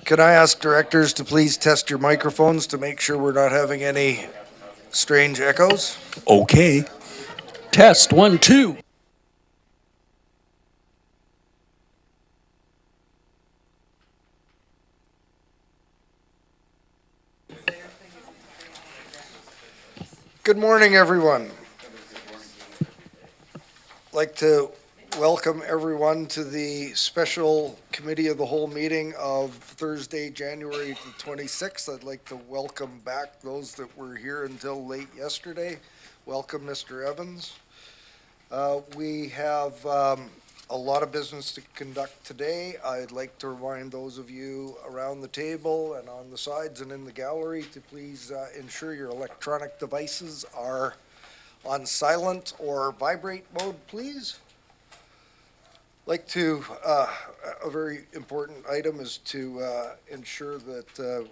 Can I ask directors to please test your microphones to make sure we're not having any strange echoes? Okay. Test 1, 2. Good morning, everyone. I'd like to welcome everyone to the special committee of the whole meeting of Thursday, January the 26th. I'd like to welcome back those that were here until late yesterday. Welcome, Mr. Evans. We have a lot of business to conduct today. I'd like to remind those of you around the table and on the sides and in the gallery to please ensure your electronic devices are on silent or vibrate mode, please. Like to, a very important item is to ensure that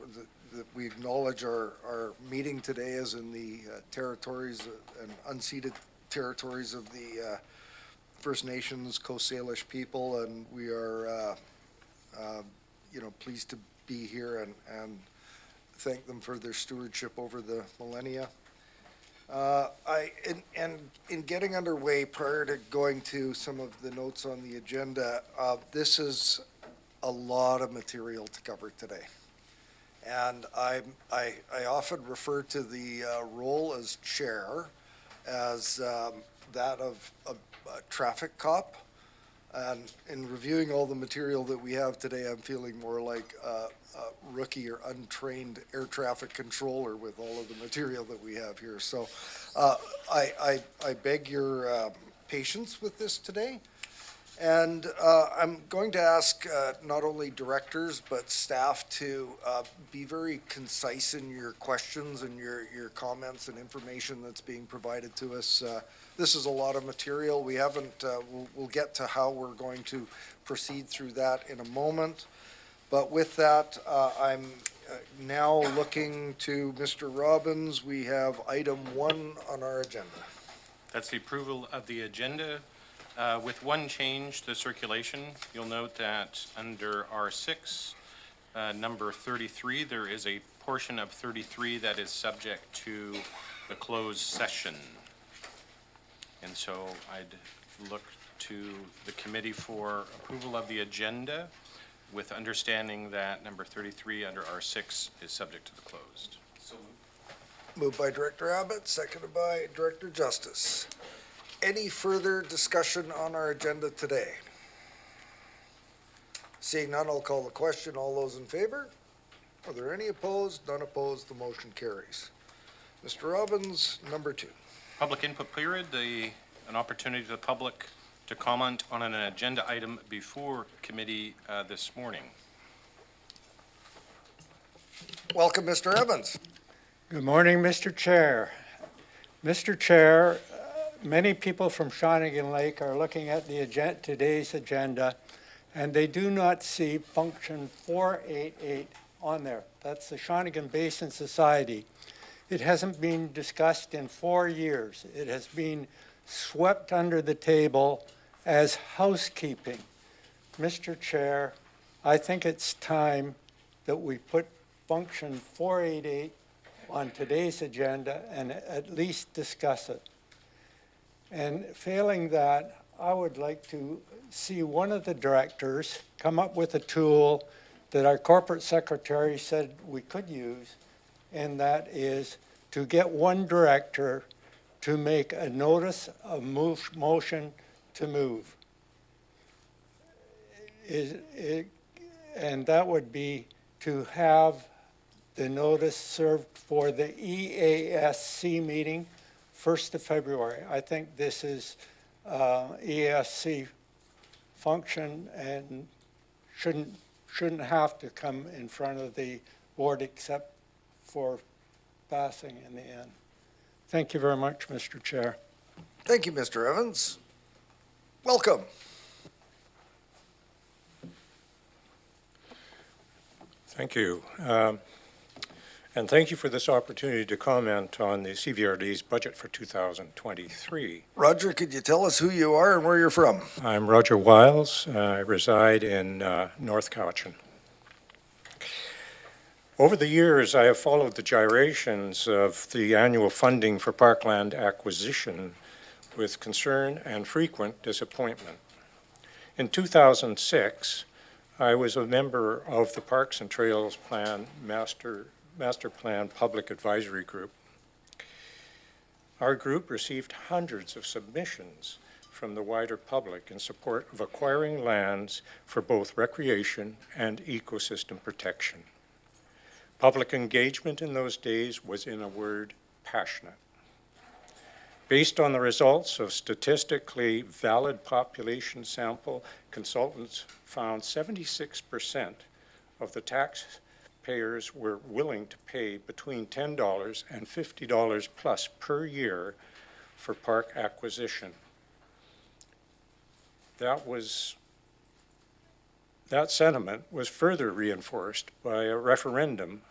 we acknowledge our meeting today is in the territories and unceded territories of the First Nations, Coast Salish people, and we are, pleased to be here and thank them for their stewardship over the millennia. In getting underway, prior to going to some of the notes on the agenda, this is a lot of material to cover today. And I often refer to the role as chair as that of a traffic cop. And in reviewing all the material that we have today, I'm feeling more like a rookie or untrained air traffic controller with all of the material that we have here. So I beg your patience with this today. And I'm going to ask not only directors but staff to be very concise in your questions and your comments and information that's being provided to us. This is a lot of material. We haven't, we'll get to how we're going to proceed through that in a moment. But with that, I'm now looking to Mr. Robbins. We have item 1 on our agenda. That's the approval of the agenda. With one change to circulation, you'll note that under R6, number 33, there is a portion of 33 that is subject to the closed session. And so I'd look to the committee for approval of the agenda with understanding that number 33 under R6 is subject to the closed. So moved by Director Abbott, seconded by Director Justice. Any further discussion on our agenda today? Seeing none, I'll call the question. All those in favor? Are there any opposed? None opposed. The motion carries. Mr. Robbins, number 2. Public input period, an opportunity to the public to comment on an agenda item before committee this morning. Welcome, Mr. Evans. Good morning, Mr. Chair. Mr. Chair, many people from Shawnigan Lake are looking at today's agenda, and they do not see function 488 on there. That's the Shawnigan Basin Society. It hasn't been discussed in 4 years. It has been swept under the table as housekeeping. Mr. Chair, I think it's time that we put function 488 on today's agenda and at least discuss it. And failing that, I would like to see one of the directors come up with a tool that our corporate secretary said we could use, and that is to get one director to make a notice of motion to move. And that would be to have the notice served for the EASC meeting 1st of February. I think this is EASC function and shouldn't have to come in front of the board except for passing in the end. Thank you very much, Mr. Chair. Thank you, Mr. Evans. Welcome. Thank you. And thank you for this opportunity to comment on the CVRD's budget for 2023. Roger, could you tell us who you are and where you're from? I'm Roger Wiles. I reside in North Cowichan. Over the years, I have followed the gyrations of the annual funding for parkland acquisition with concern and frequent disappointment. In 2006, I was a member of the Parks and Trails Plan Master Plan Public Advisory Group. Our group received hundreds of submissions from the wider public in support of acquiring lands for both recreation and ecosystem protection. Public engagement in those days was, in a word, passionate. Based on the results of statistically valid population sample, consultants found 76% of the taxpayers were willing to pay between $10 and $50 plus per year for park acquisition. That sentiment was further reinforced by a referendum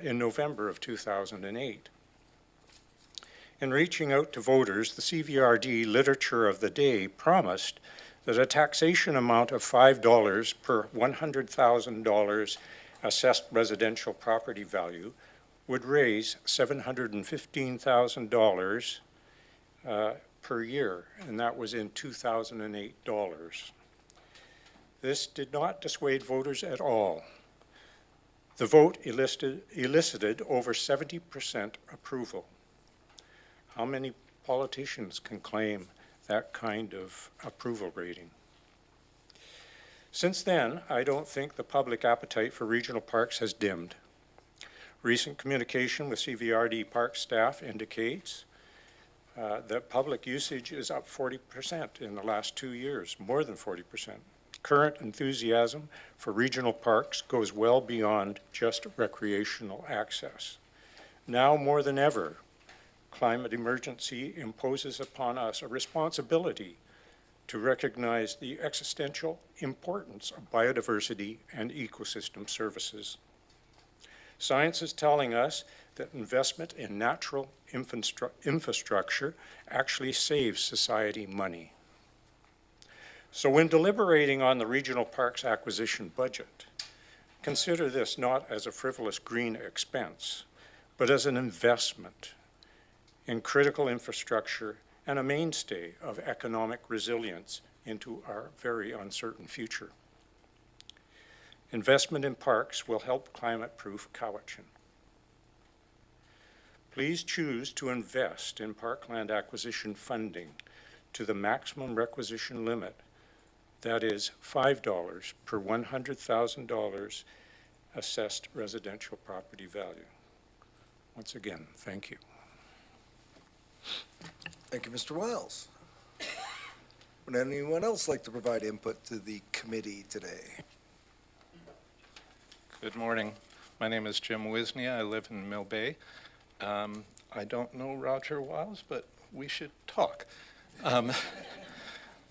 in November of 2008. In reaching out to voters, the CVRD literature of the day promised that a taxation amount of $5 per $100,000 assessed residential property value would raise $715,000 per year, and that was in 2008 dollars. This did not dissuade voters at all. The vote elicited over 70% approval. How many politicians can claim that kind of approval rating? Since then, I don't think the public appetite for regional parks has dimmed. Recent communication with CVRD park staff indicates that public usage is up 40% in the last 2 years, more than 40%. Current enthusiasm for regional parks goes well beyond just recreational access. Now more than ever, climate emergency imposes upon us a responsibility to recognize the existential importance of biodiversity and ecosystem services. Science is telling us that investment in natural infrastructure actually saves society money. So when deliberating on the regional parks acquisition budget, consider this not as a frivolous green expense, but as an investment in critical infrastructure and a mainstay of economic resilience into our very uncertain future. Investment in parks will help climate-proof Cowichan. Please choose to invest in parkland acquisition funding to the maximum requisition limit, that is $5 per $100,000 assessed residential property value. Once again, thank you. Thank you, Mr. Wiles. Would anyone else like to provide input to the committee today? Good morning. My name is Jim Wisnia. I live in Mill Bay. I don't know Roger Wiles, but we should talk.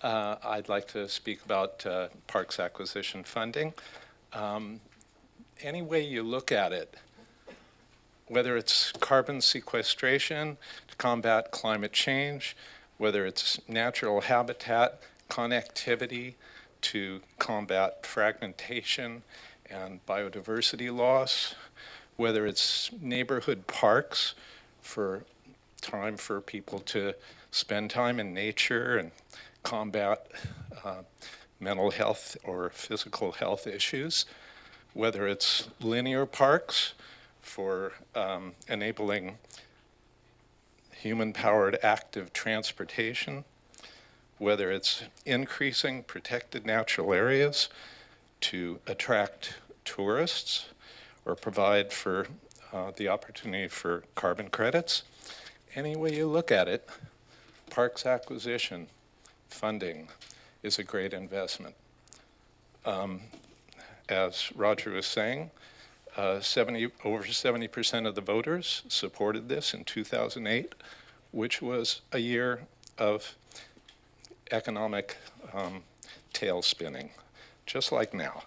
I'd like to speak about parks acquisition funding. Any way you look at it, whether it's carbon sequestration to combat climate change, whether it's natural habitat, connectivity to combat fragmentation and biodiversity loss, whether it's neighborhood parks for time for people to spend time in nature and combat mental health or physical health issues, whether it's linear parks for enabling human-powered active transportation, whether it's increasing protected natural areas to attract tourists or provide for the opportunity for carbon credits. Any way you look at it, parks acquisition funding is a great investment. As Roger was saying, over 70% of the voters supported this in 2008, which was a year of economic tail spinning, just like now.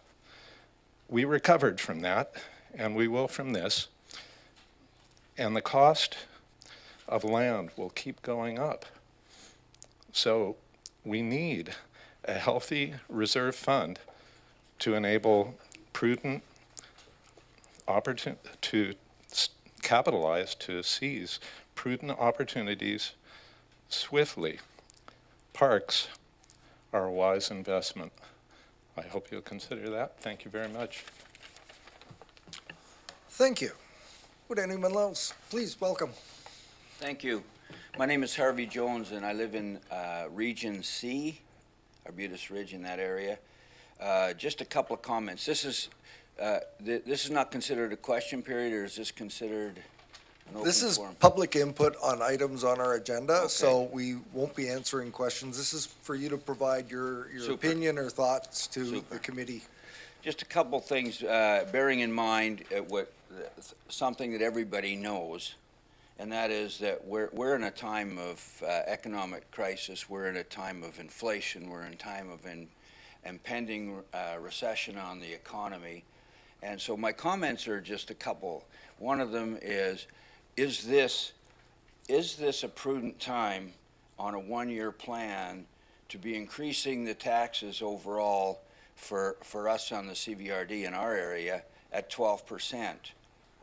We recovered from that, and we will from this, and the cost of land will keep going up. So we need a healthy reserve fund to enable prudent capitalize, to seize prudent opportunities swiftly. Parks are a wise investment. I hope you'll consider that. Thank you very much. Thank you. Would anyone else, please welcome. Thank you. My name is Harvey Jones, and I live in Region C, Arbutus Ridge, in that area. Just a couple of comments. This is not considered a question period, or is this considered an open This is forum? public input on items on our agenda, Okay. so we won't be answering questions. This is for you to provide your Super. opinion or thoughts to Super. the committee. Just a couple things, bearing in mind something that everybody knows, and that is that we're in a time of economic crisis. We're in a time of inflation. We're in a time of impending recession on the economy. And so my comments are just a couple. One of them is this a prudent time on a one-year plan to be increasing the taxes overall for us on the CVRD in our area at 12%?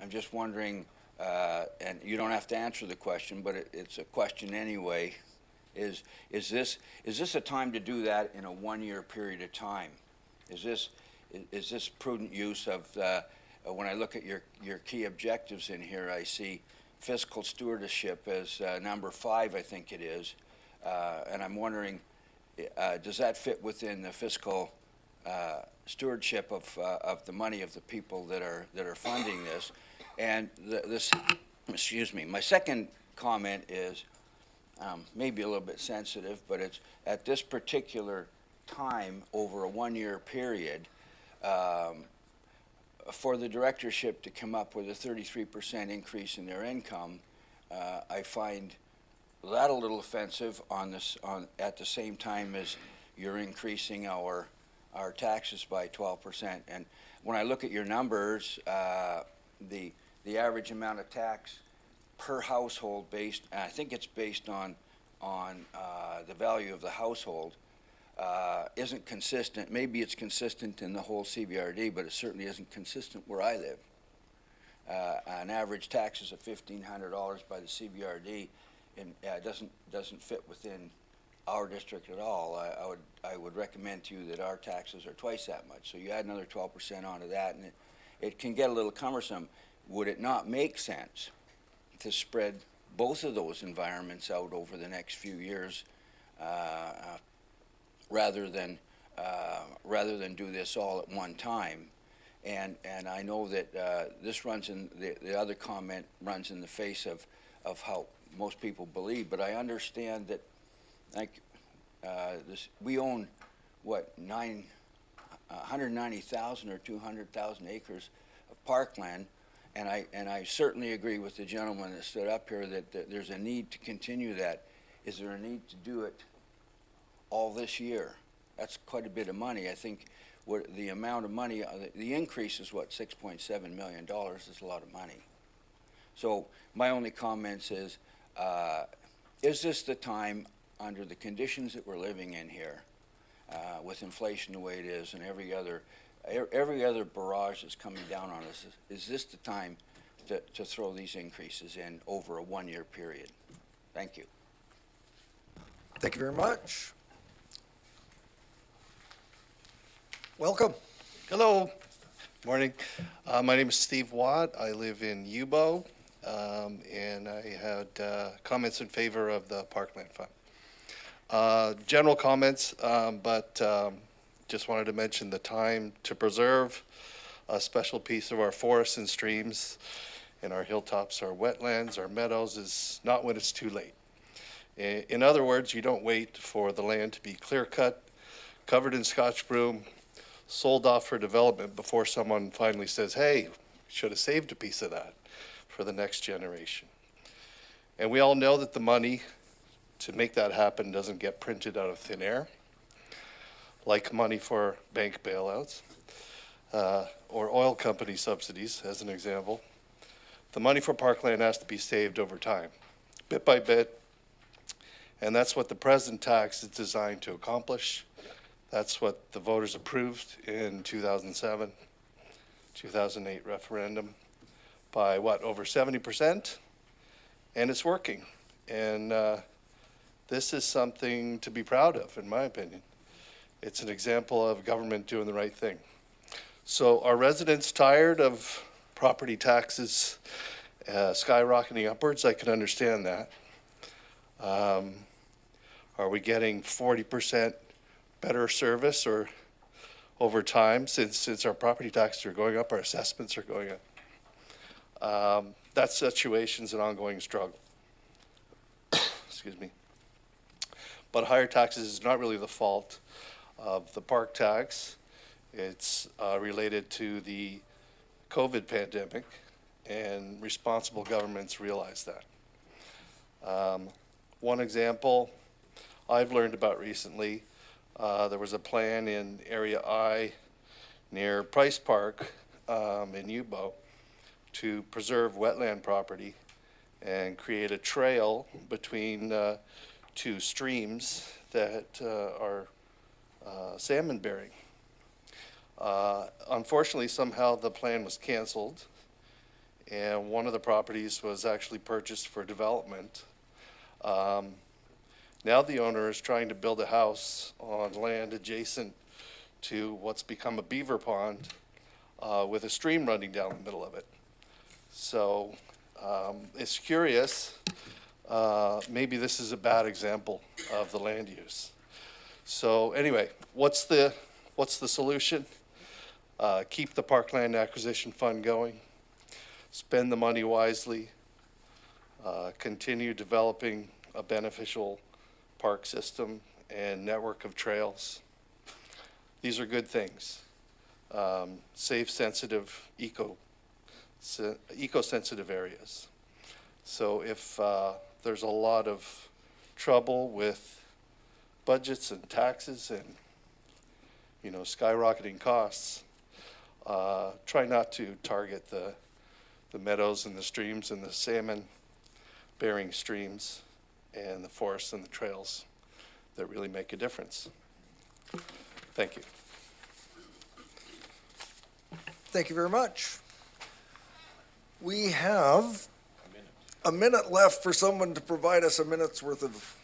I'm just wondering, and you don't have to answer the question, but it's a question anyway, is this a time to do that in a one-year period of time? Is this prudent use of when I look at your key objectives in here, I see fiscal stewardship as number 5, I think it is, and I'm wondering, does that fit within the fiscal stewardship of the money of the people that are funding this? And excuse me, my second comment is maybe a little bit sensitive, but it's at this particular time over a one-year period, for the directorship to come up with a 33% increase in their income, I find that a little offensive at the same time as you're increasing our taxes by 12%. And when I look at your numbers, the average amount of tax per household I think it's based on the value of the household, isn't consistent. Maybe it's consistent in the whole CVRD, but it certainly isn't consistent where I live. An average taxes of $1,500 by the CVRD doesn't fit within our district at all. I would recommend to you that our taxes are twice that much. So you add another 12% onto that, and it can get a little cumbersome. Would it not make sense to spread both of those environments out over the next few years, rather than do this all at one time? And I know that this runs in the other comment runs in the face of how most people believe, but I understand that, like, we own what, 190,000 or 200,000 acres of parkland, and I certainly agree with the gentleman that stood up here that there's a need to continue that. Is there a need to do it all this year? That's quite a bit of money. I think what the amount of money, the increase is what, $6.7 million is a lot of money. So my only comments is this the time, under the conditions that we're living in here, with inflation the way it is and every other barrage that's coming down on us, is this the time to throw these increases in over a one-year period? Thank you. Thank you very much. Welcome. Hello. Morning. My name is Steve Watt. I live in Yubo, and I had comments in favor of the Parkland Fund. General comments, but just wanted to mention the time to preserve a special piece of our forests and streams and our hilltops, our wetlands, our meadows is not when it's too late. In other words, you don't wait for the land to be clear-cut, covered in Scotch broom, sold off for development before someone finally says, hey, should have saved a piece of that for the next generation. And we all know that the money to make that happen doesn't get printed out of thin air, like money for bank bailouts or oil company subsidies, as an example. The money for parkland has to be saved over time, bit by bit, and that's what the present tax is designed to accomplish. That's what the voters approved in 2007 2008 referendum by what, over 70%? And it's working. And this is something to be proud of, in my opinion. It's an example of government doing the right thing. So are residents tired of property taxes skyrocketing upwards? I can understand that. Are we getting 40% better service or over time since our property taxes are going up, our assessments are going up? That situation's an ongoing struggle. Excuse me. But higher taxes is not really the fault of the park tax. It's related to the COVID pandemic, and responsible governments realize that. One example I've learned about recently, there was a plan in Area I near Price Park in Yubo to preserve wetland property and create a trail between two streams that are salmon bearing. Unfortunately, somehow the plan was canceled, and one of the properties was actually purchased for development. Now the owner is trying to build a house on land adjacent to what's become a beaver pond with a stream running down the middle of it. So it's curious. Maybe this is a bad example of the land use. So anyway, what's the solution? Keep the Parkland Acquisition Fund going, spend the money wisely, continue developing a beneficial park system and network of trails. These are good things. Safe, sensitive, eco-sensitive areas. So if there's a lot of trouble with budgets and taxes and, you know, skyrocketing costs, try not to target the meadows and the streams and the salmon bearing streams and the forests and the trails that really make a difference. Thank you. Thank you very much. We have a minute left for someone to provide us a minute's worth of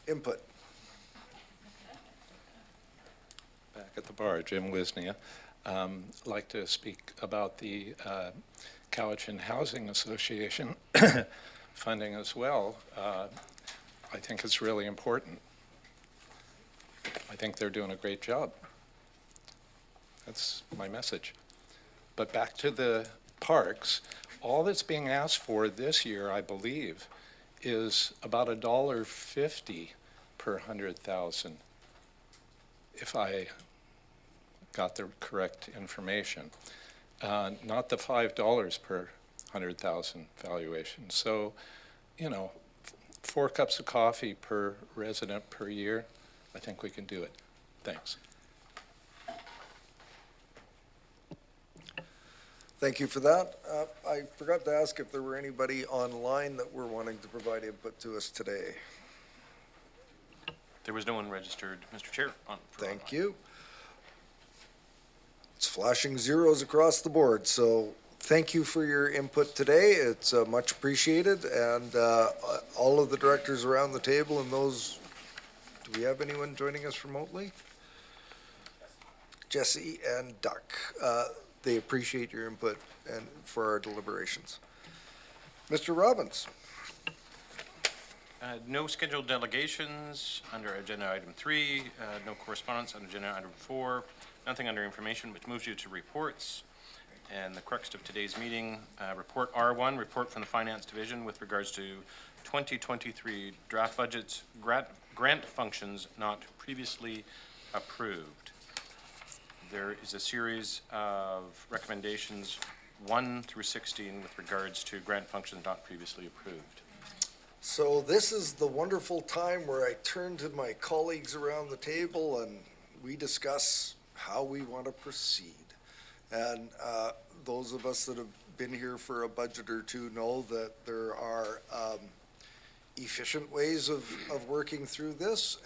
input. Back at the bar, Jim Wisnia. Like to speak about the Cowichan Housing Association funding as well. I think it's really important. I think they're doing a great job. That's my message. But back to the parks, all that's being asked for this year, I believe, is about $1.50 per 100,000, if I got the correct information. Not the $5 per 100,000 valuation. So, you know, 4 cups of coffee per resident per year, I think we can do it. Thanks. Thank you for that. I forgot to ask if there were anybody online that were wanting to provide input to us today. There was no one registered, Mr. Chair. Thank you. It's flashing zeros across the board, so thank you for your input today. It's much appreciated, and all of the directors around the table and those, do we have anyone joining us remotely? Jesse and Duck, they appreciate your input and for our deliberations. Mr. Robbins. No scheduled delegations under agenda item 3, no correspondence under agenda item 4, nothing under information, which moves you to reports. And the crux of today's meeting, report R1, report from the Finance Division with regards to 2023 draft budgets, grant functions not previously approved. There is a series of recommendations 1 through 16 with regards to grant functions not previously approved. So this is the wonderful time where I turn to my colleagues around the table and we discuss how we want to proceed. And those of us that have been here for a budget or two know that there are efficient ways of working through this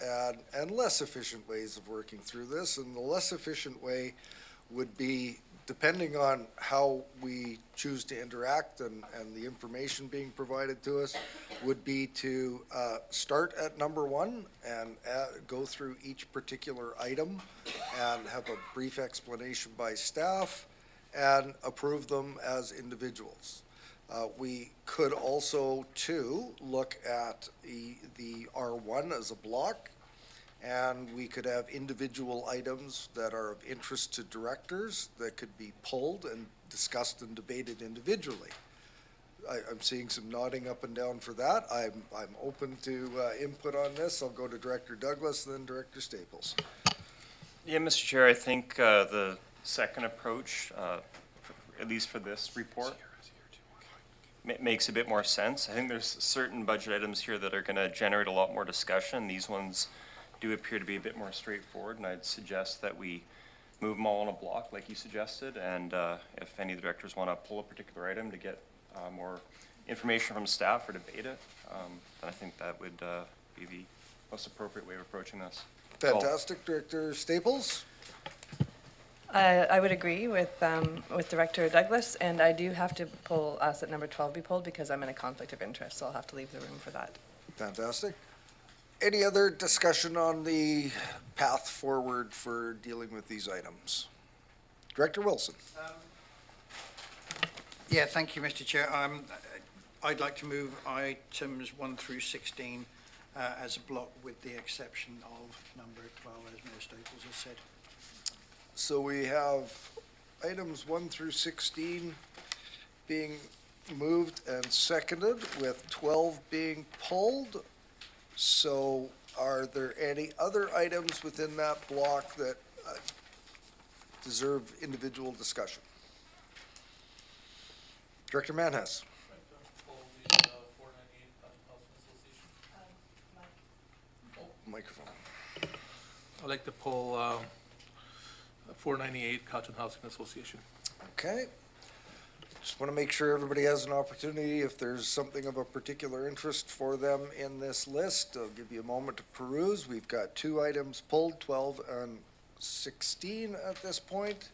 and less efficient ways of working through this. And the less efficient way would be depending on how we choose to interact and the information being provided to us, would be to start at number one and go through each particular item and have a brief explanation by staff and approve them as individuals. We could also, too, look at the R1 as a block, and we could have individual items that are of interest to directors that could be pulled and discussed and debated individually. I'm seeing some nodding up and down for that. I'm open to input on this. I'll go to Director Douglas, then Director Staples. Yeah, Mr. Chair, I think the second approach, at least for this report, makes a bit more sense. I think there's certain budget items here that are going to generate a lot more discussion. These ones do appear to be a bit more straightforward, and I'd suggest that we move them all in a block like you suggested, and if any of the directors want to pull a particular item to get more information from staff or debate it, then I think that would be the most appropriate way of approaching this. Fantastic. Director Staples? I would agree with Director Douglas, and I do have to pull us at number 12 be pulled because I'm in a conflict of interest, so I'll have to leave the room for that. Fantastic. Any other discussion on the path forward for dealing with these items? Director Wilson? Yeah, thank you, Mr. Chair. I'd like to move items 1 through 16 as a block with the exception of number 12, as Mayor Staples has said. So we have items 1 through 16 being moved and seconded, with 12 being pulled. So are there any other items within that block that deserve individual discussion? Director Manhas? Microphone. I'd like to pull 498 Cotton Housing Association. Okay. Just want to make sure everybody has an opportunity. If there's something of a particular interest for them in this list, I'll give you a moment to peruse. We've got 2 items pulled, 12 and 16 at this point.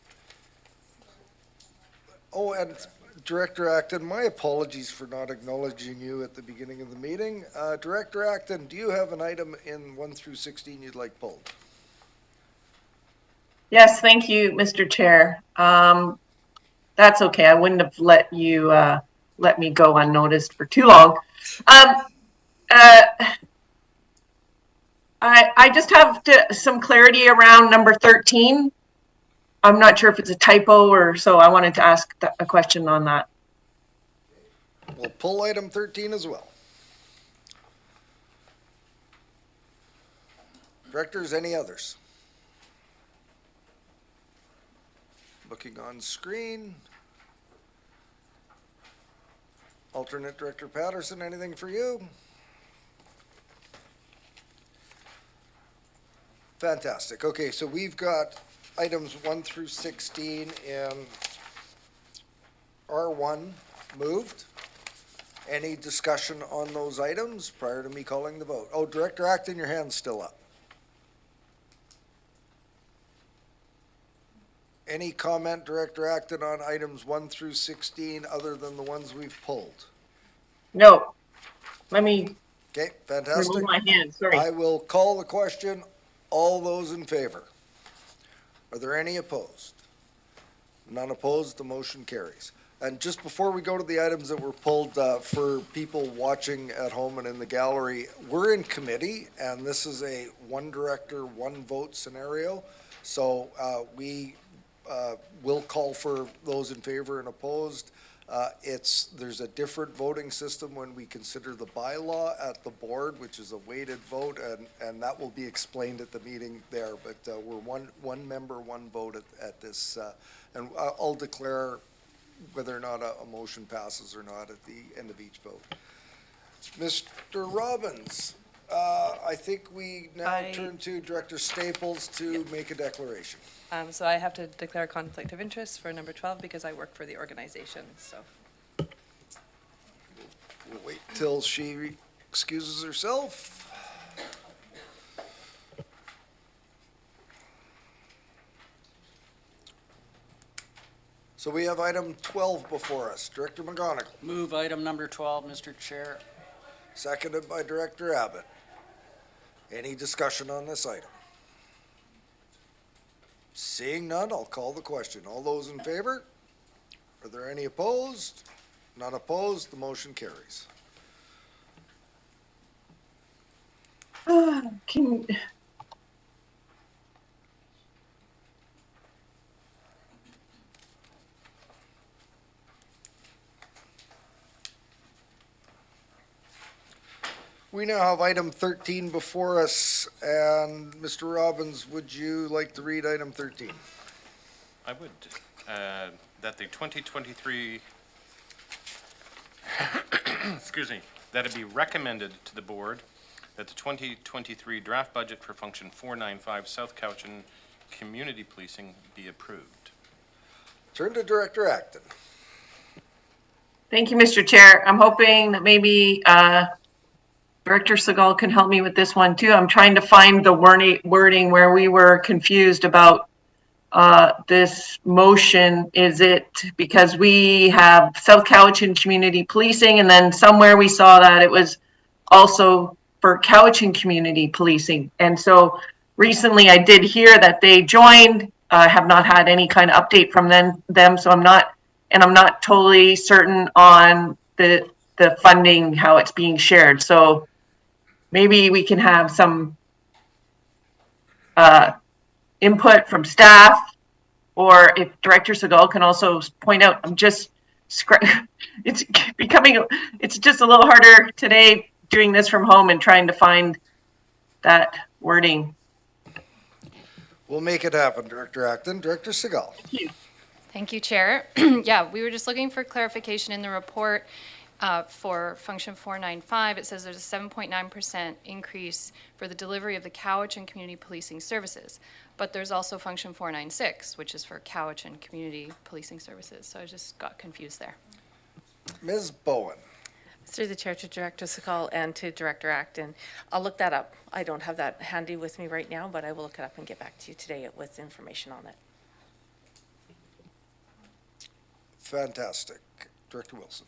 Oh, and Director Acton, my apologies for not acknowledging you at the beginning of the meeting. Director Acton, do you have an item in 1 through 16 you'd like pulled? Yes, thank you, Mr. Chair. That's okay. I wouldn't have let you let me go unnoticed for too long. I just have some clarity around number 13. I'm not sure if it's a typo or so. I wanted to ask a question on that. We'll pull item 13 as well. Directors, any others? Looking on screen. Alternate Director Patterson, anything for you? Fantastic. Okay, so we've got items 1 through 16 in R1 moved. Any discussion on those items prior to me calling the vote? Oh, Director Acton, your hand's still up. Any comment, Director Acton, on items 1 through 16 other than the ones we've pulled? No. Let me Okay, fantastic. remove my hand. Sorry. I will call the question. All those in favor? Are there any opposed? None opposed, the motion carries. And just before we go to the items that were pulled, for people watching at home and in the gallery, we're in committee, and this is a one director, one vote scenario. So we will call for those in favor and opposed. There's a different voting system when we consider the bylaw at the board, which is a weighted vote, and that will be explained at the meeting there. But we're one member, one vote at this, and I'll declare whether or not a motion passes or not at the end of each vote. Mr. Robbins, I think we now turn to Director Staples to make a declaration. So I have to declare a conflict of interest for number 12 because I work for the organization, so. We'll wait till she excuses herself. So we have item 12 before us. Director McGonigal, Move item number 12, Mr. Chair. seconded by Director Abbott. Any discussion on this item? Seeing none, I'll call the question. All those in favor? Are there any opposed? None opposed, the motion carries. Can, We now have item 13 before us, and Mr. Robbins, would you like to read item 13? I would, that the 2023, excuse me, that it be recommended to the board that the 2023 draft budget for Function 495 South Cowichan Community Policing be approved. Turn to Director Acton. thank you, Mr. Chair. I'm hoping that maybe Director Segal can help me with this one too. I'm trying to find the wording where we were confused about this motion. Is it because we have South Cowichan Community Policing, and then somewhere we saw that it was also for Cowichan Community Policing? And so recently I did hear that they joined. I have not had any kind of update from them, so I'm not totally certain on the funding, how it's being shared. So maybe we can have some input from staff, or if Director Segal can also point out, it's just a little harder today doing this from home and trying to find that wording. We'll make it happen, Director Acton. Director Segal. Thank you, Chair. Yeah, we were just looking for clarification in the report for Function 495. It says there's a 7.9% increase for the delivery of the Cowichan Community Policing Services. But there's also Function 496, which is for Cowichan Community Policing Services. So I just got confused there. Ms. Bowen. Through the chair to Director Segal and to Director Acton. I'll look that up. I don't have that handy with me right now, but I will look it up and get back to you today with information on it. Fantastic. Director Wilson.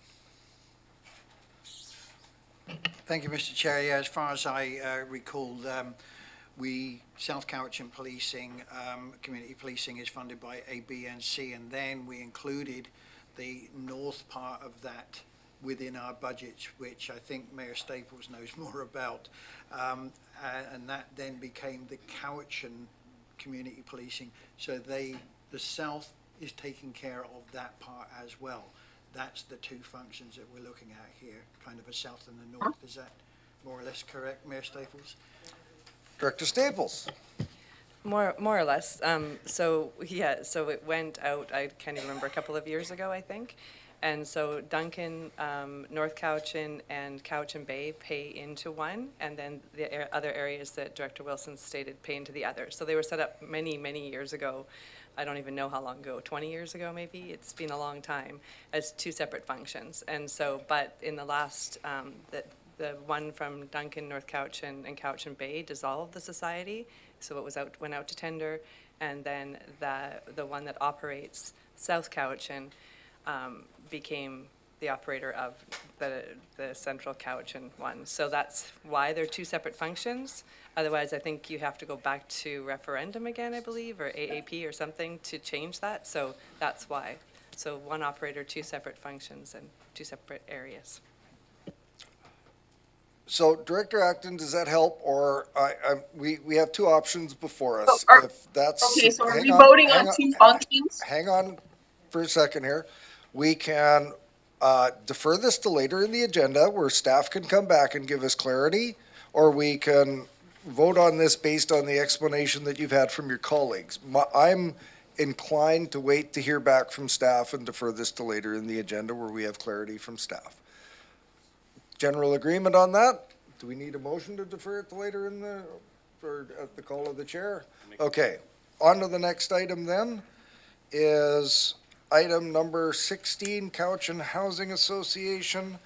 Thank you, Mr. Chair. Yeah, as far as I recalled, South Cowichan Policing, Community Policing is funded by ABNC, and then we included the north part of that within our budget, which I think Mayor Staples knows more about. And that then became the Cowichan Community Policing. So the south is taking care of that part as well. That's the two functions that we're looking at here, kind of a south and a north. Is that more or less correct, Mayor Staples? Director Staples. More or less. So it went out, I can't even remember, a couple of years ago, I think. And so Duncan, North Cowichan, and Cowichan Bay pay into one, and then the other areas that Director Wilson stated pay into the other. So they were set up many, many years ago. I don't even know how long ago, 20 years ago maybe? It's been a long time, as two separate functions. And so, but in the last, the one from Duncan, North Cowichan, and Cowichan Bay dissolved the society, so it went out to tender, and then the one that operates South Cowichan became the operator of the central Cowichan one. So that's why they're two separate functions. Otherwise, I think you have to go back to referendum again, I believe, or AAP or something to change that. So that's why. So one operator, two separate functions, and two separate areas. So Director Acton, does that help? Or we have two options before us. So If that's okay, so are we voting on two functions? Hang on for a second here. We can defer this to later in the agenda where staff can come back and give us clarity, or we can vote on this based on the explanation that you've had from your colleagues. I'm inclined to wait to hear back from staff and defer this to later in the agenda where we have clarity from staff. General agreement on that? Do we need a motion to defer it to later or at the call of the chair? Okay, on to the next item then is item number 16, Cowichan Housing Association.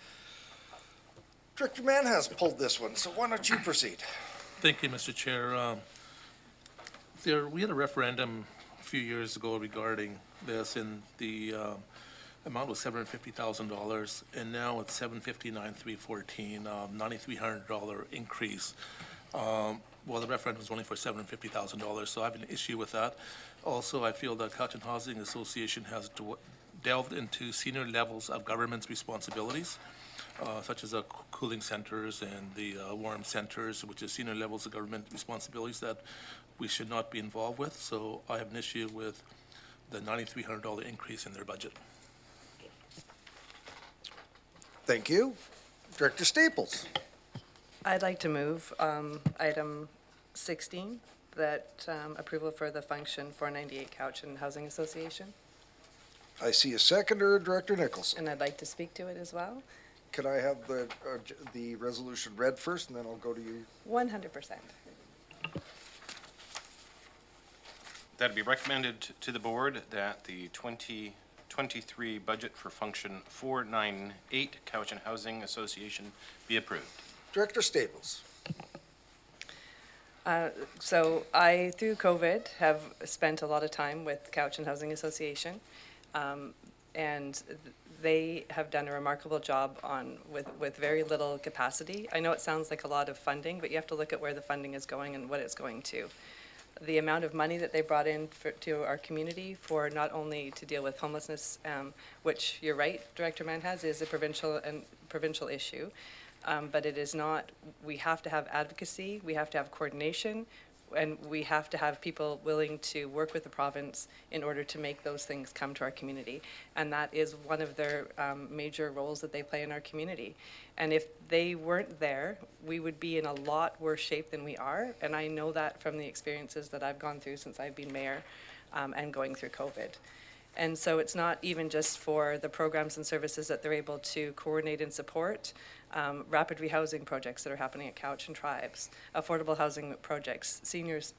Director Mann has pulled this one, so why don't you proceed? Thank you, Mr. Chair. We had a referendum a few years ago regarding this, and the amount was $750,000, and now it's $759,314, $9,300 increase. Well, the referendum was only for $750,000, so I have an issue with that. Also, I feel that Cowichan Housing Association has delved into senior levels of government's responsibilities, such as the cooling centers and the warm centers, which is senior levels of government responsibilities that we should not be involved with. So I have an issue with the $9,300 increase in their budget. Thank you. Director Staples. I'd like to move item 16, that approval for the function 498 Cowichan Housing Association, I see a seconder, Director Nicholson. and I'd like to speak to it as well. Can I have the resolution read first, and then I'll go to you? 100%. That'd be recommended to the board that the 2023 budget for Function 498 Cowichan Housing Association be approved. Director Staples. So I, through COVID, have spent a lot of time with Cowichan Housing Association, and they have done a remarkable job with very little capacity. I know it sounds like a lot of funding, but you have to look at where the funding is going and what it's going to. The amount of money that they brought in to our community for not only to deal with homelessness, which you're right, Director Manhas, is a provincial issue, but it is not. We have to have advocacy, we have to have coordination, and we have to have people willing to work with the province in order to make those things come to our community. And that is one of their major roles that they play in our community. And if they weren't there, we would be in a lot worse shape than we are. And I know that from the experiences that I've gone through since I've been mayor and going through COVID. And so it's not even just for the programs and services that they're able to coordinate and support, rapid rehousing projects that are happening at Cowichan Tribes, affordable housing projects, seniors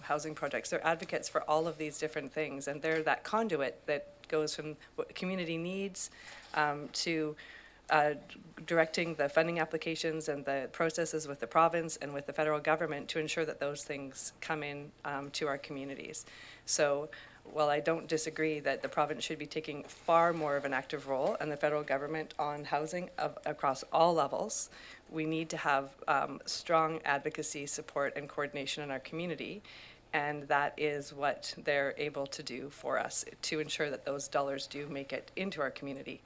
housing projects. They're advocates for all of these different things, and they're that conduit that goes from what community needs to directing the funding applications and the processes with the province and with the federal government to ensure that those things come in to our communities. So while I don't disagree that the province should be taking far more of an active role and the federal government on housing across all levels, we need to have strong advocacy, support, and coordination in our community. And that is what they're able to do for us to ensure that those dollars do make it into our community.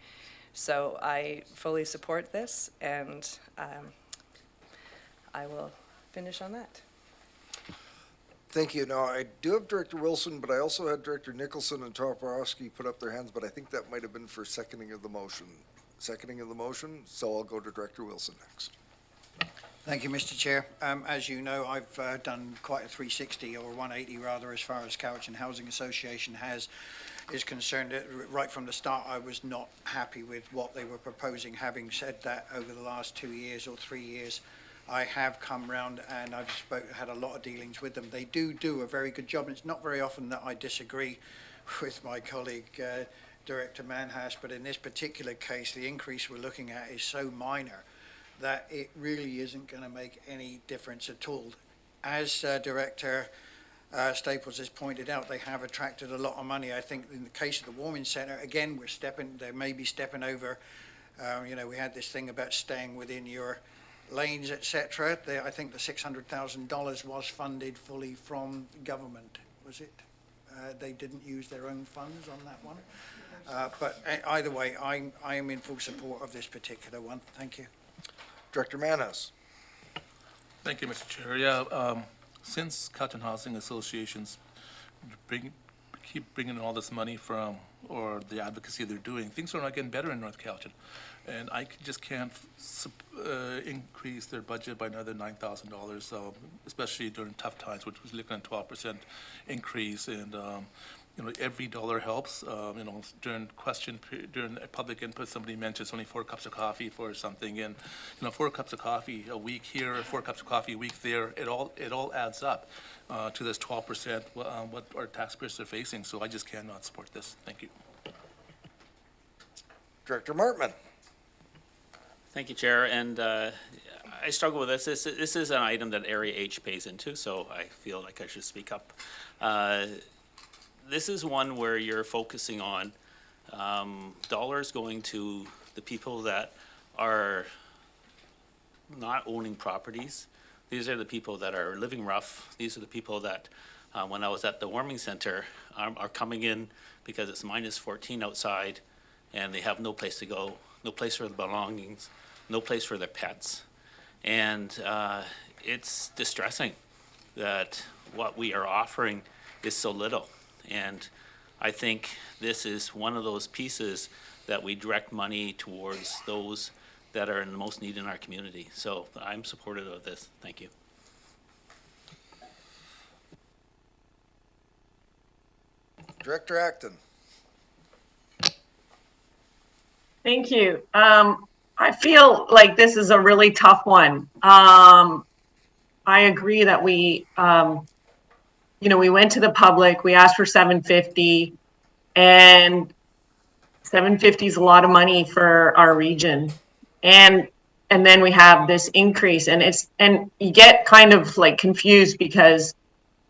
So I fully support this, and I will finish on that. Thank you. Now, I do have Director Wilson, but I also had Director Nicholson and Toporowski put up their hands, but I think that might have been for seconding of the motion. Seconding of the motion, so I'll go to Director Wilson next. Thank you, Mr. Chair. As you know, I've done quite a 360 or 180 rather, as far as Cowichan Housing Association is concerned. Right from the start, I was not happy with what they were proposing. Having said that, over the last 2 years or 3 years, I have come round and I've had a lot of dealings with them. They do a very good job, and it's not very often that I disagree with my colleague, Director Manhas, but in this particular case, the increase we're looking at is so minor that it really isn't going to make any difference at all. As Director Staples has pointed out, they have attracted a lot of money. I think in the case of the Warming Centre, again, they may be stepping over. We had this thing about staying within your lanes, etc. I think the $600,000 was funded fully from government, was it? They didn't use their own funds on that one. But either way, I am in full support of this particular one. Thank you. Director Manhas. Thank you, Mr. Chair. Yeah, since Cowichan Housing Associations keep bringing all this money from, or the advocacy they're doing, things are not getting better in North Cowichan. And I just can't increase their budget by another $9,000, especially during tough times, which was looking at 12% increase. And every dollar helps. During public input, somebody mentions only 4 cups of coffee for something, and 4 cups of coffee a week here, 4 cups of coffee a week there. It all adds up to this 12% what our taxpayers are facing. So I just cannot support this. Thank you. Director Martman. Thank you, Chair. And I struggle with this. This is an item that Area H pays into, so I feel like I should speak up. this is one where you're focusing on dollars going to the people that are not owning properties. These are the people that are living rough. These are the people that, when I was at the warming center, are coming in because it's minus 14 outside and they have no place to go, no place for their belongings, no place for their pets. And it's distressing that what we are offering is so little. And I think this is one of those pieces that we direct money towards those that are in the most need in our community. So I'm supportive of this. Thank you. Director Acton. Thank you. I feel like this is a really tough one. I agree that we, we went to the public, we asked for 750, and 750 is a lot of money for our region. And then we have this increase, and you get kind of like confused because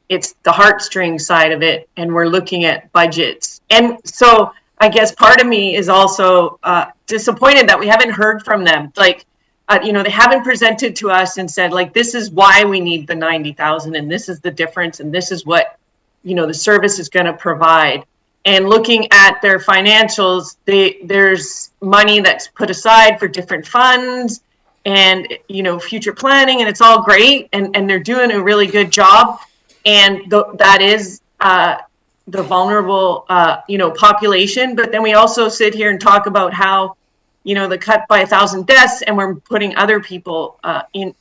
it's the heartstring side of it, and we're looking at budgets. And so I guess part of me is also disappointed that we haven't heard from them. Like, they haven't presented to us and said, like, this is why we need the 90,000, and this is the difference, and this is what, the service is going to provide. And looking at their financials, there's money that's put aside for different funds and, future planning, and it's all great, and they're doing a really good job. And that is the vulnerable, population. But then we also sit here and talk about how, the cut by 1,000 deaths, and we're putting other people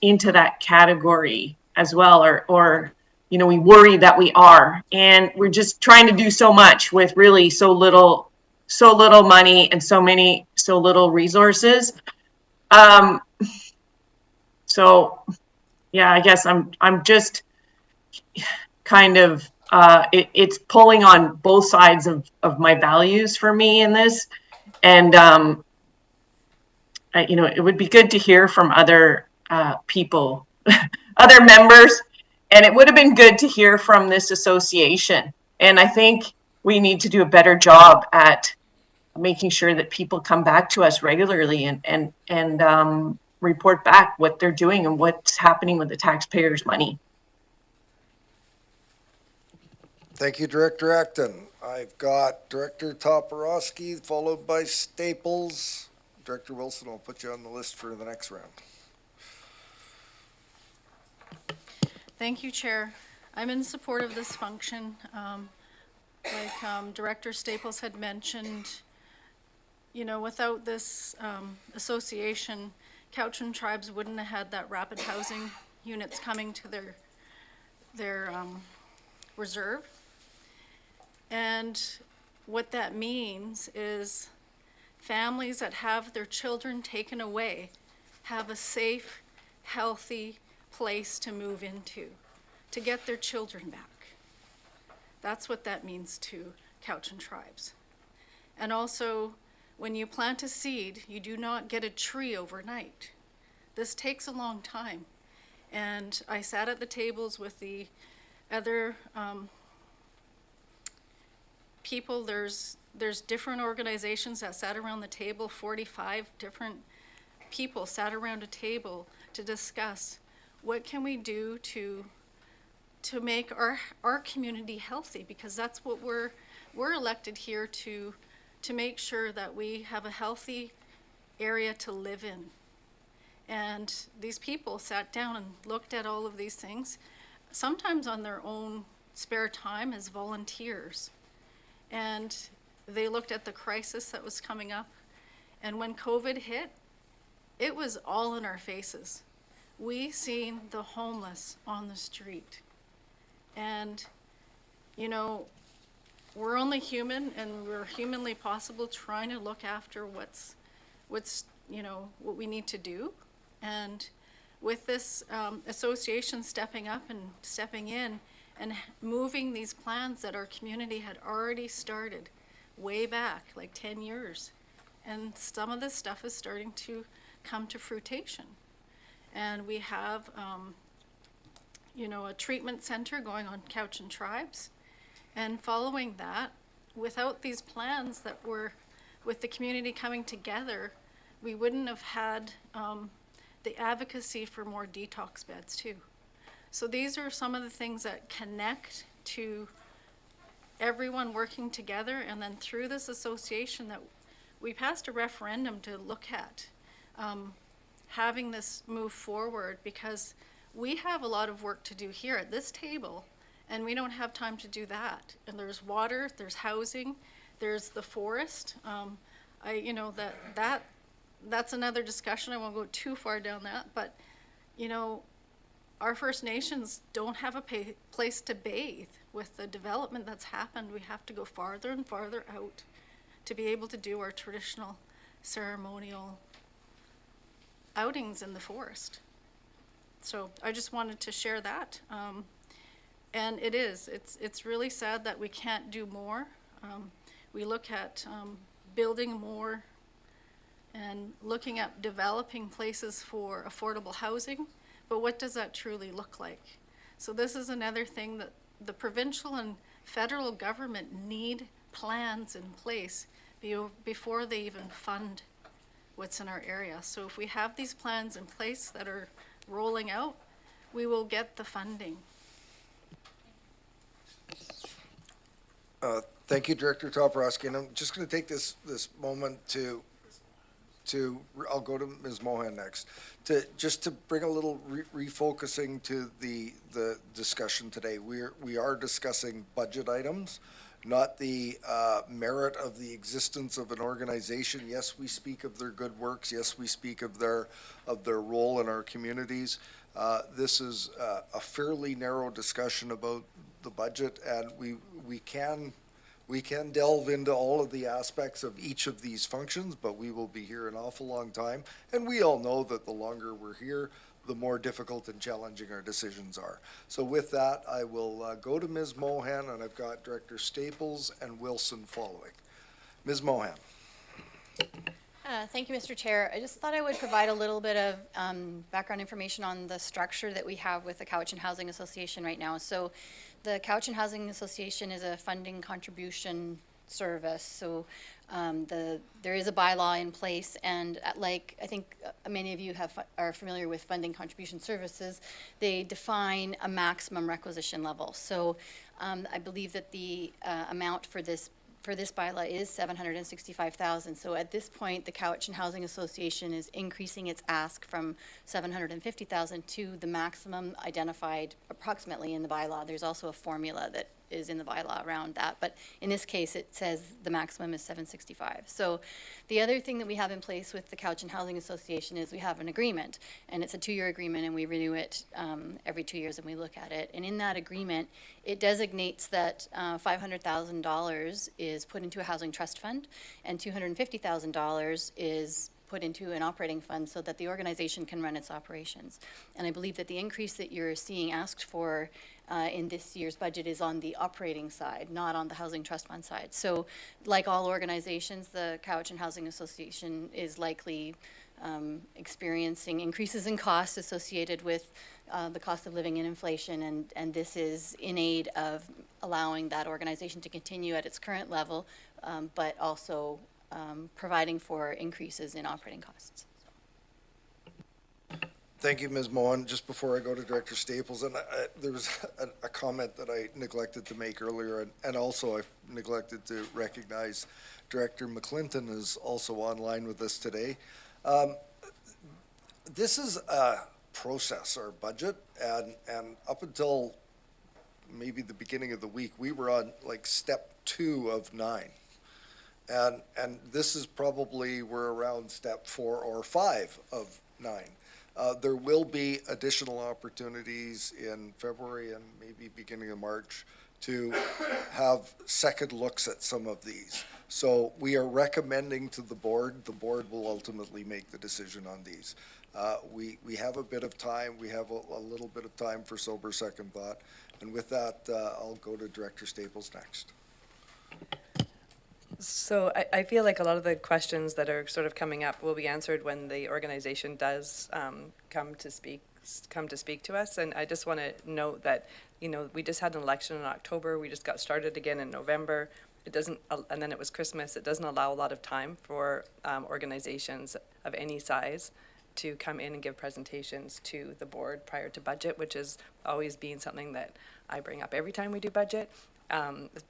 into that category as well, or we worry that we are, and we're just trying to do so much with really so little money and so little resources. So yeah, I guess I'm just kind of, it's pulling on both sides of my values for me in this. And, it would be good to hear from other people, other members, and it would have been good to hear from this association. And I think we need to do a better job at making sure that people come back to us regularly and report back what they're doing and what's happening with the taxpayers' money. Thank you, Director Acton. I've got Director Toporowski, followed by Staples. Director Wilson, I'll put you on the list for the next round. Thank you, Chair. I'm in support of this function. Director Staples had mentioned, without this association, Cowichan Tribes wouldn't have had that rapid housing units coming to their reserve. And what that means is families that have their children taken away have a safe, healthy place to move into, to get their children back. That's what that means to Cowichan Tribes. And also, when you plant a seed, you do not get a tree overnight. This takes a long time. And I sat at the tables with the other people. There's different organizations that sat around the table. 45 different people sat around a table to discuss what can we do to make our community healthy, because that's what we're elected here to make sure that we have a healthy area to live in. And these people sat down and looked at all of these things, sometimes on their own spare time as volunteers. And they looked at the crisis that was coming up. And when COVID hit, it was all in our faces. We seen the homeless on the street. And, we're only human, and we're humanly possible trying to look after what's what we need to do. And with this association stepping up and stepping in and moving these plans that our community had already started way back, like 10 years. And some of this stuff is starting to come to fruition. And we have, a treatment center going on Cowichan Tribes. And following that, without these plans that were, with the community coming together, we wouldn't have had the advocacy for more detox beds too. So these are some of the things that connect to everyone working together, and then through this association that we passed a referendum to look at having this move forward, because we have a lot of work to do here at this table, and we don't have time to do that. And there's water, there's housing, there's the forest. You know, that's another discussion. I won't go too far down that, but you know, our First Nations don't have a place to bathe. With the development that's happened, we have to go farther and farther out to be able to do our traditional ceremonial outings in the forest. So I just wanted to share that. And it's really sad that we can't do more. We look at building more and looking at developing places for affordable housing, but what does that truly look like? So this is another thing that the provincial and federal government need plans in place before they even fund what's in our area. So if we have these plans in place that are rolling out, we will get the funding. Thank you, Director Toporowski. And I'm just going to take this moment to I'll go to Ms. Mohan next, to bring a little refocusing to the discussion today. We are discussing budget items, not the merit of the existence of an organization. Yes, we speak of their good works. Yes, we speak of their role in our communities. This is a fairly narrow discussion about the budget, and we can delve into all of the aspects of each of these functions, but we will be here an awful long time. And we all know that the longer we're here, the more difficult and challenging our decisions are. So with that, I will go to Ms. Mohan, and I've got Director Staples and Wilson following. Ms. Mohan. Thank you, Mr. Chair. I just thought I would provide a little bit of background information on the structure that we have with the Cowichan Housing Association right now. So the Cowichan Housing Association is a funding contribution service. So there is a bylaw in place, and like I think many of you are familiar with funding contribution services, they define a maximum requisition level. So I believe that the amount for this bylaw is $765,000. So at this point, the Cowichan Housing Association is increasing its ask from $750,000 to the maximum identified approximately in the bylaw. There's also a formula that is in the bylaw around that, but in this case, it says the maximum is $765,000. So the other thing that we have in place with the Cowichan Housing Association is we have an agreement, and it's a 2-year agreement, and we renew it every 2 years, and we look at it. And in that agreement, it designates that $500,000 is put into a housing trust fund, and $250,000 is put into an operating fund so that the organization can run its operations. And I believe that the increase that you're seeing asked for in this year's budget is on the operating side, not on the housing trust fund side. So like all organizations, the Cowichan Housing Association is likely experiencing increases in costs associated with the cost of living and inflation, and this is in aid of allowing that organization to continue at its current level, but also providing for increases in operating costs. Thank you, Ms. Mohan. Just before I go to Director Staples, and there was a comment that I neglected to make earlier, and also I neglected to recognize Director McClinton is also online with us today. This is a process, our budget, and up until maybe the beginning of the week, we were on like step 2 of 9. And this is probably, we're around step 4 or 5 of 9. There will be additional opportunities in February and maybe beginning of March to have second looks at some of these. So we are recommending to the board will ultimately make the decision on these. We have a bit of time, we have a little bit of time for sober second thought. And with that, I'll go to Director Staples next. So I feel like a lot of the questions that are sort of coming up will be answered when the organization does come to speak come to speak to us. And I just want to note that, we just had an election in October. We just got started again in November. It doesn't, and then it was Christmas. It doesn't allow a lot of time for organizations of any size to come in and give presentations to the board prior to budget, which has always been something that I bring up every time we do budget,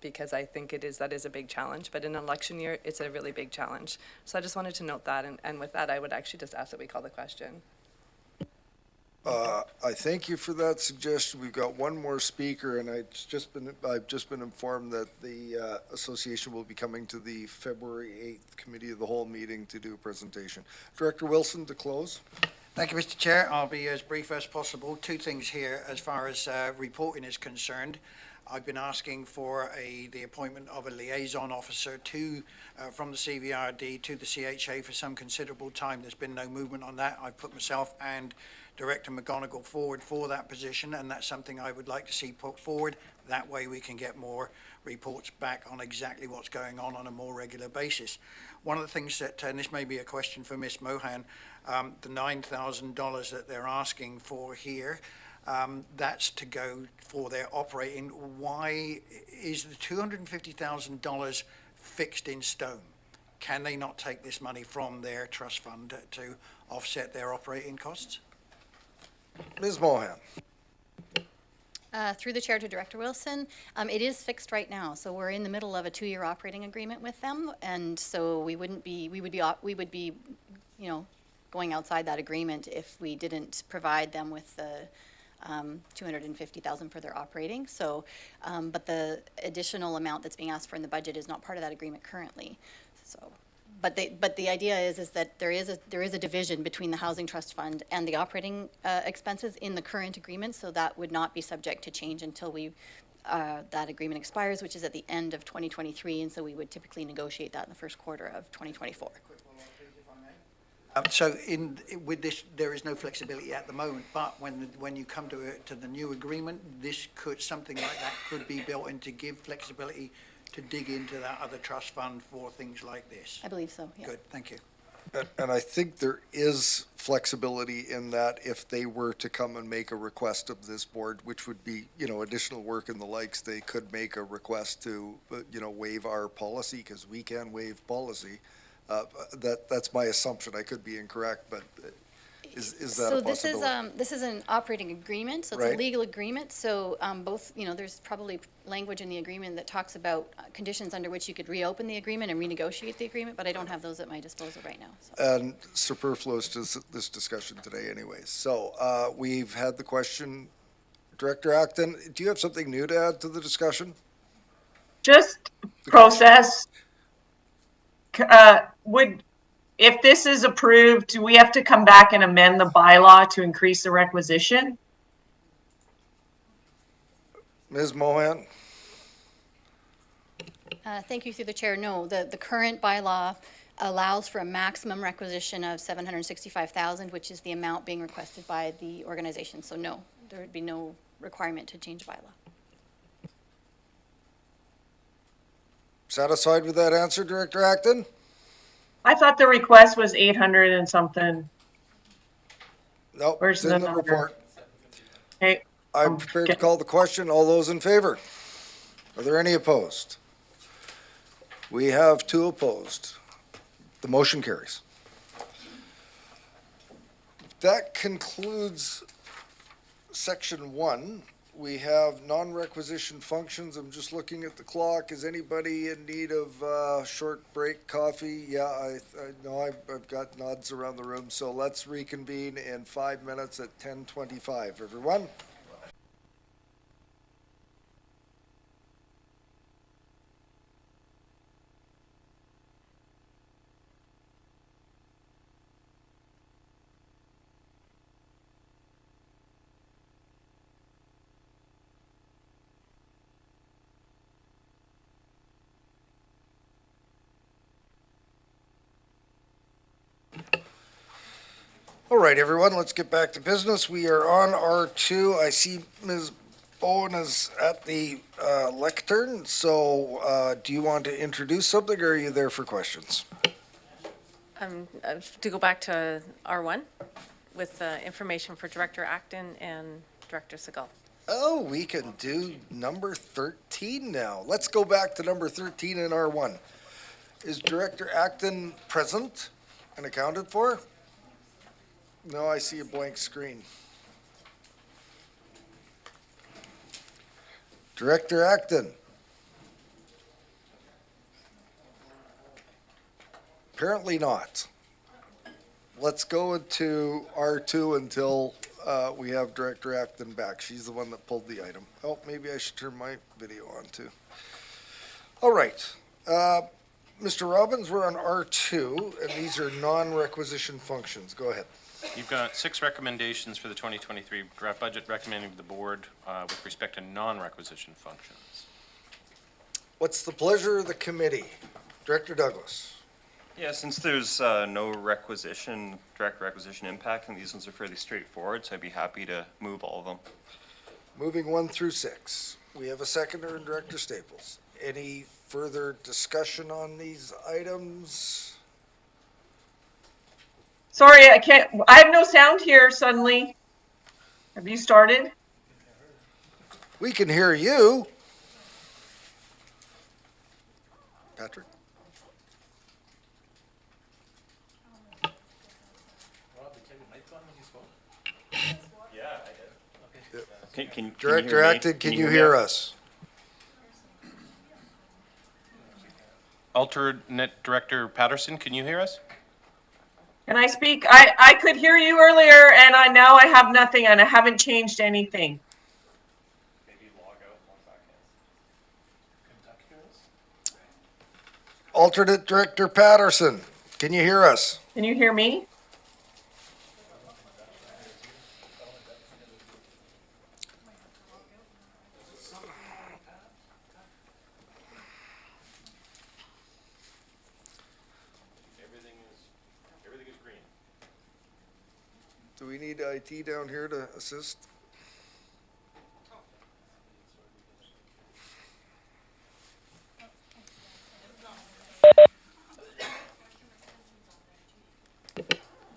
because I think that is a big challenge. But in an election year, it's a really big challenge. So I just wanted to note that, and with that, I would actually just ask that we call the question. I thank you for that suggestion. We've got one more speaker, and I've just been informed that the association will be coming to the February 8th Committee of the Whole meeting to do a presentation. Director Wilson, to close. Thank you, Mr. Chair. I'll be as brief as possible. Two things here as far as reporting is concerned. I've been asking for the appointment of a liaison officer from the CVRD to the CHA for some considerable time. There's been no movement on that. I've put myself and Director McGonigal forward for that position, and that's something I would like to see put forward. That way we can get more reports back on exactly what's going on a more regular basis. One of the things that, and this may be a question for Ms. Mohan, the $9,000 that they're asking for here, that's to go for their operating. Why is the $250,000 fixed in stone? Can they not take this money from their trust fund to offset their operating costs? Ms. Mohan. Through the chair to Director Wilson, it is fixed right now. So we're in the middle of a 2-year operating agreement with them, and so we would be, going outside that agreement if we didn't provide them with the $250,000 for their operating. So, but the additional amount that's being asked for in the budget is not part of that agreement currently. So. But the idea is that there is a division between the Housing Trust Fund and the operating expenses in the current agreement, so that would not be subject to change until that agreement expires, which is at the end of 2023, and so we would typically negotiate that in the first quarter of 2024. So with this, there is no flexibility at the moment, but when you come to the new agreement, something like that could be built in to give flexibility to dig into that other trust fund for things like this. I believe so, yeah. Good, thank you. And I think there is flexibility in that if they were to come and make a request of this board, which would be, additional work and the likes, they could make a request to, waive our policy, because we can waive policy. That's my assumption. I could be incorrect, but is that a possibility? So this is an operating agreement, so it's a legal agreement. So both, there's probably language in the agreement that talks about conditions under which you could reopen the agreement and renegotiate the agreement, but I don't have those at my disposal right now. So. And superfluous to this discussion today anyways. So we've had the question. Director Acton, do you have something new to add to the discussion? Just process. If this is approved, do we have to come back and amend the bylaw to increase the requisition? Ms. Mohan? Thank you, through the chair. No, the current bylaw allows for a maximum requisition of $765,000, which is the amount being requested by the organization. So no, there would be no requirement to change bylaw. Satisfied with that answer, Director Acton? I thought the request was 800 and something. Nope, Where's it's in the the number? report. Okay. I'm prepared to call the question. All those in favor? Are there any opposed? We have 2 opposed. The motion carries. That concludes section 1. We have non-requisition functions. I'm just looking at the clock. Is anybody in need of short break coffee? Yeah, I know I've got nods around the room. So let's reconvene in 5 minutes at 10:25. Everyone? All right, everyone, let's get back to business. We are on R2. I see Ms. Bowen is at the lectern. So do you want to introduce something, or are you there for questions? To go back to R1? with information for Director Acton and Director Segal. Oh, we can do number 13 now. Let's go back to number 13 in R1. Is Director Acton present and accounted for? No, I see a blank screen. Director Acton. Apparently not. Let's go into R2 until we have Director Acton back. She's the one that pulled the item. Oh, maybe I should turn my video on too. All right. Mr. Robbins, we're on R2, and these are non-requisition functions. Go ahead. You've got 6 recommendations for the 2023 draft budget recommending to the board with respect to non-requisition functions. What's the pleasure of the committee? Director Douglas. Yeah, since there's no requisition, direct requisition impact, and these ones are fairly straightforward, so I'd be happy to move all of them. Moving 1 through 6. We have a seconder in Director Staples. Any further discussion on these items? Sorry, I have no sound here suddenly. Have you started? We can hear you. Patrick? Can Director Acton, can you hear us? Alternate Director Patterson, can you hear us? Can I speak? I could hear you earlier, and now I have nothing, and I haven't changed anything. Alternate Director Patterson, can you hear us? Can you hear me? Everything is green. Do we need IT down here to assist?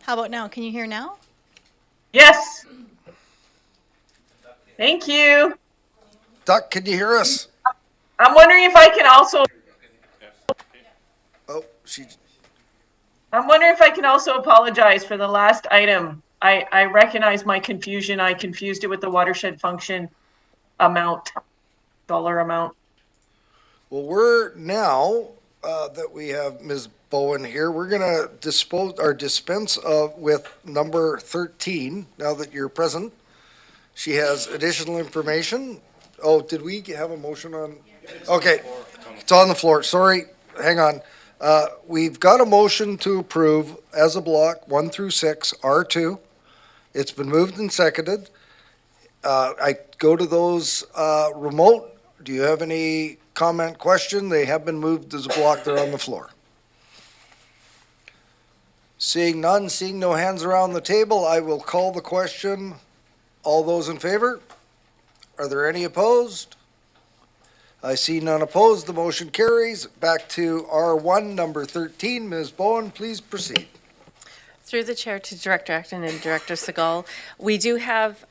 How about now? Can you hear now? Yes. Thank you. Duck, can you hear us? I'm wondering if I can also. Oh, I'm wondering if I can also apologize for the last item. I recognize my confusion. I confused it with the watershed function amount, dollar amount. Well, we're now that we have Ms. Bowen here, we're going to dispense with number 13 now that you're present. She has additional information. Oh, did we have a motion on? Okay, it's on the floor. Sorry, hang on. We've got a motion to approve as a block 1 through 6, R2. It's been moved and seconded. I go to those remote. Do you have any comment, question? They have been moved as a block. They're on the floor. Seeing none, seeing no hands around the table, I will call the question. All those in favor? Are there any opposed? I see none opposed. The motion carries. Back to R1, number 13. Ms. Bowen, please proceed. Through the chair to Director Acton and Director Segal, we do have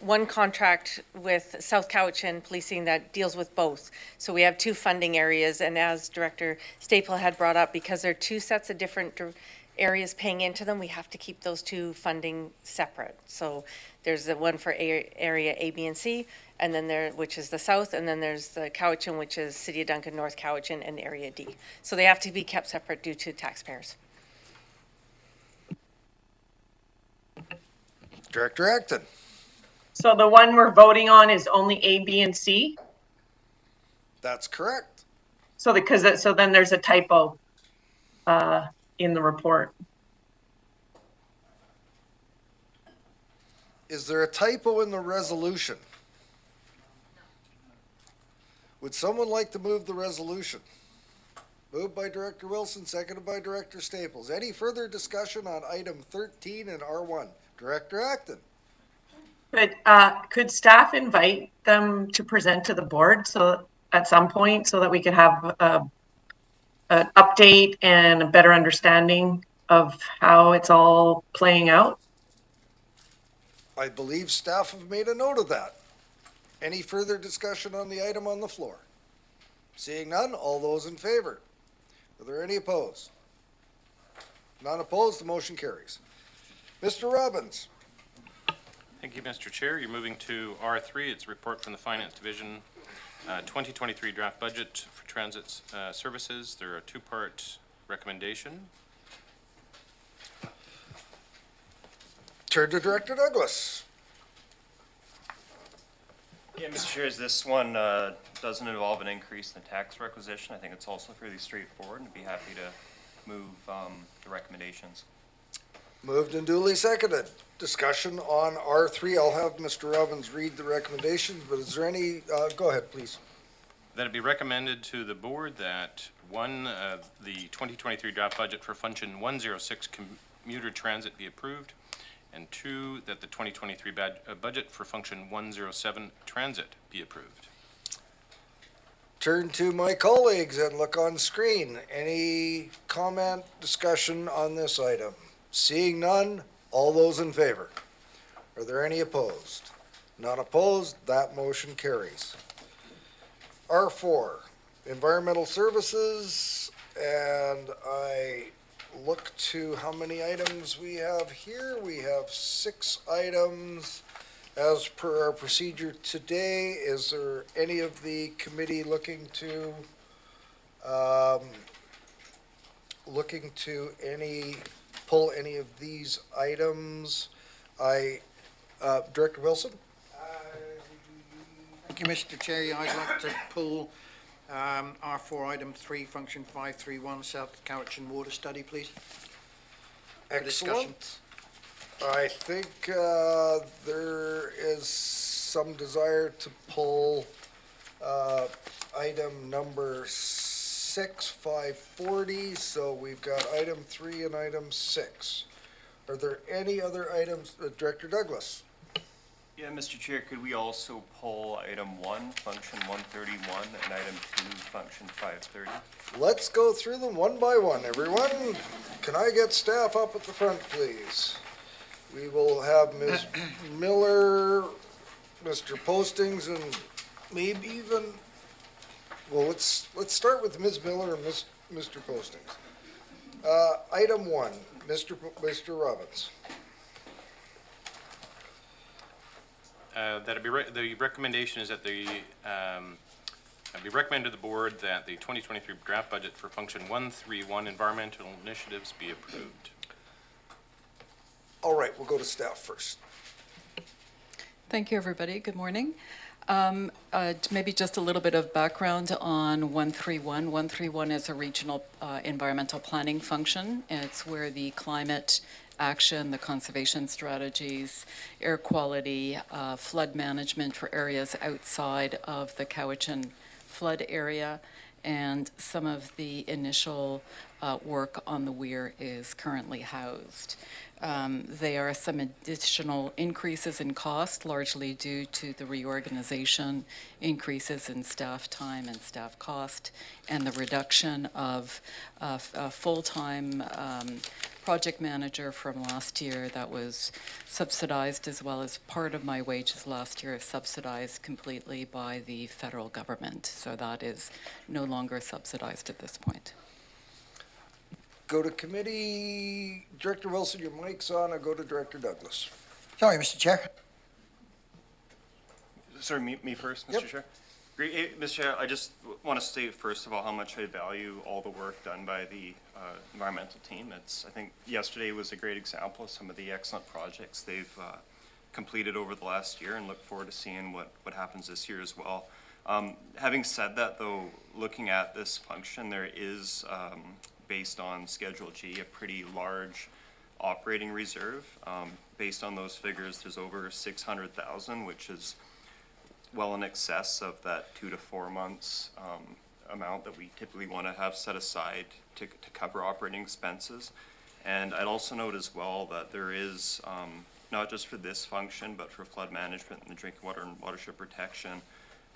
one contract with South Cowichan Policing that deals with both. So we have 2 funding areas, and as Director Staple had brought up, because there are 2 sets of different areas paying into them, we have to keep those 2 funding separate. So there's the one for area A, B, and C, and then which is the south, and then there's the Cowichan, which is City of Duncan, North Cowichan, and Area D. So they have to be kept separate due to taxpayers. Director Acton. So the one we're voting on is only A, B, and C? That's correct. So then there's a typo in the report. Is there a typo in the resolution? Would someone like to move the resolution? Moved by Director Wilson, seconded by Director Staples. Any further discussion on item 13 and R1? Director Acton. But could staff invite them to present to the board at some point so that we could have an update and a better understanding of how it's all playing out? I believe staff have made a note of that. Any further discussion on the item on the floor? Seeing none, all those in favor? Are there any opposed? None opposed, the motion carries. Mr. Robbins. Thank you, Mr. Chair. You're moving to R3. It's a report from the Finance Division, 2023 draft budget for transit services. There are a two-part recommendation. Turn to Director Douglas. Yeah, Mr. Chair, as this one doesn't involve an increase in the tax requisition, I think it's also fairly straightforward, and I'd be happy to move the recommendations. Moved and duly seconded. Discussion on R3. I'll have Mr. Robbins read the recommendations, but is there any, go ahead, please. That it be recommended to the board that, one, the 2023 draft budget for Function 106 commuter transit be approved, and two, that the 2023 budget for Function 107 transit be approved. Turn to my colleagues and look on screen. Any comment, discussion on this item? Seeing none, all those in favor? Are there any opposed? None opposed, that motion carries. R4, Environmental Services, and I look to how many items we have here. We have 6 items as per our procedure today. Is there any of the committee looking to pull any of these items? Director Wilson? Thank you, Mr. Chair. Yeah, I'd like to pull R4 item 3, function 531, South Cowichan Water Study, please. For discussion. Excellent. I think there is some desire to pull item number 6, 540, so we've got item 3 and item 6. Are there any other items, Director Douglas? Yeah, Mr. Chair, could we also pull item 1, function 131, and item 2, function 530? Let's go through them one by one, everyone. Can I get staff up at the front, please? We will have Ms. Miller, Mr. Postings, and maybe even, well, let's start with Ms. Miller and Mr. Postings. Item 1, Mr. Robbins. The recommendation is that it'd be recommended to the board that the 2023 draft budget for Function 131 environmental initiatives be approved. All right, we'll go to staff first. Thank you, everybody. Good morning. Maybe just a little bit of background on 131. 131 is a regional environmental planning function. It's where the climate action, the conservation strategies, air quality, flood management for areas outside of the Cowichan flood area, and some of the initial work on the weir is currently housed. There are some additional increases in cost, largely due to the reorganization, increases in staff time and staff cost, and the reduction of a full-time project manager from last year that was subsidized, as well as part of my wages last year subsidized completely by the federal government. So that is no longer subsidized at this point. Go to committee. Director Wilson, your mic's on. I go to Director Douglas. Sorry, Mr. Chair. Sorry, me first, Mr. Yep. Chair? Great. Mr. Chair, I just want to state, first of all, how much I value all the work done by the environmental team. I think yesterday was a great example of some of the excellent projects they've completed over the last year, and look forward to seeing what happens this year as well. Having said that, though, looking at this function, there is, based on Schedule G, a pretty large operating reserve. Based on those figures, there's over 600,000, which is well in excess of that 2 to 4 months amount that we typically want to have set aside to cover operating expenses. And I'd also note as well that there is, not just for this function, but for flood management and the drinking water and watershed protection,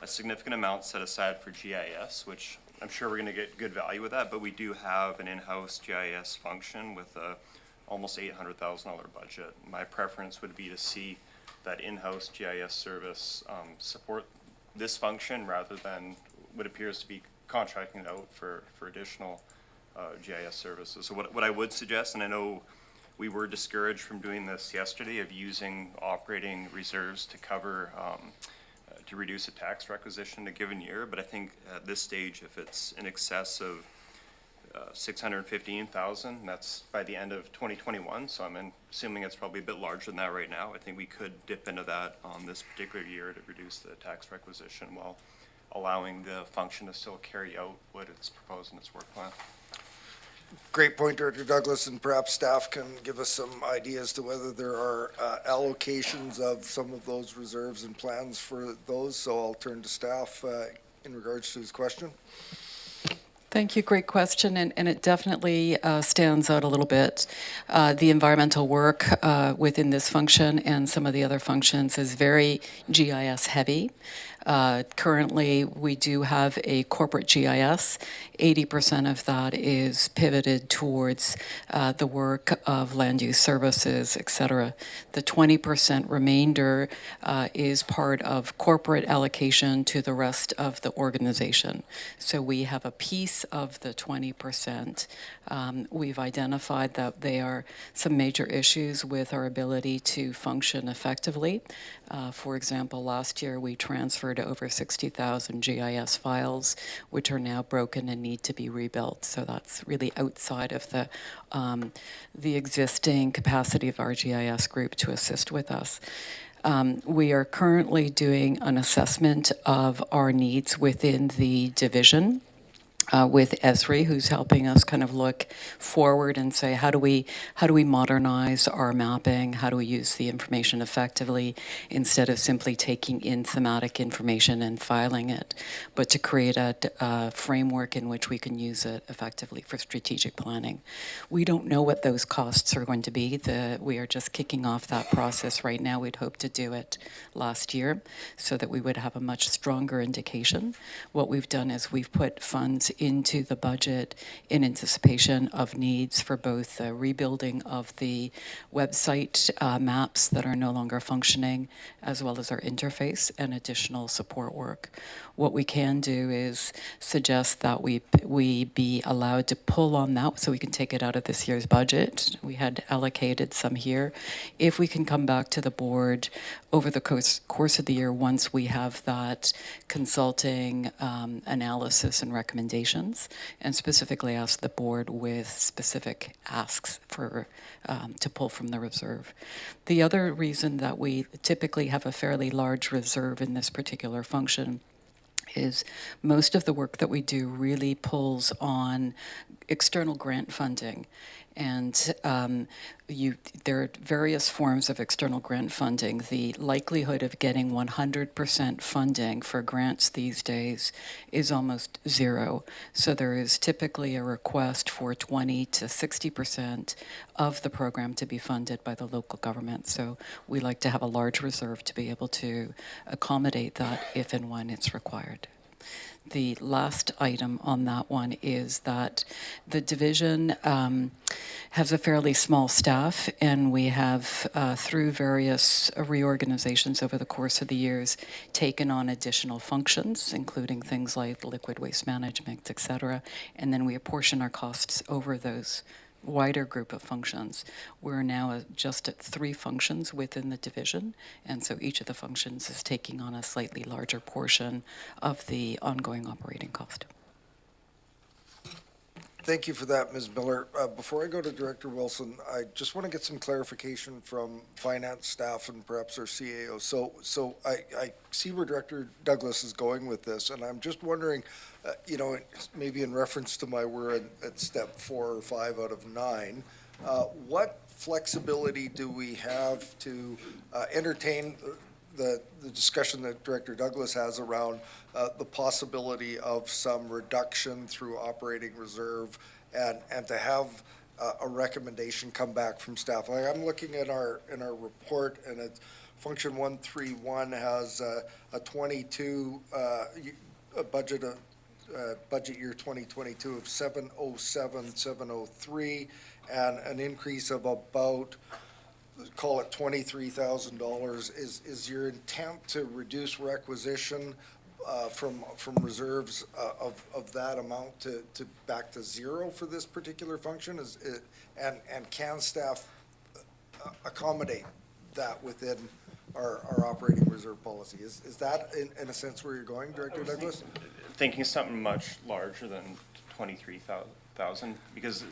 a significant amount set aside for GIS, which I'm sure we're going to get good value with that, but we do have an in-house GIS function with a almost $800,000 budget. My preference would be to see that in-house GIS service support this function rather than what appears to be contracting it out for additional GIS services. So what I would suggest, and I know we were discouraged from doing this yesterday, of using operating reserves to cover, to reduce a tax requisition a given year, but I think at this stage, if it's in excess of 615,000, that's by the end of 2021, so I'm assuming it's probably a bit larger than that right now. I think we could dip into that on this particular year to reduce the tax requisition while allowing the function to still carry out what it's proposed in its work plan. Great point, Director Douglas, and perhaps staff can give us some ideas to whether there are allocations of some of those reserves and plans for those. So I'll turn to staff in regards to his question. Thank you. Great question, and it definitely stands out a little bit. The environmental work within this function and some of the other functions is very GIS heavy. Currently, we do have a corporate GIS. 80% of that is pivoted towards the work of land use services, et cetera. The 20% remainder is part of corporate allocation to the rest of the organization. So we have a piece of the 20%. We've identified that there are some major issues with our ability to function effectively. For example, last year we transferred over 60,000 GIS files, which are now broken and need to be rebuilt. So that's really outside of the existing capacity of our GIS group to assist with us. We are currently doing an assessment of our needs within the division. With Esri, who's helping us kind of look forward and say, how do we modernize our mapping? How do we use the information effectively instead of simply taking in thematic information and filing it, but to create a framework in which we can use it effectively for strategic planning. We don't know what those costs are going to be. We are just kicking off that process right now. We'd hoped to do it last year so that we would have a much stronger indication. What we've done is we've put funds into the budget in anticipation of needs for both the rebuilding of the website maps that are no longer functioning, as well as our interface and additional support work. What we can do is suggest that we be allowed to pull on that so we can take it out of this year's budget. We had allocated some here. If we can come back to the board over the course of the year once we have that consulting analysis and recommendations, and specifically ask the board with specific asks for to pull from the reserve. The other reason that we typically have a fairly large reserve in this particular function is most of the work that we do really pulls on external grant funding. And there are various forms of external grant funding. The likelihood of getting 100% funding for grants these days is almost zero. So there is typically a request for 20 to 60% of the program to be funded by the local government. So we like to have a large reserve to be able to accommodate that if and when it's required. The last item on that one is that the division has a fairly small staff, and we have, through various reorganizations over the course of the years, taken on additional functions, including things like liquid waste management, et cetera, and then we apportion our costs over those wider group of functions. We're now just at 3 functions within the division, and so each of the functions is taking on a slightly larger portion of the ongoing operating cost. Thank you for that, Ms. Miller. Before I go to Director Wilson, I just want to get some clarification from finance staff and perhaps our CAO. So I see where Director Douglas is going with this, and I'm just wondering, maybe in reference to my word at step 4 or 5 out of 9, what flexibility do we have to entertain the discussion that Director Douglas has around the possibility of some reduction through operating reserve and to have a recommendation come back from staff? Like, I'm looking at in our report, and it's function 131 has a 22 budget year 2022 of 707,703 and an increase of about call it $23,000, is your intent to reduce requisition from reserves of that amount to back to zero for this particular function? And can staff accommodate that within our operating reserve policy? Is that in a sense where you're going, Director Douglas? Thinking something much larger than 23,000, because,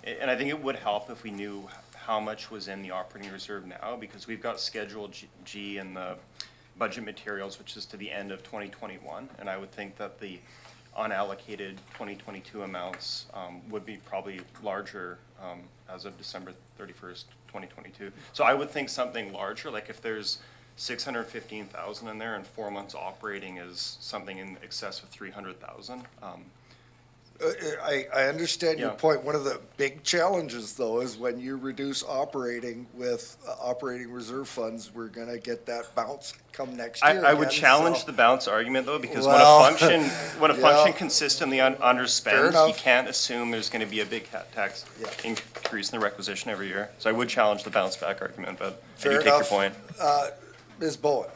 and I think it would help if we knew how much was in the operating reserve now, because we've got Schedule G in the budget materials, which is to the end of 2021, and I would think that the unallocated 2022 amounts would be probably larger as of December 31st, 2022. So I would think something larger, like if there's 615,000 in there and 4 months operating is something in excess of 300,000. I understand your Yeah. point. One of the big challenges, though, is when you reduce operating with operating reserve funds, we're going to get that bounce come next year. I would again, challenge so- the bounce argument though, because Well, when a yeah. function consistently Fair underspends, you enough. can't assume there's going to be a big tax increase in the requisition every year. So I would challenge the bounce back argument, but I Fair do take your enough. point. Ms. Bowen.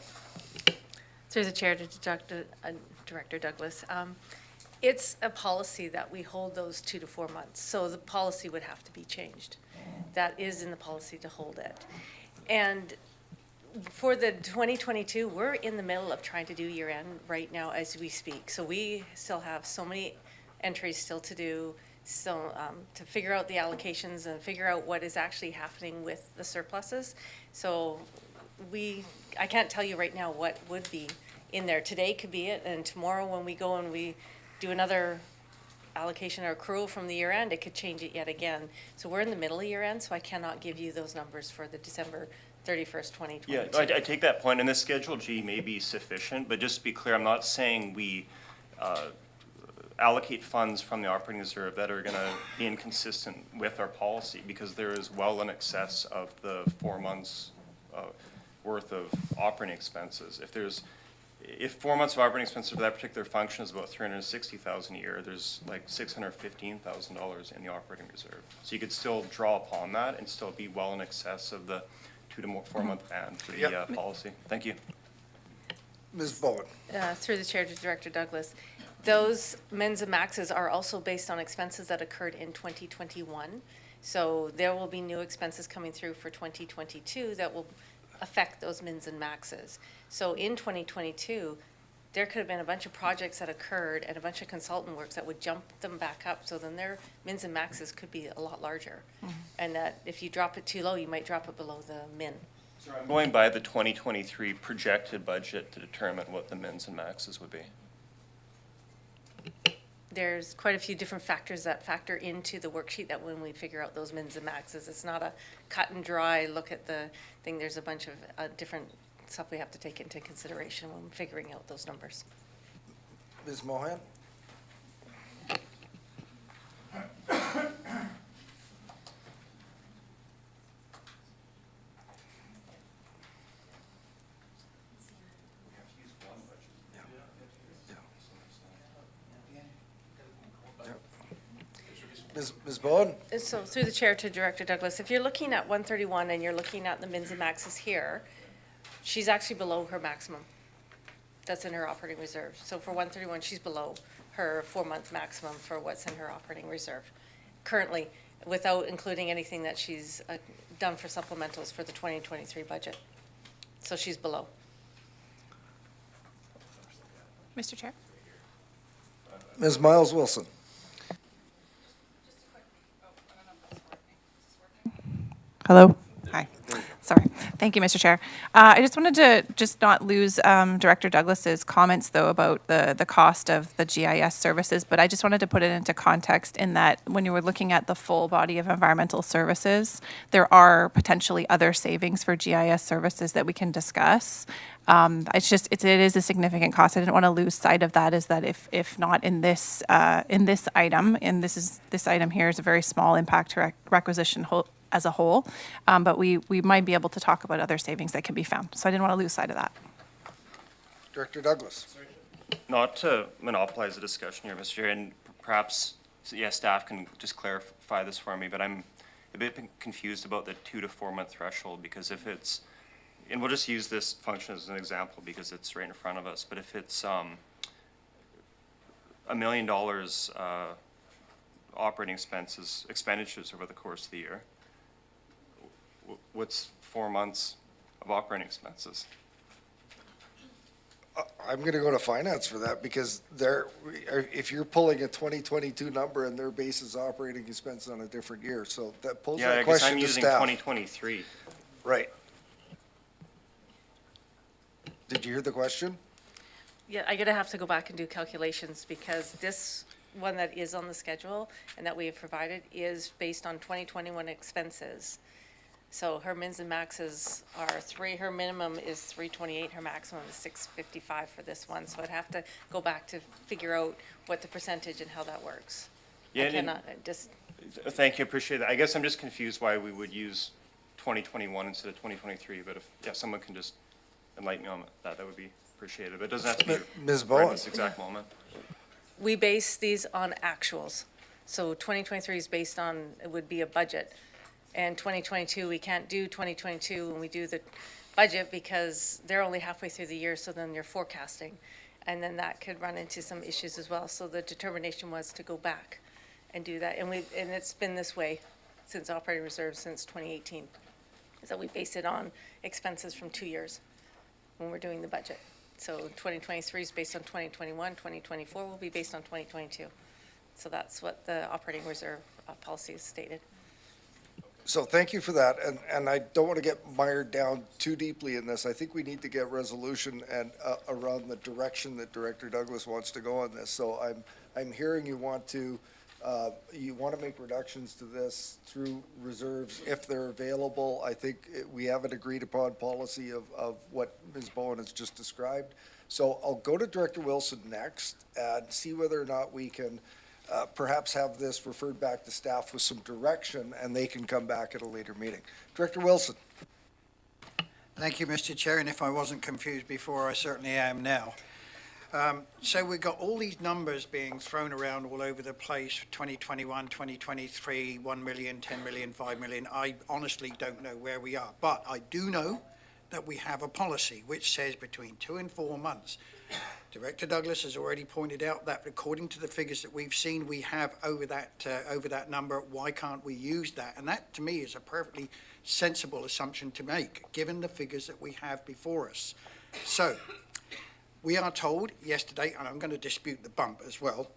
Through the chair to Director Douglas. It's a policy that we hold those 2 to 4 months, so the policy would have to be changed. That is in the policy to hold it. And for the 2022, we're in the middle of trying to do year-end right now as we speak. So we still have so many entries still to do, so to figure out the allocations and figure out what is actually happening with the surpluses. So I can't tell you right now what would be in there. Today could be it, and tomorrow when we go and we do another allocation or accrual from the year end, it could change it yet again. So we're in the middle of year end, so I cannot give you those numbers for the December 31st, 2022. Yeah, I take that point, and the Schedule G may be sufficient, but just to be clear, I'm not saying we allocate funds from the operating reserve that are going to be inconsistent with our policy, because there is well in excess of the 4 months worth of operating expenses. If 4 months of operating expenses for that particular function is about 360,000 a year, there's like $615,000 in the operating reserve. So you could still draw upon that and still be well in excess of the 2 to 4 month band for the policy. Thank you. Ms. Bowen. Through the chair to Director Douglas. Those mins and maxes are also based on expenses that occurred in 2021. So there will be new expenses coming through for 2022 that will affect those mins and maxes. So in 2022, there could have been a bunch of projects that occurred and a bunch of consultant works that would jump them back up. So then their mins and maxes could be a lot larger. And that if you drop it too low, you might drop it below the min. I'm going by the 2023 projected budget to determine what the mins and maxes would be. There's quite a few different factors that factor into the worksheet that when we figure out those mins and maxes, it's not a cut and dry look at the thing. There's a bunch of different stuff we have to take into consideration when figuring out those numbers. Ms. Mohan. Ms. Bowen? So through the chair to Director Douglas, if you're looking at 131 and you're looking at the mins and maxes here, she's actually below her maximum. That's in her operating reserve. So for 131, she's below her 4 month maximum for what's in her operating reserve currently, without including anything that she's done for supplementals for the 2023 budget. So she's below. Mr. Chair? Ms. Miles Wilson. Hello? Hi. Sorry. Thank you, Mr. Chair. I just wanted to not lose Director Douglas's comments, though, about the cost of the GIS services, but I just wanted to put it into context in that when you were looking at the full body of environmental services, there are potentially other savings for GIS services that we can discuss. It is a significant cost. I didn't want to lose sight of that, is that if not in this item, and this item here is a very small impact to requisition as a whole, but we might be able to talk about other savings that can be found. So I didn't want to lose sight of that. Director Douglas. Not to monopolize the discussion here, Mr. Chair, and perhaps, staff can just clarify this for me, but I'm a bit confused about the 2 to 4 month threshold, because if it's, and we'll just use this function as an example because it's right in front of us, but if it's $1 million operating expenditures over the course of the year, what's 4 months of operating expenses? I'm going to go to finance for that because if you're pulling a 2022 number and their base is operating expenses on a different year, so that poses Yeah, a I guess question I'm to using staff. 2023. Right. Did you hear the question? Yeah, I'm gonna have to go back and do calculations because this one that is on the schedule and that we have provided is based on 2021 expenses. So her mins and maxes are her minimum is 328, her maximum is 655 for this one. So I'd have to go back to figure out what the percentage and how that works. Yeah, I and- cannot, just, Thank you, appreciate that. I guess I'm just confused why we would use 2021 instead of 2023, but if someone can just enlighten me on that, that would be appreciated. But it doesn't have to be Ms. right Bowen. at this exact moment. we base these on actuals. So 2023 is based on, it would be a budget. And 2022, we can't do 2022 when we do the budget because they're only halfway through the year, so then you're forecasting. And then that could run into some issues as well. So the determination was to go back and do that. And it's been this way since operating reserves since 2018. Is that we base it on expenses from 2 years when we're doing the budget. So 2023 is based on 2021, 2024 will be based on 2022. So that's what the operating reserve policy has stated. So thank you for that, and I don't want to get mired down too deeply in this. I think we need to get resolution and around the direction that Director Douglas wants to go on this. So I'm hearing you want to make reductions to this through reserves if they're available. I think we have an agreed upon policy of what Ms. Bowen has just described. So I'll go to Director Wilson next and see whether or not we can perhaps have this referred back to staff with some direction, and they can come back at a later meeting. Director Wilson. Thank you, Mr. Chair, and if I wasn't confused before, I certainly am now. So we've got all these numbers being thrown around all over the place, 2021, 2023, 1 million, 10 million, 5 million. I honestly don't know where we are, but I do know that we have a policy which says between 2 and 4 months. Director Douglas has already pointed out that according to the figures that we've seen, we have over that number. Why can't we use that? And that, to me, is a perfectly sensible assumption to make, given the figures that we have before us. So, we are told yesterday, and I'm going to dispute the bump as well,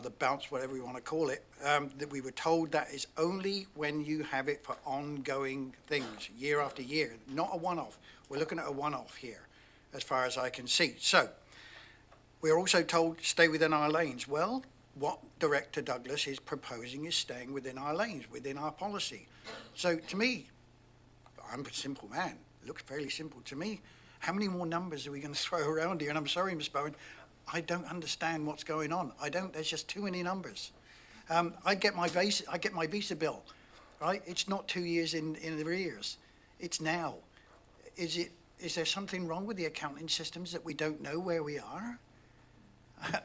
the bounce, whatever you want to call it, that we were told that is only when you have it for ongoing things, year after year, not a one-off. We're looking at a one-off here, as far as I can see. So, we're also told stay within our lanes. Well, what Director Douglas is proposing is staying within our lanes, within our policy. So to me, I'm a simple man. It looks fairly simple to me. How many more numbers are we going to throw around here? And I'm sorry, Ms. Bowen, I don't understand what's going on. There's just too many numbers. I get my visa bill, right? It's not 2 years in arrears. It's now. Is there something wrong with the accounting systems that we don't know where we are?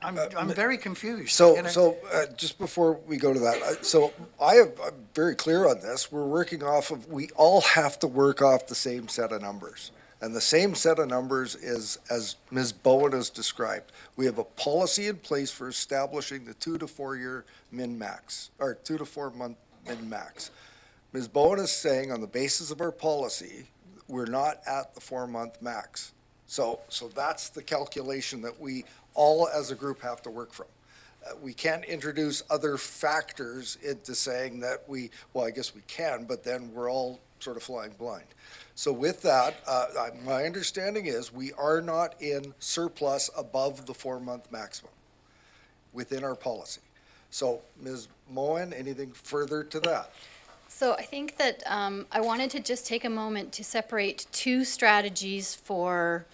I'm very confused. So just before we go to that, I'm very clear on this. We're working off of, we all have to work off the same set of numbers. And the same set of numbers is, as Ms. Bowen has described, we have a policy in place for establishing the 2 to 4 year min-max, or 2 to 4 month min-max. Ms. Bowen is saying on the basis of our policy, we're not at the 4 month max. So that's the calculation that we all as a group have to work from. We can't introduce other factors into saying that I guess we can, but then we're all sort of flying blind. So with that, my understanding is we are not in surplus above the 4 month maximum within our policy. So Ms. Moen, anything further to that? So I think that I wanted to just take a moment to separate two strategies for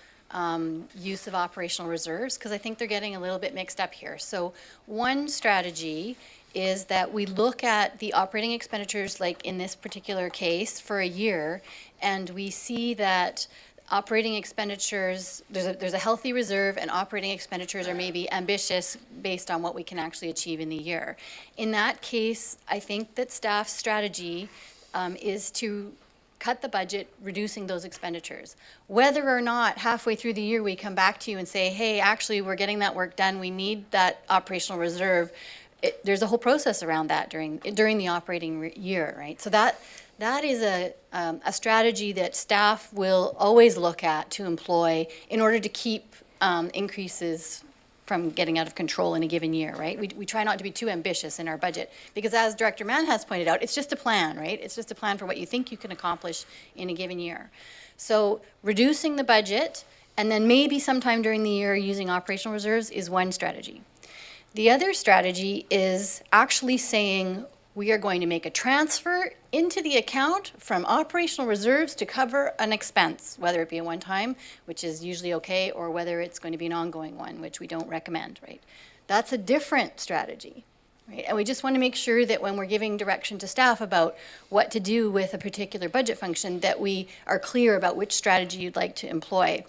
use of operational reserves, because I think they're getting a little bit mixed up here. So one strategy is that we look at the operating expenditures, like in this particular case, for a year, and we see that operating expenditures, there's a healthy reserve, and operating expenditures are maybe ambitious based on what we can actually achieve in the year. In that case, I think that staff's strategy is to cut the budget, reducing those expenditures. Whether or not halfway through the year we come back to you and say, hey, actually, we're getting that work done, we need that operational reserve, there's a whole process around that during the operating year, right? So that is a strategy that staff will always look at to employ in order to keep increases from getting out of control in a given year, right? We try not to be too ambitious in our budget because, as Director Mann has pointed out, it's just a plan, right? It's just a plan for what you think you can accomplish in a given year. So reducing the budget and then maybe sometime during the year using operational reserves is one strategy. The other strategy is actually saying we are going to make a transfer into the account from operational reserves to cover an expense, whether it be a one-time, which is usually okay, or whether it's going to be an ongoing one, which we don't recommend, right? That's a different strategy, right? And we just want to make sure that when we're giving direction to staff about what to do with a particular budget function, that we are clear about which strategy you'd like to employ.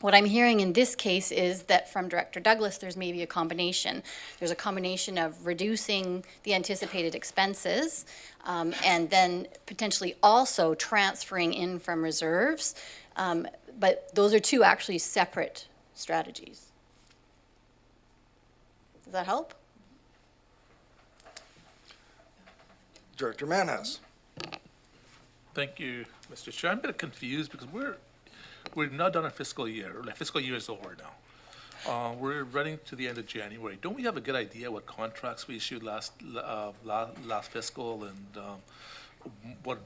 What I'm hearing in this case is that from Director Douglas, there's maybe a combination. There's a combination of reducing the anticipated expenses and then potentially also transferring in from reserves. But those are two actually separate strategies. Does that help? Director Manhas. Thank you, Mr. Chair. I'm a bit confused because we're not done our fiscal year. Like, fiscal year is over now. We're running to the end of January. Don't we have a good idea what contracts we issued last fiscal and what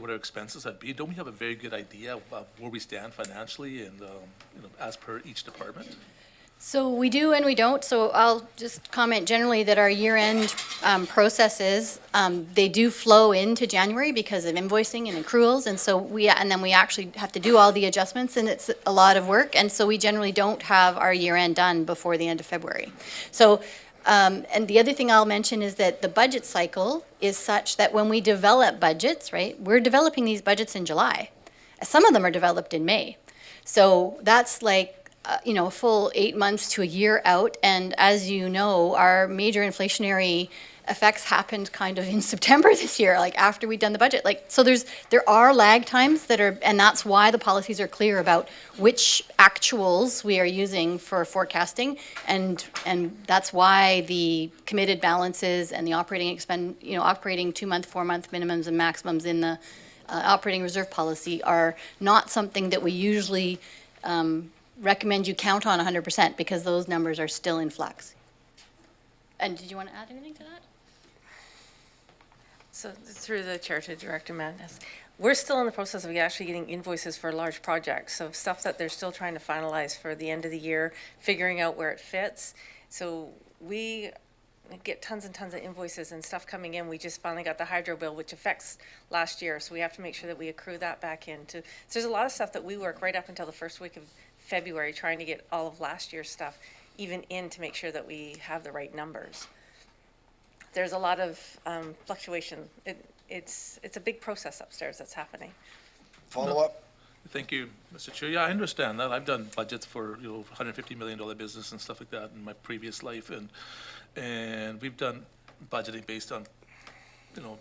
our expenses have been? Don't we have a very good idea of where we stand financially and as per each department? So we do and we don't. So I'll just comment generally that our year-end processes, they do flow into January because of invoicing and accruals. And so then we actually have to do all the adjustments, and it's a lot of work. And so we generally don't have our year-end done before the end of February. So, and the other thing I'll mention is that the budget cycle is such that when we develop budgets, right, we're developing these budgets in July. Some of them are developed in May. So that's like, a full 8 months to a year out. And as you know, our major inflationary effects happened kind of in September this year, like after we'd done the budget. So there are lag times and that's why the policies are clear about which actuals we are using for forecasting. And that's why the committed balances and the operating 2-month, 4-month minimums and maximums in the operating reserve policy are not something that we usually recommend you count on 100% because those numbers are still in flux. And did you want to add anything to that? So through the chair to Director Madness, we're still in the process of actually getting invoices for large projects, so stuff that they're still trying to finalize for the end of the year, figuring out where it fits. So we get tons and tons of invoices and stuff coming in. We just finally got the hydro bill, which affects last year, so we have to make sure that we accrue that back into. So there's a lot of stuff that we work right up until the first week of February trying to get all of last year's stuff even in to make sure that we have the right numbers. There's a lot of fluctuation. It's a big process upstairs that's happening. Follow up? Thank you, Mr. Chair. Yeah, I understand that. I've done budgets for, $150 million business and stuff like that in my previous life. And we've done budgeting based on,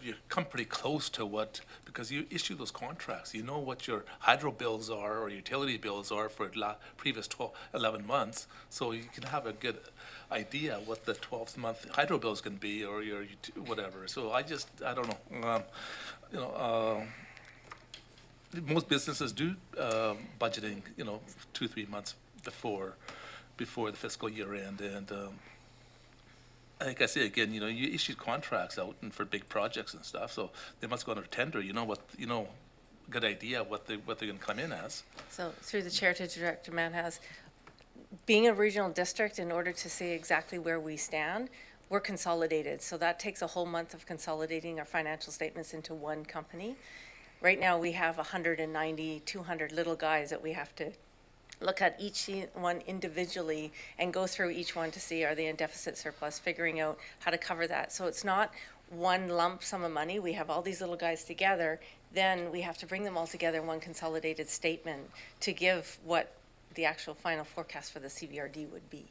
you come pretty close to what, because you issue those contracts, you know what your hydro bills are or utility bills are for previous 11 months. So you can have a good idea what the 12th month hydro bills can be or your whatever. So I don't know. Most businesses do budgeting, 2-3 months before the fiscal year end. And like I say again, you issue contracts out and for big projects and stuff, so they must go under tender. Good idea what they're going to come in as. So through the chair to Director Manhas, being a regional district, in order to see exactly where we stand, we're consolidated. So that takes a whole month of consolidating our financial statements into one company. Right now we have 190, 200 little guys that we have to look at each one individually and go through each one to see are they in deficit surplus, figuring out how to cover that. So it's not one lump sum of money. We have all these little guys together. Then we have to bring them all together in one consolidated statement to give what the actual final forecast for the CVRD would be.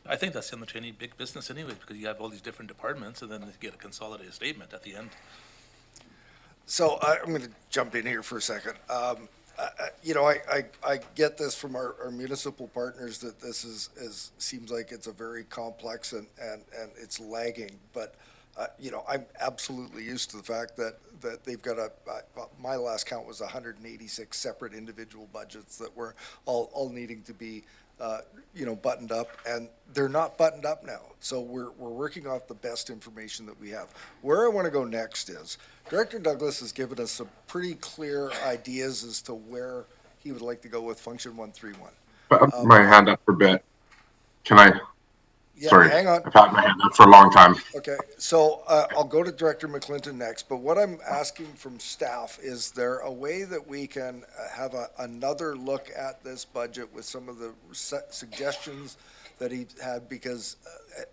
I think that's similar to any big business anyway, because you have all these different departments and then they get a consolidated statement at the end. So I'm going to jump in here for a second. You know, I get this from our municipal partners that this seems like it's a very complex and it's lagging. But, you know, I'm absolutely used to the fact that they've got my last count was 186 separate individual budgets that were all needing to be, you know, buttoned up, and they're not buttoned up now. So we're working off the best information that we have. Where I want to go next is, Director Douglas has given us some pretty clear ideas as to where he would like to go with Function 131. My hand up for a bit. Can I? Yeah, Sorry, hang on. I've had my hand up for a long time. Okay, so I'll go to Director McClinton next, but what I'm asking from staff, is there a way that we can have another look at this budget with some of the suggestions that he had? Because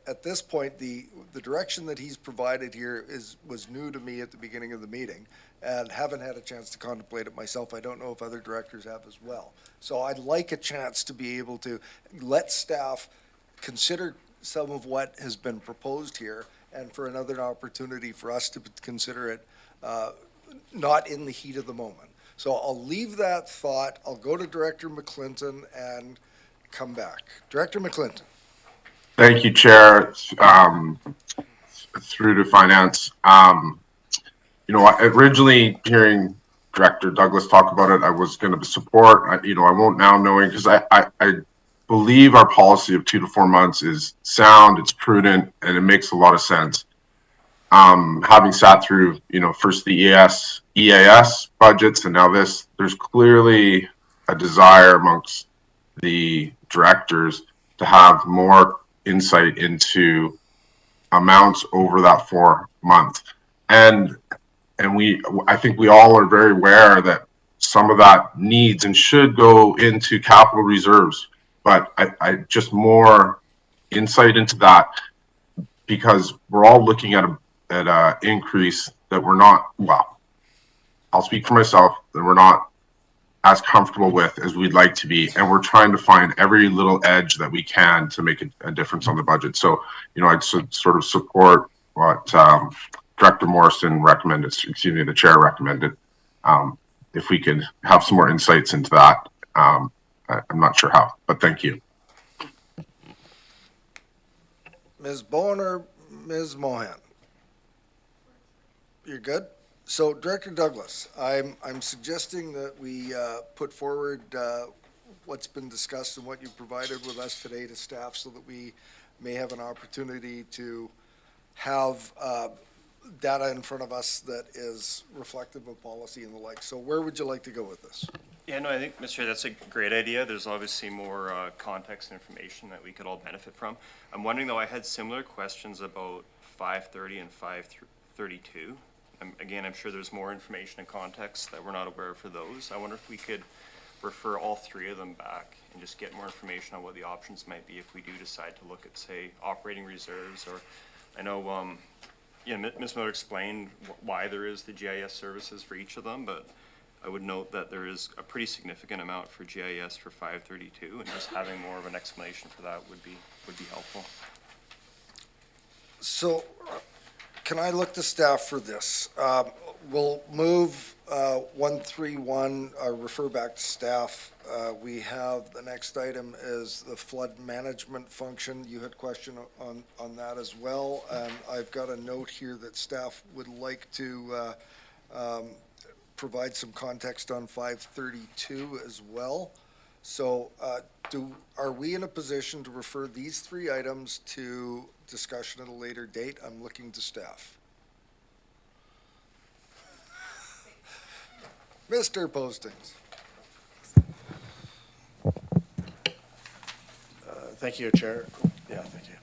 at this point, the direction that he's provided here was new to me at the beginning of the meeting, and haven't had a chance to contemplate it myself. I don't know if other directors have as well. So I'd like a chance to be able to let staff consider some of what has been proposed here, and for another opportunity for us to consider it not in the heat of the moment. So I'll leave that thought. I'll go to Director McClinton and come back. Director McClinton. Thank you, Chair. Through to Finance. You know, originally hearing Director Douglas talk about it, I was going to support. You know, I won't now, knowing, because I believe our policy of 2 to 4 months is sound, it's prudent, and it makes a lot of sense. Having sat through, you know, first the EAS budgets and now this, there's clearly a desire amongst the directors to have more insight into amounts over that 4 month. And I think we all are very aware that some of that needs and should go into capital reserves. But I just more insight into that, because we're all looking at a increase that we're not, well, I'll speak for myself, that we're not as comfortable with as we'd like to be, and we're trying to find every little edge that we can to make a difference on the budget. So, you know, I'd sort of support what Director Morrison recommended, excuse me, the chair recommended. If we could have some more insights into that. I'm not sure how, but thank you. Ms. Bowen or Ms. Mohan? You're good? So Director Douglas, I'm suggesting that we put forward what's been discussed and what you provided with us today to staff, so that we may have an opportunity to have data in front of us that is reflective of policy and the like. So where would you like to go with this? Yeah, no, I think, Mr. Chair, that's a great idea. There's obviously more context and information that we could all benefit from. I'm wondering, though, I had similar questions about 530 and 532. Again, I'm sure there's more information and context that we're not aware of for those. I wonder if we could refer all three of them back and just get more information on what the options might be if we do decide to look at, say, operating reserves. Or I know, yeah, Ms. Miller explained why there is the GIS services for each of them, but I would note that there is a pretty significant amount for GIS for 532, and just having more of an explanation for that would be helpful. So, can I look to staff for this? We'll move 131, refer back to staff. We have, the next item is the flood management function. You had a question on that as well. And I've got a note here that staff would like to provide some context on 532 as well. So are we in a position to refer these three items to discussion at a later date? I'm looking to staff. Mr. Postings. Thank you, Chair. Yeah, thank you.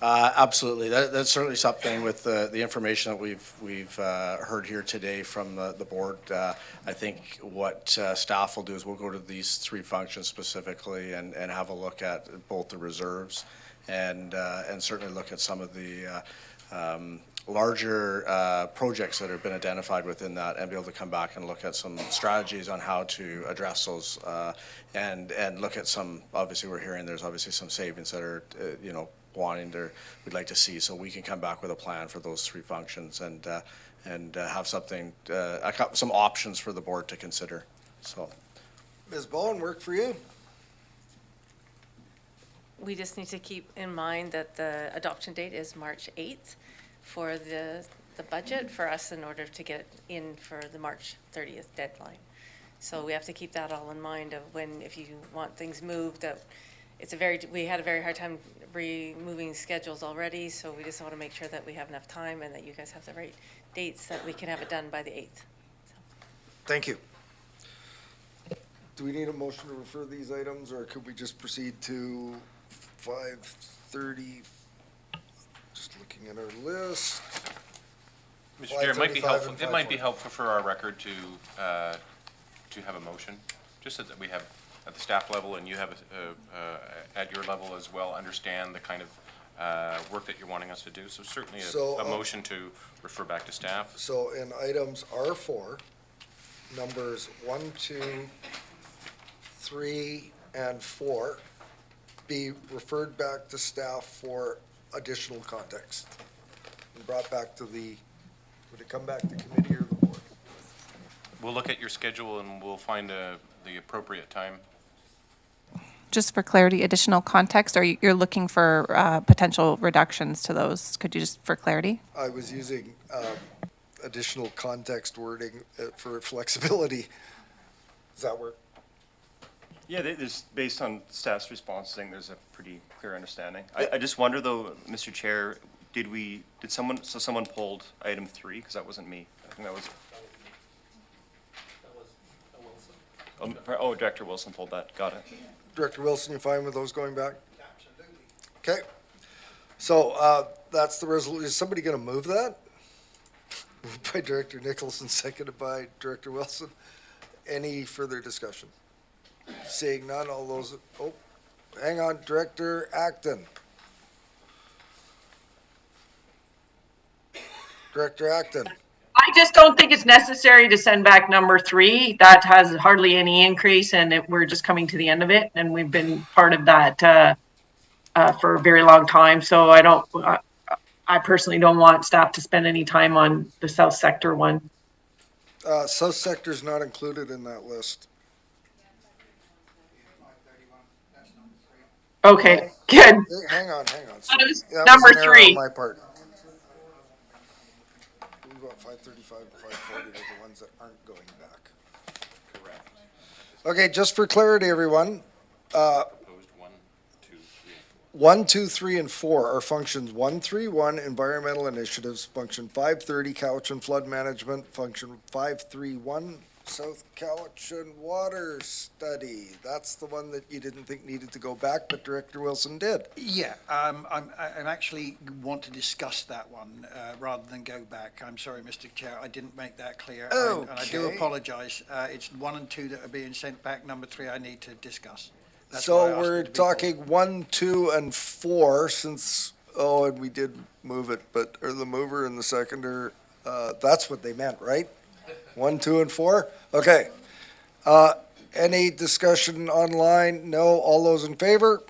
Absolutely, that's certainly something with the information that we've heard here today from the board. I think what staff will do is we'll go to these three functions specifically and have a look at both the reserves and certainly look at some of the larger projects that have been identified within that, and be able to come back and look at some strategies on how to address those, and look at some, obviously we're hearing there's obviously some savings that are, we'd like to see, so we can come back with a plan for those three functions and and have something, some options for the board to consider, so. Ms. Bowen, work for you? We just need to keep in mind that the adoption date is March 8th for the budget for us in order to get in for the March 30th deadline. So we have to keep that all in mind of when, if you want things moved, that we had a very hard time removing schedules already, so we just want to make sure that we have enough time and that you guys have the right dates that we can have it done by the 8th. Thank you. Do we need a motion to refer these items, or could we just proceed to 5:30? Just looking at our list. Mr. Chair, it might be 5:35 helpful, and it might be 5:40. helpful for our record to have a motion, just so that we have, at the staff level, and you have at your level as well, understand the kind of work that you're wanting us to do. So certainly So, a motion to refer back to staff. So in items R4, numbers 1, 2, 3, and 4, be referred back to staff for additional context. And brought back to would it come back to committee or the board? We'll look at your schedule and we'll find the appropriate time. Just for clarity, additional context, or you're looking for potential reductions to those? Could you just, for clarity? I was using additional context wording for flexibility. Does that work? Yeah, there's, based on staff's response, I think there's a pretty clear understanding. I just wonder though, Mr. Chair, did someone pulled item 3? Because that wasn't me. I think that was. Oh, Director Wilson pulled that. Got it. Director Wilson, you fine with those going back? Absolutely. Okay. So that's the resolution. Is somebody going to move that? Moved by Director Nicholson, seconded by Director Wilson. Any further discussion? Seeing none, all those, hang on, Director Acton. Director Acton. I just don't think it's necessary to send back number 3. That has hardly any increase, and we're just coming to the end of it, and we've been part of that for a very long time. So I personally don't want staff to spend any time on the South Sector one. South Sector is not included in that list. Okay, good. Hang on. That was That number was an error 3. on my part. We've got 535 and 540 are the ones that aren't going back. Correct. Okay, just for clarity, everyone, Proposed 1, 2, 3, and 4. 1, 2, 3, and 4 are functions 131, environmental initiatives, function 530, Cowichan flood management, function 531, South Cowichan water study. That's the one that you didn't think needed to go back, but Director Wilson did. Yeah, I'm actually want to discuss that one rather than go back. I'm sorry, Mr. Chair, I didn't make that clear. And I do Okay. apologize. It's 1 and 2 that are being sent back. Number 3 I need to discuss. That's why I So asked we're it to be talking 1, 2, and 4 since, and we did move it, but, or the mover and the seconder, that's what they meant, right? 1, 2, and 4? Okay. Any discussion online? No. All those in favor?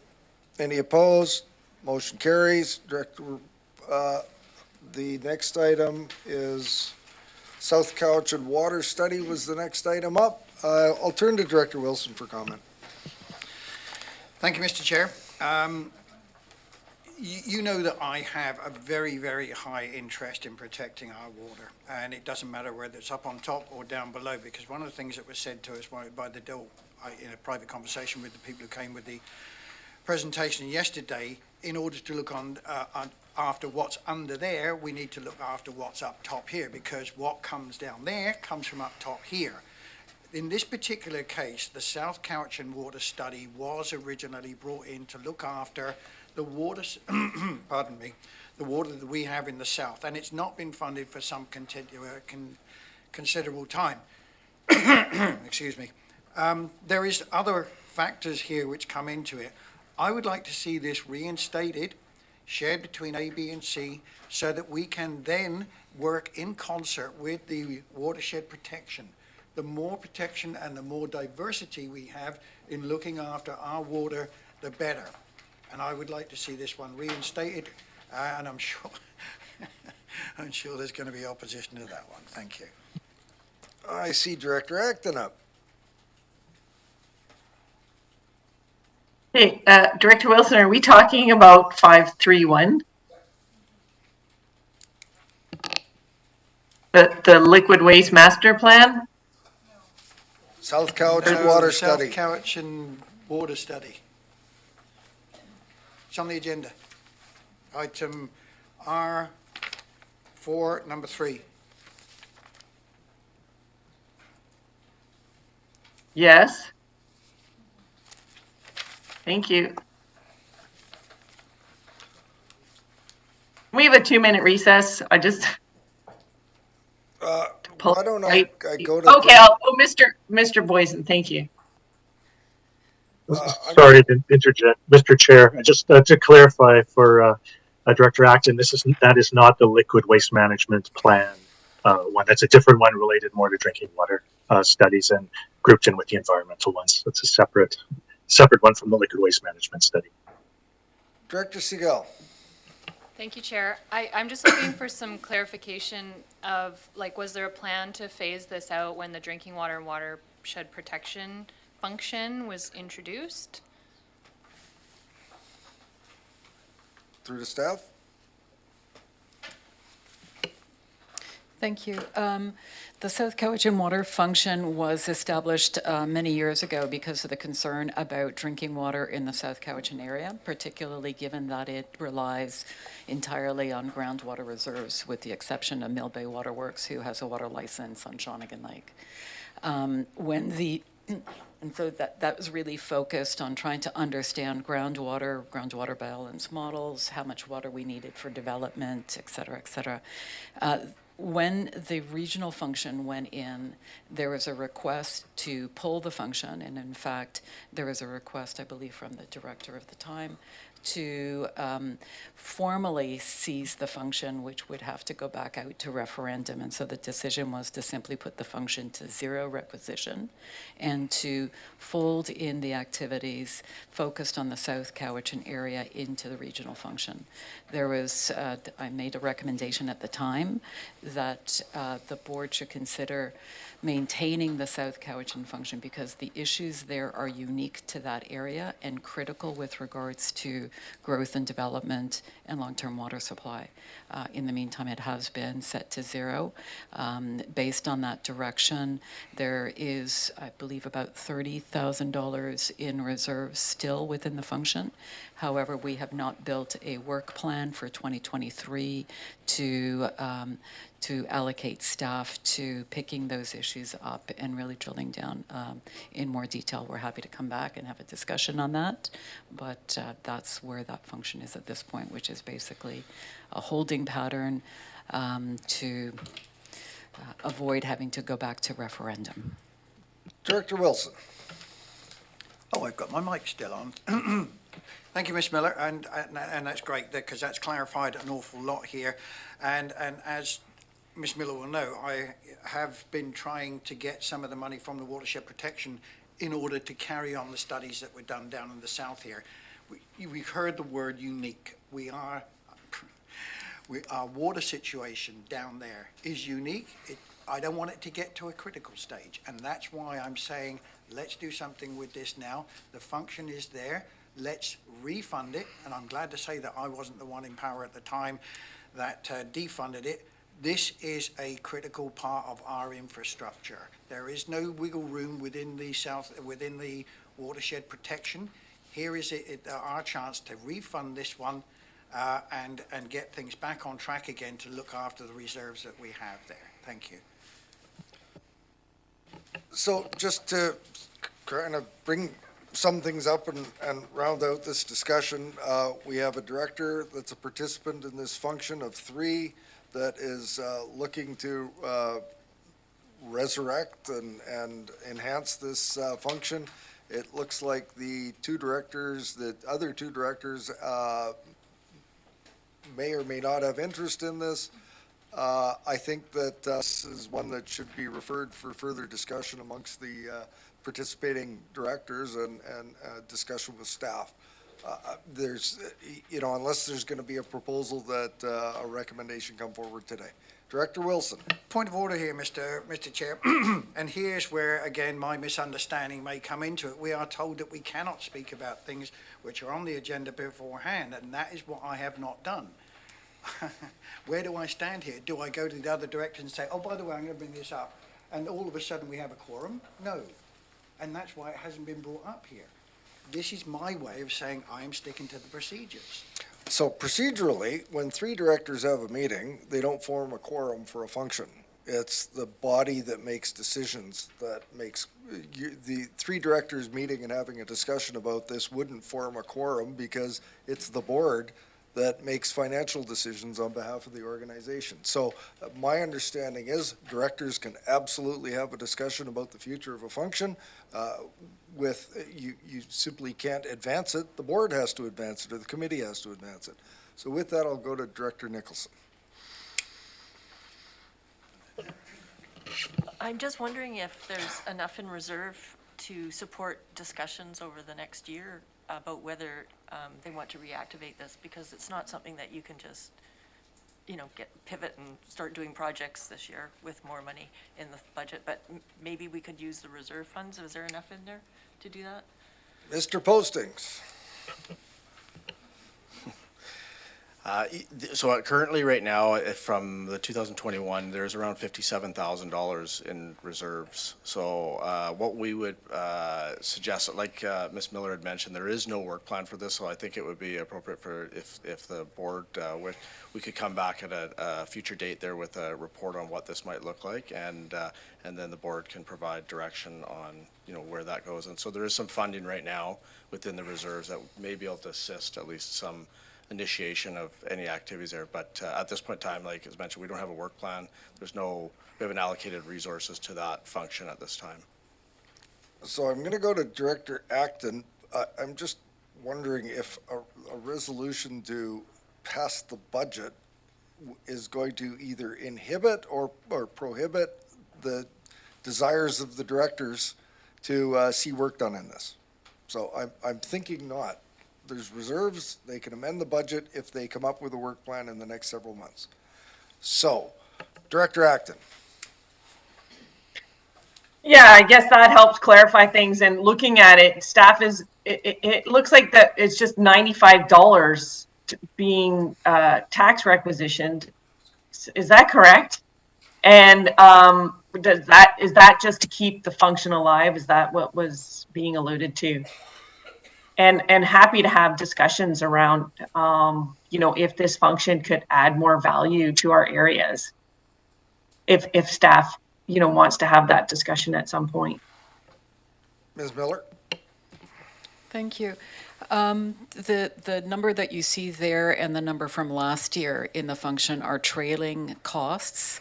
Any opposed? Motion carries. Director, the next item is South Cowichan water study was the next item up. I'll turn to Director Wilson for comment. Thank you, Mr. Chair. You know that I have a very, very high interest in protecting our water, and it doesn't matter whether it's up on top or down below, because one of the things that was said to us by the DIL in a private conversation with the people who came with the presentation yesterday, in order to look after what's under there, we need to look after what's up top here, because what comes down there comes from up top here. In this particular case, the South Cowichan water study was originally brought in to look after the water, pardon me, the water that we have in the south, and it's not been funded for some considerable time. Excuse me. There is other factors here which come into it. I would like to see this reinstated, shared between A, B, and C, so that we can then work in concert with the watershed protection. The more protection and the more diversity we have in looking after our water, the better. And I would like to see this one reinstated, and I'm sure I'm sure there's going to be opposition to that one. Thank you. I see Director Acton up. Hey, Director Wilson, are we talking about 531? The liquid waste master plan? South Cowichan Water Study. South Cowichan Water Study. It's on the agenda. Item R4, number 3. Yes. Thank you. We have a 2-minute recess. I just. Why don't I go to? Okay, I'll go, Mr. Boysen. Thank you. Sorry to interject, Mr. Chair. Just to clarify for Director Acton, that is not the liquid waste management plan one. That's a different one related more to drinking water studies and grouped in with the environmental ones. It's a separate one from the liquid waste management study. Director Segal. Thank you, Chair. I'm just looking for some clarification of, like, was there a plan to phase this out when the drinking water and watershed protection function was introduced? Through the staff. Thank you. The South Cowichan Water function was established many years ago because of the concern about drinking water in the South Cowichan area, particularly given that it relies entirely on groundwater reserves, with the exception of Mill Bay Waterworks, who has a water license on Shawnigan Lake. And so that was really focused on trying to understand groundwater balance models, how much water we needed for development, et cetera, et cetera. When the regional function went in, there was a request to pull the function, and in fact, there was a request, I believe, from the director of the time to formally seize the function, which would have to go back out to referendum. And so the decision was to simply put the function to zero requisition and to fold in the activities focused on the South Cowichan area into the regional function. There was, I made a recommendation at the time that the board should consider maintaining the South Cowichan function because the issues there are unique to that area and critical with regards to growth and development and long-term water supply. In the meantime, it has been set to zero. Based on that direction, there is, I believe, about $30,000 in reserves still within the function. However, we have not built a work plan for 2023 to allocate staff to picking those issues up and really drilling down in more detail. We're happy to come back and have a discussion on that, but that's where that function is at this point, which is basically a holding pattern to avoid having to go back to referendum. Director Wilson. Oh, I've got my mic still on. Thank you, Ms. Miller, and that's great because that's clarified an awful lot here. And as Ms. Miller will know, I have been trying to get some of the money from the watershed protection in order to carry on the studies that were done down in the south here. We've heard the word unique. Our water situation down there is unique. I don't want it to get to a critical stage, and that's why I'm saying let's do something with this now. The function is there. Let's refund it, and I'm glad to say that I wasn't the one in power at the time that defunded it. This is a critical part of our infrastructure. There is no wiggle room within the watershed protection. Here is our chance to refund this one and get things back on track again to look after the reserves that we have there. Thank you. So just to kind of bring some things up and round out this discussion, we have a director that's a participant in this function of 3 that is looking to resurrect and enhance this function. It looks like the other two directors may or may not have interest in this. I think that this is one that should be referred for further discussion amongst the participating directors and discussion with staff. there's, unless there's going to be a proposal that a recommendation come forward today. Director Wilson. Point of order here, Mr. Chair, and here's where, again, my misunderstanding may come into it. We are told that we cannot speak about things which are on the agenda beforehand, and that is what I have not done. Where do I stand here? Do I go to the other director and say, oh, by the way, I'm going to bring this up, and all of a sudden we have a quorum? No. And that's why it hasn't been brought up here. This is my way of saying I am sticking to the procedures. So procedurally, when three directors have a meeting, they don't form a quorum for a function. It's the body that makes decisions that makes, the three directors meeting and having a discussion about this wouldn't form a quorum because it's the board that makes financial decisions on behalf of the organization. So my understanding is directors can absolutely have a discussion about the future of a function. You simply can't advance it. The board has to advance it, or the committee has to advance it. So with that, I'll go to Director Nicholson. I'm just wondering if there's enough in reserve to support discussions over the next year about whether they want to reactivate this, because it's not something that you can just, pivot and start doing projects this year with more money in the budget. But maybe we could use the reserve funds. Is there enough in there to do that? Mr. Postings. So currently, right now, from the 2021, there's around $57,000 in reserves. So what we would suggest, like Ms. Miller had mentioned, there is no work plan for this, so I think it would be appropriate for if the board we could come back at a future date there with a report on what this might look like, and then the board can provide direction on where that goes. And so there is some funding right now within the reserves that may be able to assist at least some initiation of any activities there. But at this point in time, like as mentioned, we don't have a work plan. We haven't allocated resources to that function at this time. So I'm going to go to Director Acton. I'm just wondering if a resolution to pass the budget is going to either inhibit or prohibit the desires of the directors to see work done in this. So I'm thinking not. There's reserves. They can amend the budget if they come up with a work plan in the next several months. So, Director Acton. Yeah, I guess that helps clarify things. And looking at it, staff it looks like that it's just $95 being tax requisitioned. Is that correct? And is that just to keep the function alive? Is that what was being alluded to? And happy to have discussions around, if this function could add more value to our areas. If staff, wants to have that discussion at some point. Ms. Miller? Thank you. The number that you see there and the number from last year in the function are trailing costs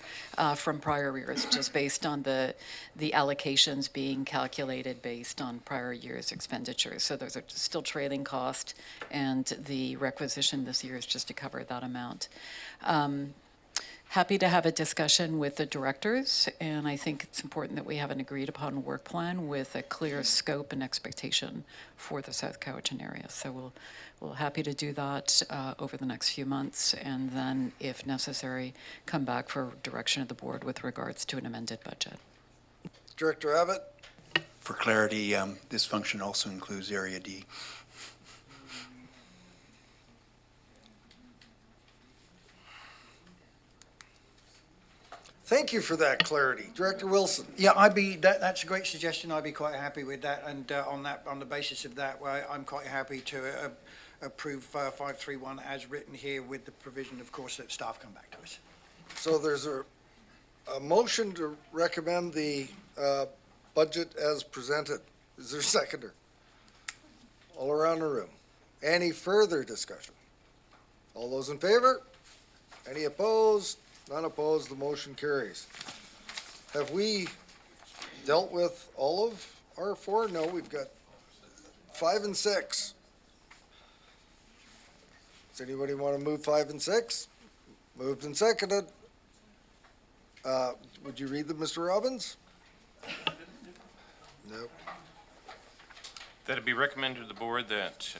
from prior years, just based on the allocations being calculated based on prior year's expenditures. So those are still trailing cost, and the requisition this year is just to cover that amount. Happy to have a discussion with the directors, and I think it's important that we have an agreed upon work plan with a clear scope and expectation for the South Cowichan area. So we'll happy to do that over the next few months, and then, if necessary, come back for direction of the board with regards to an amended budget. Director Abbott? For clarity, this function also includes Area D. Thank you for that clarity. Director Wilson? Yeah, that's a great suggestion. I'd be quite happy with that. And on the basis of that, I'm quite happy to approve 531 as written here, with the provision, of course, that staff come back to us. So there's a motion to recommend the budget as presented. Is there a seconder? All around the room. Any further discussion? All those in favor? Any opposed? None opposed, the motion carries. Have we dealt with all of our four? No, we've got 5 and 6. Does anybody want to move 5 and 6? Moved and seconded. Would you read them, Mr. Robbins? Nope. That it be recommended to the board that,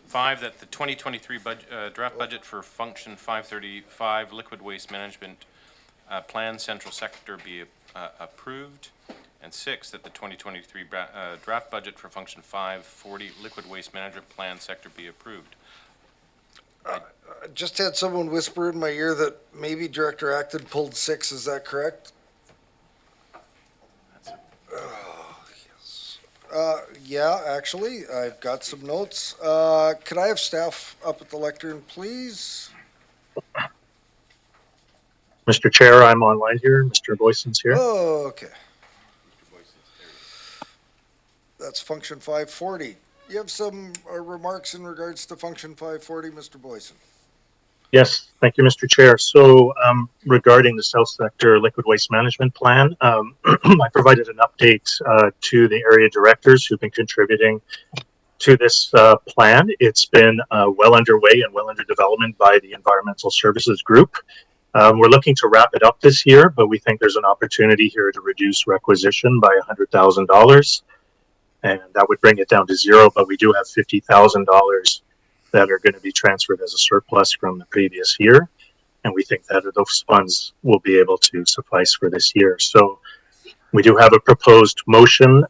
5, that the 2023 draft budget for Function 535 Liquid Waste Management Plan Central Sector be approved, and 6, that the 2023 draft budget for Function 540 Liquid Waste Management Plan Sector be approved. I just had someone whisper in my ear that maybe Director Acton pulled 6, is that correct? Yeah, actually, I've got some notes. Could I have staff up at the lectern, please? Mr. Chair, I'm online here. Mr. Boyson's here. Oh, okay. That's Function 540. You have some remarks in regards to Function 540, Mr. Boyson? Yes, thank you, Mr. Chair. So regarding the South Sector Liquid Waste Management Plan, I provided an update to the area directors who've been contributing to this plan. It's been well underway and well under development by the Environmental Services Group. We're looking to wrap it up this year, but we think there's an opportunity here to reduce requisition by $100,000, and that would bring it down to zero, but we do have $50,000 that are going to be transferred as a surplus from the previous year. And we think that those funds will be able to suffice for this year. So we do have a proposed motion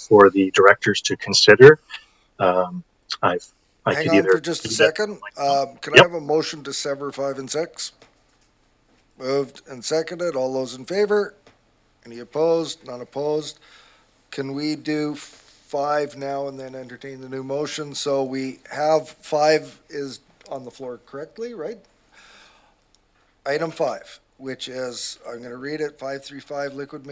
for the directors to consider. Hang on for just a second. Can I have a motion to sever 5 and 6? Moved and seconded. All those in favor? Any opposed? None opposed? Can we do 5 now and then entertain the new motion? So we have 5 is on the floor correctly, right? Item 5, which is, I'm going to read it, 535 Liquid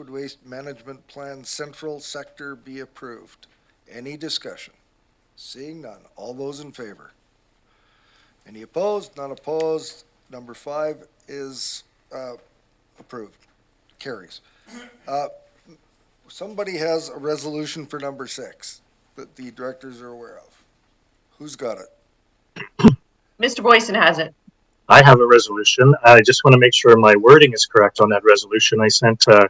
Waste Management Plan Central Sector be approved. Any discussion? Seeing none. All those in favor? Any opposed? None opposed. Number 5 is approved. Carries. Somebody has a resolution for number 6 that the directors are aware of. Who's got it? Mr. Boyson has it. I have a resolution. I just want to make sure my wording is correct on that resolution. I sent a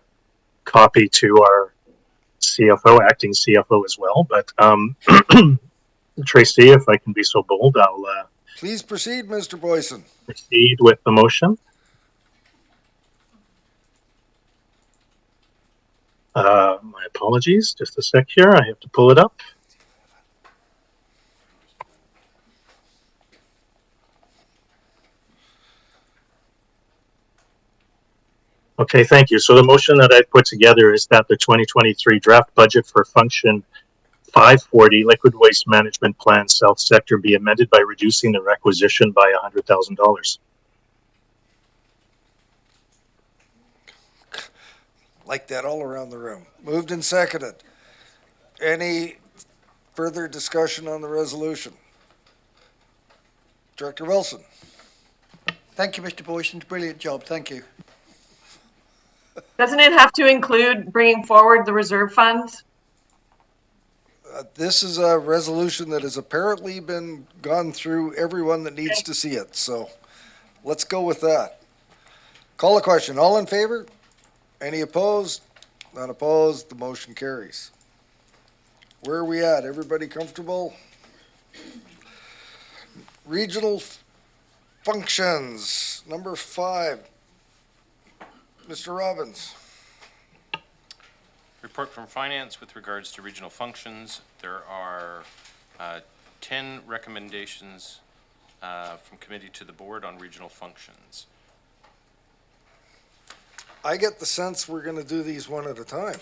copy to our CFO, acting CFO as well, but Tracy, if I can be so bold, I'll Please proceed, Mr. Boyson. proceed with the motion. My apologies, just a sec here. I have to pull it up. Okay, thank you. So the motion that I put together is that the 2023 draft budget for Function 540 Liquid Waste Management Plan South Sector be amended by reducing the requisition by $100,000. Like that all around the room. Moved and seconded. Any further discussion on the resolution? Director Wilson. Thank you, Mr. Boyson. Brilliant job. Thank you. Doesn't it have to include bringing forward the reserve funds? This is a resolution that has apparently been gone through everyone that needs to see it, so let's go with that. Call a question. All in favor? Any opposed? None opposed. The motion carries. Where are we at? Everybody comfortable? Regional functions, number 5. Mr. Robbins. Report from Finance with regards to regional functions. There are 10 recommendations from committee to the board on regional functions. I get the sense we're going to do these one at a time.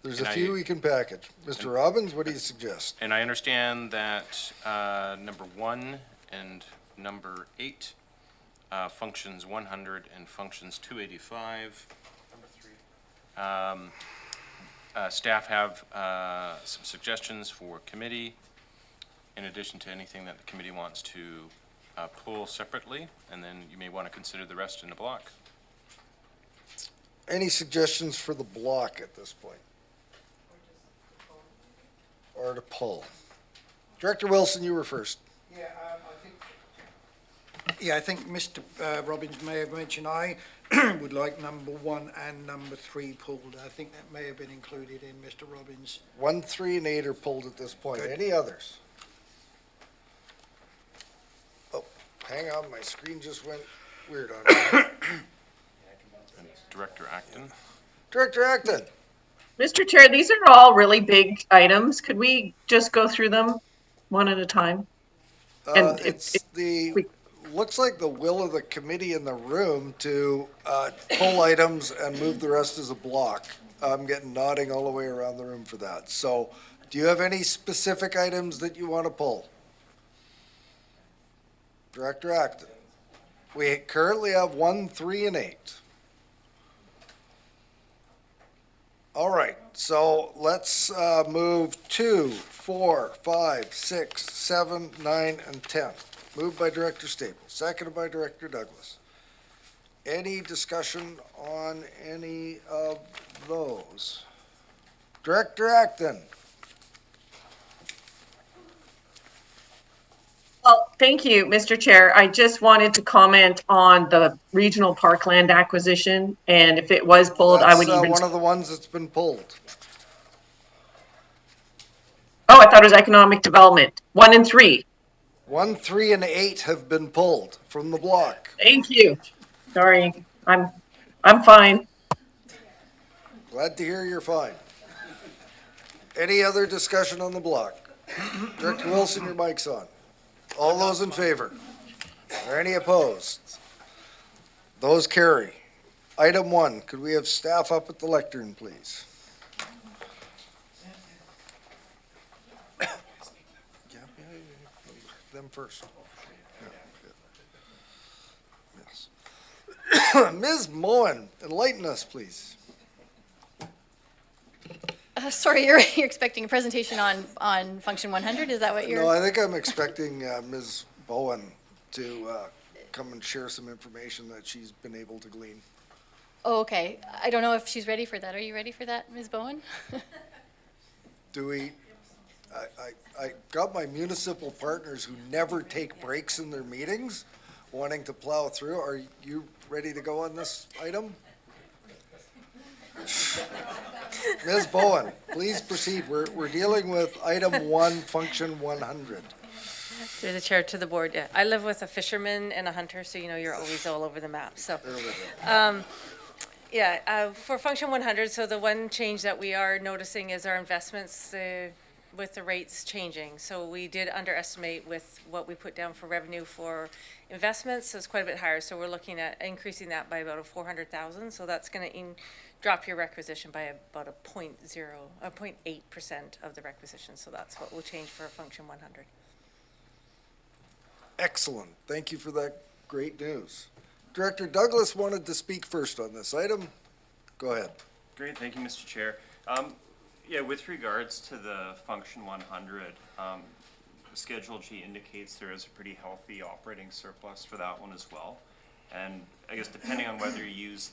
There's a few we can package. Mr. Robbins, what do you suggest? And I understand that number 1 and number 8, functions 100 and functions 285. Staff have some suggestions for committee, in addition to anything that the committee wants to pull separately, and then you may want to consider the rest in a block. Any suggestions for the block at this point? Or to pull? Director Wilson, you were first. Yeah, I think Yeah, I think Mr. Robbins may have mentioned I would like number 1 and number 3 pulled. I think that may have been included in Mr. Robbins. 1, 3, and 8 are pulled at this point. Good. Any others? Oh, hang on, my screen just went weird on me. Director Acton. Director Acton. Mr. Chair, these are all really big items. Could we just go through them one at a time? And It's looks like the will of the committee in the room to pull items and move the rest as a block. I'm getting nodding all the way around the room for that. So do you have any specific items that you want to pull? Director Acton. We currently have 1, 3, and 8. All right, so let's move 2, 4, 5, 6, 7, 9, and 10. Moved by Director Staples, seconded by Director Douglas. Any discussion on any of those? Director Acton. Well, thank you, Mr. Chair. I just wanted to comment on the regional parkland acquisition, and if it was pulled, I would That's even. one of the ones that's been pulled. Oh, I thought it was economic development. 1 and 3. 1, 3, and 8 have been pulled from the block. Thank you. Sorry, I'm fine. Glad to hear you're fine. Any other discussion on the block? Director Wilson, your mic's on. All those in favor? Are any opposed? Those carry. Item 1, could we have staff up at the lectern, please? Them first. Yes. Ms. Moen, enlighten us, please. Sorry, you're expecting a presentation on Function 100? Is that what you're? No, I think I'm expecting Ms. Bowen to come and share some information that she's been able to glean. Oh, okay. I don't know if she's ready for that. Are you ready for that, Ms. Bowen? Do we, I got my municipal partners who never take breaks in their meetings wanting to plow through. Are you ready to go on this item? Ms. Bowen, please proceed. We're dealing with item 1, function 100. Through the chair to the board, yeah. I live with a fisherman and a hunter, so you know you're always all over the map, so. There we go. For function 100, so the one change that we are noticing is our investments with the rates changing. So we did underestimate with what we put down for revenue for investments, so it's quite a bit higher. So we're looking at increasing that by about 400,000. So that's going to drop your requisition by about a 0.8% of the requisition. So that's what will change for function 100. Excellent. Thank you for that great news. Director Douglas wanted to speak first on this item. Go ahead. Great, thank you, Mr. Chair. Yeah, with regards to the function 100, Schedule G indicates there is a pretty healthy operating surplus for that one as well. And I guess depending on whether you use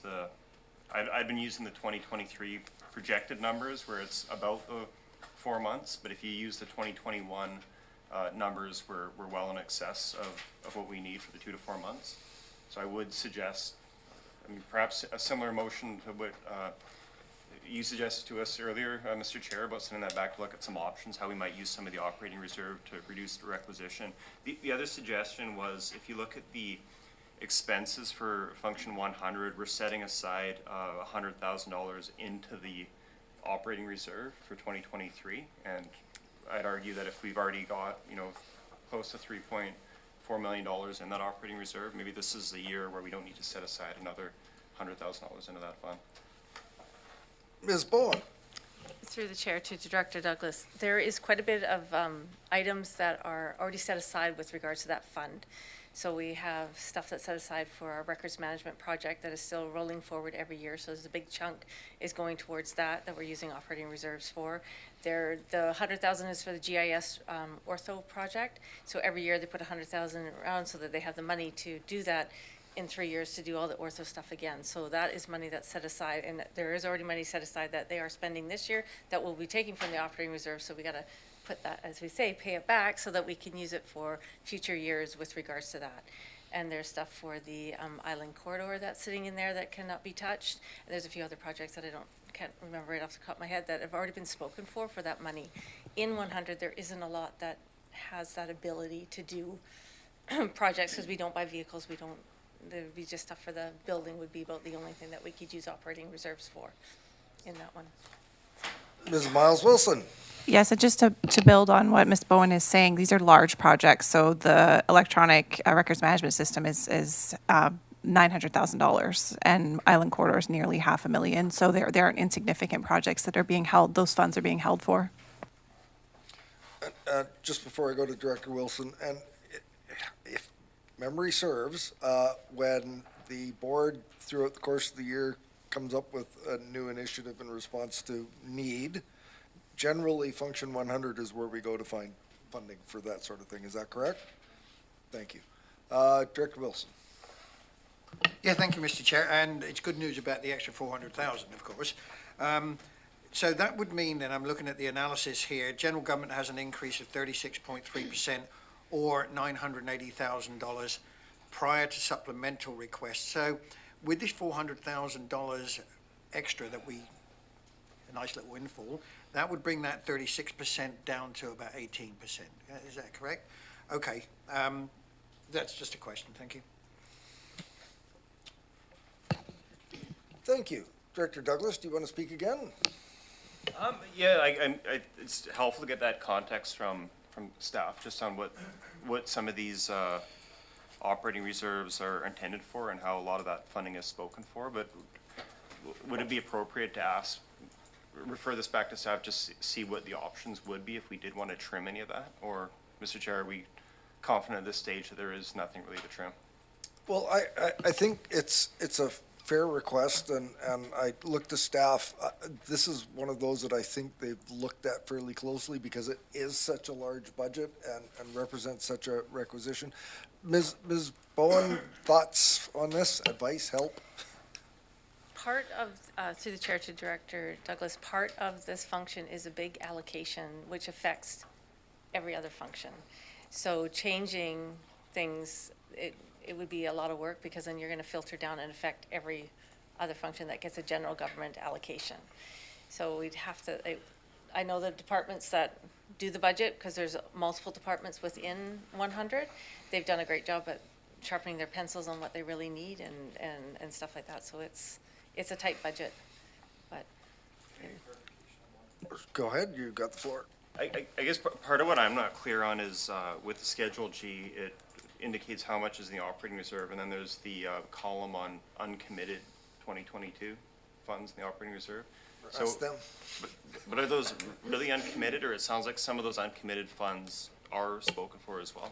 I've been using the 2023 projected numbers where it's about the 4 months, but if you use the 2021 numbers, we're well in excess of what we need for the 2 to 4 months. So I would suggest, perhaps a similar motion to what you suggested to us earlier, Mr. Chair, about sending that back to look at some options, how we might use some of the operating reserve to reduce the requisition. The other suggestion was, if you look at the expenses for function 100, we're setting aside $100,000 into the operating reserve for 2023, and I'd argue that if we've already got, close to $3.4 million in that operating reserve, maybe this is the year where we don't need to set aside another $100,000 into that fund. Ms. Bowen. Through the chair to Director Douglas, there is quite a bit of items that are already set aside with regards to that fund. So we have stuff that's set aside for our records management project that is still rolling forward every year. So there's a big chunk is going towards that we're using operating reserves for. The 100,000 is for the GIS ortho project. So every year they put 100,000 around so that they have the money to do that in 3 years to do all the ortho stuff again. So that is money that's set aside, and there is already money set aside that they are spending this year that we'll be taking from the operating reserve. So we got to put that, as we say, pay it back so that we can use it for future years with regards to that. And there's stuff for the island corridor that's sitting in there that cannot be touched. And there's a few other projects that can't remember right off the top of my head that have already been spoken for that money. In 100, there isn't a lot that has that ability to do projects because we don't buy vehicles, there'd be just stuff for the building would be about the only thing that we could use operating reserves for in that one. Ms. Miles Wilson. Yes, and just to build on what Ms. Bowen is saying, these are large projects. So the electronic records management system is $900,000, and Island Corridor is nearly $500,000. So they aren't insignificant projects that are being held. Those funds are being held for. Just before I go to Director Wilson, and if memory serves, when the board throughout the course of the year comes up with a new initiative in response to need, generally Function 100 is where we go to find funding for that sort of thing. Is that correct? Thank you. Director Wilson. Yeah, thank you, Mr. Chair, and it's good news about the extra 400,000, of course. So that would mean that I'm looking at the analysis here, general government has an increase of 36.3% or $980,000 prior to supplemental requests. So with this $400,000 extra that a nice little windfall, that would bring that 36% down to about 18%. Is that correct? Okay, that's just a question, thank you. Thank you. Director Douglas, do you want to speak again? Yeah, it's helpful to get that context from staff, just on what some of these operating reserves are intended for and how a lot of that funding is spoken for. But would it be appropriate to refer this back to staff, just see what the options would be if we did want to trim any of that? Or, Mr. Chair, are we confident at this stage that there is nothing really to trim? Well, I think it's a fair request, and I looked to staff. This is one of those that I think they've looked at fairly closely because it is such a large budget and represents such a requisition. Ms. Bowen, thoughts on this? Advice, help? Part of, through the chair to Director Douglas, part of this function is a big allocation which affects every other function. So changing things, it would be a lot of work because then you're going to filter down and affect every other function that gets a general government allocation. So we'd have to, I know the departments that do the budget, because there's multiple departments within 100, they've done a great job at sharpening their pencils on what they really need and stuff like that. So it's a tight budget, but. Go ahead, you've got the floor. I guess part of what I'm not clear on is with Schedule G, it indicates how much is in the operating reserve, and then there's the column on uncommitted 2022 funds in the operating reserve. Ask them. But are those really uncommitted, or it sounds like some of those uncommitted funds are spoken for as well?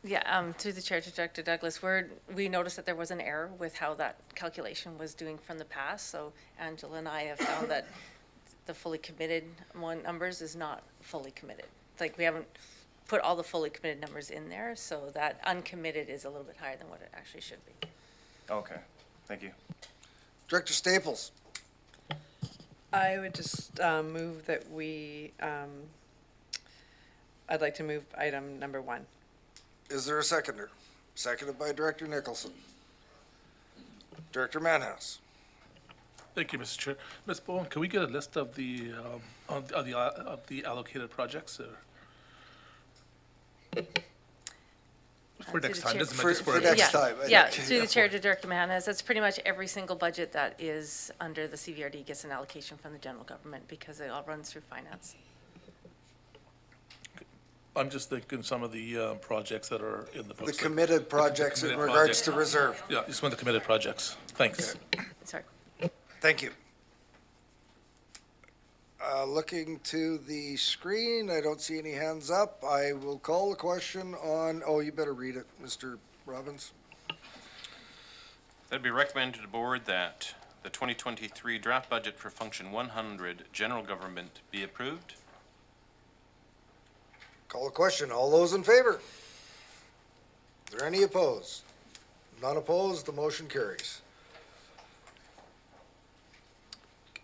Yeah, through the chair to Director Douglas, we noticed that there was an error with how that calculation was doing from the past. So Angela and I have found that the fully committed numbers is not fully committed. Like we haven't put all the fully committed numbers in there, so that uncommitted is a little bit higher than what it actually should be. Okay, thank you. Director Staples. I would just move that I'd like to move item number 1. Is there a seconder? Seconded by Director Nicholson. Director Manhouse. Thank you, Mr. Chair. Ms. Bowen, can we get a list of the allocated projects? For next time, doesn't matter. For next time. Yeah, through the chair to Director Mahanas, that's pretty much every single budget that is under the CVRD gets an allocation from the general government because it all runs through finance. I'm just thinking some of the projects that are in the books. The committed projects in regards to reserve. Yeah, just want the committed projects. Thanks. Okay. Sorry. Thank you. Looking to the screen, I don't see any hands up. I will call the question on, oh, you better read it, Mr. Robbins. That'd be recommended to the board that the 2023 draft budget for Function 100, General Government, be approved. Call the question. All those in favor? Is there any opposed? None opposed, the motion carries.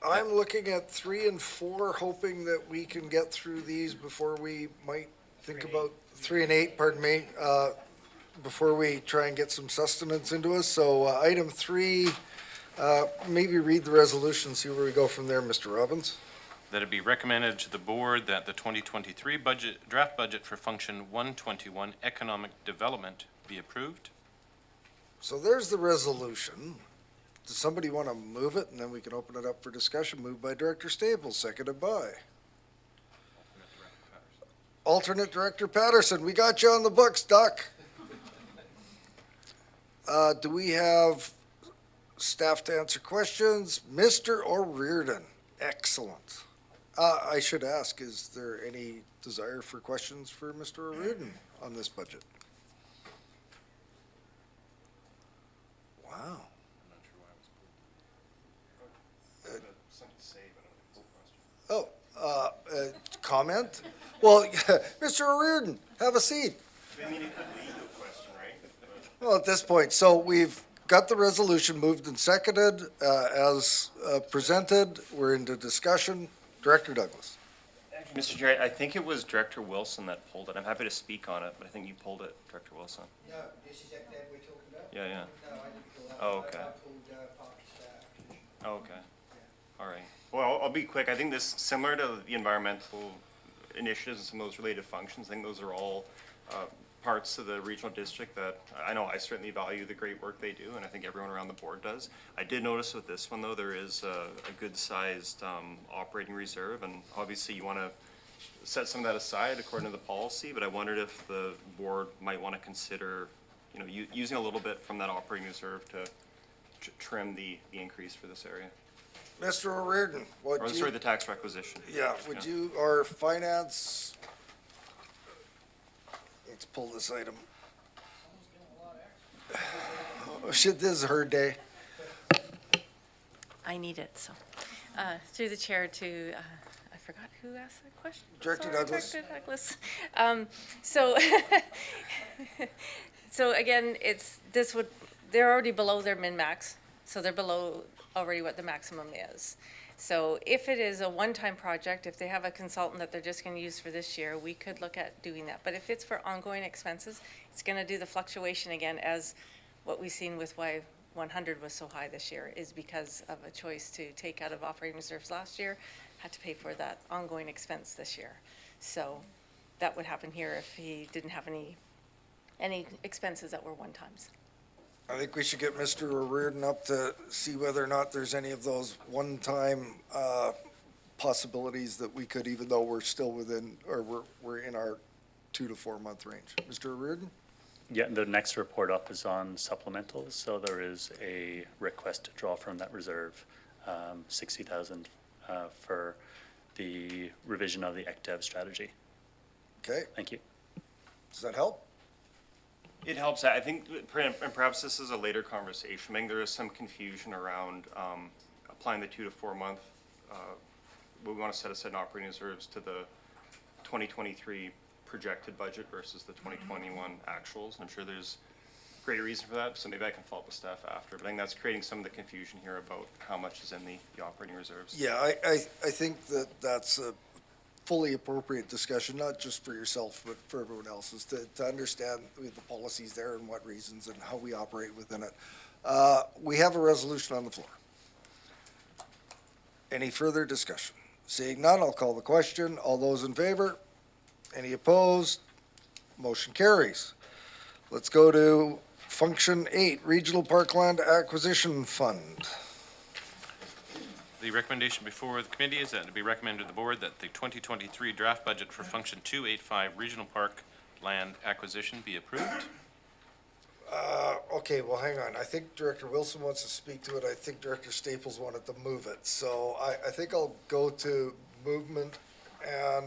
I'm looking at 3 and 4, hoping that we can get through these before we might think about 3 and 8, pardon me, before we try and get some sustenance into us. So item 3, maybe read the resolution, see where we go from there, Mr. Robbins. That it be recommended to the board that the 2023 draft budget for Function 121 Economic Development be approved. So there's the resolution. Does somebody want to move it, and then we can open it up for discussion? Moved by Director Staples, seconded by Alternate Director Patterson. We got you on the books, Doc. Do we have staff to answer questions? Mr. O'Riordan, excellent. I should ask, is there any desire for questions for Mr. O'Riordan on this budget? Wow. Comment? Well, Mr. O'Riordan, have a seat. Well, at this point, so we've got the resolution moved and seconded as presented. We're into discussion. Director Douglas. Mr. Chair, I think it was Director Wilson that pulled it. I'm happy to speak on it, but I think you pulled it, Director Wilson. No, this is that we're talking about? Yeah, yeah. No, I didn't pull that. Oh, okay. I pulled Parks acquisition. Oh, okay. All right. Well, I'll be quick. I think this, similar to the environmental initiatives and some of those related functions, I think those are all parts of the regional district that I know I certainly value the great work they do, and I think everyone around the board does. I did notice with this one, though, there is a good-sized operating reserve, and obviously you want to set some of that aside according to the policy, but I wondered if the board might want to consider, you know, using a little bit from that operating reserve to trim the increase for this area. Mr. O'Riordan, what Or, do you? sorry, the tax requisition. Yeah, would you, or finance? Let's pull this item. Oh, shit, this is her day. I need it, so. Through the chair to, I forgot who asked that question. Director Sorry, Douglas. Director Douglas. So, so again, they're already below their min-max, so they're below already what the maximum is. So if it is a one-time project, if they have a consultant that they're just going to use for this year, we could look at doing that. But if it's for ongoing expenses, it's going to do the fluctuation again, as what we've seen with why 100 was so high this year is because of a choice to take out of operating reserves last year, had to pay for that ongoing expense this year. So that would happen here if he didn't have any expenses that were one-times. I think we should get Mr. O'Riordan up to see whether or not there's any of those one-time possibilities that we could, even though we're still within, or we're in our 2 to 4 month range. Mr. O'Riordan? Yeah, the next report up is on supplementals, so there is a request to draw from that reserve, 60,000 for the revision of the ECDEV strategy. Okay. Thank you. Does that help? It helps. I think, and perhaps this is a later conversation, I think there is some confusion around applying the 2 to 4 month, we want to set aside operating reserves to the 2023 projected budget versus the 2021 actuals. And I'm sure there's great reason for that, so maybe I can follow up with staff after. But I think that's creating some of the confusion here about how much is in the operating reserves. Yeah, I think that's a fully appropriate discussion, not just for yourself, but for everyone else, is to understand the policies there and what reasons and how we operate within it. We have a resolution on the floor. Any further discussion? Seeing none, I'll call the question. All those in favor? Any opposed? Motion carries. Let's go to Function 8, Regional Parkland Acquisition Fund. The recommendation before the committee is that it be recommended to the board that the 2023 draft budget for Function 285 Regional Park Land Acquisition be approved. Okay, well, hang on. I think Director Wilson wants to speak to it. I think Director Staples wanted to move it. So I think I'll go to movement and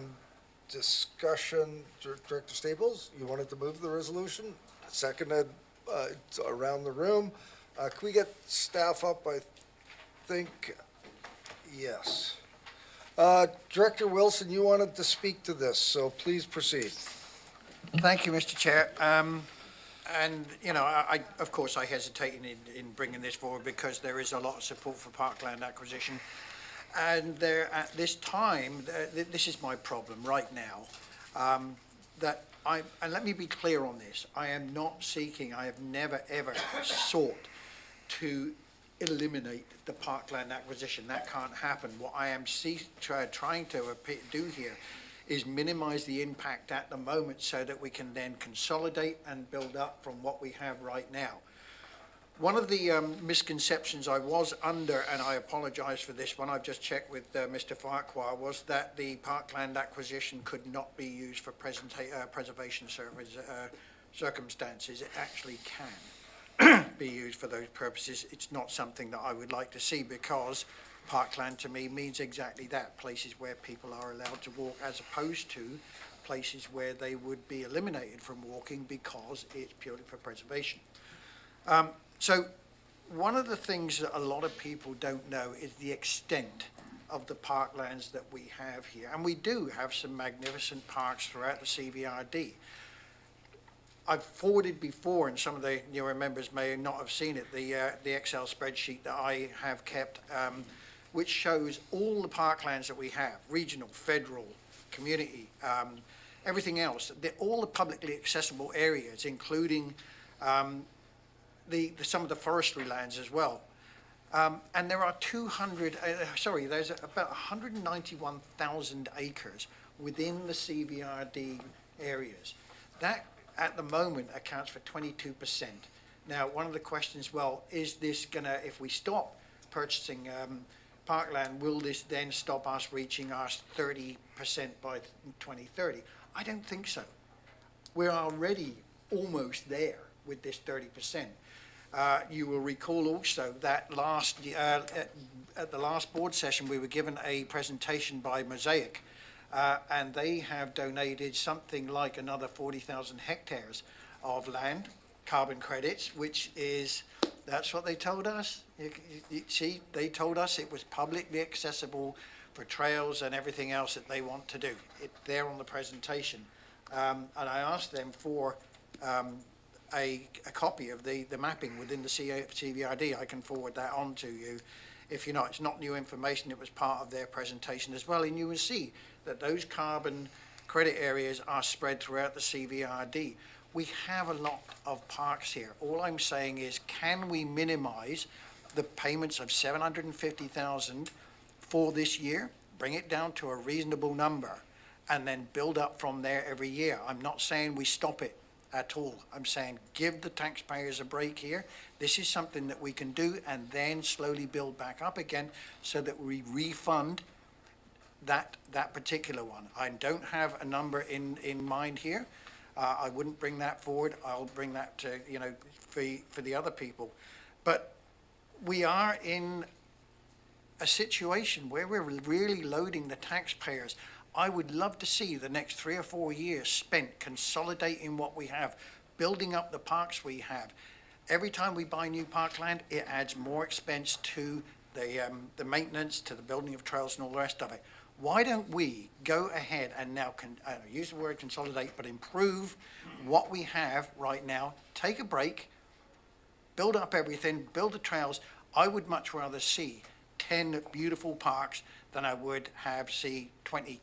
discussion. Director Staples, you wanted to move the resolution? Seconded around the room. Can we get staff up? I think, yes. Director Wilson, you wanted to speak to this, so please proceed. Thank you, Mr. Chair. And, you know, of course, I hesitated in bringing this forward because there is a lot of support for parkland acquisition. And there, at this time, this is my problem right now, that and let me be clear on this, I am not seeking, I have never, ever sought to eliminate the parkland acquisition. That can't happen. What I am trying to do here is minimize the impact at the moment so that we can then consolidate and build up from what we have right now. One of the misconceptions I was under, and I apologize for this one, I've just checked with Mr. Farquhar, was that the parkland acquisition could not be used for preservation circumstances. It actually can be used for those purposes. It's not something that I would like to see, because parkland to me means exactly that, places where people are allowed to walk, as opposed to places where they would be eliminated from walking because it's purely for preservation. So one of the things that a lot of people don't know is the extent of the parklands that we have here. And we do have some magnificent parks throughout the CVRD. I've forwarded before, and some of the newer members may not have seen it, the Excel spreadsheet that I have kept, which shows all the parklands that we have, regional, federal, community, everything else. All the publicly accessible areas, including some of the forestry lands as well. And there are there's about 191,000 acres within the CVRD areas. That, at the moment, accounts for 22%. Now, one of the questions, well, is this gonna, if we stop purchasing parkland, will this then stop us reaching our 30% by 2030? I don't think so. We're already almost there with this 30%. You will recall also that at the last board session, we were given a presentation by Mosaic, and they have donated something like another 40,000 hectares of land, carbon credits, which is, that's what they told us. You see, they told us it was publicly accessible for trails and everything else that they want to do. It's there on the presentation. And I asked them for a copy of the mapping within the CVRD. I can forward that on to you. If you're not, it's not new information, it was part of their presentation as well. And you will see that those carbon credit areas are spread throughout the CVRD. We have a lot of parks here. All I'm saying is, can we minimize the payments of $750,000 for this year, bring it down to a reasonable number, and then build up from there every year? I'm not saying we stop it at all. I'm saying give the taxpayers a break here. This is something that we can do, and then slowly build back up again so that we refund that particular one. I don't have a number in mind here. I wouldn't bring that forward. I'll bring that to, for the other people. But we are in a situation where we're really loading the taxpayers. I would love to see the next 3 or 4 years spent consolidating what we have, building up the parks we have. Every time we buy new parkland, it adds more expense to the maintenance, to the building of trails and all the rest of it. Why don't we go ahead and now, use the word consolidate, but improve what we have right now, take a break, build up everything, build the trails. I would much rather see 10 beautiful parks than I would see 20,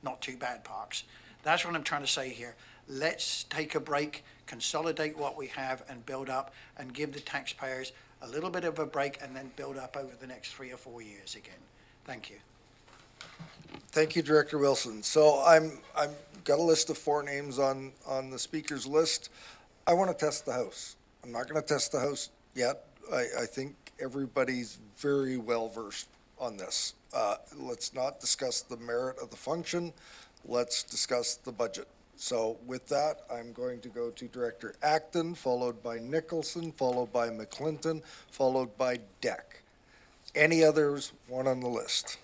not too bad parks. That's what I'm trying to say here. Let's take a break, consolidate what we have, and build up, and give the taxpayers a little bit of a break, and then build up over the next 3 or 4 years again. Thank you. Thank you, Director Wilson. So I'm got a list of 4 names on the speaker's list. I want to test the House. I'm not going to test the House yet. I think everybody's very well versed on this. Let's not discuss the merit of the function. Let's discuss the budget. So with that, I'm going to go to Director Acton, followed by Nicholson, followed by McClinton, followed by Deck. Any others want on the list?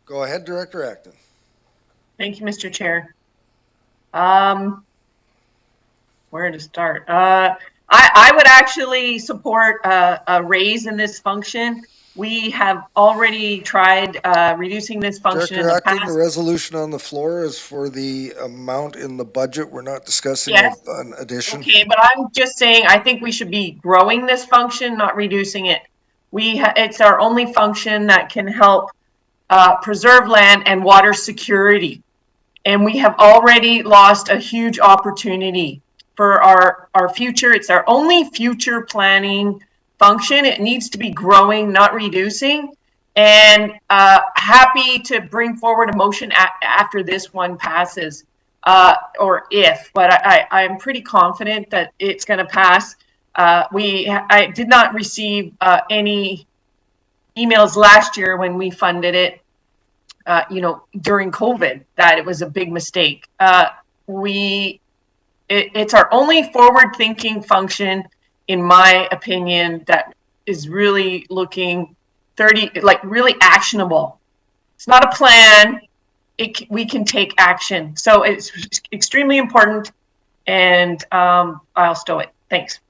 Go ahead, Director Acton. Thank you, Mr. Chair. Where to start? I would actually support a raise in this function. We have already tried reducing this function in Director the Acton, past. the resolution on the floor is for the amount in the budget. We're not discussing Yes. an addition. Okay, but I'm just saying, I think we should be growing this function, not reducing it. It's our only function that can help preserve land and water security. And we have already lost a huge opportunity for our future. It's our only future planning function. It needs to be growing, not reducing. And happy to bring forward a motion after this one passes, or if, but I'm pretty confident that it's going to pass. I did not receive any emails last year when we funded it, during COVID, that it was a big mistake. It's our only forward-thinking function, in my opinion, that is really looking really actionable. It's not a plan. We can take action. So it's extremely important, and I'll stow it. Thanks.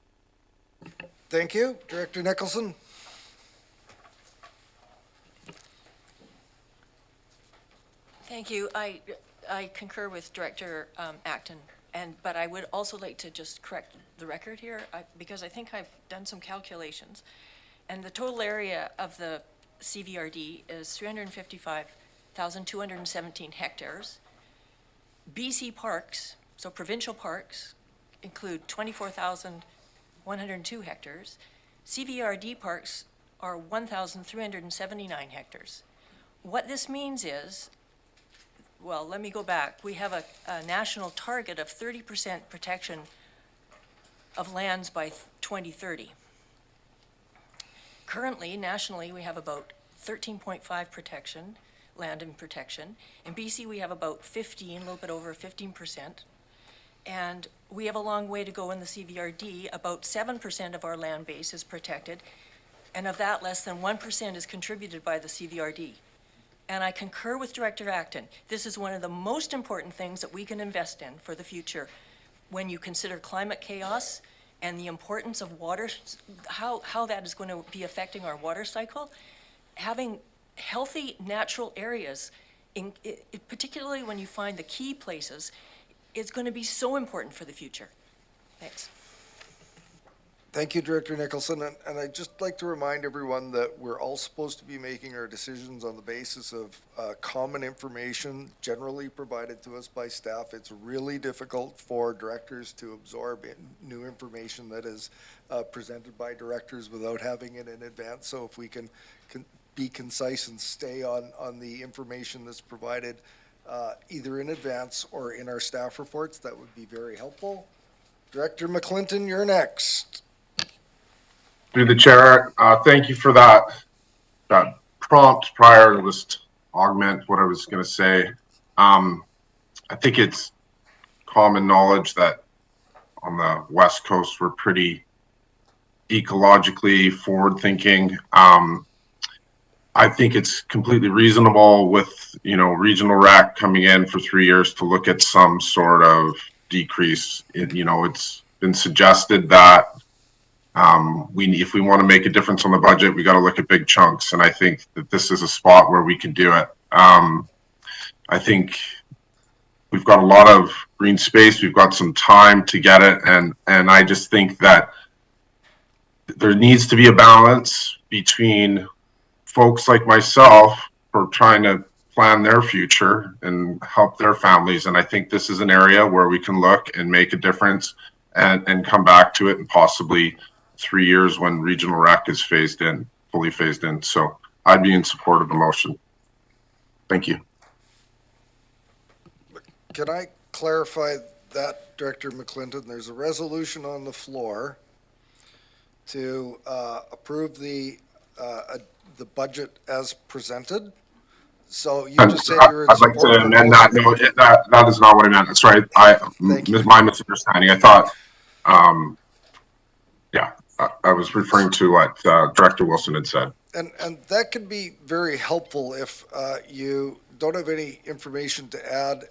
Thank you. Director Nicholson? Thank you. I concur with Director Acton, but I would also like to just correct the record here, because I think I've done some calculations, and the total area of the CVRD is 355,217 hectares. BC parks, so provincial parks, include 24,102 hectares. CVRD parks are 1,379 hectares. What this means is, well, let me go back. We have a national target of 30% protection of lands by 2030. Currently, nationally, we have about 13.5 protection, land and protection. In BC, we have about 15, a little bit over 15%. And we have a long way to go in the CVRD. About 7% of our land base is protected, and of that, less than 1% is contributed by the CVRD. And I concur with Director Acton. This is one of the most important things that we can invest in for the future when you consider climate chaos and the importance of water, how that is going to be affecting our water cycle. Having healthy natural areas, particularly when you find the key places, is going to be so important for the future. Thanks. Thank you, Director Nicholson. And I'd just like to remind everyone that we're all supposed to be making our decisions on the basis of common information generally provided to us by staff. It's really difficult for directors to absorb new information that is presented by directors without having it in advance. So if we can be concise and stay on the information that's provided either in advance or in our staff reports, that would be very helpful. Director McClinton, you're next. Through the chair, thank you for that prompt prior to just augment what I was going to say. I think it's common knowledge that on the West Coast we're pretty ecologically forward-thinking. I think it's completely reasonable with regional RAC coming in for 3 years to look at some sort of decrease. It's been suggested that if we want to make a difference on the budget, we got to look at big chunks, and I think that this is a spot where we can do it. I think we've got a lot of green space. We've got some time to get it, and I just think that there needs to be a balance between folks like myself who are trying to plan their future and help their families, and I think this is an area where we can look and make a difference and come back to it in possibly 3 years when regional RAC is fully phased in. So I'd be in support of the motion. Thank you. Can I clarify that, Director McClinton? There's a resolution on the floor to approve the budget as presented. So you just said you're in I'd like support to of the amend that. No, that is not what I meant. That's right. My misunderstanding. I thought, I was referring to what Director Wilson had said. And that could be very helpful if you don't have any information to add.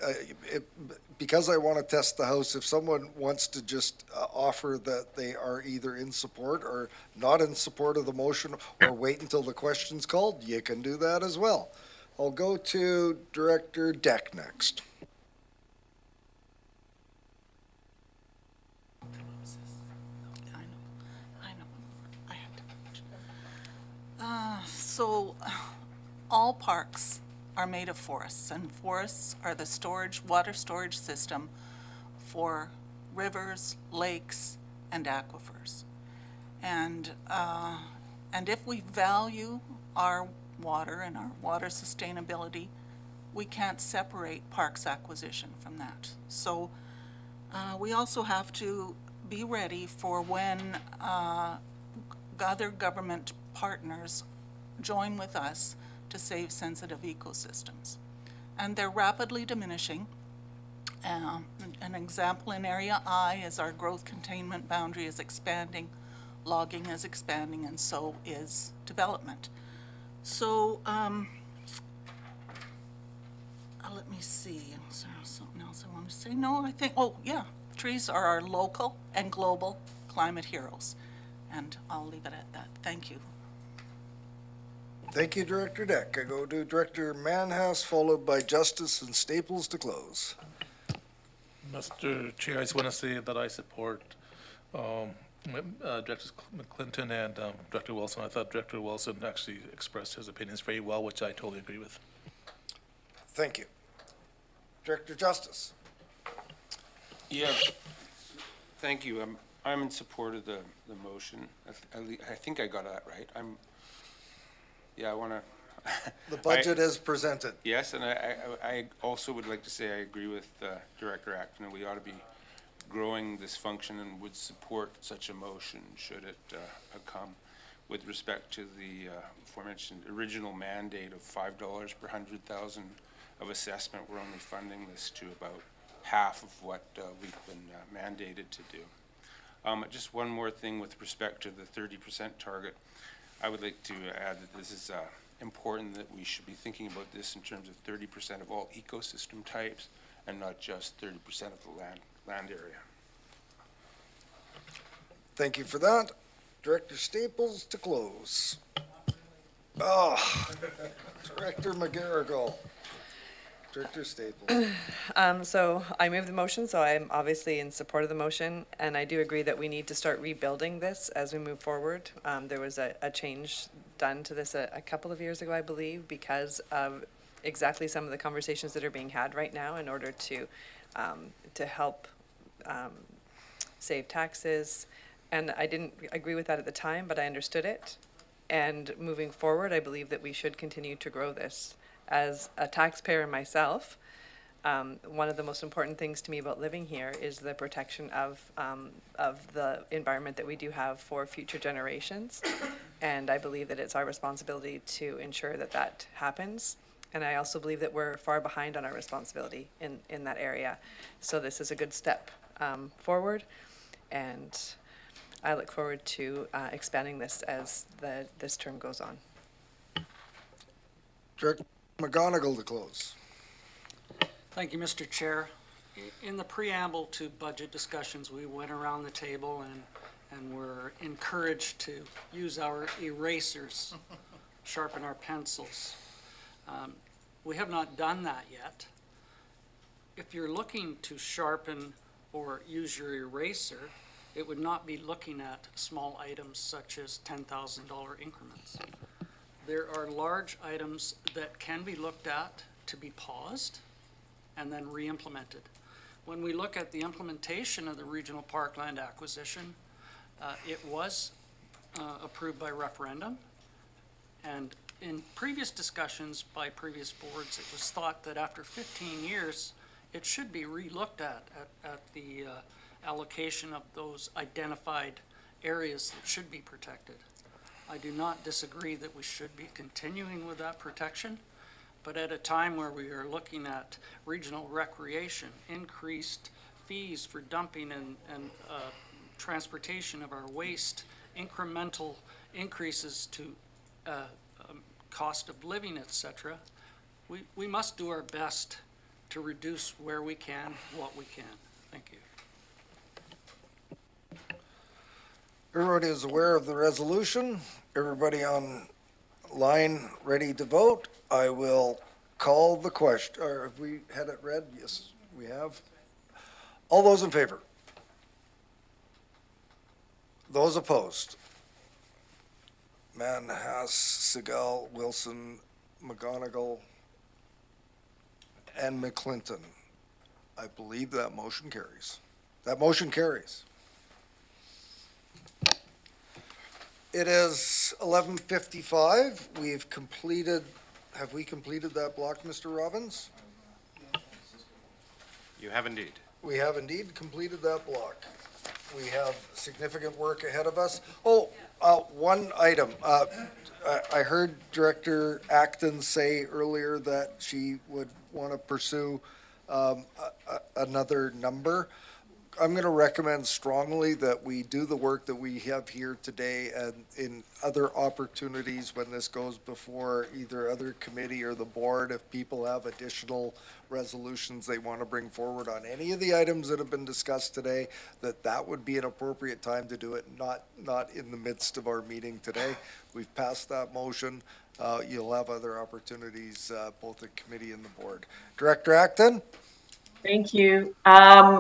Because I want to test the House, if someone wants to just offer that they are either in support or not in support of the motion, or wait until the question's called, you can do that as well. I'll go to Director Deck next. So all parks are made of forests, and forests are the water storage system for rivers, lakes, and aquifers. And if we value our water and our water sustainability, we can't separate parks acquisition from that. So we also have to be ready for when other government partners join with us to save sensitive ecosystems. And they're rapidly diminishing. An example in Area I is our growth containment boundary is expanding, logging is expanding, and so is development. So let me see, is there something else I want to say? No, I think, oh yeah, trees are our local and global climate heroes. And I'll leave it at that. Thank you. Thank you, Director Deck. I go to Director Manhouse, followed by Justice and Staples to close. Mr. Chair, I just want to say that I support Directors McClinton and Director Wilson. I thought Director Wilson actually expressed his opinions very well, which I totally agree with. Thank you. Director Justice. Yeah, thank you. I'm in support of the motion. I think I got that right. I want to. The budget is presented. Yes, and I also would like to say I agree with Director Acton, and we ought to be growing this function and would support such a motion should it come. With respect to the aforementioned original mandate of $5 per 100,000 of assessment, we're only funding this to about half of what we've been mandated to do. Just one more thing with respect to the 30% target. I would like to add that this is important, that we should be thinking about this in terms of 30% of all ecosystem types and not just 30% of the land area. Thank you for that. Director Staples to close. Oh, Director McGarrigle. Director Staples. So I move the motion, so I'm obviously in support of the motion, and I do agree that we need to start rebuilding this as we move forward. There was a change done to this a couple of years ago, I believe, because of exactly some of the conversations that are being had right now in order to help save taxes. And I didn't agree with that at the time, but I understood it. And moving forward, I believe that we should continue to grow this. As a taxpayer myself, one of the most important things to me about living here is the protection of the environment that we do have for future generations. And I believe that it's our responsibility to ensure that that happens. And I also believe that we're far behind on our responsibility in that area. So this is a good step forward. And I look forward to expanding this as this term goes on. Director McGonigal to close. Thank you, Mr. Chair. In the preamble to budget discussions, we went around the table and were encouraged to use our erasers, sharpen our pencils. We have not done that yet. If you're looking to sharpen or use your eraser, it would not be looking at small items such as $10,000 increments. There are large items that can be looked at to be paused and then re-implemented. When we look at the implementation of the regional parkland acquisition, it was approved by referendum. And in previous discussions by previous boards, it was thought that after 15 years, it should be re-looked at the allocation of those identified areas that should be protected. I do not disagree that we should be continuing with that protection, but at a time where we are looking at regional recreation, increased fees for dumping and transportation of our waste, incremental increases to cost of living, etc., we must do our best to reduce where we can, what we can. Thank you. Everybody is aware of the resolution. Everybody on line ready to vote. I will call the question, or have we had it read? Yes, we have. All those in favor? Those opposed? Manhas, Segal, Wilson, McGonigal, and McClinton. I believe that motion carries. That motion carries. It is 11:55. We've completed, have we completed that block, Mr. Robbins? You have indeed. We have indeed completed that block. We have significant work ahead of us. Oh, one item. I heard Director Acton say earlier that she would want to pursue another number. I'm going to recommend strongly that we do the work that we have here today and in other opportunities when this goes before either other committee or the board, if people have additional resolutions they want to bring forward on any of the items that have been discussed today, that would be an appropriate time to do it, not in the midst of our meeting today. We've passed that motion. You'll have other opportunities, both the committee and the board. Director Acton? Thank you.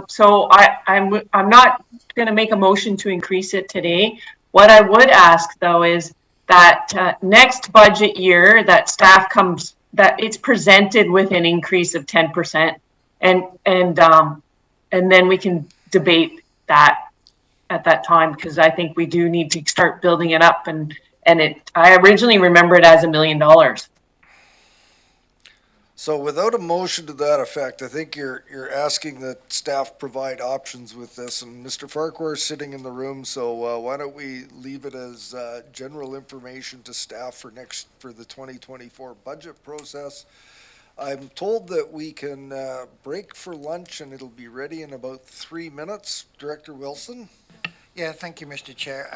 So I'm not going to make a motion to increase it today. What I would ask though is that next budget year that staff comes, that it's presented with an increase of 10%, and then we can debate that at that time, because I think we do need to start building it up, and I originally remember it as $1 million. So without a motion to that effect, I think you're asking that staff provide options with this, and Mr. Farquhar is sitting in the room, so why don't we leave it as general information to staff for the 2024 budget process. I'm told that we can break for lunch and it'll be ready in about 3 minutes. Director Wilson? Yeah, thank you, Mr. Chair,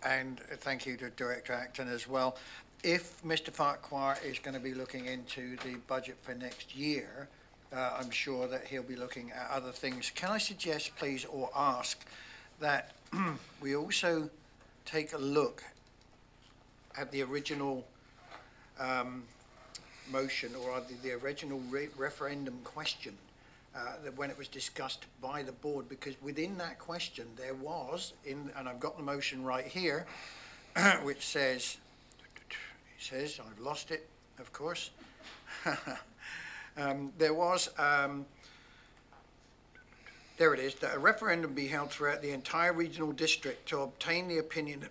and thank you to Director Acton as well. If Mr. Farquhar is going to be looking into the budget for next year, I'm sure that he'll be looking at other things. Can I suggest, please, or ask, that we also take a look at the original motion, or the original referendum question that when it was discussed by the board, because within that question there was, and I've got the motion right here, which says, I've lost it, of course. There was, there it is, that a referendum be held throughout the entire regional district to obtain the opinion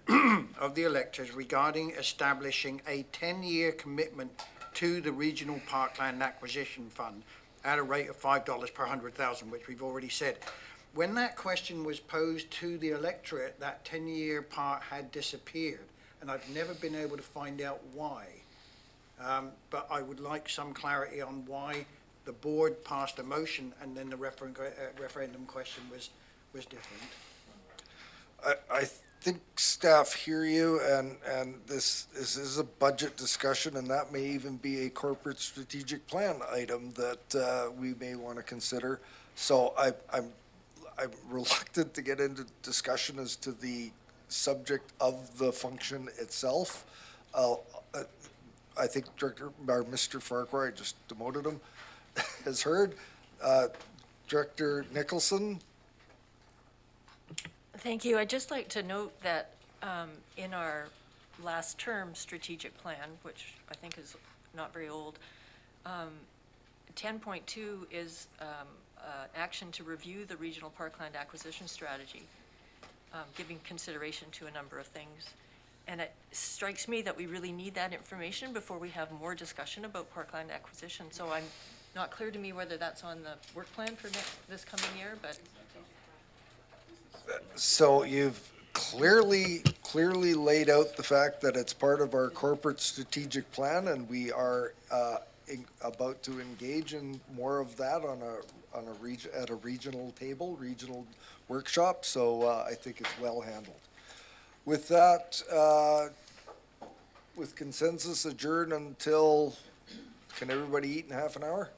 of the electors regarding establishing a 10-year commitment to the Regional Parkland Acquisition Fund at a rate of $5 per 100,000, which we've already said. When that question was posed to the electorate, that 10-year part had disappeared, and I've never been able to find out why. But I would like some clarity on why the board passed a motion and then the referendum question was different. I think staff hear you, and this is a budget discussion, and that may even be a corporate strategic plan item that we may want to consider. So I'm reluctant to get into discussion as to the subject of the function itself. I think Mr. Farquhar, I just demoted him, has heard. Director Nicholson? Thank you. I'd just like to note that in our last term strategic plan, which I think is not very old, 10.2 is action to review the regional parkland acquisition strategy, giving consideration to a number of things. And it strikes me that we really need that information before we have more discussion about parkland acquisition. So I'm not clear to me whether that's on the work plan for this coming year, but. So you've clearly laid out the fact that it's part of our corporate strategic plan, and we are about to engage in more of that at a regional table, regional workshop. So I think it's well handled. With that, with consensus, adjourn until, can everybody eat in half an hour?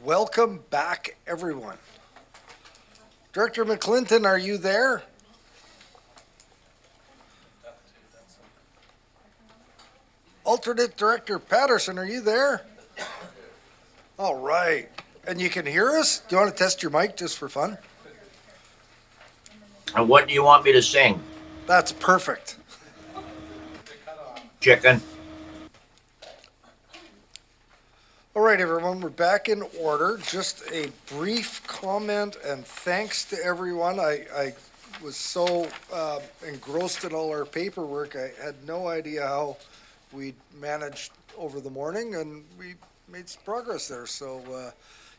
welcome back, everyone. Director McClinton, are you there? Alternate Director Patterson, are you there? All right. And you can hear us? Do you want to test your mic just for fun? And what do you want me to sing? That's perfect. Chicken? All right, everyone, we're back in order. Just a brief comment and thanks to everyone. I was so engrossed in all our paperwork, I had no idea how we managed over the morning, and we made some progress there. So,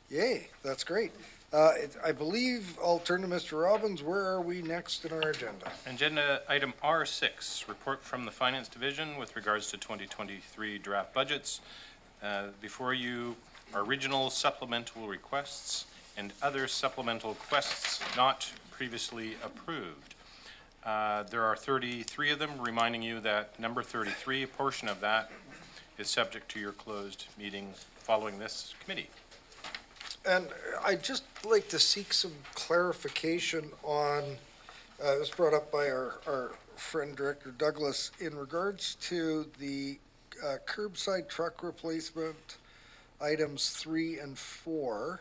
yay, that's great. I believe I'll turn to Mr. Robbins. Where are we next in our agenda? Agenda item R6, report from the Finance Division with regards to 2023 draft budgets. Before you are regional supplemental requests and other supplemental requests not previously approved. There are 33 of them, reminding you that number 33, a portion of that is subject to your closed meeting following this committee. And I'd just like to seek some clarification on, it was brought up by our friend Director Douglas, in regards to the curbside truck replacement items 3 and 4.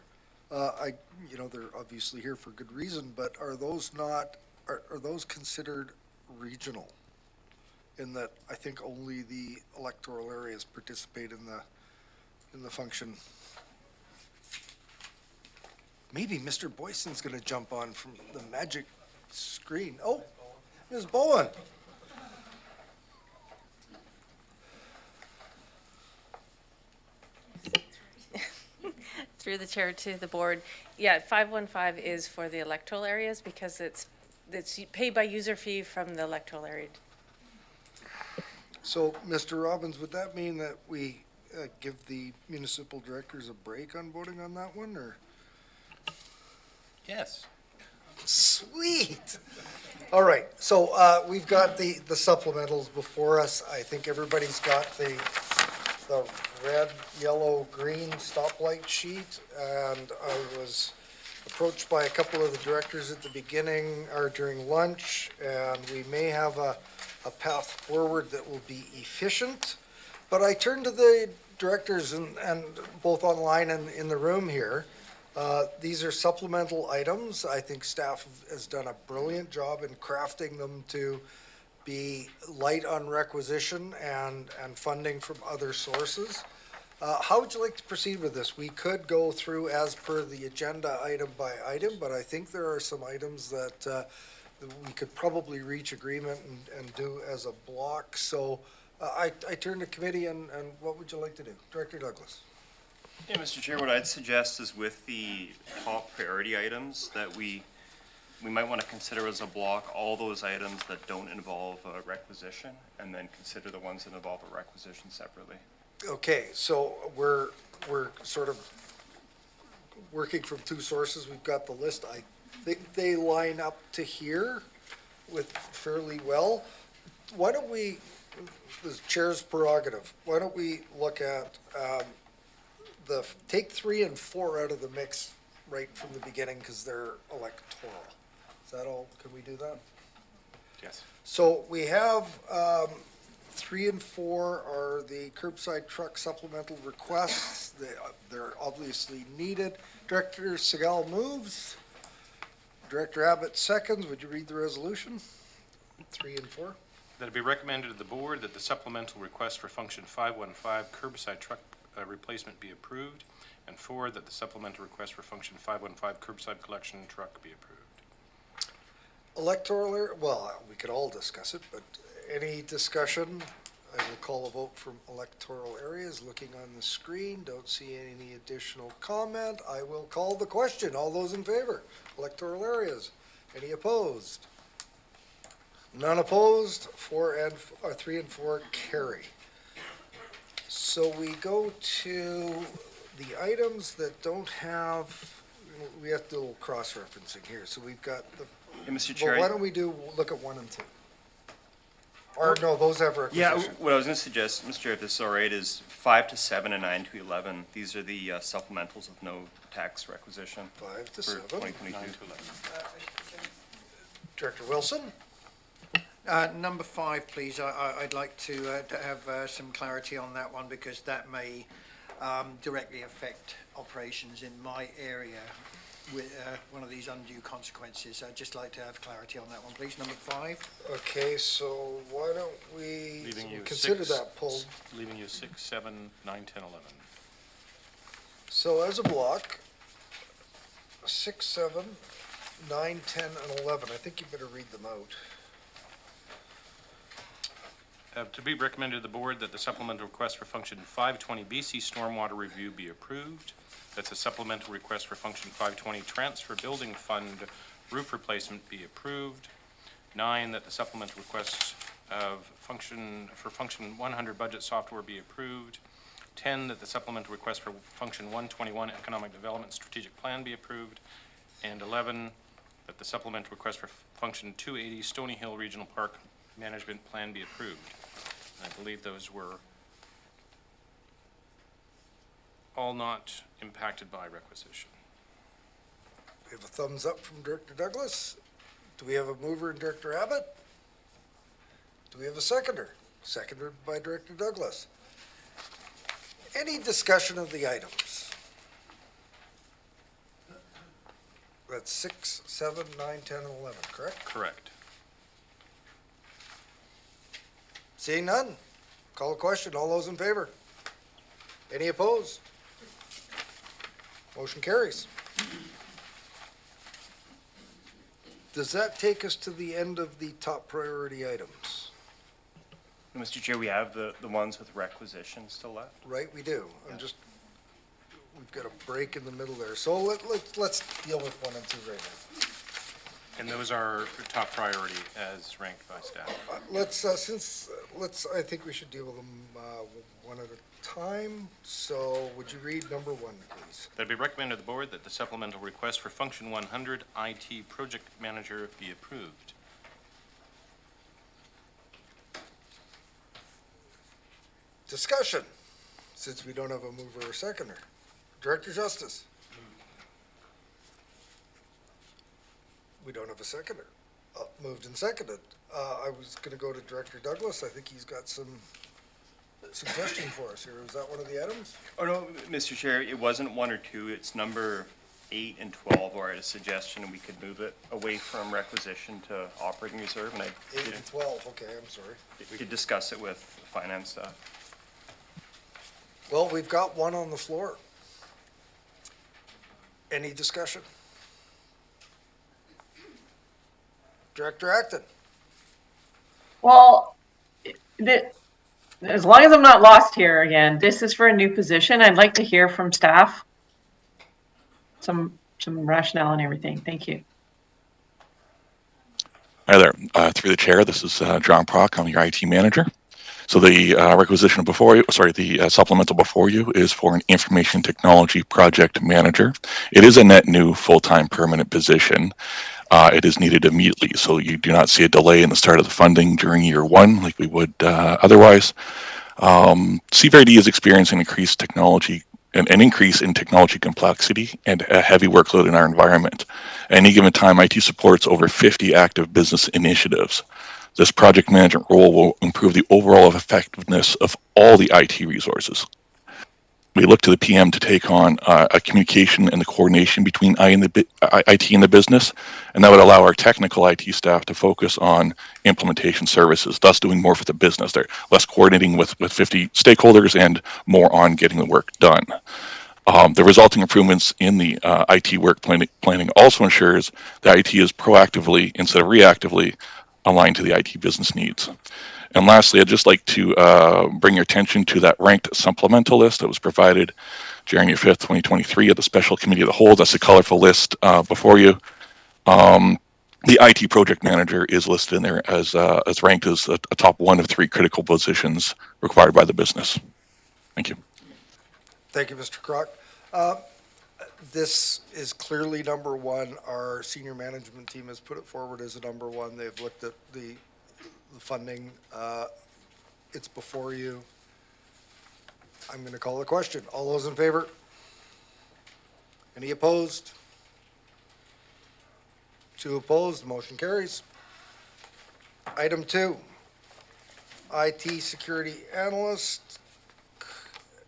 They're obviously here for good reason, but are those considered regional? In that I think only the electoral areas participate in the function. Maybe Mr. Boyson's gonna jump on from the magic screen. Oh, Ms. Bowen. Through the chair to the board, yeah, 515 is for the electoral areas because it's paid by user fee from the electoral area. So, Mr. Robbins, would that mean that we give the municipal directors a break on voting on that one, or? Yes. Sweet. All right, so we've got the supplementals before us. I think everybody's got the red, yellow, green stoplight sheet, and I was approached by a couple of the directors at the beginning or during lunch, and we may have a path forward that will be efficient. But I turned to the directors and both online and in the room here. These are supplemental items. I think staff has done a brilliant job in crafting them to be light on requisition and funding from other sources. How would you like to proceed with this? We could go through as per the agenda item by item, but I think there are some items that we could probably reach agreement and do as a block. So I turn to committee and what would you like to do? Director Douglas. Yeah, Mr. Chair, what I'd suggest is with the top priority items that we might want to consider as a block all those items that don't involve a requisition, and then consider the ones that involve a requisition separately. Okay, so we're sort of working from two sources. We've got the list. I think they line up to here with fairly well. Why don't we, the chair's prerogative, why don't we look at take 3 and 4 out of the mix right from the beginning because they're electoral. Is that all? Can we do that? Yes. So we have 3 and 4 are the curbside truck supplemental requests. They're obviously needed. Director Segal moves. Director Abbott seconds. Would you read the resolution? 3 and 4. That it be recommended to the board that the supplemental request for function 515 curbside truck replacement be approved, and 4, that the supplemental request for function 515 curbside collection truck be approved. Electoral area, well, we could all discuss it, but any discussion? I will call a vote from electoral areas. Looking on the screen, don't see any additional comment. I will call the question. All those in favor? Electoral areas. Any opposed? None opposed. 3 and 4 carry. So we go to the items that don't have, we have to do a little cross-referencing here. So we've got the, Hey, Mr. Chair, well, why don't we look at 1 and 2? Or no, those have Yeah, requisition. what I was going to suggest, Mr. Chair, if this is all right, is 5 to 7 and 9 to 11. These are the supplementals with no tax requisition 5 to for 7. 2022. Director Wilson? Number 5, please. I'd like to have some clarity on that one because that may directly affect operations in my area with one of these undue consequences. I'd just like to have clarity on that one, please. Number 5. Okay, so why don't we Leaving you consider 6, that pulled? Leaving you 6, 7, 9, 10, 11. So as a block, 6, 7, 9, 10, and 11. I think you better read them out. To be recommended to the board that the supplemental request for function 520 BC Stormwater Review be approved. That's a supplemental request for function 520 Transfer Building Fund Roof Replacement be approved. 9, that the supplemental request of function 100 Budget Software be approved. 10, that the supplemental request for function 121 Economic Development Strategic Plan be approved. And 11, that the supplemental request for function 280 Stony Hill Regional Park Management Plan be approved. I believe those were all not impacted by requisition. We have a thumbs up from Director Douglas. Do we have a mover in Director Abbott? Do we have a seconder? Seconded by Director Douglas. Any discussion of the items? That's 6, 7, 9, 10, and 11, correct? Correct. Seeing none, call a question. All those in favor? Any opposed? Motion carries. Does that take us to the end of the top priority items? Mr. Chair, we have the ones with requisition still left. Right, we do. I'm just, we've got a break in the middle there. So let's deal with 1 and 2 right now. And those are top priority as ranked by staff. I think we should deal with them one at a time. So would you read number 1, please? That it be recommended to the board that the supplemental request for function 100 IT Project Manager be approved. Discussion, since we don't have a mover or seconder. Director Justice? We don't have a seconder. Moved and seconded. I was going to go to Director Douglas. I think he's got some suggestion for us here. Is that one of the items? Oh, no, Mr. Chair, it wasn't 1 or 2. It's number 8 and 12, or a suggestion, and we could move it away from requisition to operating reserve, and 8 and 12, okay, I'm sorry. we could discuss it with finance staff. Well, we've got one on the floor. Any discussion? Director Acton? Well, as long as I'm not lost here again, this is for a new position. I'd like to hear from staff some rationale and everything. Thank you. Hi there. Through the chair, this is John Prock. I'm your IT manager. So the requisition before you, the supplemental before you is for an information technology project manager. It is a net new full-time permanent position. It is needed immediately, so you do not see a delay in the start of the funding during year 1 like we would otherwise. CVRD is experiencing an increase in technology complexity and a heavy workload in our environment. At any given time, IT supports over 50 active business initiatives. This project management role will improve the overall effectiveness of all the IT resources. We look to the PM to take on a communication and the coordination between IT and the business, and that would allow our technical IT staff to focus on implementation services, thus doing more for the business. They're less coordinating with 50 stakeholders and more on getting the work done. The resulting improvements in the IT work planning also ensures that IT is proactively instead of reactively aligned to the IT business needs. And lastly, I'd just like to bring your attention to that ranked supplemental list that was provided January 5th, 2023 at the Special Committee of the Whole. That's a colorful list before you. The IT project manager is listed in there as ranked as a top 1 of 3 critical positions required by the business. Thank you. Thank you, Mr. Kroc. This is clearly number 1. Our senior management team has put it forward as a number 1. They've looked at the the funding. It's before you. I'm going to call the question. All those in favor? Any opposed? 2 opposed, motion carries. Item 2, IT security analyst.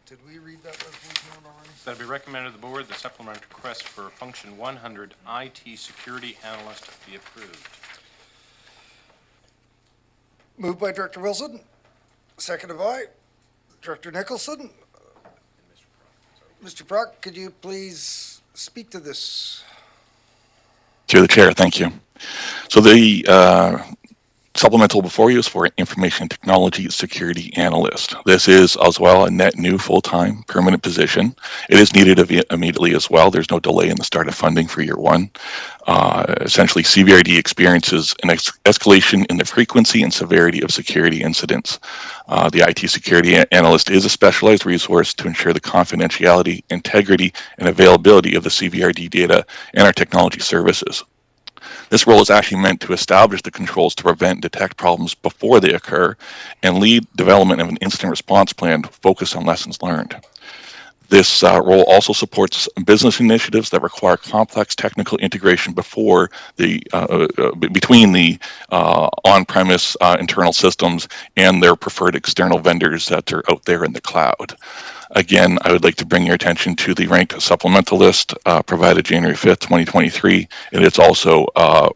Did we read that resolution out already? That it be recommended the board, the supplementary request for function 100 IT security analyst be approved. Moved by Director Wilson, seconded by Director Nicholson. Mr. Prock, could you please speak to this? Through the chair, thank you. So the supplemental before you is for information technology security analyst. This is as well a net new full-time permanent position. It is needed immediately as well. There's no delay in the start of funding for year 1. Essentially, CVRD experiences an escalation in the frequency and severity of security incidents. The IT security analyst is a specialized resource to ensure the confidentiality, integrity, and availability of the CVRD data and our technology services. This role is actually meant to establish the controls to prevent and detect problems before they occur and lead development of an incident response plan focused on lessons learned. This role also supports business initiatives that require complex technical integration before the between the on-premise internal systems and their preferred external vendors that are out there in the cloud. Again, I would like to bring your attention to the ranked supplemental list provided January 5th, 2023, and it's also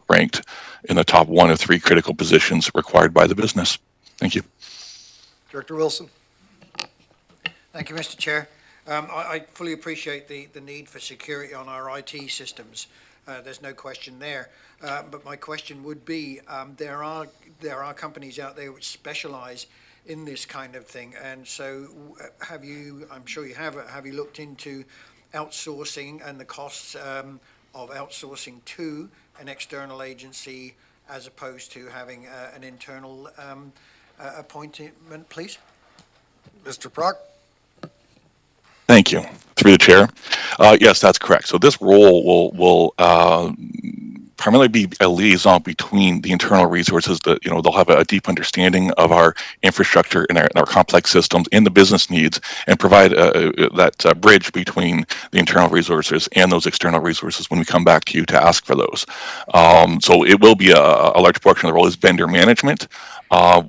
ranked in the top 1 of 3 critical positions required by the business. Thank you. Director Wilson. Thank you, Mr. Chair. I fully appreciate the need for security on our IT systems. There's no question there. But my question would be, there are companies out there which specialize in this kind of thing. And so have you, I'm sure you have you looked into outsourcing and the costs of outsourcing to an external agency as opposed to having an internal appointment, please? Mr. Prock. Thank you. Through the chair. Yes, that's correct. So this role will primarily be a liaison between the internal resources that, they'll have a deep understanding of our infrastructure and our complex systems and the business needs and provide that bridge between the internal resources and those external resources when we come back to you to ask for those. So it will be a large portion of the role is vendor management.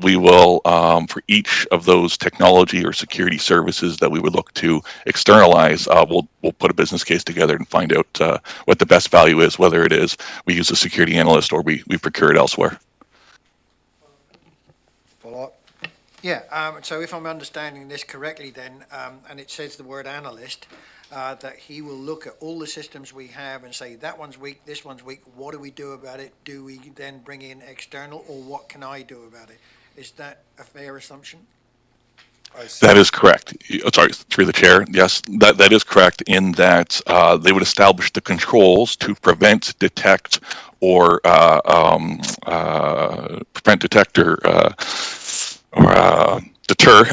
We will, for each of those technology or security services that we would look to externalize, we'll put a business case together and find out what the best value is, whether it is we use a security analyst or we procure it elsewhere. Follow up. Yeah, so if I'm understanding this correctly then, and it says the word analyst, that he will look at all the systems we have and say, that one's weak, this one's weak, what do we do about it? Do we then bring in external, or what can I do about it? Is that a fair assumption? That is correct. Sorry, through the chair. Yes, that is correct in that they would establish the controls to prevent, detect, or deter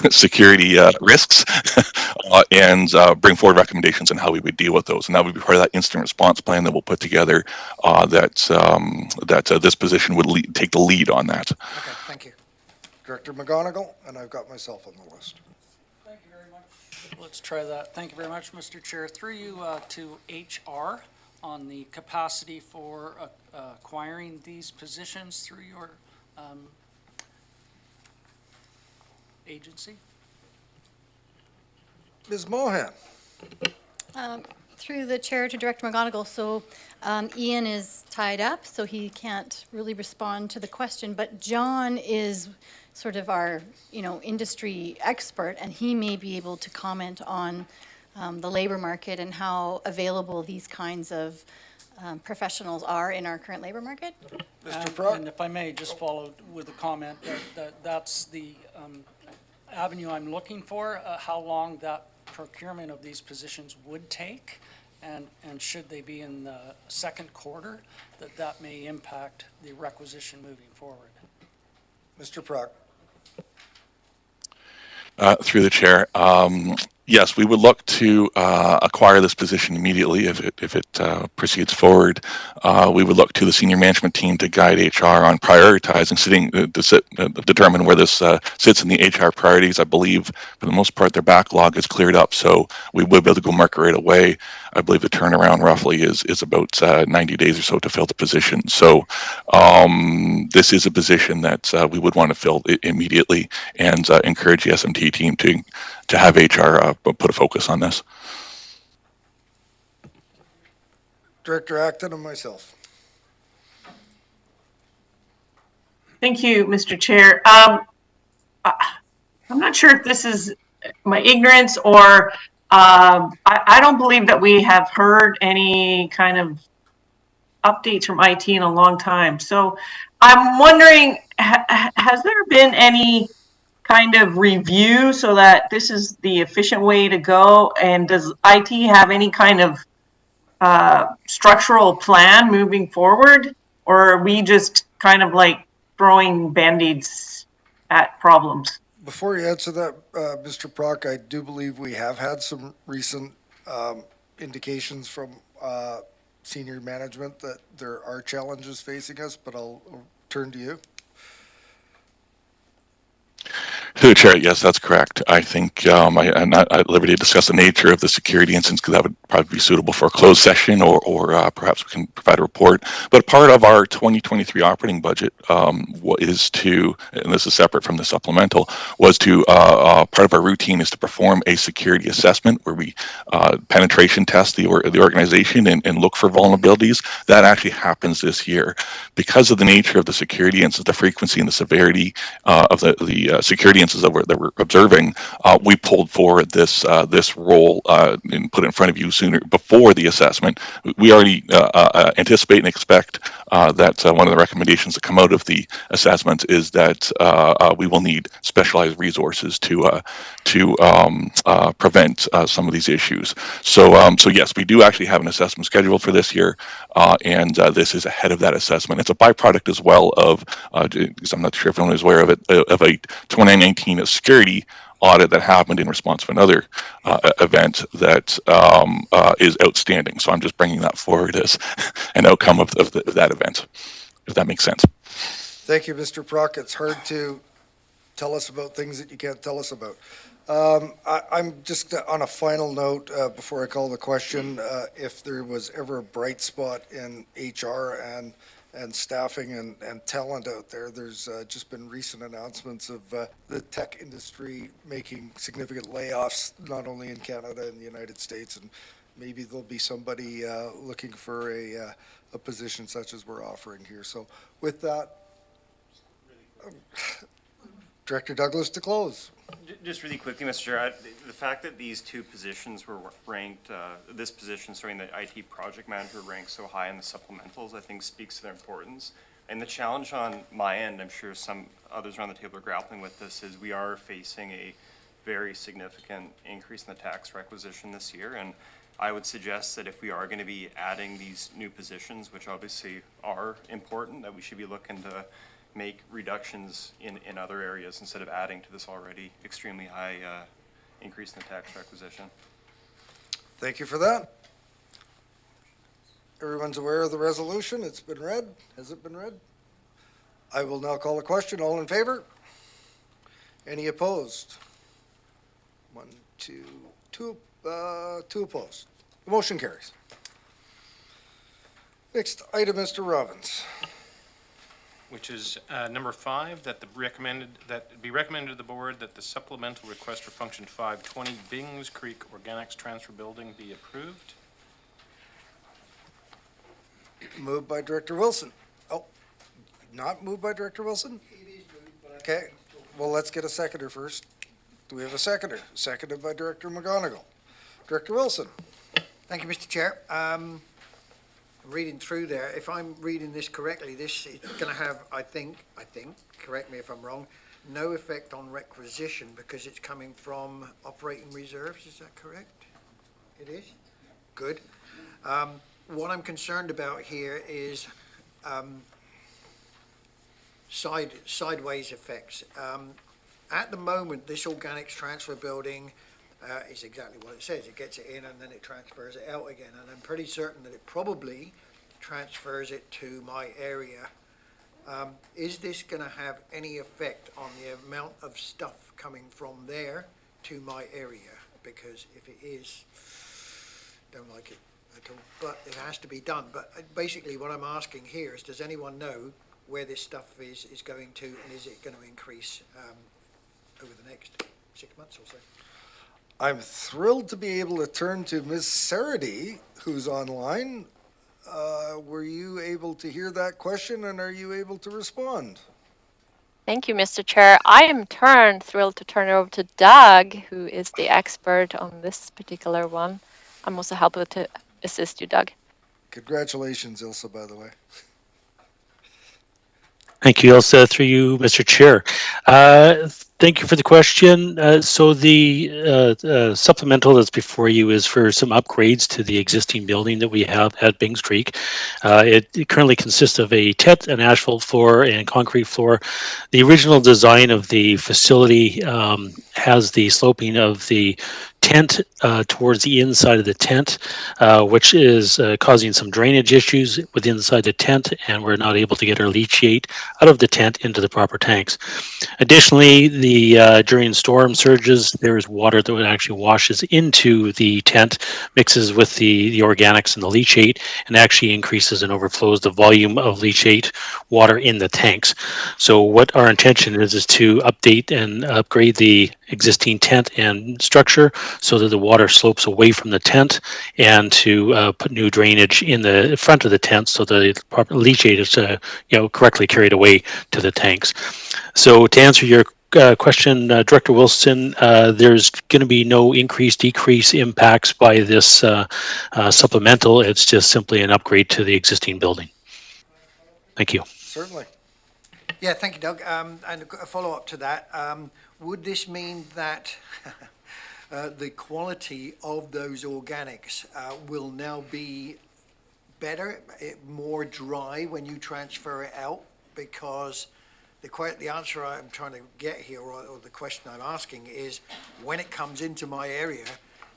security risks and bring forward recommendations on how we would deal with those. And that would be part of that incident response plan that we'll put together that this position would take the lead on that. Okay, thank you. Director McGonigal, and I've got myself on the list. Thank you very much. Let's try that. Thank you very much, Mr. Chair. Through you to HR on the capacity for acquiring these positions through your agency. Ms. Mohan. Through the chair to Director McGonigal, so Ian is tied up, so he can't really respond to the question, but John is sort of our, industry expert, and he may be able to comment on the labor market and how available these kinds of professionals are in our current labor market. Mr. Prock. And if I may just follow with a comment, that's the avenue I'm looking for, how long that procurement of these positions would take, and should they be in the second quarter, that may impact the requisition moving forward. Mr. Prock. Through the chair. yes, we would look to acquire this position immediately if it proceeds forward. We would look to the senior management team to guide HR on prioritizing, determine where this sits in the HR priorities. I believe for the most part their backlog is cleared up, so we would be able to go market right away. I believe the turnaround roughly is about 90 days or so to fill the position. So this is a position that we would want to fill immediately, and encourage the SMT team to have HR put a focus on this. Director Acton and myself. Thank you, Mr. Chair. I'm not sure if this is my ignorance or I don't believe that we have heard any kind of updates from IT in a long time. So I'm wondering, has there been any kind of review so that this is the efficient way to go? And does IT have any kind of structural plan moving forward? Or are we just kind of like throwing Band-Aids at problems? Before you answer that, Mr. Prock, I do believe we have had some recent indications from senior management that there are challenges facing us, but I'll turn to you. Through the chair, yes, that's correct. I think I'm not at liberty to discuss the nature of the security incidents because that would probably be suitable for a closed session, or perhaps we can provide a report. But part of our 2023 operating budget is to, and this is separate from the supplemental, was to, part of our routine is to perform a security assessment where we penetration test the organization and look for vulnerabilities. That actually happens this year. Because of the nature of the security incidents, the frequency and the severity of the security incidents that we're observing, we pulled forward this role and put it in front of you sooner before the assessment. We already anticipate and expect that one of the recommendations that come out of the assessment is that we will need specialized resources to prevent some of these issues. So yes, we do actually have an assessment scheduled for this year, and this is ahead of that assessment. It's a byproduct as well of, because I'm not sure if anyone is aware of it, of a 2019 security audit that happened in response to another event that is outstanding. So I'm just bringing that forward as an outcome of that event, if that makes sense. Thank you, Mr. Prock. It's hard to tell us about things that you can't tell us about. I'm just on a final note before I call the question, if there was ever a bright spot in HR and staffing and talent out there. There's just been recent announcements of the tech industry making significant layoffs, not only in Canada and the United States, and maybe there'll be somebody looking for a position such as we're offering here. So with that, Director Douglas to close. Just really quickly, Mr. Chair, the fact that these two positions were ranked, this position, sorry, the IT project manager ranked so high in the supplementals, I think speaks to their importance. And the challenge on my end, I'm sure some others around the table are grappling with this, is we are facing a very significant increase in the tax requisition this year. And I would suggest that if we are going to be adding these new positions, which obviously are important, that we should be looking to make reductions in other areas instead of adding to this already extremely high increase in the tax requisition. Thank you for that. Everyone's aware of the resolution. It's been read. Has it been read? I will now call a question. All in favor? Any opposed? One, two opposed. The motion carries. Next item, Mr. Robbins. Which is number 5, that be recommended to the board that the supplemental request for function 520 Bings Creek Organics Transfer Building be approved. Moved by Director Wilson. Oh, not moved by Director Wilson? Okay, well, let's get a seconder first. Do we have a seconder? Seconded by Director McGonigal. Director Wilson. Thank you, Mr. Chair. Reading through there, if I'm reading this correctly, this is going to have, I think, correct me if I'm wrong, no effect on requisition because it's coming from operating reserves. Is that correct? It is? Good. What I'm concerned about here is sideways effects. At the moment, this organics transfer building is exactly what it says. It gets it in and then it transfers it out again. And I'm pretty certain that it probably transfers it to my area. Is this going to have any effect on the amount of stuff coming from there to my area? Because if it is, don't like it at all, but it has to be done. But basically what I'm asking here is, does anyone know where this stuff is going to, and is it going to increase over the next 6 months or so? I'm thrilled to be able to turn to Ms. Sarady, who's online. Were you able to hear that question, and are you able to respond? Thank you, Mr. Chair. I am thrilled to turn it over to Doug, who is the expert on this particular one. I'm also happy to assist you, Doug. Congratulations, Ilsa, by the way. Thank you, Elsa, through you, Mr. Chair. Thank you for the question. So the supplemental that's before you is for some upgrades to the existing building that we have at Bings Creek. It currently consists of a TET, an asphalt floor, and concrete floor. The original design of the facility has the sloping of the tent towards the inside of the tent, which is causing some drainage issues within inside the tent, and we're not able to get our leachate out of the tent into the proper tanks. Additionally, during storm surges, there is water that actually washes into the tent, mixes with the organics and the leachate, and actually increases and overflows the volume of leachate water in the tanks. So what our intention is to update and upgrade the existing tent and structure so that the water slopes away from the tent, and to put new drainage in the front of the tent so the proper leachate is correctly carried away to the tanks. So to answer your question, Director Wilson, there's going to be no decrease impacts by this supplemental. It's just simply an upgrade to the existing building. Thank you. Certainly. Yeah, thank you, Doug. And a follow-up to that, would this mean that the quality of those organics will now be better, more dry when you transfer it out? Because the answer I'm trying to get here, or the question I'm asking, is when it comes into my area,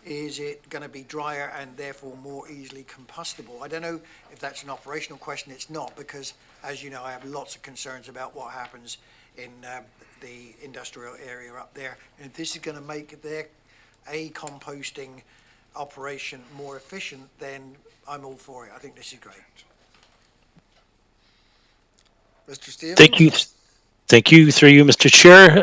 is it going to be drier and therefore more easily combustible? I don't know if that's an operational question. It's not, because as you know, I have lots of concerns about what happens in the industrial area up there. And if this is going to make their composting operation more efficient, then I'm all for it. I think this is great. Mr. Stevens? Thank you. Thank you, through you, Mr. Chair.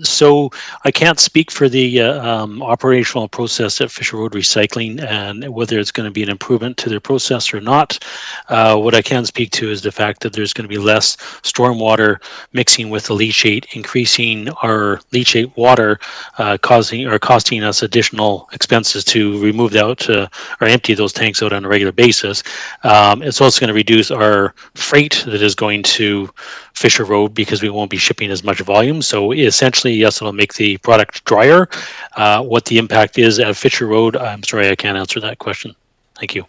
So I can't speak for the operational process at Fisher Road Recycling and whether it's going to be an improvement to their process or not. What I can speak to is the fact that there's going to be less stormwater mixing with the leachate, increasing our leachate water, costing us additional expenses to remove out or empty those tanks out on a regular basis. It's also going to reduce our freight that is going to Fisher Road because we won't be shipping as much volume. So essentially, yes, it'll make the product drier. What the impact is at Fisher Road, I'm sorry, I can't answer that question. Thank you.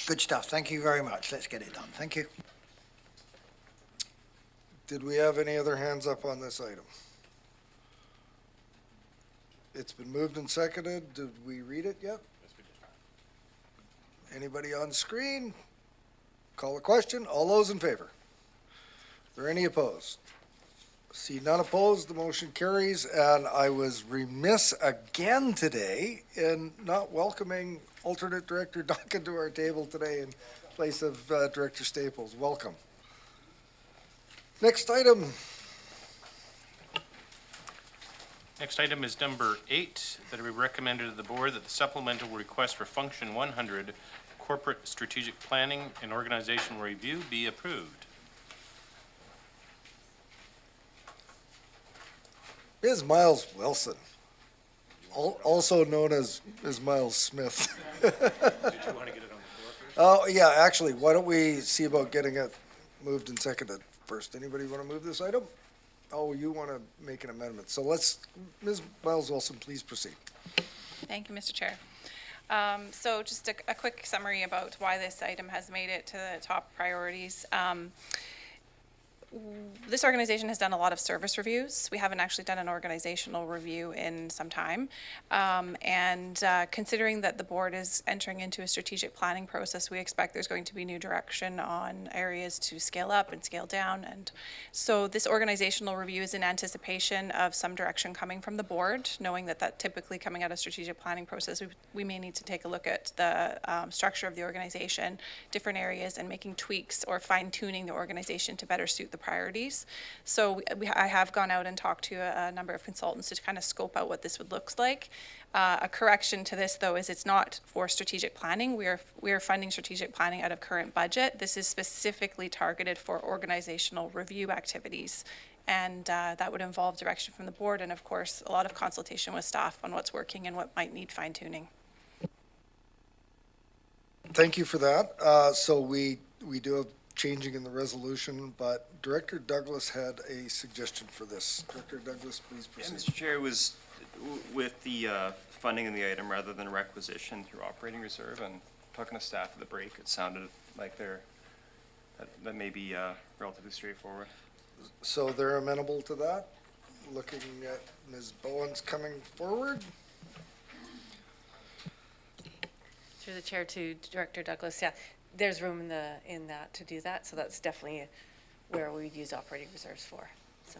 Good stuff. Thank you very much. Let's get it done. Thank you. Did we have any other hands up on this item? It's been moved and seconded. Did we read it yet? Anybody on screen? Call a question. All those in favor? Are there any opposed? See none opposed, the motion carries, and I was remiss again today in not welcoming alternate Director Duncan to our table today in place of Director Staples. Welcome. Next item. Next item is number 8, that it be recommended to the board that the supplemental request for Function 100, Corporate Strategic Planning and Organizational Review, be approved. Ms. Miles Wilson, also known as Ms. Miles Smith. Did you want to get it on the floor first? Oh, yeah, actually, why don't we see about getting it moved and seconded first? Anybody want to move this item? Oh, you want to make an amendment. So let's, Ms. Miles Wilson, please proceed. Thank you, Mr. Chair. So just a quick summary about why this item has made it to the top priorities. this organization has done a lot of service reviews. We haven't actually done an organizational review in some time. Considering that the board is entering into a strategic planning process, we expect there's going to be new direction on areas to scale up and scale down. And so this organizational review is in anticipation of some direction coming from the board, knowing that typically coming out of strategic planning process, we may need to take a look at the structure of the organization, different areas, and making tweaks or fine-tuning the organization to better suit the priorities. So I have gone out and talked to a number of consultants to kind of scope out what this would look like. A correction to this, though, is it's not for strategic planning. We are funding strategic planning out of current budget. This is specifically targeted for organizational review activities. And that would involve direction from the board and, of course, a lot of consultation with staff on what's working and what might need fine-tuning. Thank you for that. So we do have changing in the resolution, but Director Douglas had a suggestion for this. Director Douglas, please Yeah, proceed. Mr. Chair, it was with the funding in the item rather than requisition through operating reserve, and talking to staff at the break, it sounded like that may be relatively straightforward. So they're amenable to that? Looking at Ms. Bowens coming forward. Through the chair to Director Douglas, yeah, there's room in that to do that, so that's definitely where we'd use operating reserves for, so.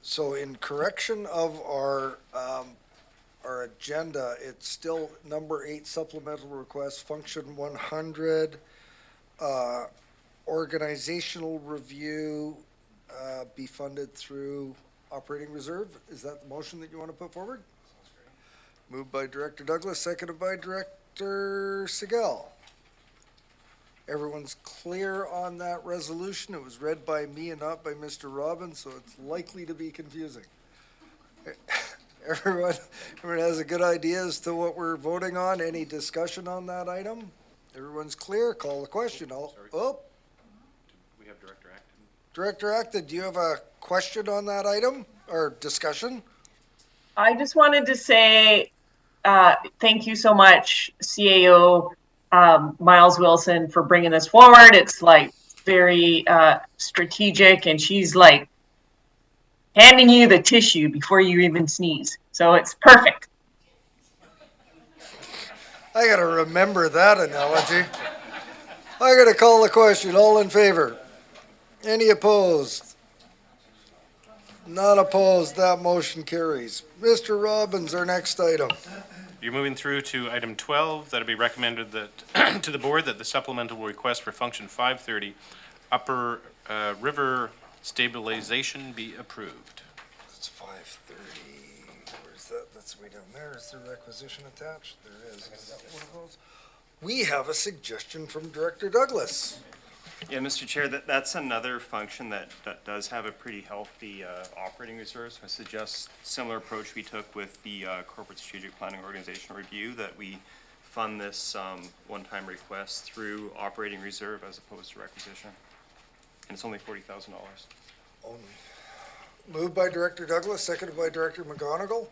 So in correction of our agenda, it's still number 8 supplemental request, function 100, organizational review, be funded through operating reserve. Is that the motion that you want to put forward? Moved by Director Douglas, seconded by Director Segal. Everyone's clear on that resolution. It was read by me and not by Mr. Robbins, so it's likely to be confusing. Everyone has a good idea as to what we're voting on. Any discussion on that item? Everyone's clear? Call the question. We have Director Acton. Director Acton, do you have a question on that item or discussion? I just wanted to say thank you so much, CAO Miles Wilson, for bringing this forward. It's like very strategic, and she's like handing you the tissue before you even sneeze. So it's perfect. I gotta remember that analogy. I gotta call the question. All in favor? Any opposed? None opposed. That motion carries. Mr. Robbins, our next item. You're moving through to item 12. That'll be recommended that to the board that the supplemental request for function 530 Upper River Stabilization be approved. It's 5:30. Where's that? That's way down there. Is there requisition attached? There is. Is that one of those? We have a suggestion from Director Douglas. Yeah, Mr. Chair, that's another function that does have a pretty healthy operating reserve. So I suggest similar approach we took with the corporate strategic planning organizational review, that we fund this one-time request through operating reserve as opposed to requisition. And it's only $40,000. Only. Moved by Director Douglas, seconded by Director McGonigal.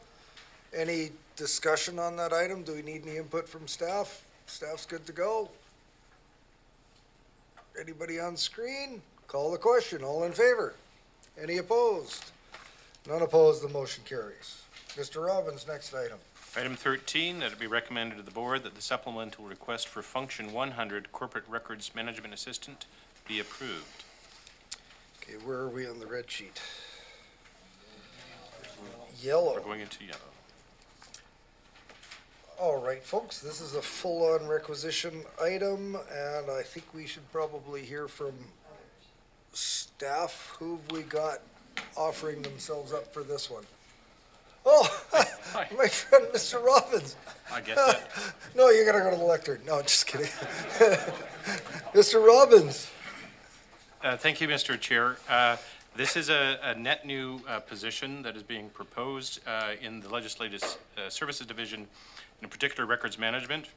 Any discussion on that item? Do we need any input from staff? Staff's good to go. Anybody on screen? Call the question. All in favor? Any opposed? None opposed. The motion carries. Mr. Robbins, next item. Item 13, that it be recommended to the board that the supplemental request for function 100 Corporate Records Management Assistant be approved. Okay, where are we on the red sheet? Yellow. We're going into yellow. All right, folks, this is a full-on requisition item, and I think we should probably hear from staff. Who've we got offering themselves up for this one? Oh, my friend, Mr. Robbins. I guess that. No, you're gonna go to the lectern. No, just kidding. Mr. Robbins. Thank you, Mr. Chair. This is a net new position that is being proposed in the Legislative Services Division, in particular records management.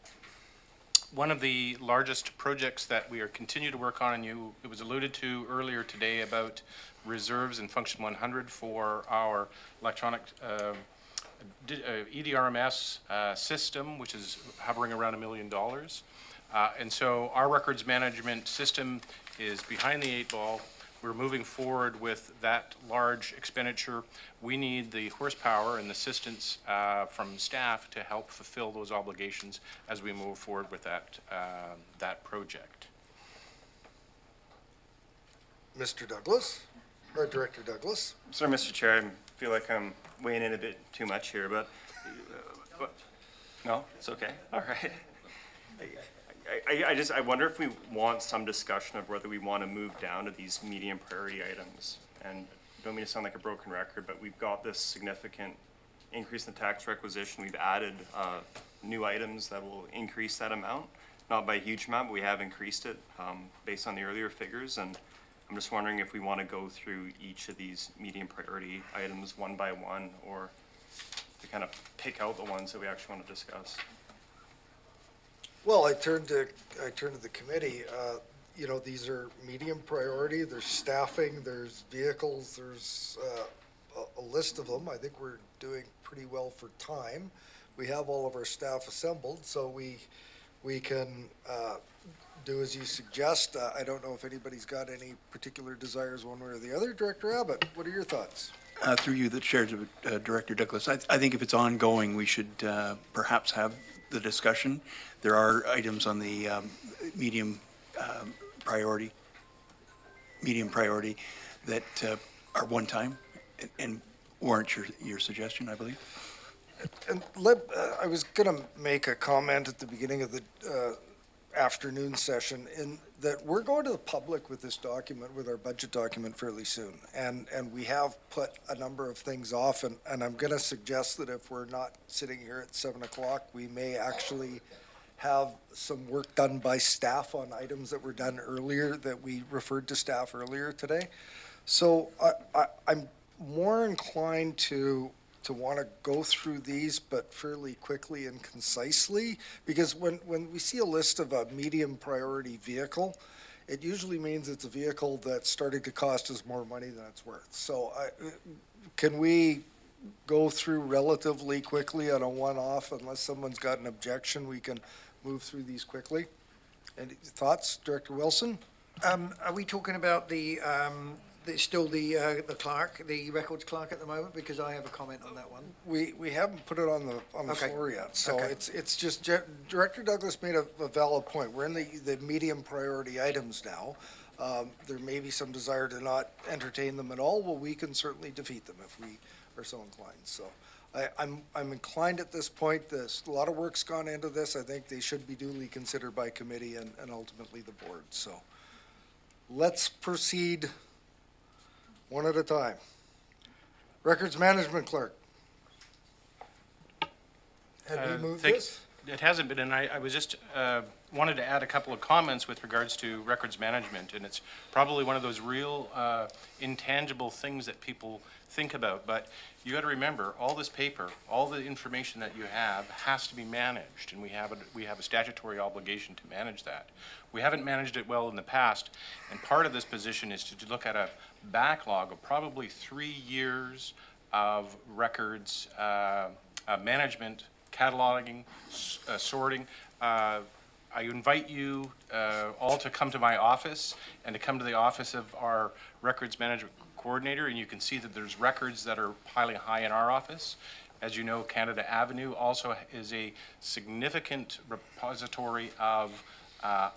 One of the largest projects that we are continue to work on, and it was alluded to earlier today about reserves in function 100 for our electronic EDRMS system, which is hovering around $1 million. And so our records management system is behind the 8 ball. we're moving forward with that large expenditure, we need the horsepower and assistance from staff to help fulfill those obligations as we move forward with that project. Mr. Douglas, or Director Douglas? Sorry, Mr. Chair, I feel like I'm weighing in a bit too much here, but, no, it's okay, all right. I wonder if we want some discussion of whether we want to move down to these medium priority items. And I don't mean to sound like a broken record, but we've got this significant increase in the tax requisition. We've added new items that will increase that amount, not by a huge amount, but we have increased it based on the earlier figures. And I'm just wondering if we want to go through each of these medium priority items one by one, or to kind of pick out the ones that we actually want to discuss. Well, I turn to the committee. You know, these are medium priority. There's staffing, there's vehicles, there's a list of them. I think we're doing pretty well for time. We have all of our staff assembled, so we can do as you suggest. I don't know if anybody's got any particular desires one way or the other. Director Abbott, what are your thoughts? Through you, the chair, to Director Douglas, I think if it's ongoing, we should perhaps have the discussion. There are items on the medium priority that are one time and warrant your suggestion, I believe. And I was going to make a comment at the beginning of the afternoon session in that we're going to the public with this document, with our budget document, fairly soon. And we have put a number of things off, and I'm going to suggest that if we're not sitting here at 7 o'clock, we may actually have some work done by staff on items that were done earlier, that we referred to staff earlier today. So I'm more inclined to want to go through these, but fairly quickly and concisely, because when we see a list of a medium priority vehicle, it usually means it's a vehicle that's starting to cost us more money than it's worth. So can we go through relatively quickly on a one-off? Unless someone's got an objection, we can move through these quickly. Any thoughts, Director Wilson? Are we talking about the clerk, the records clerk at the moment? Because I have a comment on that one. We haven't put it on the Okay. floor yet, so Okay. it's just, Director Douglas made a valid point. We're in the medium priority items now. There may be some desire to not entertain them at all. Well, we can certainly defeat them if we are so inclined. So I'm inclined at this point. A lot of work's gone into this. I think they should be duly considered by committee and ultimately the board. So let's proceed one at a time. Records Management Clerk. Have we moved this? It hasn't been, and I was just wanted to add a couple of comments with regards to records management, and it's probably one of those real intangible things that people think about, but you got to remember, all this paper, all the information that you have has to be managed, and we have a statutory obligation to manage that. We haven't managed it well in the past, and part of this position is to look at a backlog of probably 3 years of records management, cataloging, sorting. I invite you all to come to my office and to come to the office of our records management coordinator, and you can see that there's records that are piling high in our office. As you know, Canada Avenue also is a significant repository of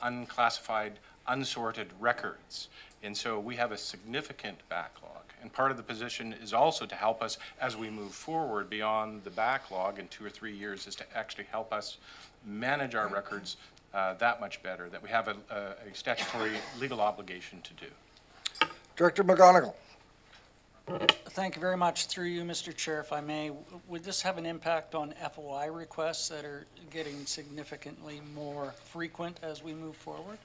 unclassified, unsorted records. And so we have a significant backlog. And part of the position is also to help us as we move forward beyond the backlog in 2 or 3 years, is to actually help us manage our records that much better, that we have a statutory legal obligation to do. Director McGonigal. Thank you very much. Through you, Mr. Chair, if I may, would this have an impact on FOI requests that are getting significantly more frequent as we move forward?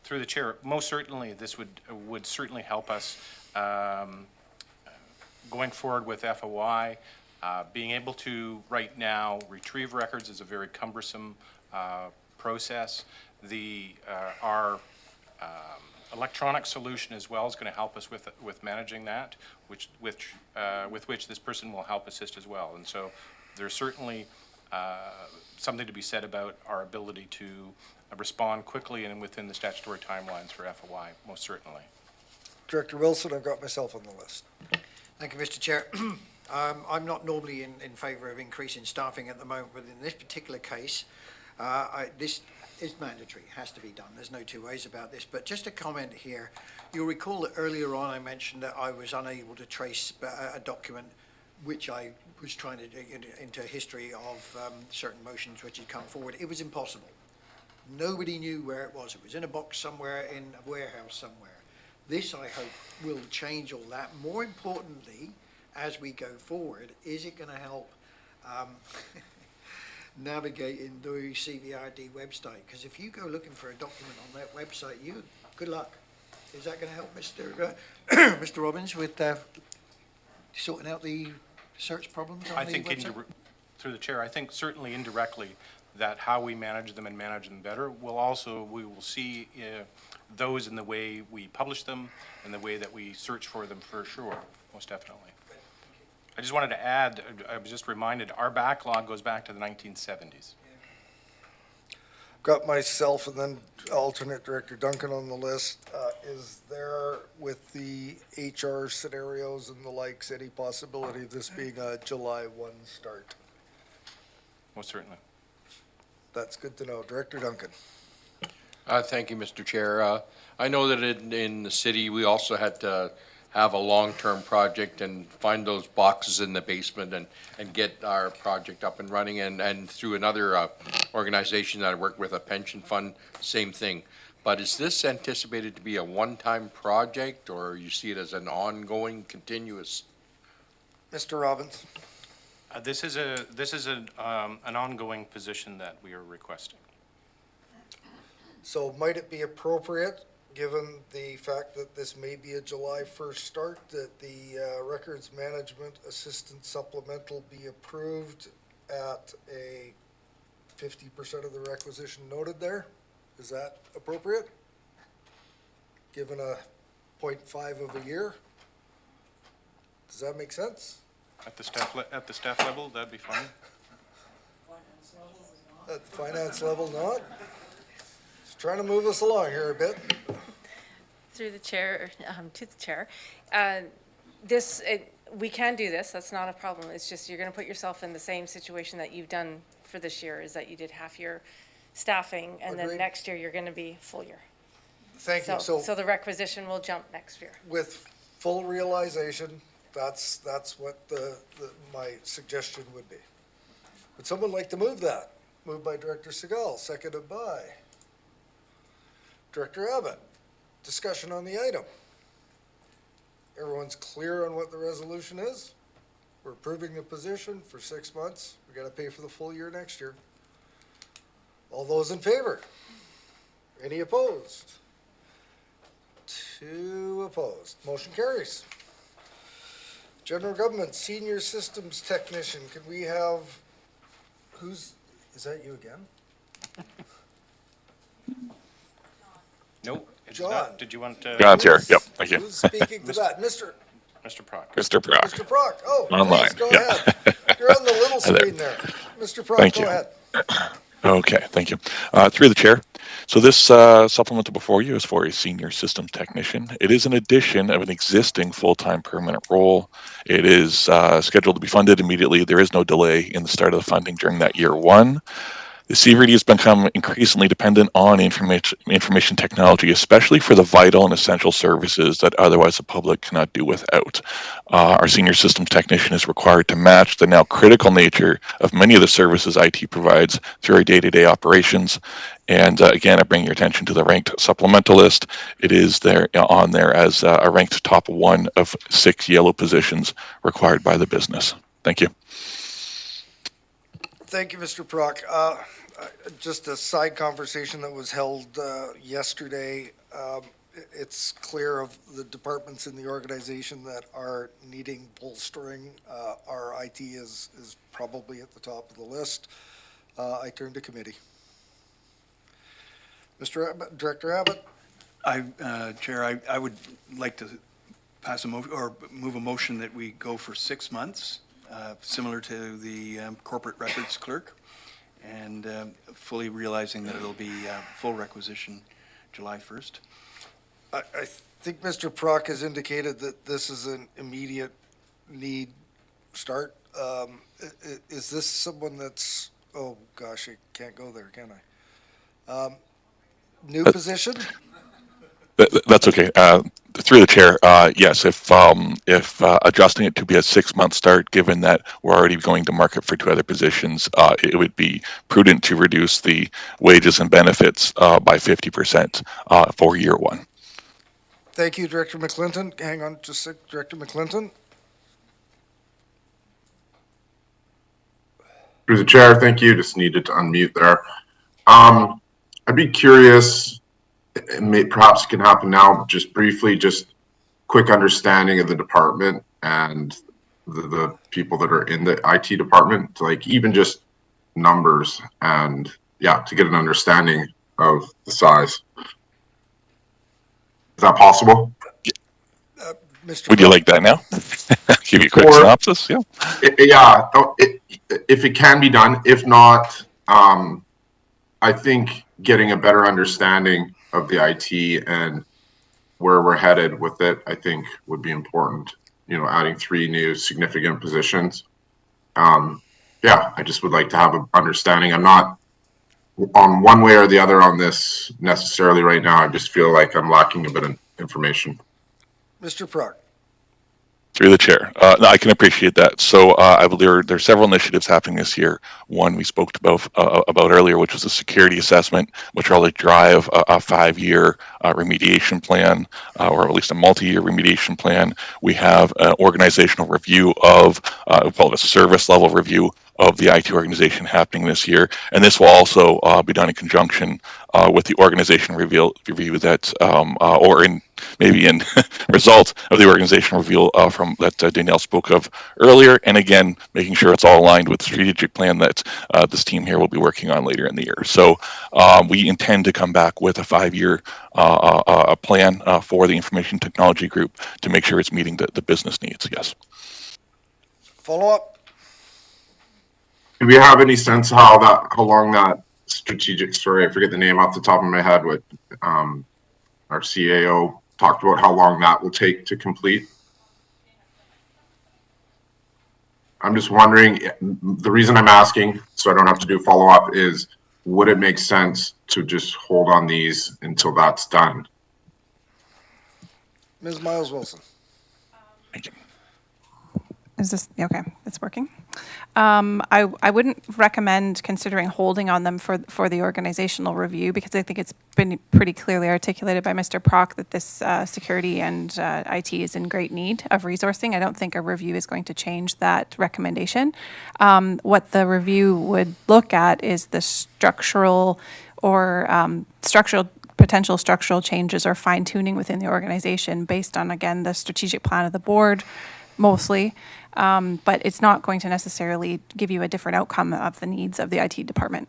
Through the chair, most certainly this would certainly help us going forward with FOI. Being able to right now retrieve records is a very cumbersome process. Our electronic solution as well is going to help us with managing that, with which this person will help assist as well. And so there's certainly something to be said about our ability to respond quickly and within the statutory timelines for FOI, most certainly. Director Wilson, I've got myself on the list. Thank you, Mr. Chair. I'm not normally in favour of increasing staffing at the moment, but in this particular case, this is mandatory, it has to be done. There's no two ways about this. But just a comment here. You'll recall that earlier on I mentioned that I was unable to trace a document which I was trying to dig into a history of certain motions which had come forward. It was impossible. Nobody knew where it was. It was in a box somewhere in a warehouse somewhere. This, I hope, will change all that. More importantly, as we go forward, is it going to help navigating the CVRD website? Because if you go looking for a document on that website, good luck. Is that going to help Mr. Robbins with sorting out the search problems on I the think, website? through the chair, I think certainly indirectly that how we manage them and manage them better will also, we will see those in the way we publish them and the way that we search for them for sure, most definitely. I just wanted to add, I was just reminded, our backlog goes back to the 1970s. Got myself and then alternate Director Duncan on the list. Is there, with the HR scenarios and the likes, any possibility of this being a July 1 start? Most certainly. That's good to know. Director Duncan. Thank you, Mr. Chair. I know that in the city, we also had to have a long-term project and find those boxes in the basement and get our project up and running. And through another organization that I work with, a pension fund, same thing. But is this anticipated to be a one-time project, or you see it as an ongoing, continuous? Mr. Robbins. This is an ongoing position that we are requesting. So might it be appropriate, given the fact that this may be a July 1st start, that the Records Management Assistant Supplemental be approved at a 50% of the requisition noted there? Is that appropriate? Given a 0.5 of a year? Does that make sense? At the staff level, that'd be fine. At the finance level, not? Just trying to move us along here a bit. Through the chair, to the chair. We can do this, that's not a problem. It's just you're going to put yourself in the same situation that you've done for this year, is that you did half your staffing, and then Agreed. next year you're going to be full year. Thank you. So the requisition will jump next year. With full realization, that's what my suggestion would be. Would someone like to move that? Moved by Director Segal, seconded by Director Abbott. Discussion on the item. Everyone's clear on what the resolution is? We're approving the position for 6 months. We gotta pay for the full year next year. All those in favor? Any opposed? 2 opposed. Motion carries. General Government Senior Systems Technician, could we have, is that you again? Nope. It's John. not. Did you want to? John's here. Yep, thank you. Who's speaking to that? Mr. Proc. Mr. Proc. Mr. Proc, oh, Online, please, go yeah. ahead. You're on the little Hi there. screen there. Mr. Proc, Thank go you. ahead. Okay, thank you. Through the chair. So this supplemental before you is for a senior systems technician. It is an addition of an existing full-time permanent role. It is scheduled to be funded immediately. There is no delay in the start of the funding during that year 1. The CVRD has become increasingly dependent on information technology, especially for the vital and essential services that otherwise the public cannot do without. Our senior systems technician is required to match the now critical nature of many of the services IT provides through our day-to-day operations. And again, I bring your attention to the ranked supplemental list. It is there on there as a ranked top 1 of 6 yellow positions required by the business. Thank you. Thank you, Mr. Proc. Just a side conversation that was held yesterday. It's clear of the departments in the organization that are needing bolstering. Our IT is probably at the top of the list. I turn to committee. Mr. Abbott, Director Abbott. Chair, I would like to pass a motion or move a motion that we go for 6 months, similar to the corporate records clerk. and fully realizing that it'll be full requisition July 1st. I think Mr. Prock has indicated that this is an immediate need start. Is this someone that's, oh gosh, I can't go there, can I? New position? That's okay. Through the chair, yes, if adjusting it to be a 6-month start, given that we're already going to market for 2 other positions, it would be prudent to reduce the wages and benefits by 50% for year 1. Thank you, Director McClinton. Hang on just a sec, Director McClinton. Through the chair, thank you. Just needed to unmute there. I'd be curious, perhaps it can happen now, just briefly, just quick understanding of the department and the people that are in the IT department, like even just numbers and yeah, to get an understanding of the size. Is that possible? Mr. Would you like that now? Give you a quick synopsis? Yeah. Yeah, if it can be done. If not, I think getting a better understanding of the IT and where we're headed with it, I think would be important. You know, adding 3 new significant positions. Yeah, I just would like to have an understanding. I'm not on one way or the other on this necessarily right now. I just feel like I'm lacking a bit of information. Mr. Prock. Through the chair. No, I can appreciate that. So I believe there are several initiatives happening this year. One we spoke about earlier, which was a security assessment, which will drive a 5-year remediation plan, or at least a multi-year remediation plan. We have an organizational review of, we call it a service level review of the IT organization happening this year. And this will also be done in conjunction with the organization review that, or in maybe in result of the organizational review from that Danielle spoke of earlier. And again, making sure it's all aligned with the strategic plan that this team here will be working on later in the year. So we intend to come back with a 5-year plan for the information technology group to make sure it's meeting the business needs. Yes. Follow up. Do we have any sense how long that strategic story, I forget the name off the top of my head, what our CAO talked about, how long that will take to complete? I'm just wondering, the reason I'm asking, so I don't have to do follow-up, is would it make sense to just hold on these until that's done? Ms. Miles Wilson. Thank you. Is this, okay, it's working. I wouldn't recommend considering holding on them for the organizational review, because I think it's been pretty clearly articulated by Mr. Prock that this security and IT is in great need of resourcing. I don't think a review is going to change that recommendation. What the review would look at is the structural or potential structural changes or fine tuning within the organization based on, again, the strategic plan of the board, mostly. But it's not going to necessarily give you a different outcome of the needs of the IT department.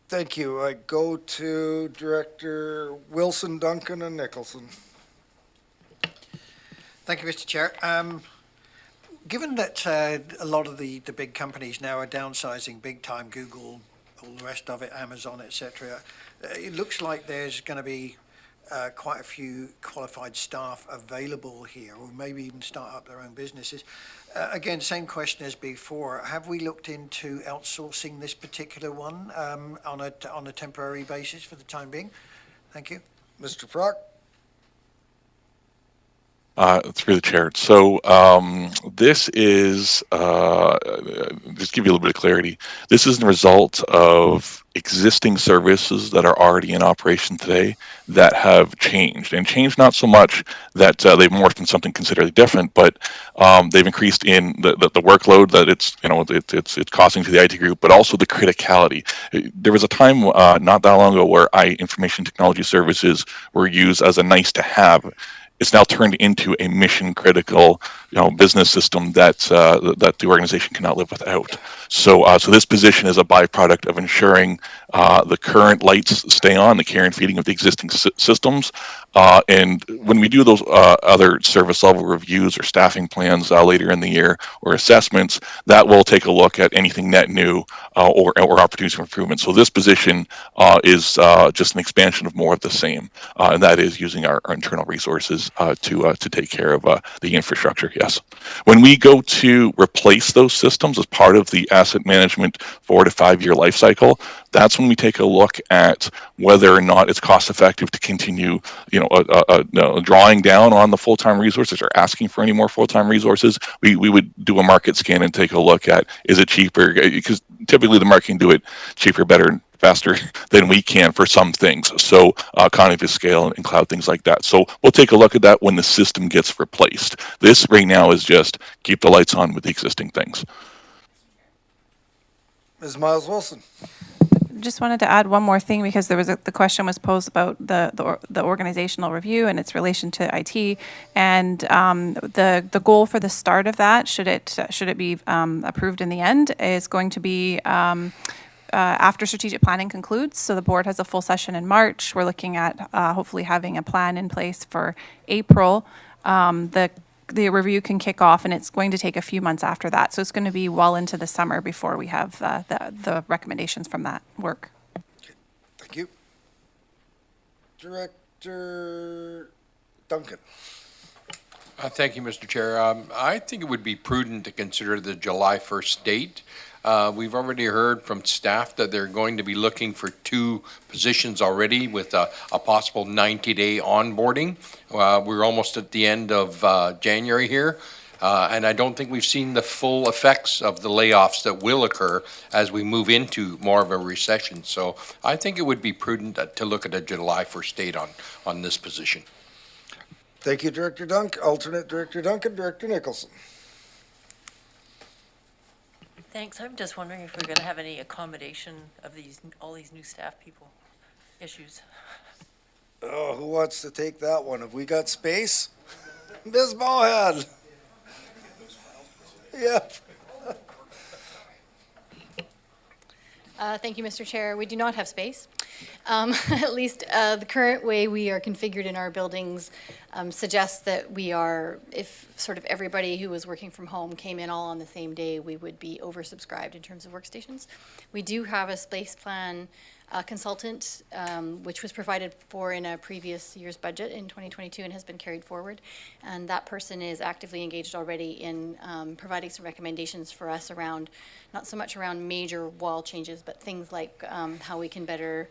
Thank you. I go to Director Wilson, Duncan, and Nicholson. Thank you, Mr. Chair. Given that a lot of the big companies now are downsizing big time, Google, all the rest of it, Amazon, etc., it looks like there's going to be quite a few qualified staff available here, or maybe even start up their own businesses. Again, same question as before. Have we looked into outsourcing this particular one on a temporary basis for the time being? Thank you. Mr. Prock. Through the chair. So this is, just give you a little bit of clarity, this is the result of existing services that are already in operation today that have changed. And changed not so much that they've morphed into something considerably different, but they've increased in the workload that it's costing to the IT group, but also the criticality. There was a time not that long ago where information technology services were used as a nice to have. it's now turned into a mission critical, business system that the organization cannot live without. So this position is a byproduct of ensuring the current lights stay on, the care and feeding of the existing systems. And when we do those other service level reviews or staffing plans later in the year or assessments, that will take a look at anything net new or opportunities for improvement. So this position is just an expansion of more of the same, and that is using our internal resources to take care of the infrastructure. Yes. When we go to replace those systems as part of the asset management 4 to 5 year life cycle, that's when we take a look at whether or not it's cost effective to continue, drawing down on the full-time resources or asking for any more full-time resources. We would do a market scan and take a look at, is it cheaper? Because typically the market can do it cheaper, better, faster than we can for some things. So economy of scale and cloud, things like that. So we'll take a look at that when the system gets replaced. This right now is just keep the lights on with the existing things. Ms. Miles Wilson. Just wanted to add one more thing because there was the question was posed about the organizational review and its relation to IT, and the goal for the start of that, should it be approved in the end, is going to be after strategic planning concludes. So the board has a full session in March. We're looking at hopefully having a plan in place for April. The review can kick off, and it's going to take a few months after that. So it's going to be well into the summer before we have the recommendations from that work. Thank you. Director Duncan. Thank you, Mr. Chair. I think it would be prudent to consider the July 1st date. We've already heard from staff that they're going to be looking for 2 positions already with a possible 90-day onboarding. We're almost at the end of January here, and I don't think we've seen the full effects of the layoffs that will occur as we move into more of a recession. So I think it would be prudent to look at a July 1st date on this position. Thank you, Director Dunk. Alternate Director Duncan, Director Nicholson. Thanks. I'm just wondering if we're going to have any accommodation of all these new staff people issues. Oh, who wants to take that one? Have we got space? Ms. Mohan. Yep. Thank you, Mr. Chair. We do not have space. At least the current way we are configured in our buildings suggests that we are, if sort of everybody who was working from home came in all on the same day, we would be oversubscribed in terms of workstations. We do have a space plan consultant, which was provided for in a previous year's budget in 2022 and has been carried forward. And that person is actively engaged already in providing some recommendations for us around, not so much around major wall changes, but things like how we can better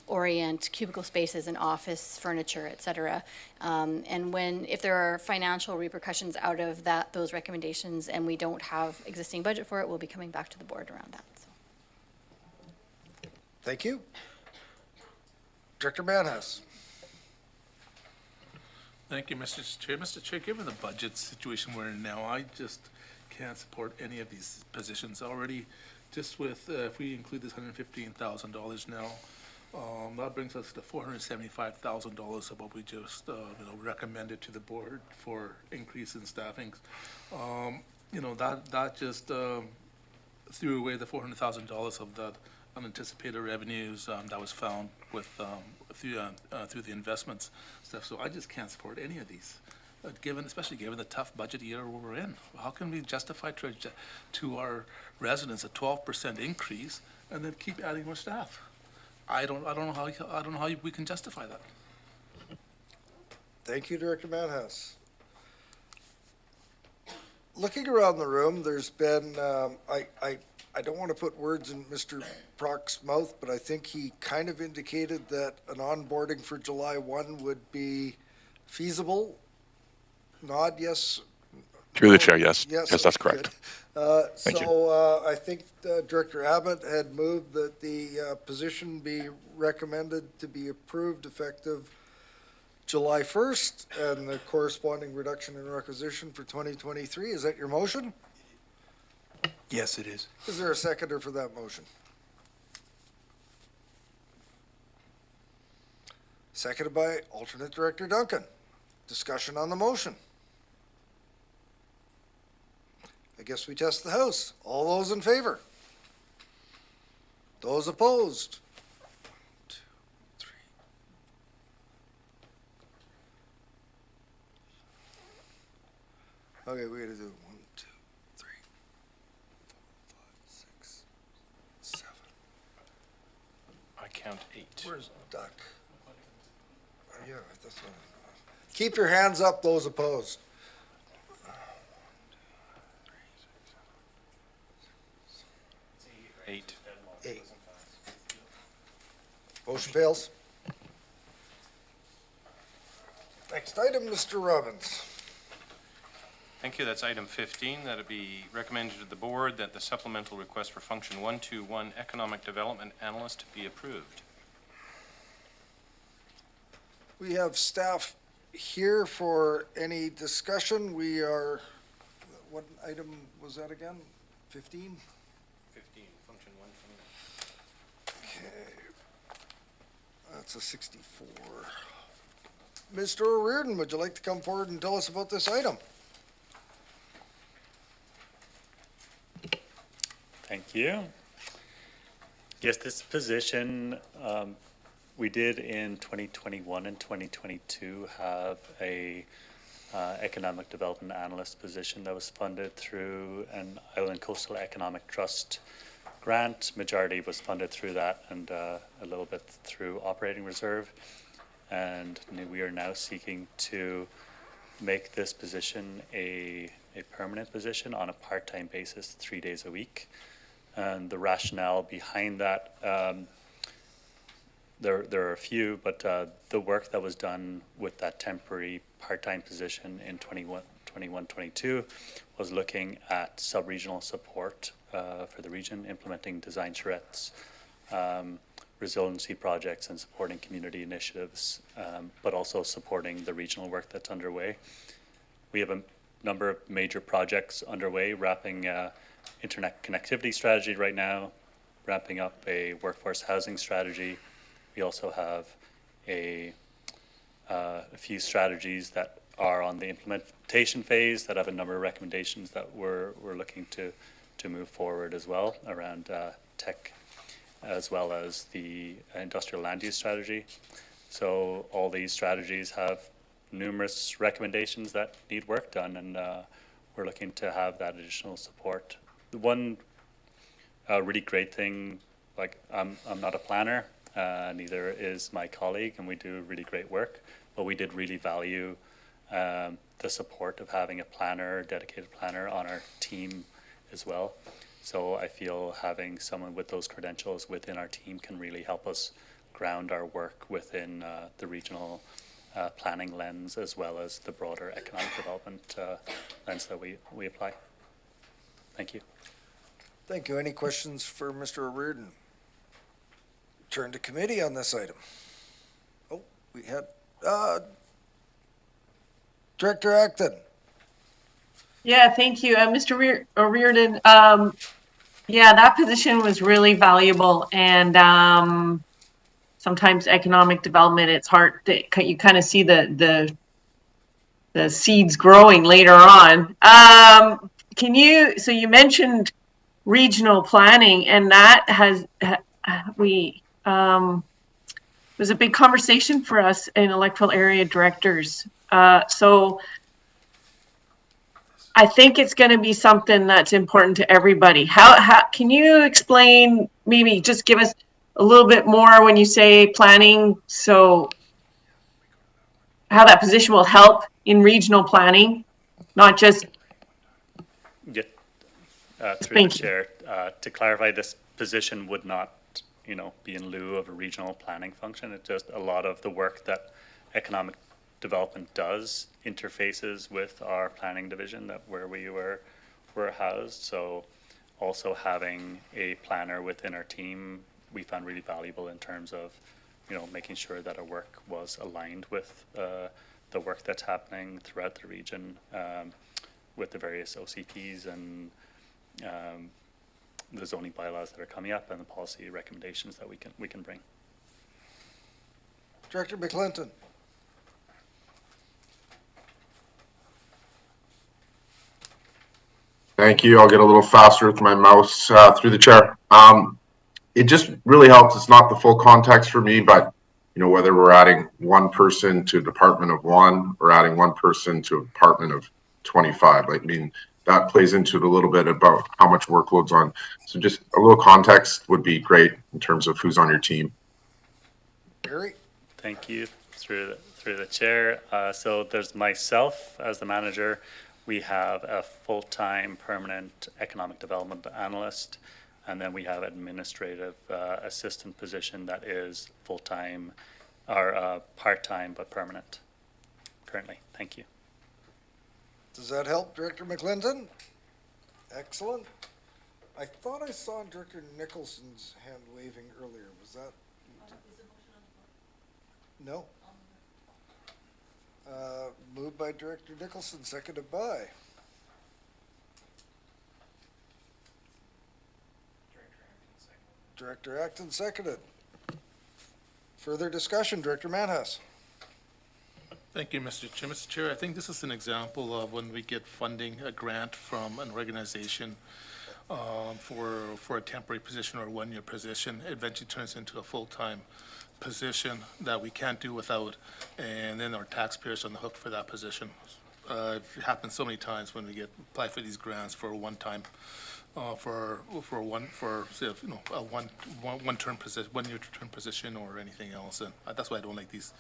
orient cubicle spaces and office furniture, et cetera. And if there are financial repercussions out of those recommendations and we don't have existing budget for it, we'll be coming back to the board around that. So. Thank you. Director Manhouse. Thank you, Mr. Chair. Mr. Chair, given the budget situation we're in now, I just can't support any of these positions already. Just with, if we include this $115,000 now, that brings us to $475,000 of what we just, recommended to the board for increase in staffing. That just threw away the $400,000 of that unanticipated revenues that was found with through the investments stuff. So I just can't support any of these, especially given the tough budget year we're in. How can we justify to our residents a 12% increase and then keep adding more staff? I don't know how we can justify that. Thank you, Director Manhouse. Looking around the room, there's been I don't want to put words in Mr. Prock's mouth, but I think he kind of indicated that an onboarding for July 1 would be feasible. Nod, yes? Through the chair, yes. Yes, Yes, that's correct. Thank you. I think Director Abbott had moved that the position be recommended to be approved effective July 1st and the corresponding reduction in requisition for 2023. Is that your motion? Yes, it is. Is there a seconder for that motion? Seconded by Alternate Director Duncan. Discussion on the motion. I guess we test the House. All those in favor? Those opposed? 1, 2, 3. Okay, we gotta do 1, 2, 3, 4, 5, 6, 7. I count 8. Where's Duck? Yeah, that's what. Keep your hands up, those opposed. 8. 8. Motion fails. Next item, Mr. Robbins. Thank you. That's item 15. That it be recommended to the board that the supplemental request for function 121 Economic Development Analyst be approved. We have staff here for any discussion. We are, what item was that again? 15? 15, function 121. Okay. That's a 64. Mr. O'Riordan, would you like to come forward and tell us about this item? Thank you. Yes, this position, we did in 2021 and 2022 have a economic development analyst position that was funded through an Island Coastal Economic Trust grant. Majority was funded through that and a little bit through operating reserve. And we are now seeking to make this position a permanent position on a part-time basis, 3 days a week. And the rationale behind that, there are a few, but the work that was done with that temporary part-time position in 21-22 was looking at sub-regional support for the region, implementing design charrettes, resiliency projects and supporting community initiatives, but also supporting the regional work that's underway. We have a number of major projects underway, wrapping internet connectivity strategy right now, wrapping up a workforce housing strategy. We also have a few strategies that are on the implementation phase that have a number of recommendations that we're looking to move forward as well around tech, as well as the industrial land use strategy. So all these strategies have numerous recommendations that need work done, and we're looking to have that additional support. The one really great thing, like I'm not a planner, neither is my colleague, and we do really great work, but we did really value the support of having a planner, dedicated planner on our team as well. So I feel having someone with those credentials within our team can really help us ground our work within the regional planning lens, as well as the broader economic development lens that we apply. Thank you. Thank you. Any questions for Mr. O'Riordan? Turn to committee on this item. Oh, we had, Director Acton. Yeah, thank you. Mr. O'Riordan, yeah, that position was really valuable, and sometimes economic development, it's hard to, you kind of see the seeds growing later on. Can you, so you mentioned regional planning, and that has, was a big conversation for us in electoral area directors. So I think it's going to be something that's important to everybody. How can you explain, maybe just give us a little bit more when you say planning, so how that position will help in regional planning, not just. Yeah, through Thank the you. chair, to clarify, this position would not, be in lieu of a regional planning function. It's just a lot of the work that economic development does interfaces with our planning division, that where we were housed. So also having a planner within our team, we found really valuable in terms of, making sure that our work was aligned with the work that's happening throughout the region, with the various OCPs and the zoning bylaws that are coming up and the policy recommendations that we can bring. Director McClinton. Thank you. I'll get a little faster with my mouse through the chair. It just really helps. It's not the full context for me, but you know, whether we're adding one person to a department of 1 or adding one person to a department of 25, like, I mean, that plays into it a little bit about how much workload's on. So just a little context would be great in terms of who's on your team. Barry? Thank you, through the chair. So there's myself as the manager. We have a full-time permanent economic development analyst, and then we have administrative assistant position that is full-time or part-time but permanent currently. Thank you. Does that help, Director McClinton? Excellent. I thought I saw Director Nicholson's hand waving earlier. Was that? No. Moved by Director Nicholson, seconded by. Director Acton, seconded. Further discussion, Director Manhas. Thank you, Mr. Chair. Mr. Chair, I think this is an example of when we get funding, a grant from an organization for a temporary position or a one-year position, it eventually turns into a full-time position that we can't do without, and then our taxpayers on the hook for that position. It happens so many times when we apply for these grants for a one-time, say, you know, a one-term position, one-year term position or anything else, and that's why I don't like these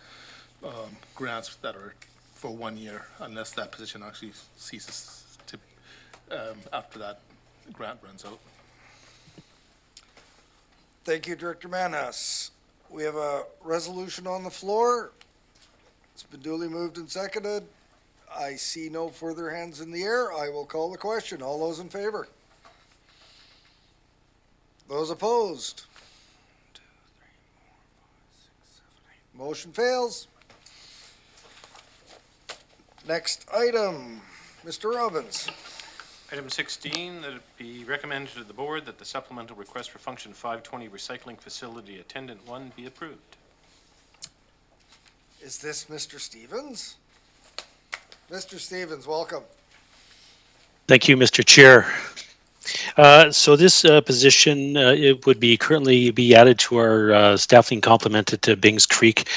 grants that are for 1 year unless that position actually ceases to after that grant runs out. Thank you, Director Manhas. We have a resolution on the floor. It's been duly moved and seconded. I see no further hands in the air. I will call the question. All those in favor? Those opposed? 1, 2, 3, 4, 5, 6, 7, 8. Motion fails. Next item, Mr. Robbins. Item 16, that it be recommended to the board that the supplemental request for function 520 recycling facility attendant 1 be approved. Is this Mr. Stevens? Mr. Stevens, welcome. Thank you, Mr. Chair. So this position, it would be currently be added to our staffing complement at Bings Creek,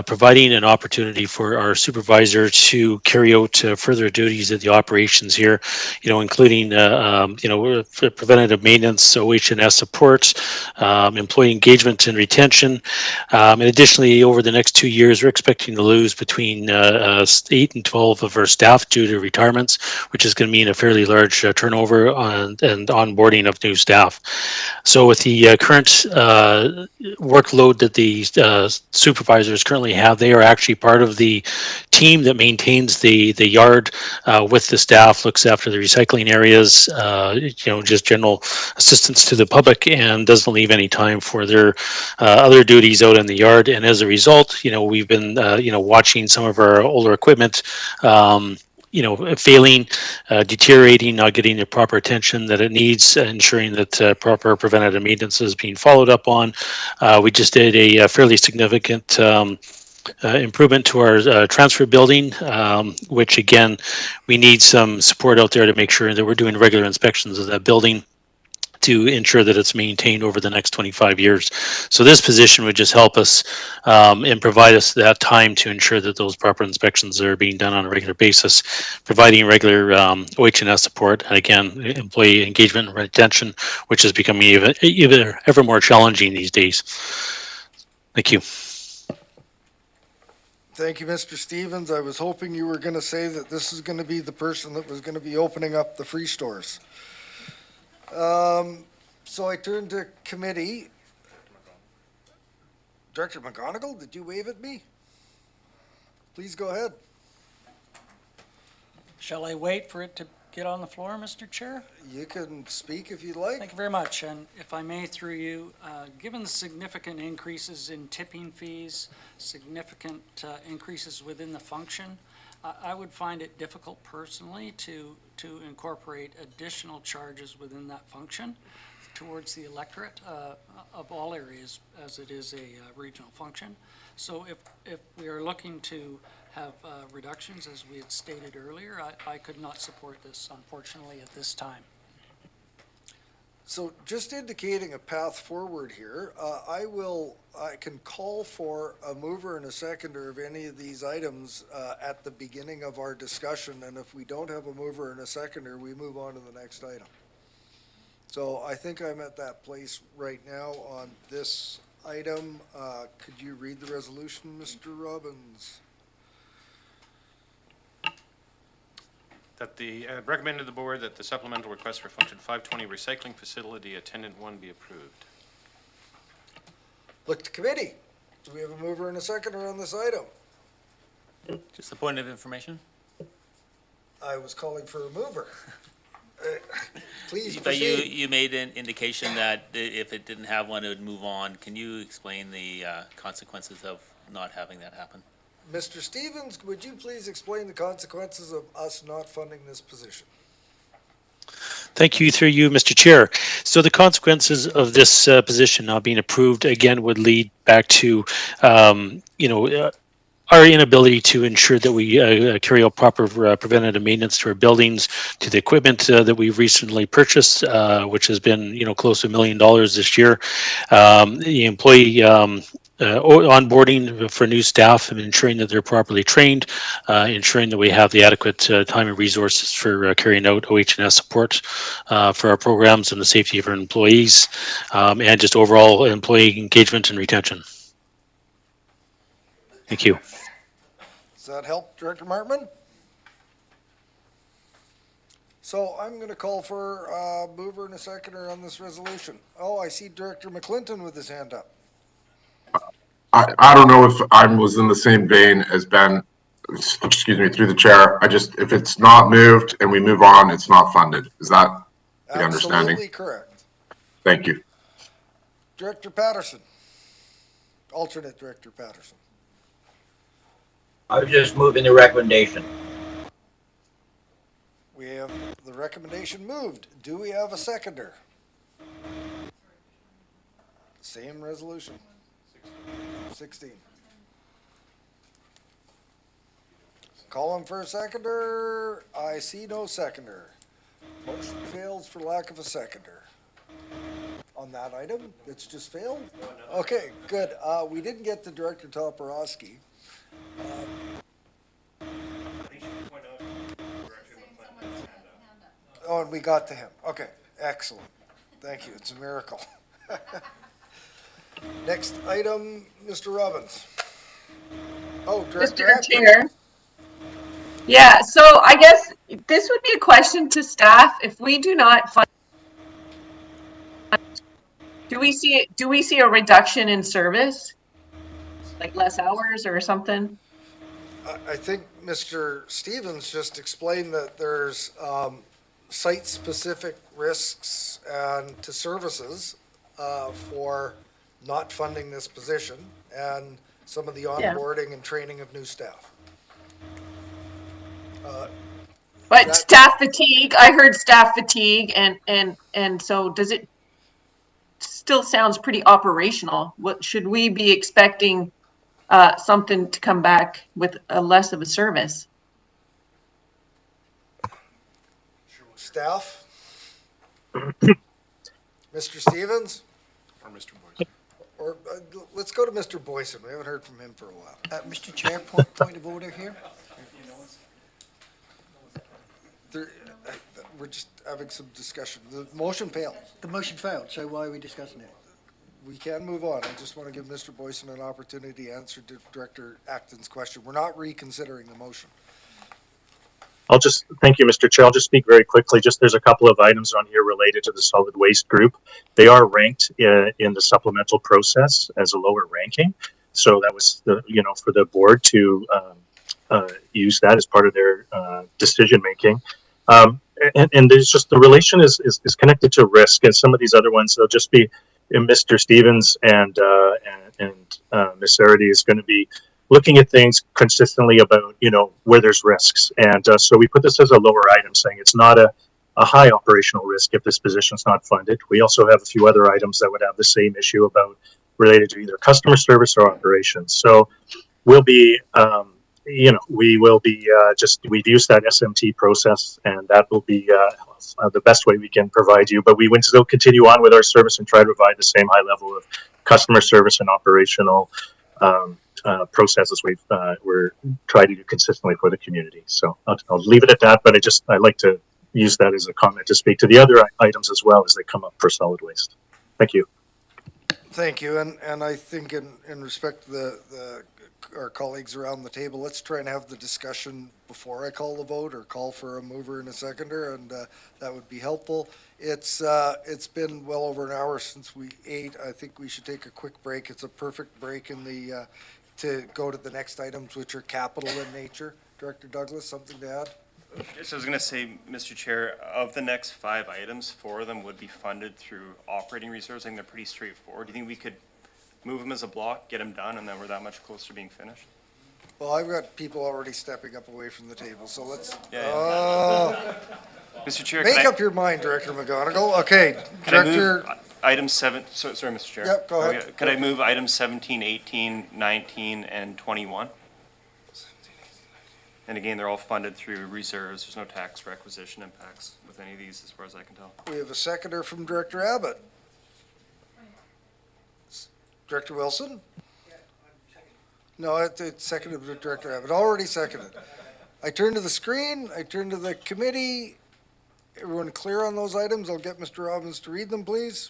providing an opportunity for our supervisor to carry out further duties of the operations here, you know, including, you know, preventative maintenance, OH&S support, employee engagement and retention. And additionally, over the next 2 years, we're expecting to lose between 8 and 12 of our staff due to retirements, which is going to mean a fairly large turnover and onboarding of new staff. So with the current workload that the supervisors currently have, they are actually part of the team that maintains the yard with the staff, looks after the recycling areas, you know, just general assistance to the public, and doesn't leave any time for their other duties out in the yard. And as a result, you know, we've been, you know, watching some of our older equipment, you know, failing, deteriorating, not getting the proper attention that it needs, ensuring that proper preventative maintenance is being followed up on. We just did a fairly significant improvement to our transfer building, which again, we need some support out there to make sure that we're doing regular inspections of that building to ensure that it's maintained over the next 25 years. So this position would just help us and provide us that time to ensure that those proper inspections are being done on a regular basis, providing regular OH&S support, and again, employee engagement and retention, which is becoming even ever more challenging these days. Thank you. Thank you, Mr. Stevens. I was hoping you were going to say that this is going to be the person that was going to be opening up the free stores. So I turn to committee. Director McGonigal, did you wave at me? Please go ahead. Shall I wait for it to get on the floor, Mr. Chair? You can speak if you'd like. Thank you very much. And if I may, through you, given the significant increases in tipping fees, significant increases within the function, I would find it difficult personally to incorporate additional charges within that function towards the electorate of all areas, as it is a regional function. So if we are looking to have reductions, as we had stated earlier. I could not support this, unfortunately, at this time. So just indicating a path forward here, I can call for a mover and a seconder of any of these items at the beginning of our discussion, and if we don't have a mover and a seconder, we move on to the next item. So I think I'm at that place right now on this item. Could you read the resolution, Mr. Robbins? That the, recommended to the board that the supplemental request for function 520 recycling facility attendant 1 be approved. Look to committee. Do we have a mover and a seconder on this item? Just a point of information. I was calling for a mover. Please But proceed. you made an indication that if it didn't have one, it would move on. Can you explain the consequences of not having that happen? Mr. Stevens, would you please explain the consequences of us not funding this position? Thank you, through you, Mr. Chair. So the consequences of this position not being approved, again, would lead back to, our inability to ensure that we carry out proper preventative maintenance to our buildings, to the equipment that we've recently purchased, which has been, close to $1 million this year. The employee onboarding for new staff and ensuring that they're properly trained, ensuring that we have the adequate time and resources for carrying out OH&S support for our programs and the safety of our employees, and just overall employee engagement and retention. Thank you. Does that help, Director Martman? So I'm going to call for a mover and a seconder on this resolution. Oh, I see Director McClinton with his hand up. I don't know if I was in the same vein as Ben, excuse me, through the chair. If it's not moved and we move on, it's not funded. Is that the understanding? Absolutely correct. Thank you. Director Patterson. Alternate Director Patterson. I was just moving the recommendation. We have the recommendation moved. Do we have a seconder? Same resolution. 16. Calling for a seconder. I see no seconder. Motion fails for lack of a seconder. On that item, it's just failed? Okay, good. We didn't get to Director Toporowski. Oh, and we got to him. Okay, excellent. Thank you. It's a miracle. Next item, Mr. Robbins. Oh, Director Mr. Acton. Chair. Yeah, so I guess this would be a question to staff. If we do not fund, do we see a reduction in service? Like less hours or something? I think Mr. Stevens just explained that there's site-specific risks and to services for not funding this position and some of the onboarding and training of new staff. But staff fatigue, I heard staff fatigue and so does it still sounds pretty operational. What should we be expecting something to come back with a less of a service? Staff? Mr. Stevens? Or Mr. Boyce? Or let's go to Mr. Boyson. We haven't heard from him for a while. Mr. Chair, point of order here. We're just having some discussion. The motion failed. The motion failed, so why are we discussing it? We can move on. I just want to give Mr. Boyson an opportunity to answer Director Acton's question. We're not reconsidering the motion. Thank you, Mr. Chair. I'll just speak very quickly. There's a couple of items on here related to the solid waste group. They are ranked in the supplemental process as a lower ranking. So that was for the board to use that as part of their decision making. And there's just the relation is connected to risk, and some of these other ones they'll just be Mr. Stevens and Ms. Sarity is going to be looking at things consistently about where there's risks, and so we put this as a lower item, saying it's not a high operational risk if this position's not funded. We also have a few other items that would have the same issue about related to either customer service or operations. So we'll be we will be we've used that SMT process, and that will be the best way we can provide you. But we will still continue on with our service and try to provide the same high level of customer service and operational processes we're trying to do consistently for the community. So I'll leave it at that, but I'd like to use that as a comment to speak to the other items as well as they come up for solid waste. Thank you. Thank you, and I think in respect to our colleagues around the table, let's try and have the discussion before I call the vote or call for a mover and a seconder, and that would be helpful. It's been well over an hour since we ate. I think we should take a quick break. It's a perfect break to go to the next items, which are capital in nature. Director Douglas, something to add? Yes, I was going to say, Mr. Chair, of the next 5 items, 4 of them would be funded through operating reserves. I think they're pretty straightforward. Do you think we could move them as a block, get them done, and then we're that much closer to being finished? Well, I've got people already stepping up away from the table, so let's. Mr. Chair, Make up your mind, Director McGonigal. Okay, Director. Item 7, sorry, Mr. Chair. Yep, go ahead. Could I move items 17, 18, 19, and 21? And again, they're all funded through reserves. There's no tax requisition impacts with any of these, as far as I can tell. We have a seconder from Director Abbott. Director Wilson? No, it's seconded by Director Abbott. Already seconded. I turn to the screen. I turn to the committee. Everyone clear on those items? I'll get Mr. Robbins to read them, please.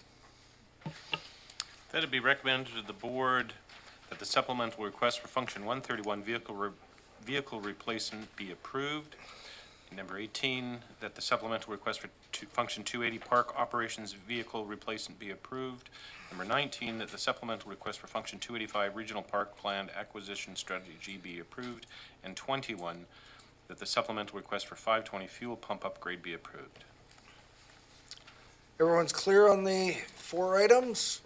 That it be recommended to the board that the supplemental request for function 131 vehicle replacement be approved. Number 18, that the supplemental request for function 280 park operations vehicle replacement be approved. Number 19, that the supplemental request for function 285 regional park plan acquisition strategy be approved. And 21, that the supplemental request for 520 fuel pump upgrade be approved. Everyone's clear on the 4 items?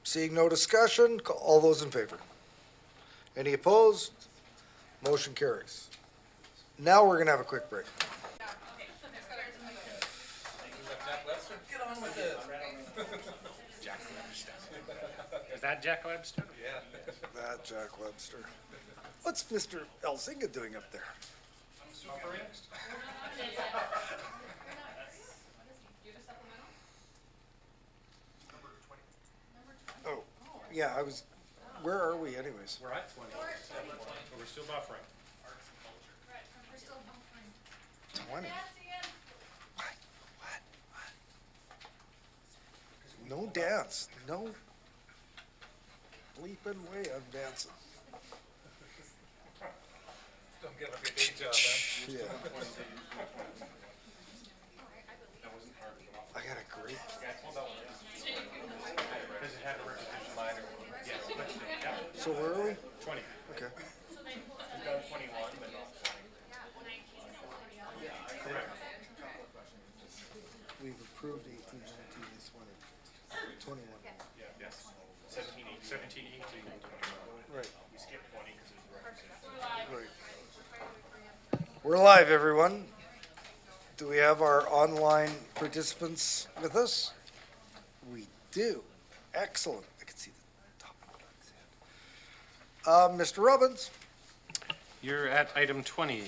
Seeing no discussion, all those in favor? Any opposed? Motion carries. Now we're going to have a quick break. Is that Jack Webster? Yeah. That Jack Webster. What's Mr. Elzinga doing up there? Oh, yeah, where are we anyways? We're at 20. But we're still buffering. 20? No dance, no bleeping way I'm dancing. Don't get like a day job, huh? Yeah. I got a great. Does it have a repetition line or? Yes, let's do it. Yep. So where are we? 20. Okay. We've done 21, but not 20. Correct. We've approved 18, 19, this one, 21. Yes. 17, 18, and 21. Right. We skipped 20 because it was a requisition. Right. We're live, everyone. Do we have our online participants with us? We do. Excellent. I can see the top of Mr. Robbins. You're at item 20.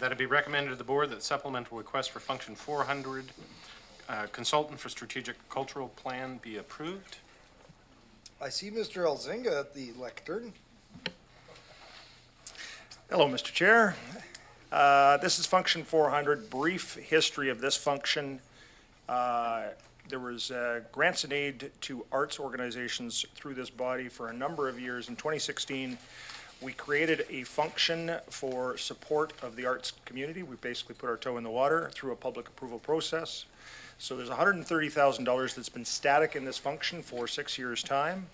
That it be recommended to the board that supplemental request for function 400, consultant for strategic cultural plan be approved. I see Mr. Elzinga at the lectern. Hello, Mr. Chair. This is function 400. Brief history of this function. There was grants and aid to arts organizations through this body for a number of years. In 2016, we created a function for support of the arts community. We basically put our toe in the water through a public approval process. So there's $130,000 that's been static in this function for 6 years' time.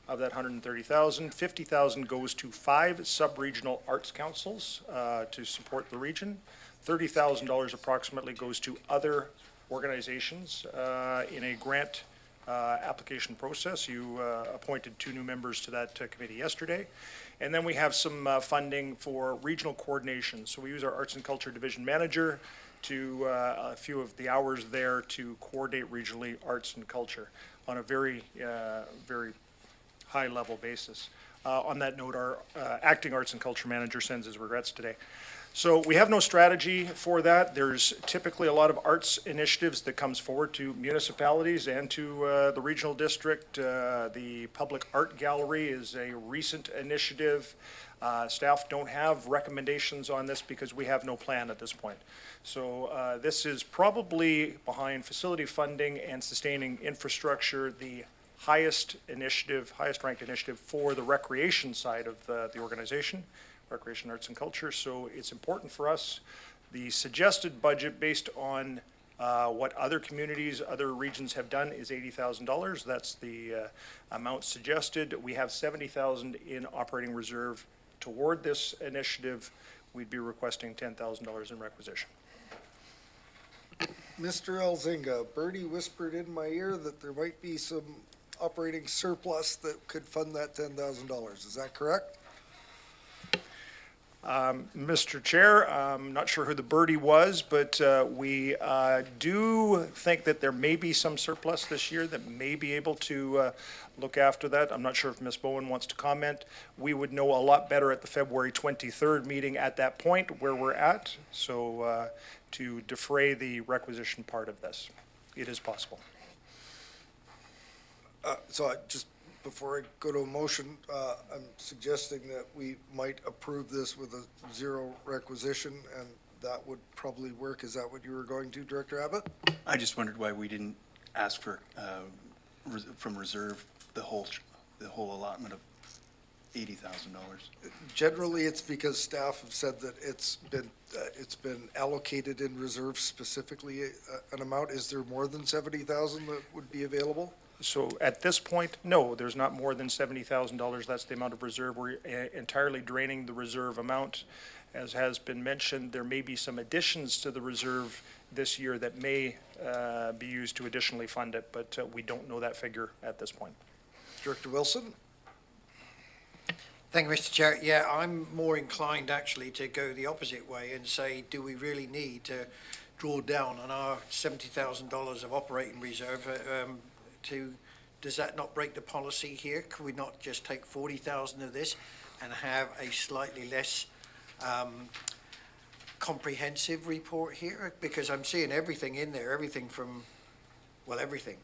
Of that $130,000, $50,000 goes to 5 sub-regional arts councils to support the region. $30,000 approximately goes to other organizations in a grant application process. You appointed 2 new members to that committee yesterday. And then we have some funding for regional coordination. So we use our Arts and Culture Division Manager to a few of the hours there to coordinate regionally arts and culture on a very, very high level basis. On that note, our acting arts and culture manager sends his regrets today. So we have no strategy for that. There's typically a lot of arts initiatives that comes forward to municipalities and to the regional district. The Public Art Gallery is a recent initiative. Staff don't have recommendations on this because we have no plan at this point. So this is probably behind facility funding and sustaining infrastructure, the highest ranked initiative for the recreation side of the organization. Recreation, Arts and Culture, so it's important for us. The suggested budget based on what other communities, other regions have done is $80,000. That's the amount suggested. We have $70,000 in operating reserve toward this initiative. We'd be requesting $10,000 in requisition. Mr. Elzinga, Bertie whispered in my ear that there might be some operating surplus that could fund that $10,000. Is that correct? Mr. Chair, I'm not sure who the birdie was, but we do think that there may be some surplus this year that may be able to look after that. I'm not sure if Ms. Bowen wants to comment. We would know a lot better at the February 23rd meeting at that point where we're at. So to defray the requisition part of this, it is possible. Before I go to a motion, I'm suggesting that we might approve this with a zero requisition, and that would probably work. Is that what you were going to, Director Abbott? I just wondered why we didn't ask for, from reserve, the whole allotment of $80,000. Generally, it's because staff have said that it's been allocated in reserve specifically an amount. Is there more than $70,000 that would be available? So at this point, no, there's not more than $70,000. That's the amount of reserve. We're entirely draining the reserve amount. As has been mentioned, there may be some additions to the reserve this year that may be used to additionally fund it, but we don't know that figure at this point. Director Wilson? Thank you, Mr. Chair. Yeah, I'm more inclined actually to go the opposite way and say, do we really need to draw down on our $70,000 of operating reserve? Does that not break the policy here? Could we not just take 40,000 of this and have a slightly less comprehensive report here? Because I'm seeing everything in there, everything from, well, everything.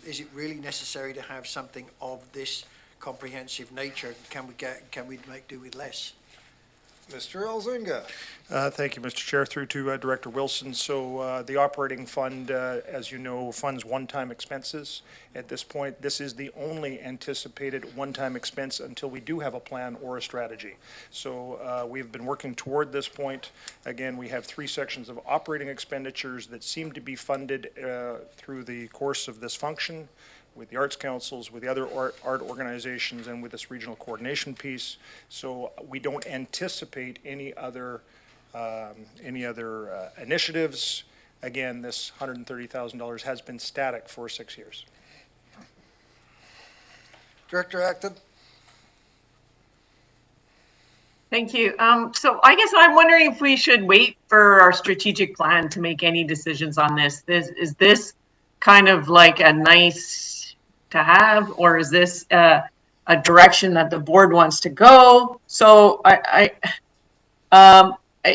Is it really necessary to have something of this comprehensive nature? Can we make do with less? Mr. Elzinga. Thank you, Mr. Chair. Through to Director Wilson. So the operating fund, as you know, funds one-time expenses. At this point, this is the only anticipated one-time expense until we do have a plan or a strategy. So we've been working toward this point. Again, we have 3 sections of operating expenditures that seem to be funded through the course of this function, with the arts councils, with the other art organizations, and with this regional coordination piece. So we don't anticipate any other initiatives. Again, this $130,000 has been static for 6 years. Director Acton? Thank you. So I guess I'm wondering if we should wait for our strategic plan to make any decisions on this. Is this kind of like a nice to have, or is this a direction that the board wants to go? So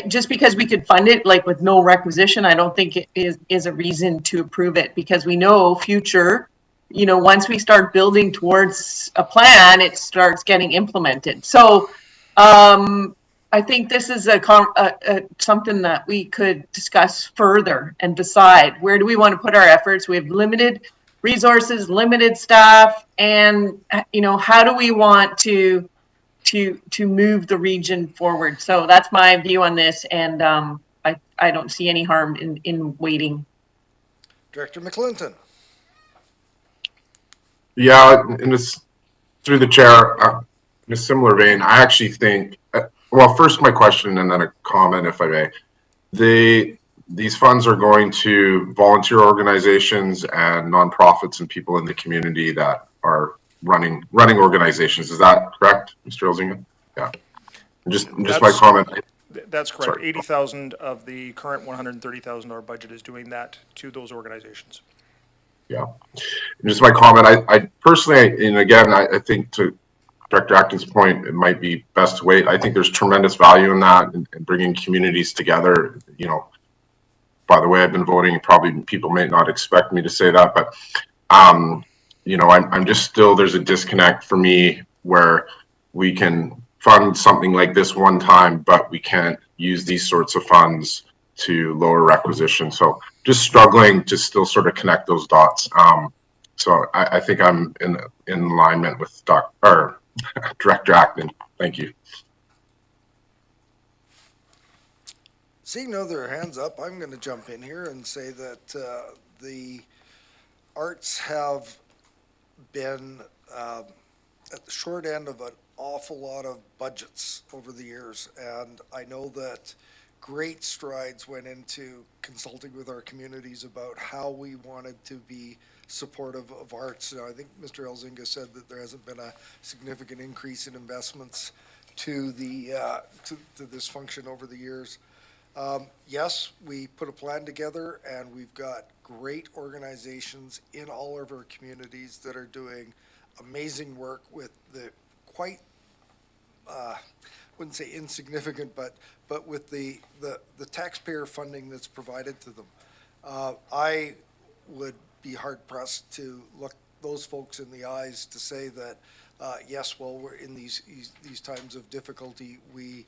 just because we could fund it like with no requisition, I don't think it is a reason to approve it, because we know future, once we start building towards a plan, it starts getting implemented. So I think this is something that we could discuss further and decide where do we want to put our efforts. We have limited resources, limited staff, and how do we want to move the region forward? So that's my view on this, and I don't see any harm in waiting. Director McClinton. Yeah, in this, through the chair, in a similar vein, I actually think, well, first my question and then a comment, if I may. These funds are going to volunteer organizations and nonprofits and people in the community that are running organizations. Is that correct, Mr. Elzinga? Yeah. Just my comment. That's correct. Sorry. 80,000 of the current $130,000 budget is doing that to those organizations. Yeah. Just my comment. I personally, and again, I think Director Acton's point, it might be best to wait. I think there's tremendous value in that and bringing communities together. You know, by the way, I've been voting. Probably people may not expect me to say that, but you know, I'm just still, there's a disconnect for me where we can fund something like this one time, but we can't use these sorts of funds to lower requisition. So just struggling to still sort of connect those dots. So I think I'm in alignment with Director Acton. Thank you. Seeing no other hands up, I'm going to jump in here and say that the arts have been at the short end of an awful lot of budgets over the years, and I know that great strides went into consulting with our communities about how we wanted to be supportive of arts. I think Mr. Elzinga said that there hasn't been a significant increase in investments to the to this function over the years. Yes, we put a plan together, and we've got great organizations in all of our communities that are doing amazing work with the quite, wouldn't say insignificant, but with the taxpayer funding that's provided to them. I would be hard pressed to look those folks in the eyes to say that, yes, well, we're in these times of difficulty, we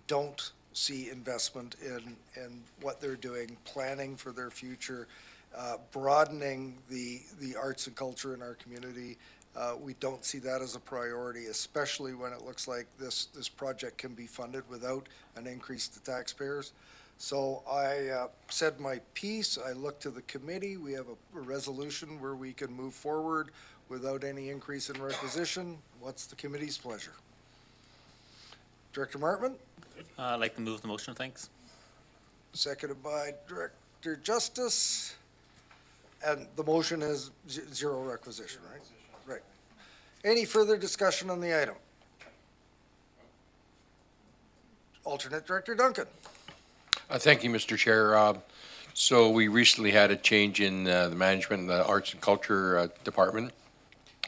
don't see investment in what they're doing, planning for their future, broadening the arts and culture in our community. We don't see that as a priority, especially when it looks like this project can be funded without an increase to taxpayers. So I said my piece. I look to the committee. We have a resolution where we can move forward without any increase in requisition. What's the committee's pleasure? Director Martman? I'd like to move the motion, thanks. Seconded by Director Justice. And the motion is zero requisition, right? Right. Any further discussion on the item? Alternate Director Duncan. Thank you, Mr. Chair. So we recently had a change in the management in the Arts and Culture Department.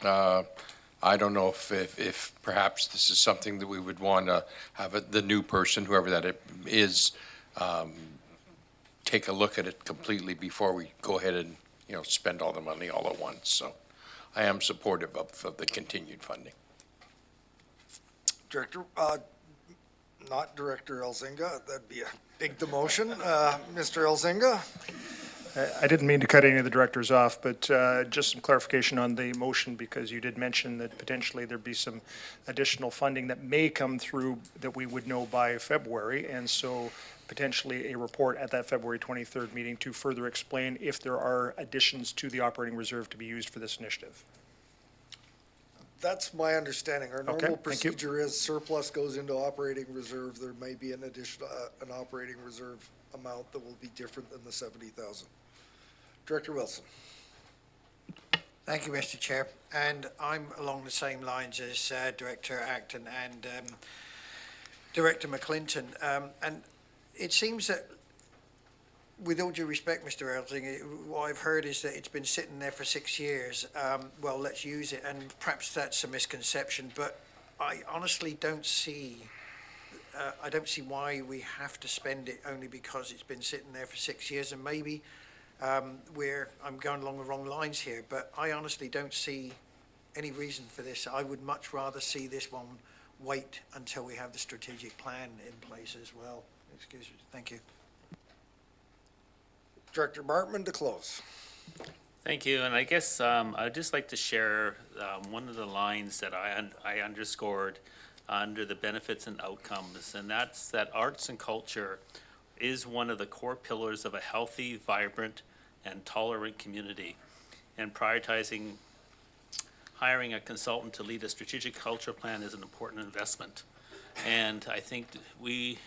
I don't know if perhaps this is something that we would want to have the new person, whoever that is, take a look at it completely before we go ahead and, you know, spend all the money all at once. So I am supportive of the continued funding. Director, not Director Elzinga. That'd be a big demotion. Mr. Elzinga? I didn't mean to cut any of the directors off, but just some clarification on the motion, because you did mention that potentially there'd be some additional funding that may come through that we would know by February, and so potentially a report at that February 23rd meeting to further explain if there are additions to the operating reserve to be used for this initiative. That's my understanding. Our Okay, normal thank you. procedure is surplus goes into operating reserve. There may be an additional, an operating reserve amount that will be different than the 70,000. Director Wilson. Thank you, Mr. Chair. And I'm along the same lines as Director Acton and Director McClinton. And it seems that, with all due respect, Mr. Elzinga, what I've heard is that it's been sitting there for 6 years. Well, let's use it. And perhaps that's a misconception, but I honestly don't see why we have to spend it only because it's been sitting there for 6 years. And maybe I'm going along the wrong lines here, but I honestly don't see any reason for this. I would much rather see this one wait until we have the strategic plan in place as well. Excuse me. Thank you. Director Martman to close. Thank you, and I guess I'd just like to share one of the lines that I underscored under the benefits and outcomes, and that's that arts and culture is one of the core pillars of a healthy, vibrant, and tolerant community. And prioritizing hiring a consultant to lead a strategic culture plan is an important investment. And I think we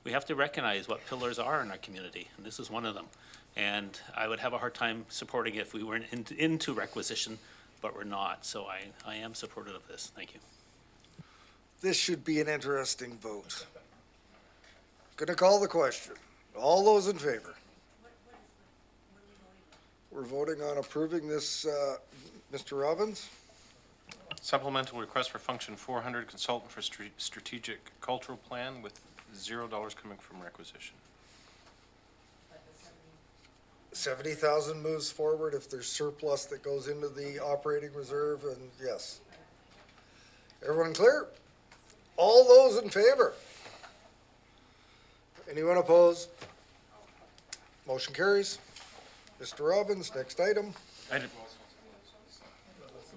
have to recognize what pillars are in our community, and this is one of them. And I would have a hard time supporting it if we weren't into requisition, but we're not. So I am supportive of this. Thank you. This should be an interesting vote. Going to call the question. All those in favor? We're voting on approving this, Mr. Robbins? Supplemental request for function 400, consultant for strategic cultural plan with $0 coming from requisition. 70,000 moves forward if there's surplus that goes into the operating reserve, and yes. Everyone clear? All those in favor? Anyone opposed? Motion carries. Mr. Robbins, next item.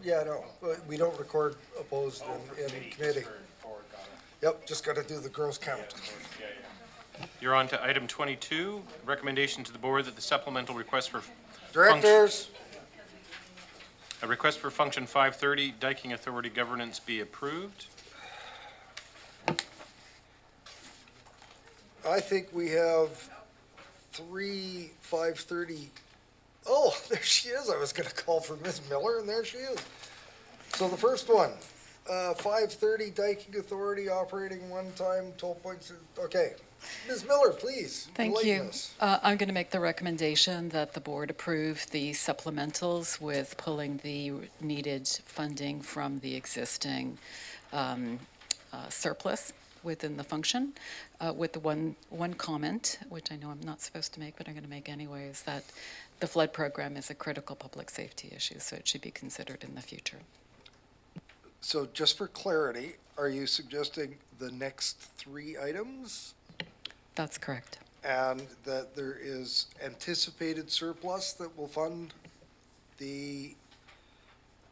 Yeah, no, we don't record opposed in committee. Yep, just gotta do the gross count. You're on to item 22, recommendation to the board that the supplemental request for Directors, a request for function 530, Diking Authority governance be approved. I think we have 530. Oh, there she is. I was gonna call for Ms. Miller, and there she is. So the first one, 530 Diking Authority operating one-time 12 points. Okay. Ms. Miller, please. Thank enlighten you. us. I'm going to make the recommendation that the board approve the supplementals with pulling the needed funding from the existing surplus within the function, with the one comment, which I know I'm not supposed to make, but I'm going to make anyway, is that the flood program is a critical public safety issue, so it should be considered in the future. So just for clarity, are you suggesting the next three items? That's correct. And that there is anticipated surplus that will fund the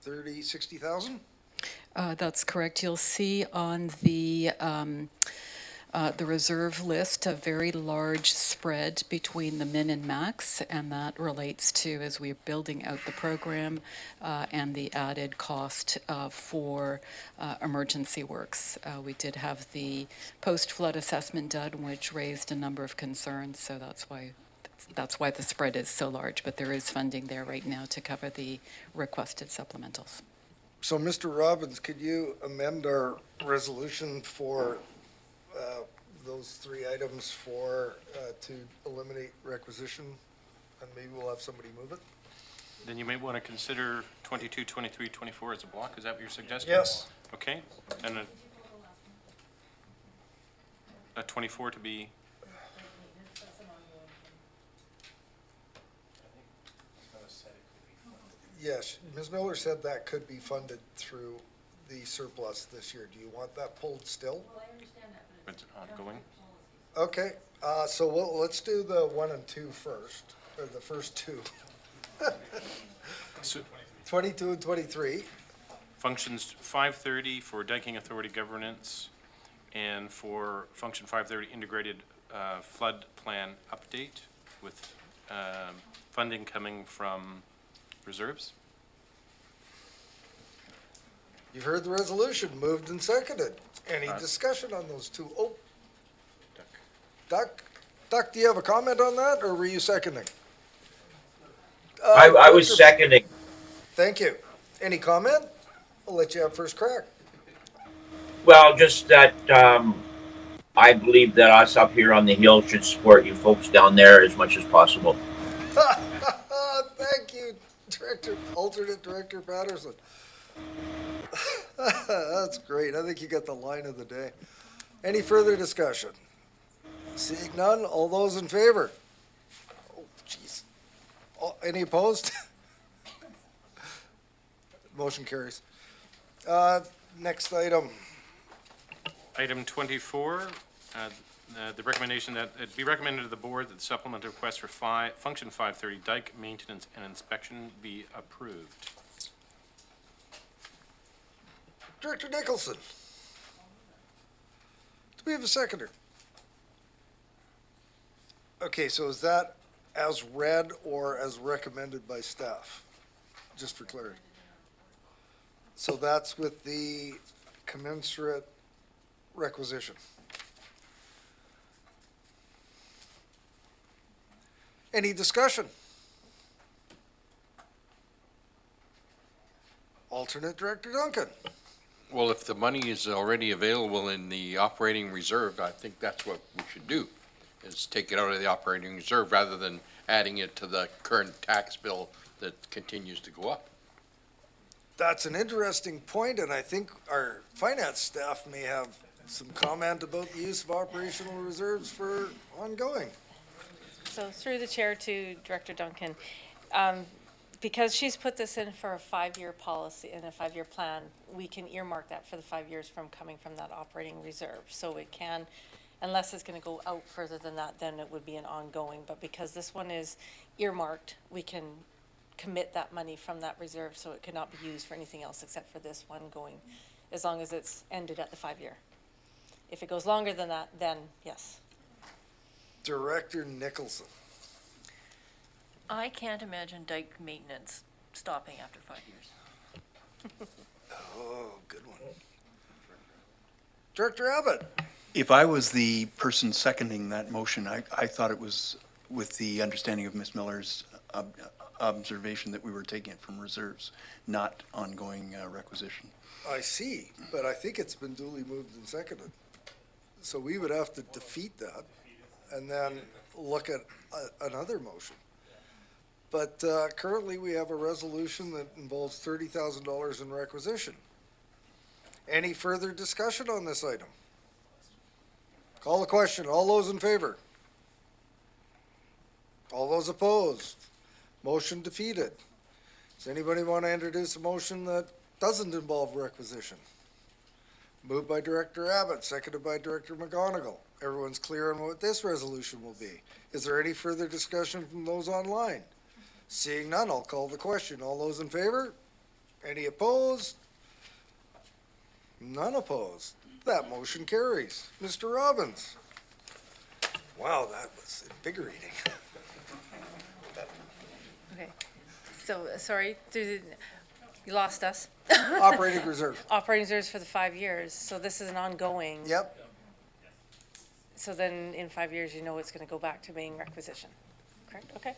60,000? That's correct. You'll see on the reserve list a very large spread between the min and max, and that relates to, as we're building out the program, and the added cost for emergency works. We did have the post-flood assessment done, which raised a number of concerns, so that's why the spread is so large, but there is funding there right now to cover the requested supplementals. So, Mr. Robbins, could you amend our resolution for those three items to eliminate requisition, and maybe we'll have somebody move it? Then you may want to consider 22, 23, 24 as a block. Is that what you're suggesting? Yes. Okay. And a 24 to be? Yes, Ms. Miller said that could be funded through the surplus this year. Do you want that pulled still? It's ongoing. Okay, so let's do the 1 and 2 first, or the first two. 22 and 23. Functions 530 for Diking Authority governance, and for function 530 integrated flood plan update with funding coming from reserves. You've heard the resolution, moved and seconded. Any discussion on those two? Oh, Duck, do you have a comment on that, or were you seconding? I was seconding. Thank you. Any comment? I'll let you have first crack. Well, just that I believe that us up here on the hill should support you folks down there as much as possible. Thank you, Alternate Director Patterson. That's great. I think you got the line of the day. Any further discussion? Seeing none, all those in favor? Oh, jeez. Any opposed? Motion carries. Next item. Item 24, the recommendation that it be recommended to the board that the supplemental request for function 530 dike maintenance and inspection be approved. Director Nicholson. Do we have a seconder? Okay, so is that as read or as recommended by staff? Just for clarity. So that's with the commensurate requisition. Any discussion? Alternate Director Duncan. Well, if the money is already available in the operating reserve, I think that's what we should do, is take it out of the operating reserve rather than adding it to the current tax bill that continues to go up. That's an interesting point, and I think our finance staff may have some comment about the use of operational reserves for ongoing. So through the chair to Director Duncan, because she's put this in for a 5-year policy and a 5-year plan, we can earmark that for the 5 years from coming from that operating reserve. So it can, unless it's going to go out further than that, then it would be an ongoing. But because this one is earmarked, we can commit that money from that reserve, so it cannot be used for anything else except for this one going, as long as it's ended at the 5-year. If it goes longer than that, then yes. Director Nicholson. I can't imagine dike maintenance stopping after 5 years. Oh, good one. Director Abbott. If I was the person seconding that motion, I thought it was with the understanding of Ms. Miller's observation that we were taking it from reserves, not ongoing requisition. I see, but I think it's been duly moved and seconded. So we would have to defeat that and then look at another motion. But currently, we have a resolution that involves $30,000 in requisition. Any further discussion on this item? Call the question. All those in favor? All those opposed? Motion defeated. Does anybody want to introduce a motion that doesn't involve requisition? Moved by Director Abbott, seconded by Director McGonigal. Everyone's clear on what this resolution will be. Is there any further discussion from those online? Seeing none, I'll call the question. All those in favor? Any opposed? None opposed. That motion carries. Mr. Robbins. Wow, that was invigorating. Okay. So, sorry, you lost us. Operating reserve. Operating reserves for the 5 years. So this is an ongoing. Yep. So then in 5 years, you know it's going to go back to being requisition. Correct? Okay.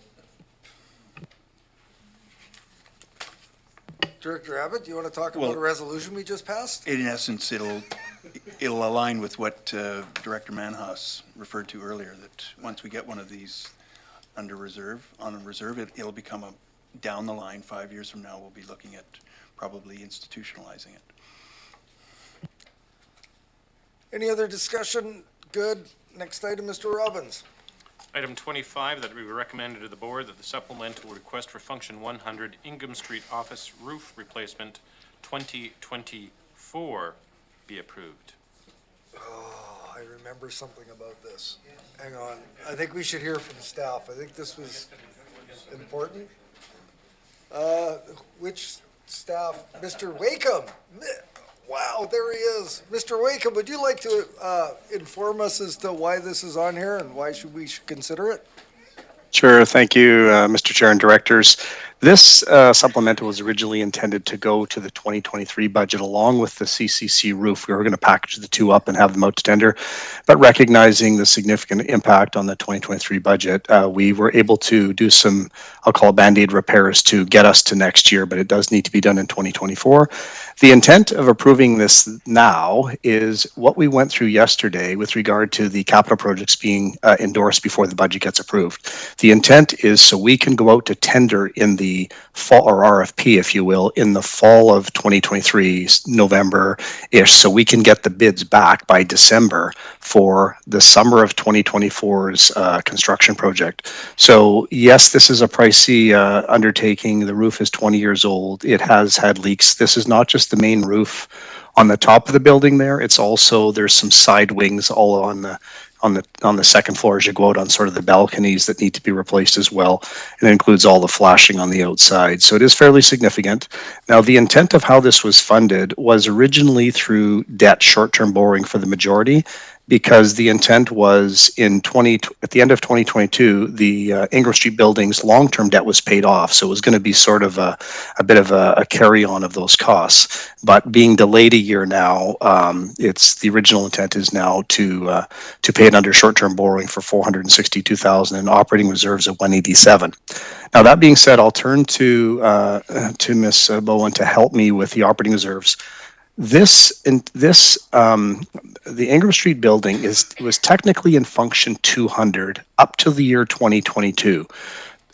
Director Abbott, do you want to talk about a resolution we just passed? In essence, it'll align with what Director Manhas referred to earlier, that once we get one of these under reserve, on a reserve, it'll become a, down the line, 5 years from now, we'll be looking at probably institutionalizing it. Any other discussion? Good. Next item, Mr. Robbins. Item 25, that we recommended to the board that the supplemental request for Function 100 Ingham Street Office Roof Replacement 2024 be approved. Oh, I remember something about this. Hang on. I think we should hear from staff. I think this was important. Which staff? Mr. Wakeham. Wow, there he is. Mr. Wakeham, would you like to inform us as to why this is on here and why we should consider it? Sure. Thank you, Mr. Chair and directors. This supplemental was originally intended to go to the 2023 budget along with the CCC roof. We were going to package the two up and have them out to tender, but recognizing the significant impact on the 2023 budget, we were able to do some, I'll call Band-Aid repairs to get us to next year, but it does need to be done in 2024. The intent of approving this now is what we went through yesterday with regard to the capital projects being endorsed before the budget gets approved. The intent is so we can go out to tender in the fall, or RFP, if you will, in the fall of 2023, November-ish, so we can get the bids back by December for the summer of 2024's construction project. So yes, this is a pricey undertaking. The roof is 20 years old. It has had leaks. This is not just the main roof on the top of the building there. It's also, there's some side wings all on the second floor as you go out on sort of the balconies that need to be replaced as well. And it includes all the flashing on the outside. So it is fairly significant. Now, the intent of how this was funded was originally through debt, short-term borrowing for the majority, because the intent was at the end of 2022, the Ingham Street building's long-term debt was paid off. So it was going to be sort of a bit of a carry-on of those costs. But being delayed a year now, the original intent is now to pay it under short-term borrowing for $462,000 and operating reserves of $187,000. Now, that being said, I'll turn to Ms. Bowen to help me with the operating reserves. The Ingham Street building was technically in function 200 up to the year 2022.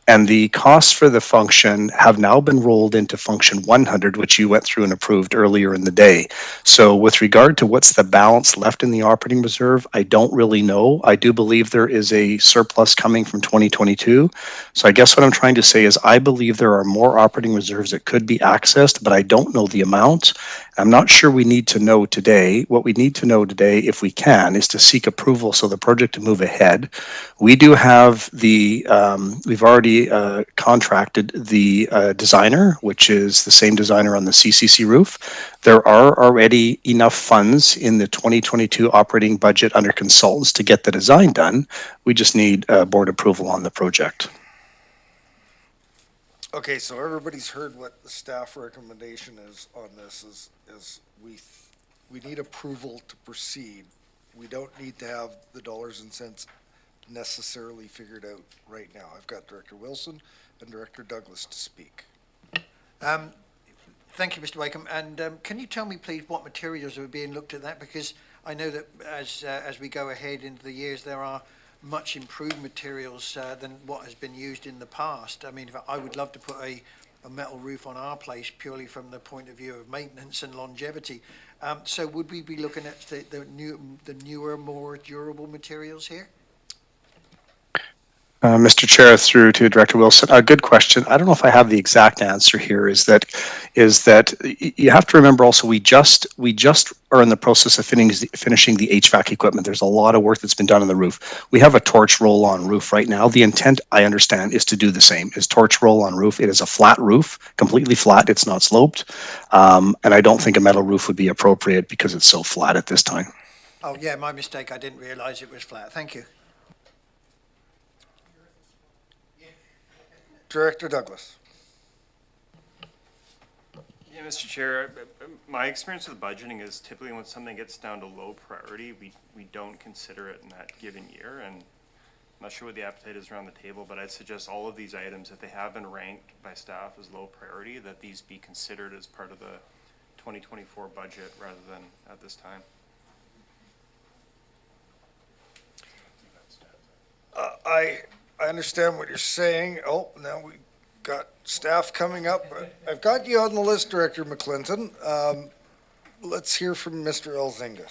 And the costs for the function have now been rolled into function 100, which you went through and approved earlier in the day. So with regard to what's the balance left in the operating reserve, I don't really know. I do believe there is a surplus coming from 2022. So I guess what I'm trying to say is I believe there are more operating reserves that could be accessed, but I don't know the amount. I'm not sure we need to know today. What we need to know today, if we can, is to seek approval so the project to move ahead. We do have we've already contracted the designer, which is the same designer on the CCC roof. There are already enough funds in the 2022 operating budget under consultants to get the design done. We just need board approval on the project. Okay, so everybody's heard what the staff recommendation is on this, is we need approval to proceed. We don't need to have the dollars and cents necessarily figured out right now. I've got Director Wilson and Director Douglas to speak. Thank you, Mr. Wakeham. And can you tell me, please, what materials are being looked at that? Because I know that as we go ahead into the years, there are much improved materials than what has been used in the past. I mean, I would love to put a metal roof on our place purely from the point of view of maintenance and longevity. So would we be looking at the newer, more durable materials here? Mr. Chair, through to Director Wilson, a good question. I don't know if I have the exact answer here. Is that you have to remember also we just are in the process of finishing the HVAC equipment. There's a lot of work that's been done on the roof. We have a torch roll-on roof right now. The intent, I understand, is to do the same. Is torch roll-on roof. It is a flat roof, completely flat. It's not sloped, and I don't think a metal roof would be appropriate because it's so flat at this time. Oh yeah, my mistake. I didn't realize it was flat. Thank you. Director Douglas. Yeah, Mr. Chair, my experience with budgeting is typically when something gets down to low priority, we don't consider it in that given year. And I'm not sure what the appetite is around the table, but I'd suggest all of these items, if they have been ranked by staff as low priority, that these be considered as part of the 2024 budget rather than at this time. I understand what you're saying. Oh, now we got staff coming up. I've got you on the list, Director McClinton. Let's hear from Mr. Elzinga.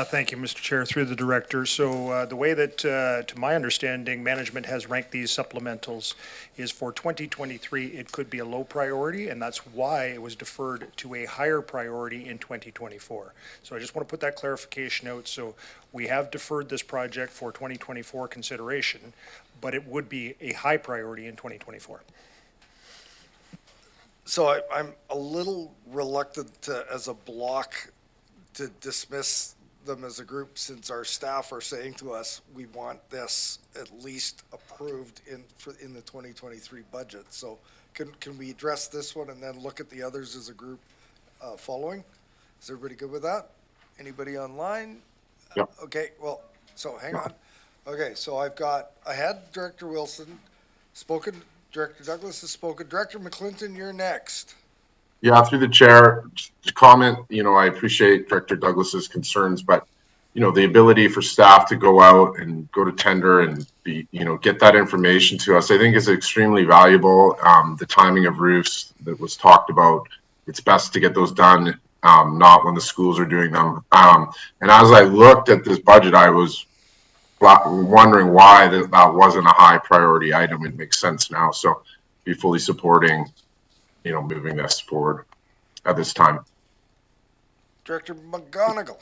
Thank you, Mr. Chair, through the director. So the way that, to my understanding, management has ranked these supplementals is for 2023, it could be a low priority, and that's why it was deferred to a higher priority in 2024. So I just want to put that clarification out. So we have deferred this project for 2024 consideration, but it would be a high priority in 2024. So I'm a little reluctant to, as a block, to dismiss them as a group, since our staff are saying to us, we want this at least approved in the 2023 budget. So can we address this one and then look at the others as a group following? Is everybody good with that? Anybody online? Yep. Okay, well, so hang on. Okay, so I had Director Wilson spoken, Director Douglas has spoken. Director McClinton, you're next. Yeah, through the chair, to comment, I appreciate Director Douglas's concerns, but, the ability for staff to go out and go to tender and get that information to us, I think is extremely valuable. The timing of roofs that was talked about, it's best to get those done, not when the schools are doing them. And as I looked at this budget, I was wondering why that wasn't a high priority item. It makes sense now. So be fully supporting moving this forward at this time. Director McGonigal.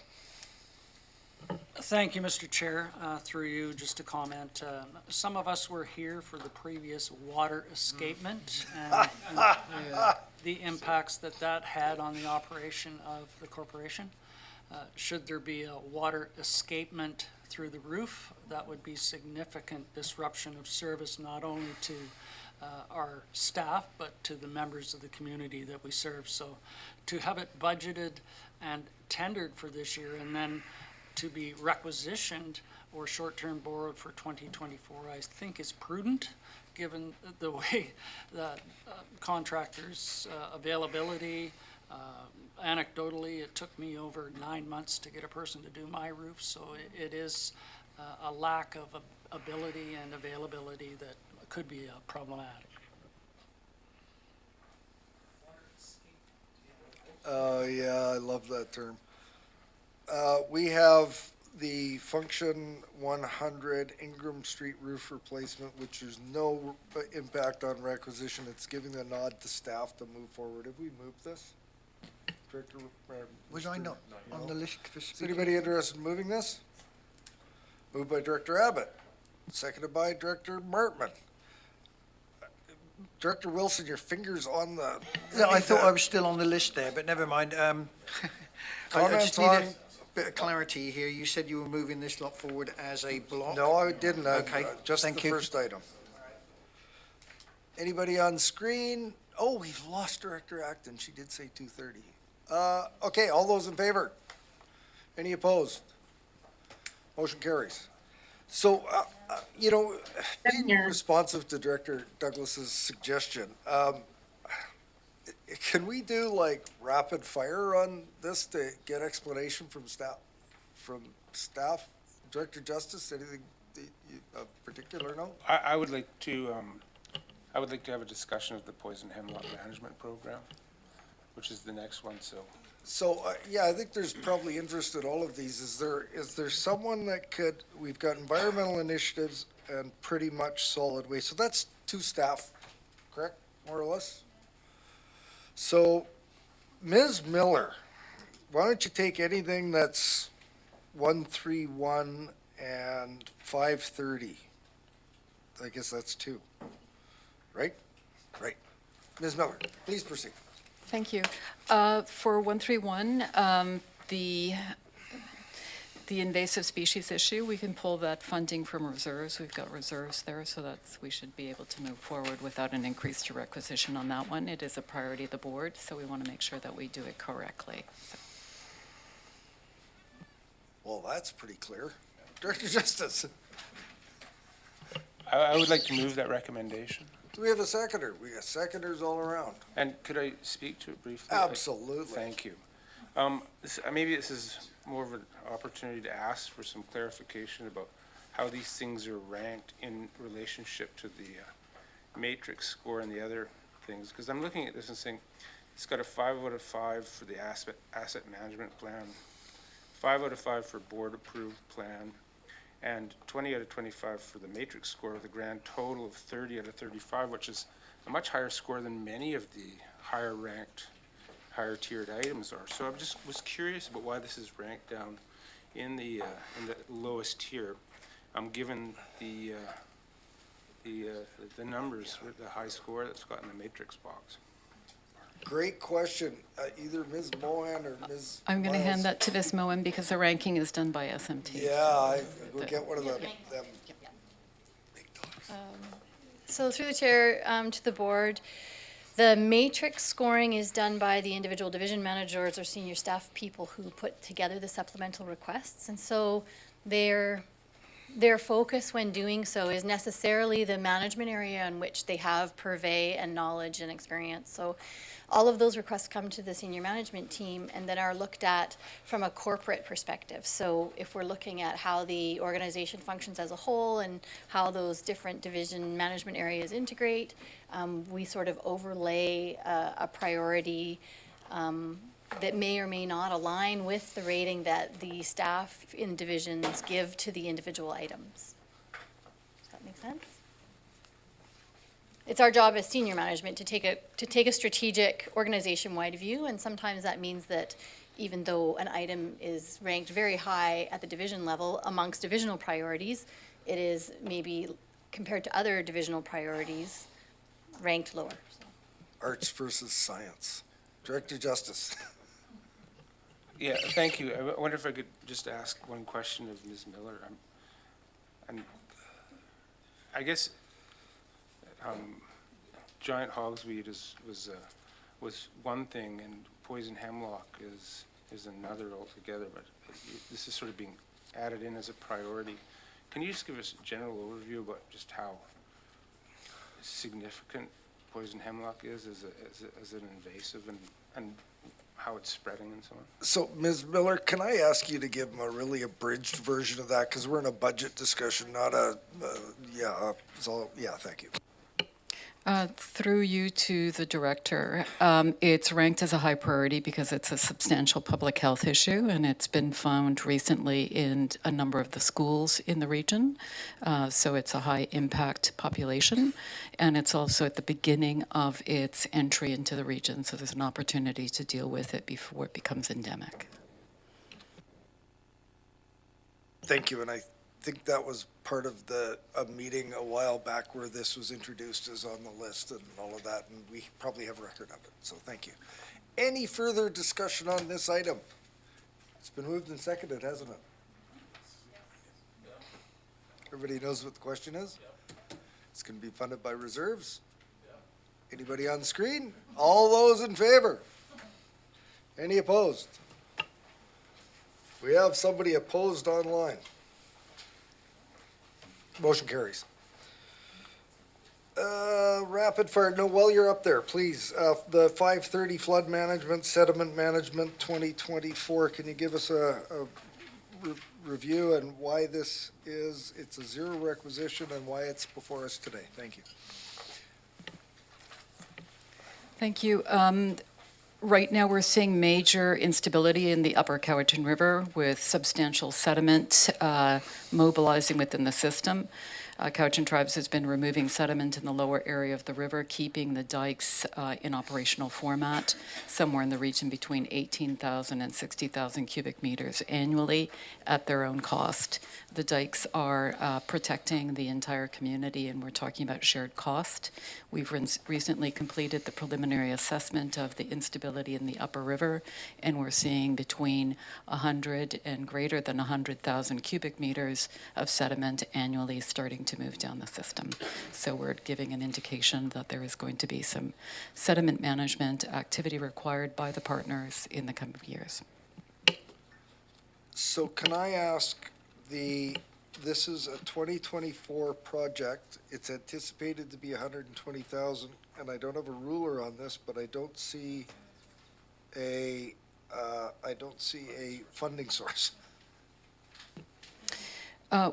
Thank you, Mr. Chair. Through you, just to comment, some of us were here for the previous water escapement and the impacts that had on the operation of the corporation. Should there be a water escapement through the roof, that would be significant disruption of service, not only to our staff, but to the members of the community that we serve. So to have it budgeted and tendered for this year and then to be requisitioned or short-term borrowed for 2024, I think is prudent, given the way that contractors' availability. Anecdotally, it took me over 9 months to get a person to do my roof, so it is a lack of ability and availability that could be problematic. Yeah, I love that term. We have the function 100 Ingram Street roof replacement, which is no impact on requisition. It's giving the nod to staff to move forward. Have we moved this? Director, Was I not on the list for Is speaking? anybody interested in moving this? Moved by Director Abbott, seconded by Director Martman. Director Wilson, your finger's on the. No, I thought I was still on the list there, but never mind. I just Comments need a on? bit of clarity here. You said you were moving this lot forward as a block? No, I didn't. Okay, Just the thank you. first item. Anybody on screen? Oh, we've lost Director Acton. She did say 2:30. Okay, all those in favor? Any opposed? Motion carries. So, being responsive to Director Douglas's suggestion, can we do like rapid fire on this to get explanation from staff? Director Justice, anything of particular note? I would like to have a discussion of the poison hemlock management program, which is the next one, so. So, yeah, I think there's probably interest in all of these. Is there someone that could, we've got environmental initiatives and pretty much solid waste. So that's two staff, correct, more or less? So, Ms. Miller, why don't you take anything that's 131 and 530? I guess that's two, right? Right. Ms. Miller, please proceed. Thank you. For 131, the invasive species issue, we can pull that funding from reserves. We've got reserves there, so we should be able to move forward without an increase to requisition on that one. It is a priority of the board, so we want to make sure that we do it correctly. Well, that's pretty clear. Director Justice, I would like to move that recommendation. do we have a seconder? We got seconders all around. And could I speak to it briefly? Absolutely. Thank you. Maybe this is more of an opportunity to ask for some clarification about how these things are ranked in relationship to the matrix score and the other things. Because I'm looking at this and saying, it's got a 5 out of 5 for the asset management plan, 5 out of 5 for board-approved plan, and 20 out of 25 for the matrix score, with a grand total of 30 out of 35, which is a much higher score than many of the higher-ranked, higher-tiered items are. So I just was curious about why this is ranked down in the lowest tier, given the numbers with the high score that's got in the matrix box. Great question. Either Ms. Mohan or Ms. I'm going to Miles. hand that to Ms. Moen because the ranking is done by SMT. Yeah, we'll get one of them. So through the chair to the board, the matrix scoring is done by the individual division managers or senior staff people who put together the supplemental requests. And so their focus when doing so is necessarily the management area in which they have purvey and knowledge and experience. So all of those requests come to the senior management team and then are looked at from a corporate perspective. So if we're looking at how the organization functions as a whole and how those different division management areas integrate, we sort of overlay a priority that may or may not align with the rating that the staff in divisions give to the individual items. Does that make sense? It's our job as senior management to take a strategic organization-wide view, and sometimes that means that even though an item is ranked very high at the division level amongst divisional priorities, it is maybe compared to other divisional priorities ranked lower. Arts versus science. Director Justice. Yeah, thank you. I wonder if I could just ask one question of Ms. Miller. I guess giant hogsweed was one thing, and poison hemlock is another altogether. But this is sort of being added in as a priority. Can you just give us a general overview about just how significant poison hemlock is as an invasive and how it's spreading and so on? So, Ms. Miller, can I ask you to give them a really abridged version of that? Because we're in a budget discussion, not a, thank you. Through you to the director, it's ranked as a high priority because it's a substantial public health issue, and it's been found recently in a number of the schools in the region. So it's a high impact population, and it's also at the beginning of its entry into the region. So there's an opportunity to deal with it before it becomes endemic. Thank you, and I think that was part of a meeting a while back where this was introduced as on the list and all of that, and we probably have record of it, so thank you. Any further discussion on this item? It's been moved and seconded, hasn't it? Everybody knows what the question is? It's going to be funded by reserves? Anybody on the screen? All those in favor? Any opposed? We have somebody opposed online. Motion carries. Rapid fire, no, while you're up there, please, the 530 flood management, sediment management 2024, can you give us a review and why this is, it's a zero requisition and why it's before us today? Thank you. Thank you. Right now, we're seeing major instability in the upper Cowichan River with substantial sediment mobilizing within the system. Cowichan Tribes has been removing sediment in the lower area of the river, keeping the dikes in operational format, somewhere in the region between 18,000 and 60,000 cubic meters annually at their own cost. The dikes are protecting the entire community, and we're talking about shared cost. We've recently completed the preliminary assessment of the instability in the upper river, and we're seeing between 100 and greater than 100,000 cubic meters of sediment annually starting to move down the system. So we're giving an indication that there is going to be some sediment management activity required by the partners in the coming years. So can I ask, this is a 2024 project. It's anticipated to be 120,000, and I don't have a ruler on this, but I don't see a funding source.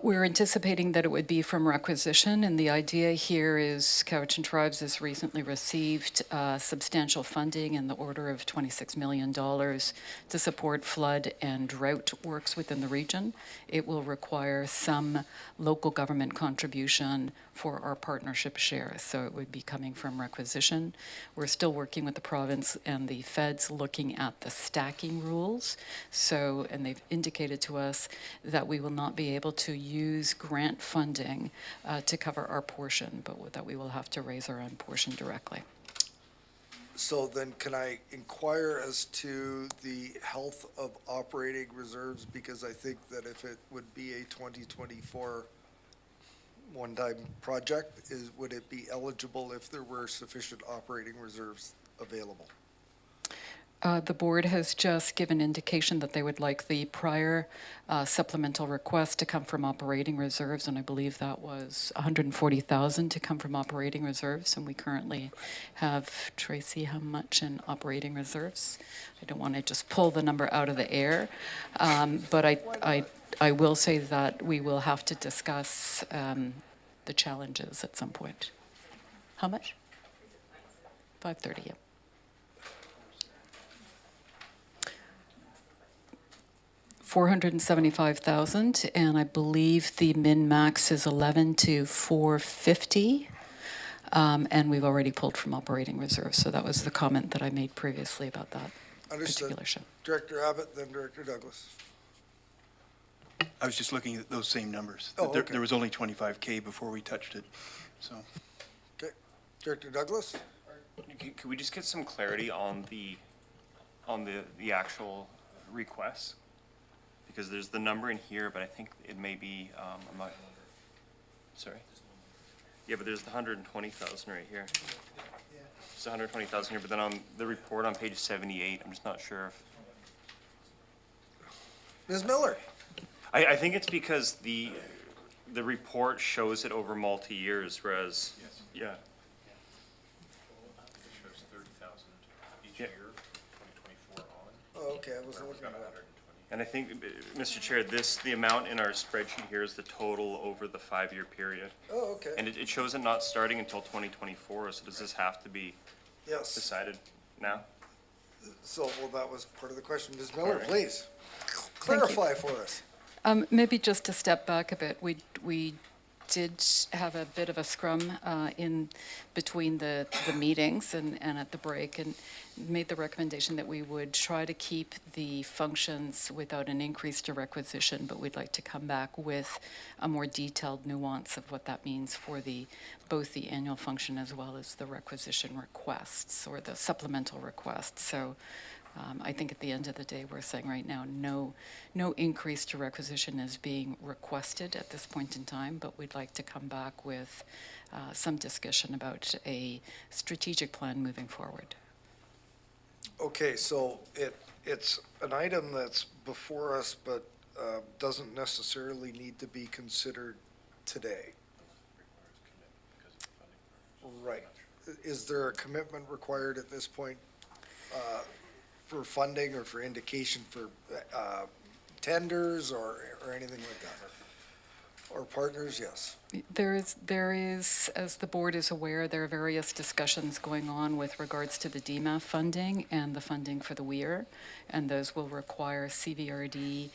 We're anticipating that it would be from requisition, and the idea here is Cowichan Tribes has recently received substantial funding in the order of $26 million to support flood and drought works within the region. It will require some local government contribution for our partnership share, so it would be coming from requisition. We're still working with the province and the feds looking at the stacking rules. So, and they've indicated to us that we will not be able to use grant funding to cover our portion, but that we will have to raise our own portion directly. So then can I inquire as to the health of operating reserves? Because I think that if it would be a 2024 one-time project, would it be eligible if there were sufficient operating reserves available? The board has just given indication that they would like the prior supplemental request to come from operating reserves, and I believe that was 140,000 to come from operating reserves, and we currently have, Tracy, how much in operating reserves? I don't want to just pull the number out of the air, but I will say that we will have to discuss the challenges at some point. How much? 530, yeah. $475,000, and I believe the min-max is 11 to 450, and we've already pulled from operating reserves. So that was the comment that I made previously about that particular ship. Director Abbott, then Director Douglas. I was just looking at those same numbers. Oh, okay. There was only 25K before we touched it, so. Okay, Director Douglas? Could we just get some clarity on the actual request? Because there's the number in here, but I think it may be, I'm not, sorry? Yeah, but there's the 120,000 right here. It's 120,000 here, but then on the report on page 78, I'm just not sure if. Ms. Miller? I think it's because the report shows it over multi-years, whereas, yeah. It shows 30,000 each year, 2024 on. Oh, okay, I wasn't looking at that. And I think, Mr. Chair, the amount in our spreadsheet here is the total over the 5-year period. Oh, okay. And it shows it not starting until 2024, so does this have to be Yes. decided now? So, well, that was part of the question. Ms. Miller, Alright. please clarify for us. Maybe just to step back a bit, we did have a bit of a scrum in between the meetings and at the break, and made the recommendation that we would try to keep the functions without an increase to requisition, but we'd like to come back with a more detailed nuance of what that means for both the annual function as well as the requisition requests or the supplemental requests. So I think at the end of the day, we're saying right now, no increase to requisition is being requested at this point in time, but we'd like to come back with some discussion about a strategic plan moving forward. Okay, so it's an item that's before us, but doesn't necessarily need to be considered today. Right. Is there a commitment required at this point for funding or for indication for tenders or anything like that? Or partners, yes. There is, as the board is aware, there are various discussions going on with regards to the DMAF funding and the funding for the WEIR, and those will require CVRD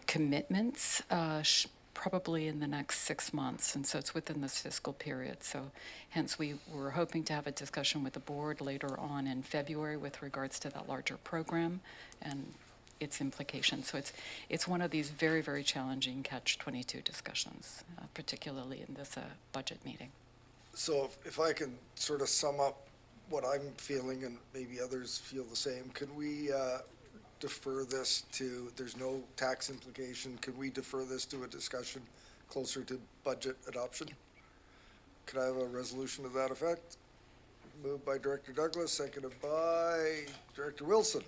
commitments probably in the next 6 months, and so it's within this fiscal period. So hence we were hoping to have a discussion with the board later on in February with regards to that larger program and its implications. So it's one of these very, very challenging catch-22 discussions, particularly in this budget meeting. So if I can sort of sum up what I'm feeling, and maybe others feel the same, could we defer this to, there's no tax implication, could we defer this to a discussion closer to budget adoption? Could I have a resolution to that effect? Moved by Director Douglas, seconded by Director Wilson.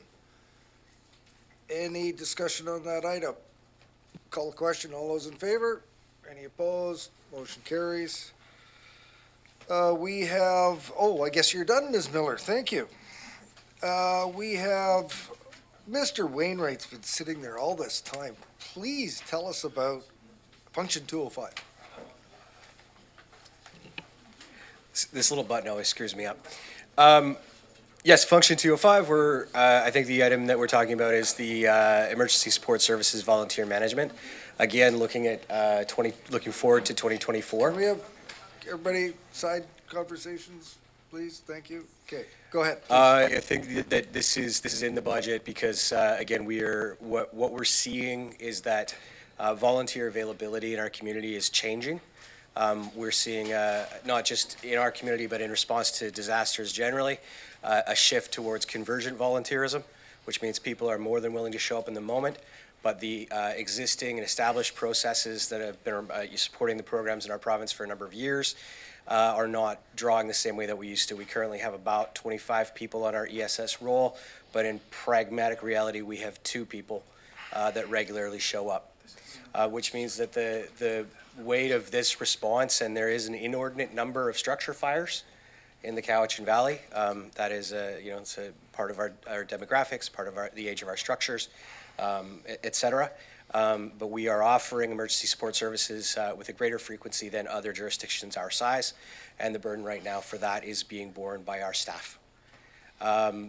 Any discussion on that item? Call the question. All those in favor? Any opposed? Motion carries. We have, I guess you're done, Ms. Miller. Thank you. We have, Mr. Wainwright's been sitting there all this time. Please tell us about Function 205. This little button always screws me up. Yes, Function 205, I think the item that we're talking about is the Emergency Support Services Volunteer Management. Again, looking forward to 2024. Can we have everybody side conversations, please? Thank you. Okay, go ahead. I think that this is in the budget because, again, what we're seeing is that volunteer availability in our community is changing. We're seeing, not just in our community, but in response to disasters generally, a shift towards convergent volunteerism, which means people are more than willing to show up in the moment, but the existing and established processes that have been supporting the programs in our province for a number of years are not drawing the same way that we used to. We currently have about 25 people on our ESS roll, but in pragmatic reality, we have 2 people that regularly show up, which means that the weight of this response, and there is an inordinate number of structure fires in the Cowichan Valley. That is, it's a part of our demographics, part of the age of our structures, et cetera. But we are offering emergency support services with a greater frequency than other jurisdictions our size, and the burden right now for that is being borne by our staff.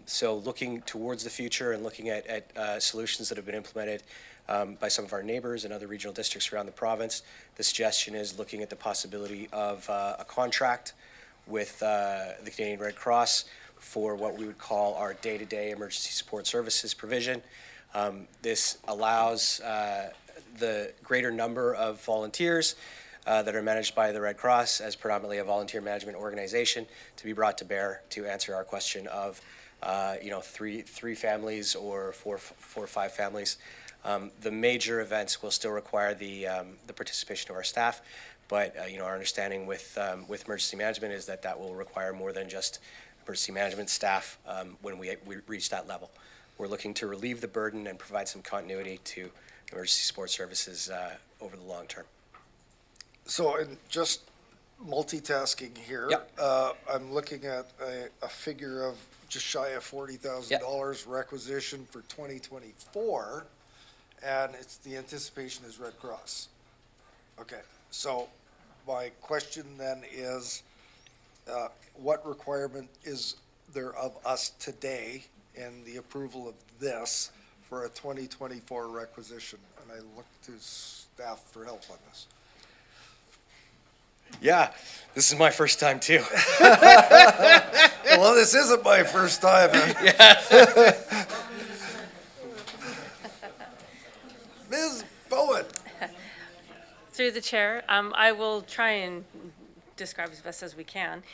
So looking towards the future and looking at solutions that have been implemented by some of our neighbors and other regional districts around the province, the suggestion is looking at the possibility of a contract with the Canadian Red Cross for what we would call our day-to-day emergency support services provision. This allows the greater number of volunteers that are managed by the Red Cross as predominantly a volunteer management organization to be brought to bear to answer our question of, three families or four or five families. The major events will still require the participation of our staff, but our understanding with emergency management is that will require more than just emergency management staff when we reach that level. We're looking to relieve the burden and provide some continuity to emergency support services over the long term. So, and just multitasking here. Yep. I'm looking at a figure of just shy of $40,000 requisition for 2024, and it's, the anticipation is Red Cross. Okay, so my question then is, what requirement is there of us today in the approval of this for a 2024 requisition? And I look to staff for help on this. Yeah, this is my first time too. Well, this isn't my first time. Ms. Bowen. Through the chair, I will try and describe as best as we can.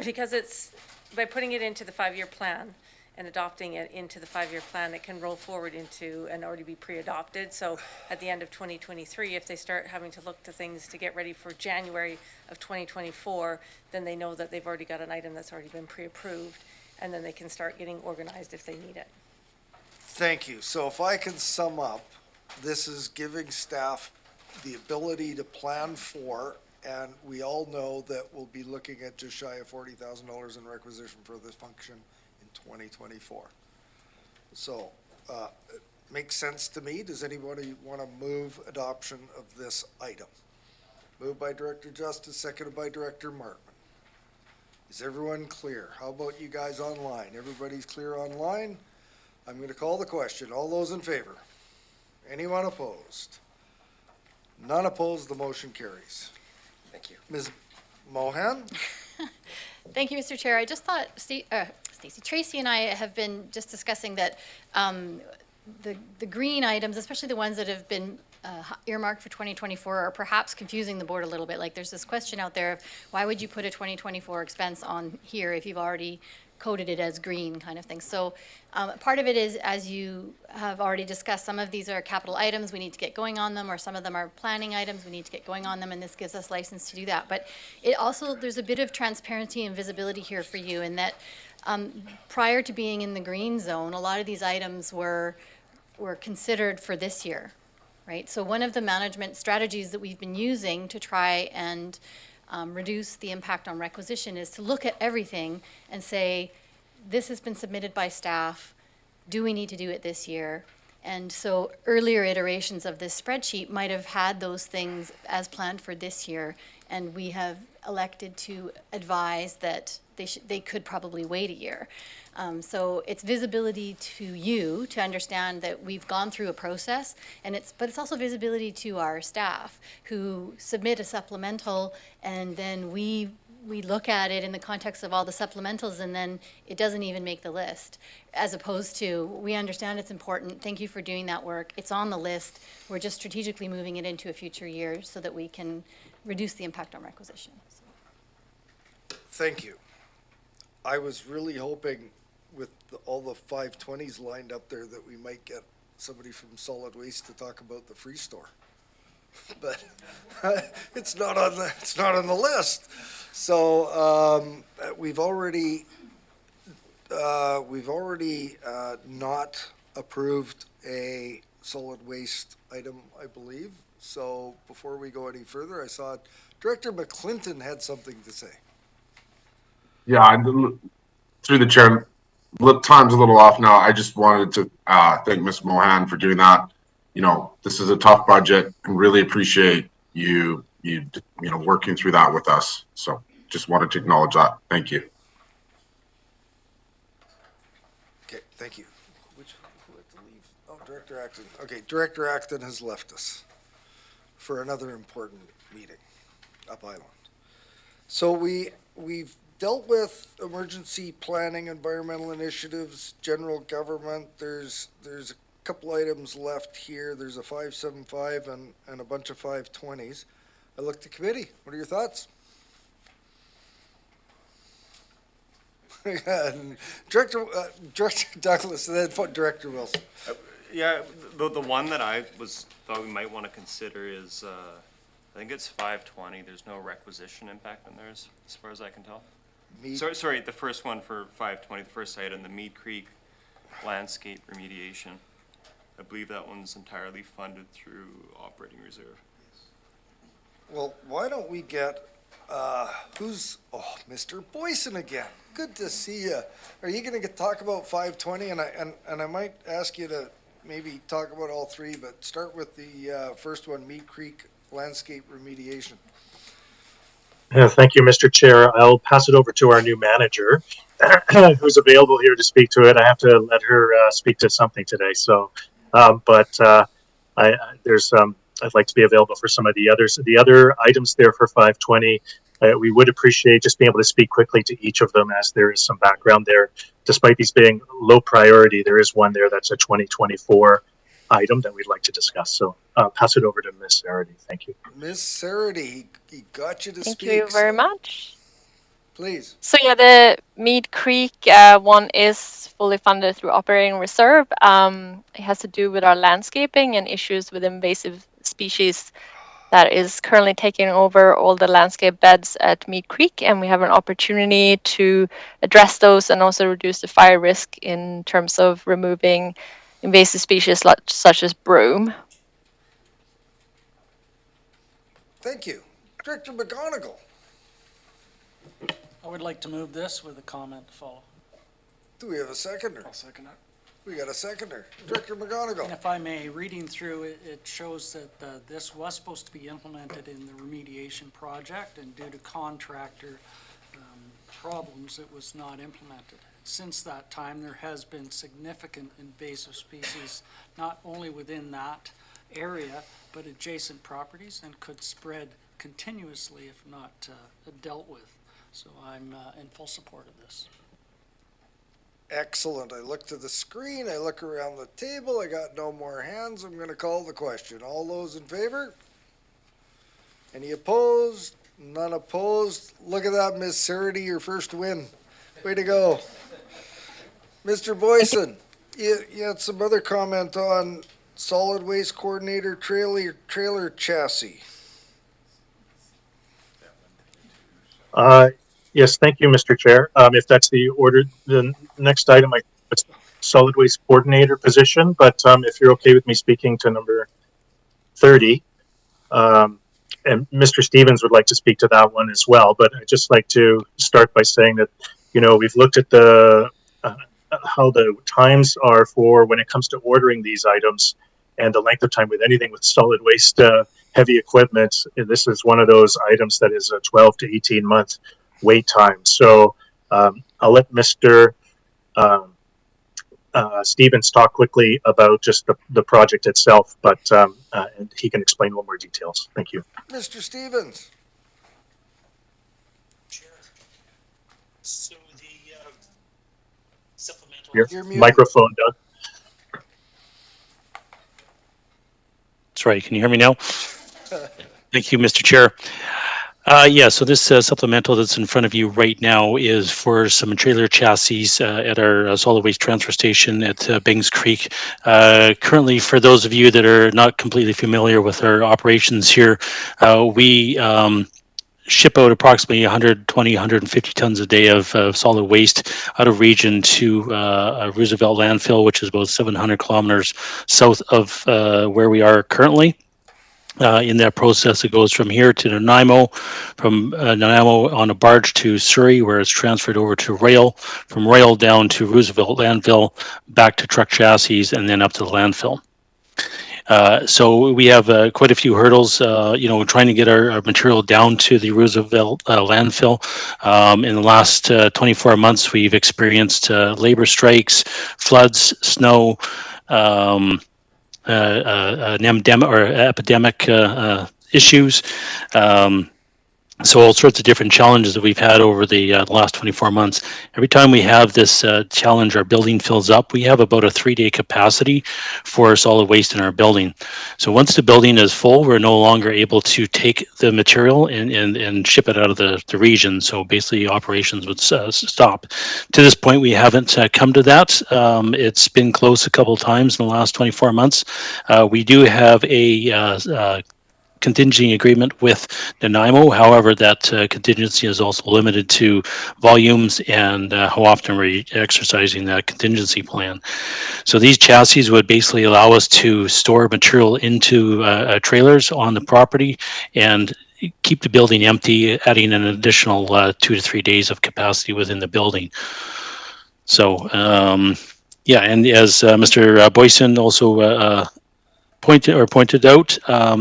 Because it's, by putting it into the 5-year plan and adopting it into the 5-year plan, it can roll forward into and already be pre-adopted. So at the end of 2023, if they start having to look to things to get ready for January of 2024, then they know that they've already got an item that's already been pre-approved, and then they can start getting organized if they need it. Thank you. So if I can sum up, this is giving staff the ability to plan for, and we all know that we'll be looking at just shy of $40,000 in requisition for this function in 2024. So, it makes sense to me. Does anybody want to move adoption of this item? Moved by Director Justice, seconded by Director Martman. Is everyone clear? How about you guys online? Everybody's clear online? I'm going to call the question. All those in favor? Anyone opposed? None opposed, the motion carries. Thank you. Ms. Mohan? Thank you, Mr. Chair. I just thought Stacey, Tracy and I have been just discussing that the green items, especially the ones that have been earmarked for 2024, are perhaps confusing the board a little bit. Like, there's this question out there of why would you put a 2024 expense on here if you've already coded it as green, kind of thing. So part of it is, as you have already discussed, some of these are capital items, we need to get going on them, or some of them are planning items, we need to get going on them, and this gives us license to do that. But it also, there's a bit of transparency and visibility here for you in that prior to being in the green zone, a lot of these items were considered for this year, right? So one of the management strategies that we've been using to try and reduce the impact on requisition is to look at everything and say, this has been submitted by staff, do we need to do it this year? And so earlier iterations of this spreadsheet might have had those things as planned for this year, and we have elected to advise that they could probably wait a year. So it's visibility to you to understand that we've gone through a process, but it's also visibility to our staff who submit a supplemental, and then we look at it in the context of all the supplementals, and then it doesn't even make the list. As opposed to, we understand it's important, thank you for doing that work, it's on the list, we're just strategically moving it into a future year so that we can reduce the impact on requisition. Thank you. I was really hoping with all the 520s lined up there that we might get somebody from solid waste to talk about the free store. But it's not on the list. So we've already not approved a solid waste item, I believe. So before we go any further, I saw Director McClinton had something to say. Yeah, through the chair, time's a little off now. I just wanted to thank Ms. Mohan for doing that. You know, this is a tough budget, and really appreciate you working through that with us. So just wanted to acknowledge that. Thank you. Okay, thank you. Who had to leave? Oh, Director Acton. Okay, Director Acton has left us for another important meeting up Island. So we've dealt with emergency planning, environmental initiatives, general government. There's a couple items left here. There's a 575 and a bunch of 520s. I look to committee. What are your thoughts? Director Douglas, and then Director Wilson. Yeah, the one that I thought we might want to consider is, I think it's 520. There's no requisition impact on there as far as I can tell. Sorry, the first one for 520, the first item, the Mead Creek landscape remediation. I believe that one's entirely funded through operating reserve. Well, why don't we get Mr. Boyson again. Good to see you. Are you gonna talk about 520? And I might ask you to maybe talk about all three, but start with the first one, Mead Creek landscape remediation. Yeah, thank you, Mr. Chair. I'll pass it over to our new manager, who's available here to speak to it. I have to let her speak to something today. So, I'd like to be available for some of the others. The other items there for 520, we would appreciate just being able to speak quickly to each of them, as there is some background there. Despite these being low priority, there is one there that's a 2024 item that we'd like to discuss. So pass it over to Ms. Sarity. Thank you. Ms. Sarity, he got you to speak. Thank you very much. Please. So yeah, the Mead Creek one is fully funded through operating reserve. It has to do with our landscaping and issues with invasive species that is currently taking over all the landscape beds at Mead Creek, and we have an opportunity to address those and also reduce the fire risk in terms of removing invasive species such as broom. Thank you. Director McGonigal. I would like to move this with a comment to follow. Do we have a seconder? I'll second it. We got a seconder. Director McGonigal. And if I may, reading through it, it shows that this was supposed to be implemented in the remediation project, and due to contractor problems, it was not implemented. Since that time, there has been significant invasive species, not only within that area, but adjacent properties, and could spread continuously if not dealt with. So I'm in full support of this. Excellent. I look to the screen, I look around the table, I got no more hands. I'm gonna call the question. All those in favor? Any opposed? None opposed? Look at that, Ms. Sarity, your first win. Way to go. Mr. Boyson, you had some other comment on solid waste coordinator trailer chassis. Yes, thank you, Mr. Chair. If that's the order, the next item, it's solid waste coordinator position, but if you're okay with me speaking to number 30, and Mr. Stevens would like to speak to that one as well, but I'd just like to start by saying that, we've looked at the how the times are for when it comes to ordering these items and the length of time with anything with solid waste heavy equipment. This is one of those items that is a 12 to 18 month wait time. So I'll let Mr. Stevens talk quickly about just the project itself, but and he can explain a little more details. Thank you. Mr. Stevens. So the supplemental. Your microphone, Doug. Sorry, can you hear me now? Thank you, Mr. Chair. So this supplemental that's in front of you right now is for some trailer chassis at our solid waste transfer station at Bings Creek. Currently, for those of you that are not completely familiar with our operations here, we ship out approximately 120, 150 tons a day of solid waste out of region to Roosevelt landfill, which is about 700 kilometers south of where we are currently. In that process, it goes from here to Nanaimo, from Nanaimo on a barge to Surrey, where it's transferred over to rail, from rail down to Roosevelt landfill, back to truck chassis, and then up to the landfill. So we have quite a few hurdles, trying to get our material down to the Roosevelt landfill. In the last 24 months, we've experienced labor strikes, floods, snow, epidemic issues. So all sorts of different challenges that we've had over the last 24 months. Every time we have this challenge, our building fills up. We have about a 3-day capacity for solid waste in our building. So once the building is full, we're no longer able to take the material and ship it out of the region. So basically operations would stop. To this point, we haven't come to that. It's been close a couple of times in the last 24 months. We do have a contingency agreement with Nanaimo. However, that contingency is also limited to volumes and how often we're exercising that contingency plan. So these chassis would basically allow us to store material into trailers on the property and keep the building empty, adding an additional 2 to 3 days of capacity within the building. So, yeah, and as Mr. Boyson also pointed out,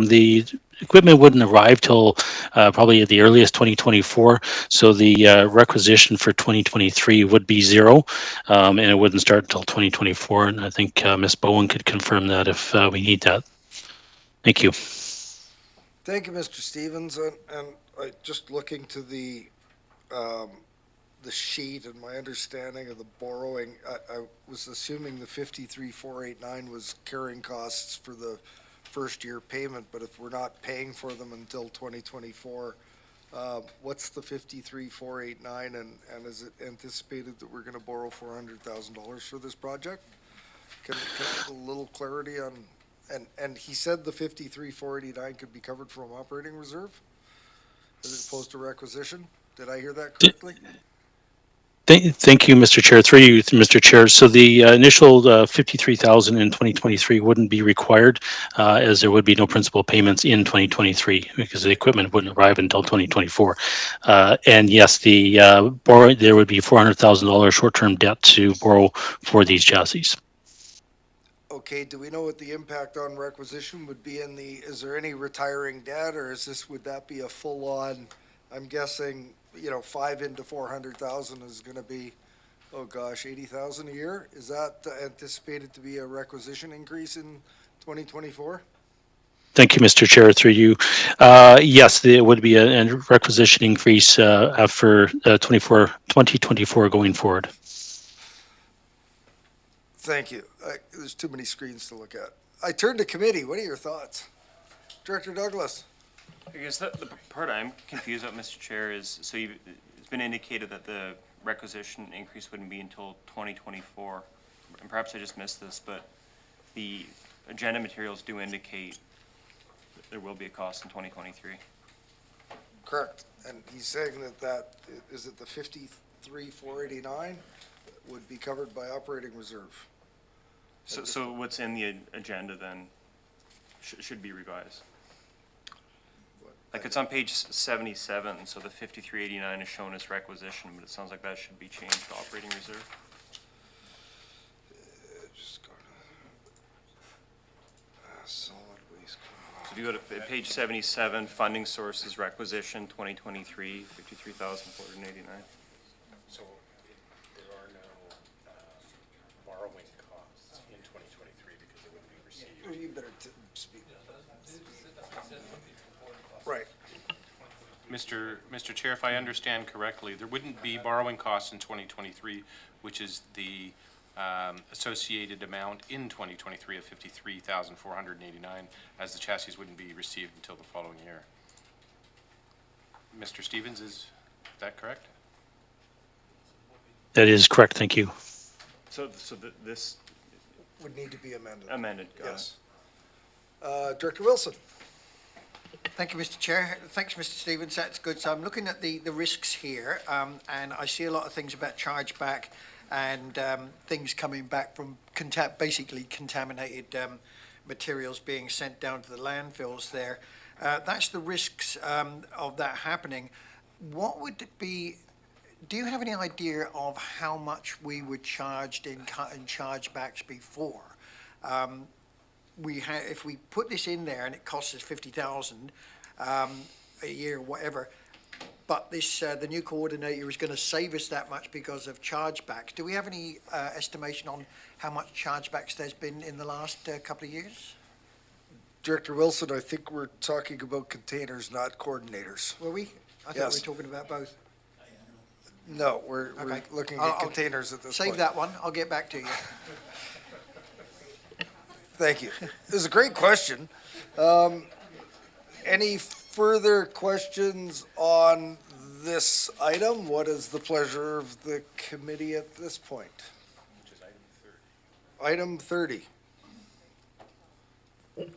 the equipment wouldn't arrive till probably at the earliest 2024. So the requisition for 2023 would be zero, and it wouldn't start until 2024. And I think Ms. Bowen could confirm that if we need that. Thank you. Thank you, Mr. Stevens, and I, just looking to the sheet and my understanding of the borrowing, I was assuming the 53,489 was carrying costs for the first year payment, but if we're not paying for them until 2024, what's the 53,489, and is it anticipated that we're going to borrow $400,000 for this project? Can I have a little clarity on? And he said the 53,489 could be covered from operating reserve as opposed to requisition. Did I hear that correctly? Thank you, Mr. Chair. Through you, Mr. Chair. So the initial 53,000 in 2023 wouldn't be required, as there would be no principal payments in 2023 because the equipment wouldn't arrive until 2024. And yes, the there would be $400,000 short-term debt to borrow for these chassis. Okay, do we know what the impact on requisition would be is there any retiring debt, or would that be a full-on, I'm guessing, 5 into 400,000 is going to be, oh gosh, 80,000 a year? Is that anticipated to be a requisition increase in 2024? Thank you, Mr. Chair. Through you. Yes, there would be a requisition increase after 2024 going forward. Thank you. There's too many screens to look at. I turn to committee. What are your thoughts? Director Douglas. I guess the part I'm confused about, Mr. Chair, is, so it's been indicated that the requisition increase wouldn't be until 2024. And perhaps I just missed this, but the agenda materials do indicate that there will be a cost in 2023. Correct. And he's saying that is it the 53,489 would be covered by operating reserve? So what's in the agenda then should be revised? Like it's on page 77, so the 5389 is shown as requisition, but it sounds like that should be changed to operating reserve. Just go to solid waste. So if you go to page 77, funding sources requisition 2023, 53,489. So there are no borrowing costs in 2023 because they wouldn't be received. You better speak. Right. Mr. Chair, if I understand correctly, there wouldn't be borrowing costs in 2023, which is the associated amount in 2023 of 53,489, as the chassis wouldn't be received until the following year. Mr. Stevens, is that correct? That is correct. Thank you. So this Would need to be amended. amended, got Yes. Director Wilson. Thank you, Mr. Chair. Thanks, Mr. Stevens. That's good. So I'm looking at the risks here, and I see a lot of things about chargeback and things coming back from basically contaminated materials being sent down to the landfills there. That's the risks of that happening. What would it be? Do you have any idea of how much we were charged in chargebacks before? If we put this in there and it costs us 50,000 a year, whatever, but the new coordinator is going to save us that much because of chargebacks. Do we have any estimation on how much chargebacks there's been in the last couple of years? Director Wilson, I think we're talking about containers, not coordinators. Were we? I thought Yes. we were talking about both. No, we're Okay. looking I'll at containers at this Save point. that one. I'll get back to you. Thank you. This is a great question. Any further questions on this item? What is the pleasure of the committee at this point? Which is item 30. Item 30.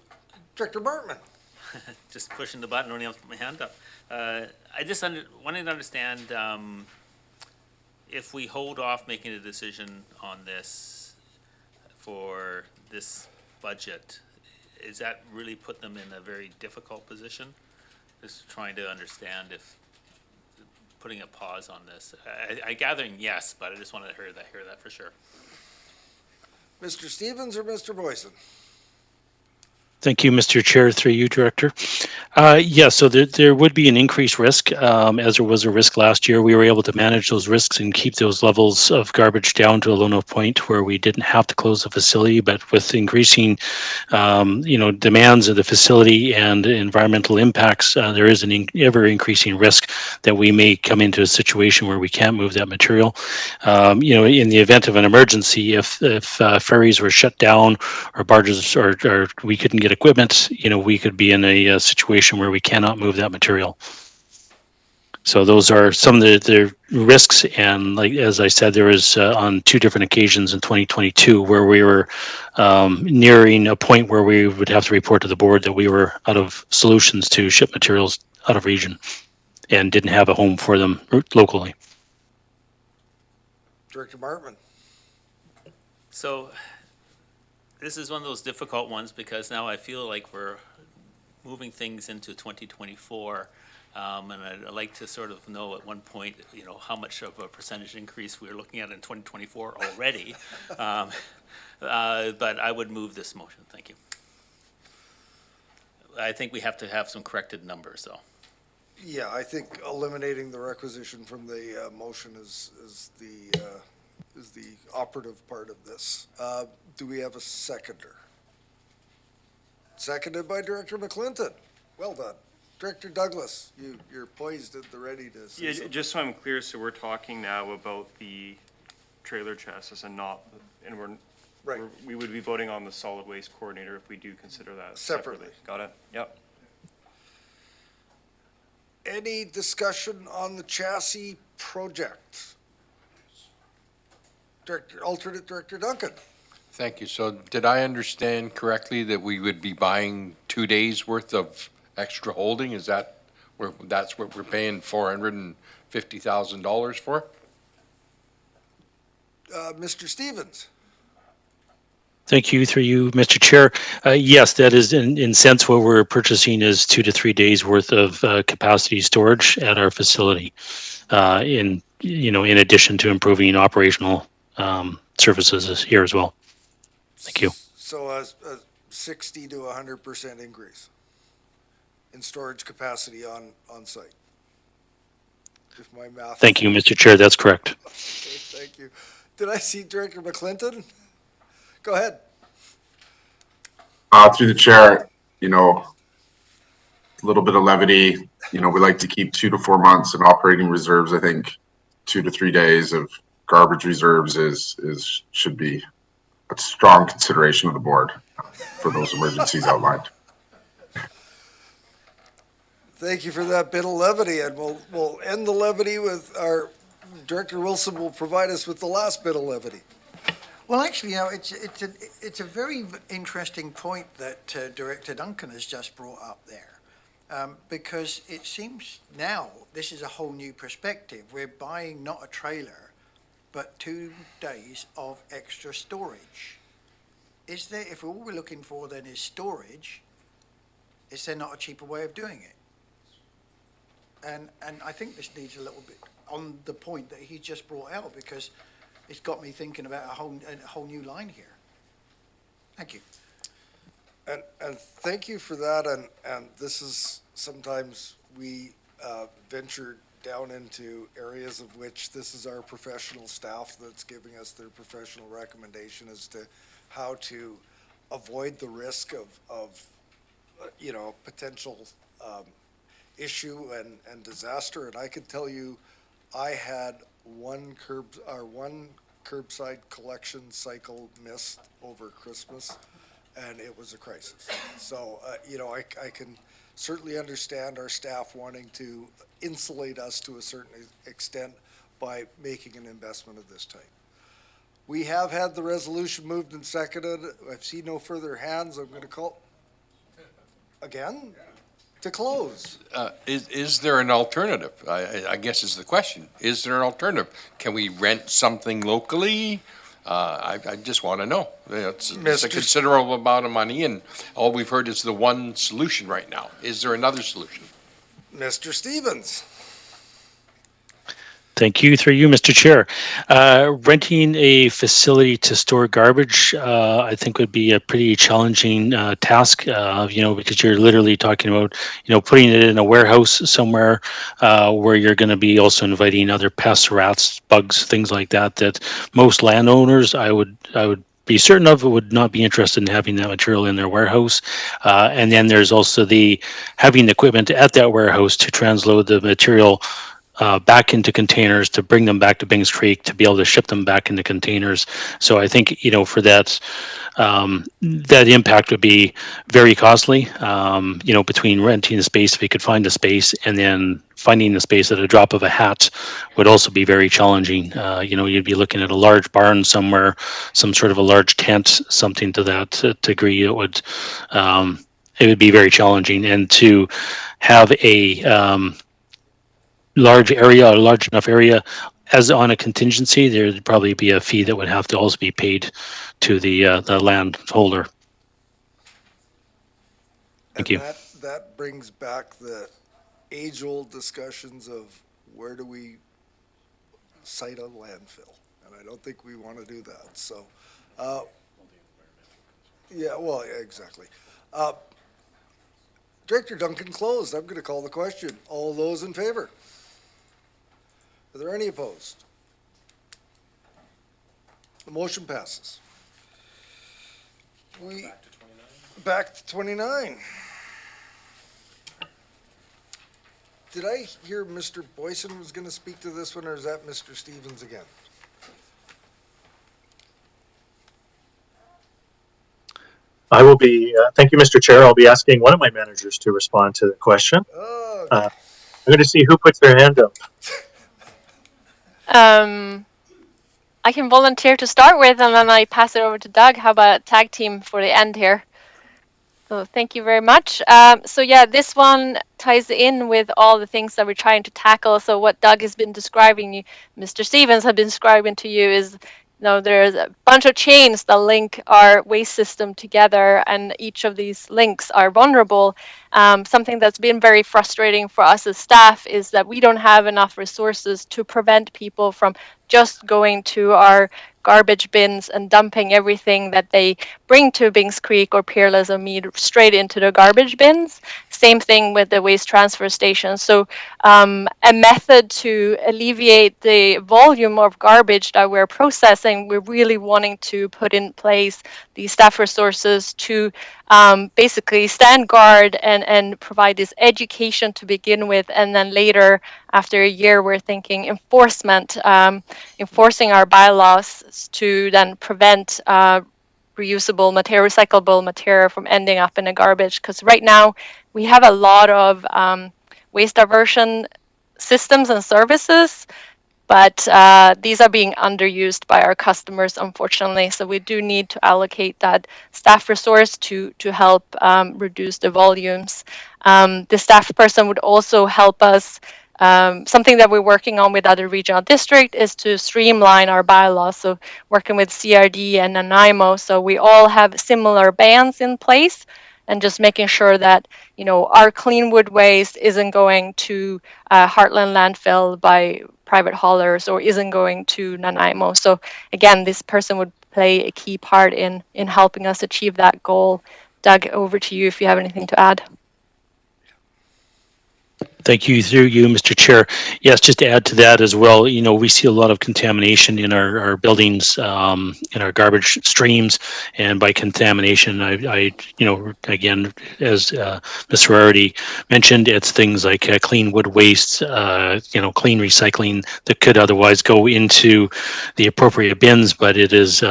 Director Bartman. Just pushing the button, only have to put my hand up. I just wanted to understand if we hold off making a decision on this for this budget, is that really put them in a very difficult position? Just trying to understand if putting a pause on this. I gathering yes, but I just wanted to hear that for sure. Mr. Stevens or Mr. Boyson? Thank you, Mr. Chair, through you, Director. So there would be an increased risk, as there was a risk last year. We were able to manage those risks and keep those levels of garbage down to a low enough point where we didn't have to close the facility. But with increasing, demands of the facility and environmental impacts, there is an ever increasing risk that we may come into a situation where we can't move that material. In the event of an emergency, if ferries were shut down or barges or we couldn't get equipment, we could be in a situation where we cannot move that material. So those are some of the risks. And like, as I said, there was on 2 different occasions in 2022 where we were nearing a point where we would have to report to the board that we were out of solutions to ship materials out of region and didn't have a home for them locally. Director Martman? So this is one of those difficult ones because now I feel like we're moving things into 2024. And I'd like to sort of know at one point, how much of a percentage increase we're looking at in 2024 already. But I would move this motion. Thank you. I think we have to have some corrected numbers, though. Yeah, I think eliminating the requisition from the motion is the operative part of this. Do we have a seconder? Seconded by Director McClinton. Well done. Director Douglas, you're poised at the ready to say something. Just so I'm clear, so we're talking now about the trailer chassis and not, and we would be voting on the solid waste coordinator if we do consider that separately. Got it? Yep. Any discussion on the chassis project? Alternate Director Duncan. Thank you. So did I understand correctly that we would be buying 2 days worth of extra holding? Is that that's what we're paying $450,000 for? Mr. Stevens. Thank you, through you, Mr. Chair. Yes, that is in sense what we're purchasing is 2 to 3 days worth of capacity storage at our facility. In addition to improving operational services here as well. Thank you. So a 60 to 100% increase in storage capacity on site. If my math. Thank you, Mr. Chair. That's correct. Okay, thank you. Did I see Director McClinton? Go ahead. Through the chair, a little bit of levity. We like to keep 2 to 4 months in operating reserves. I think 2 to 3 days of garbage reserves should be a strong consideration of the board for those emergencies outlined. Thank you for that bit of levity, and we'll end the levity with our Director Wilson will provide us with the last bit of levity. Well, actually, it's a very interesting point that Director Duncan has just brought up there, because it seems now this is a whole new perspective. We're buying not a trailer, but 2 days of extra storage. Is there, if all we're looking for then is storage, is there not a cheaper way of doing it? And I think this needs a little bit on the point that he just brought out, because it's got me thinking about a whole new line here. Thank you. And thank you for that. And this is sometimes we venture down into areas of which this is our professional staff that's giving us their professional recommendation as to how to avoid the risk of potential issue and disaster. And I can tell you, I had one curbside collection cycle missed over Christmas, and it was a crisis. So, I can certainly understand our staff wanting to insulate us to a certain extent by making an investment of this type. We have had the resolution moved and seconded. I've seen no further hands. I'm going to call again to close. Is there an alternative? I guess is the question. Is there an alternative? Can we rent something locally? I just want to know. It's a considerable amount of money, and all we've heard is the one solution right now. Is there another solution? Mr. Stevens. Thank you, through you, Mr. Chair. Renting a facility to store garbage, I think would be a pretty challenging task, because you're literally talking about, putting it in a warehouse somewhere where you're going to be also inviting other pests, rats, bugs, things like that, that most landowners, I would be certain of, would not be interested in having that material in their warehouse. And then there's also the having equipment at that warehouse to transload the material back into containers, to bring them back to Bings Creek, to be able to ship them back into containers. So I think, for that, that impact would be very costly, between renting the space, if we could find the space, and then finding the space at a drop of a hat would also be very challenging. You'd be looking at a large barn somewhere, some sort of a large tent, something to that degree. It would be very challenging. And to have a large enough area as on a contingency, there'd probably be a fee that would have to also be paid to the landholder. Thank you. That brings back the age-old discussions of where do we site a landfill? And I don't think we want to do that, so. Yeah, well, exactly. Director Duncan closed. I'm going to call the question. All those in favor? Are there any opposed? The motion passes. Back to 29. Did I hear Mr. Boyson was going to speak to this one, or is that Mr. Stevens again? I will be, thank you, Mr. Chair. I'll be asking one of my managers to respond to the question. I'm going to see who puts their hand up. I can volunteer to start with, and then I pass it over to Doug. How about tag team for the end here? So thank you very much. So yeah, this one ties in with all the things that we're trying to tackle. So what Doug has been describing, Mr. Stevens has been describing to you is, there's a bunch of chains that link our waste system together, and each of these links are vulnerable. Something that's been very frustrating for us as staff is that we don't have enough resources to prevent people from just going to our garbage bins and dumping everything that they bring to Bings Creek or Peerless or Mead straight into the garbage bins. Same thing with the waste transfer station. So a method to alleviate the volume of garbage that we're processing, we're really wanting to put in place the staff resources to basically stand guard and provide this education to begin with, and then later, after a year, we're thinking enforcement, enforcing our bylaws to then prevent reusable material, recyclable material from ending up in the garbage. Because right now we have a lot of waste diversion systems and services, but these are being underused by our customers, unfortunately. So we do need to allocate that staff resource to help reduce the volumes. The staff person would also help us. Something that we're working on with other regional districts is to streamline our bylaws. So working with CRD and Nanaimo, so we all have similar bans in place, and just making sure that our clean wood waste isn't going to Heartland landfill by private haulers or isn't going to Nanaimo. So again, this person would play a key part in helping us achieve that goal. Doug, over to you if you have anything to add. Thank you, through you, Mr. Chair. Yes, just to add to that as well, we see a lot of contamination in our buildings, in our garbage streams, and by contamination, I again, as Ms. already mentioned, it's things like clean wood waste, clean recycling that could otherwise go into the appropriate bins, but it is,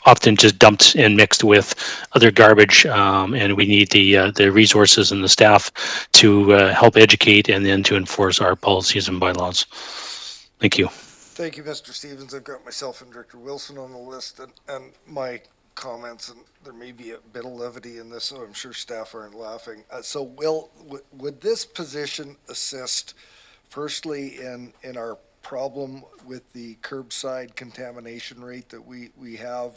often just dumped and mixed with other garbage, and we need the resources and the staff to help educate and then to enforce our policies and bylaws. Thank you. Thank you, Mr. Stevens. I've got myself and Director Wilson on the list, and my comments, and there may be a bit of levity in this, so I'm sure staff aren't laughing. So would this position assist firstly in our problem with the curbside contamination rate that we have?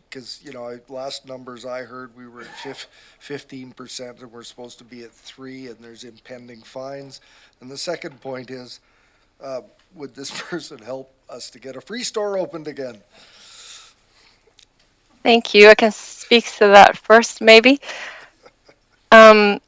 Because, last numbers I heard, we were at 15% and we're supposed to be at 3%, and there's impending fines. And the second point is, would this person help us to get a free store opened again? Thank you. I can speak to that first, maybe. We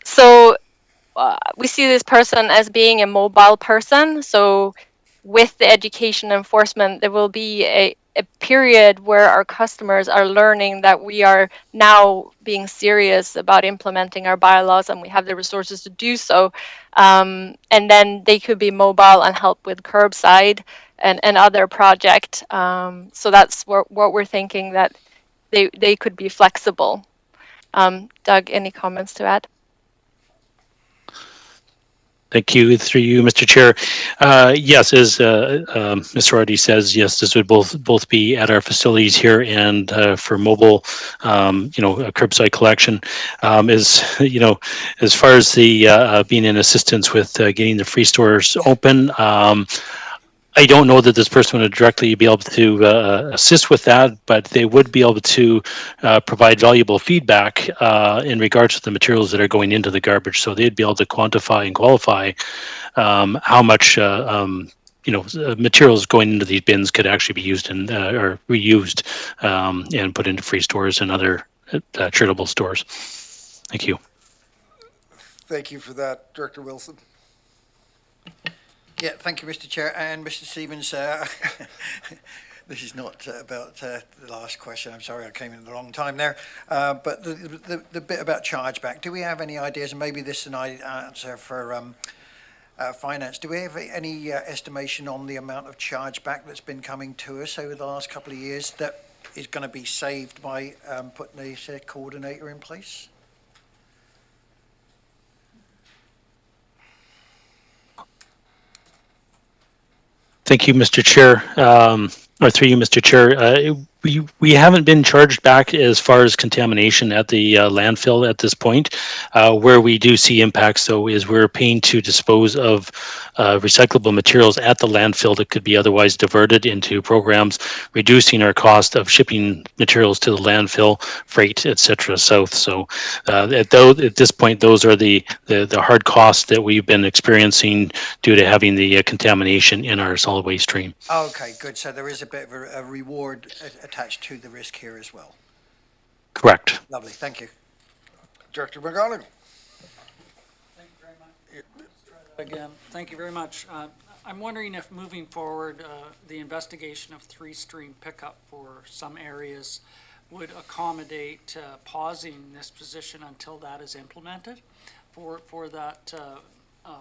see this person as being a mobile person. So with the education enforcement, there will be a period where our customers are learning that we are now being serious about implementing our bylaws and we have the resources to do so. And then they could be mobile and help with curbside and other project. So that's what we're thinking, that they could be flexible. Doug, any comments to add? Thank you. Through you, Mr. Chair. Yes, as Mr. Hardy says, yes, this would both be at our facilities here and for mobile, curbside collection. As far as the being in assistance with getting the free stores open, I don't know that this person would directly be able to assist with that, but they would be able to provide valuable feedback in regards to the materials that are going into the garbage. So they'd be able to quantify and qualify how much materials going into these bins could actually be used or reused and put into free stores and other charitable stores. Thank you. Thank you for that, Director Wilson. Yeah, thank you, Mr. Chair. And Mr. Stevens, this is not about the last question. I'm sorry, I came in at the wrong time there. But the bit about chargeback, do we have any ideas, and maybe this is an answer for finance, do we have any estimation on the amount of chargeback that's been coming to us over the last couple of years that is going to be saved by putting a coordinator in place? Thank you, Mr. Chair. Or through you, Mr. Chair. We haven't been charged back as far as contamination at the landfill at this point. Where we do see impacts, though, is we're paying to dispose of recyclable materials at the landfill that could be otherwise diverted into programs, reducing our cost of shipping materials to the landfill, freight, etc. south. So at this point, those are the hard costs that we've been experiencing due to having the contamination in our solid waste stream. Okay, good. So there is a bit of a reward attached to the risk here as well. Correct. Lovely, thank you. Director McGonigal. Thank you very much. Again, thank you very much. I'm wondering if moving forward, the investigation of three-stream pickup for some areas would accommodate pausing this position until that is implemented for that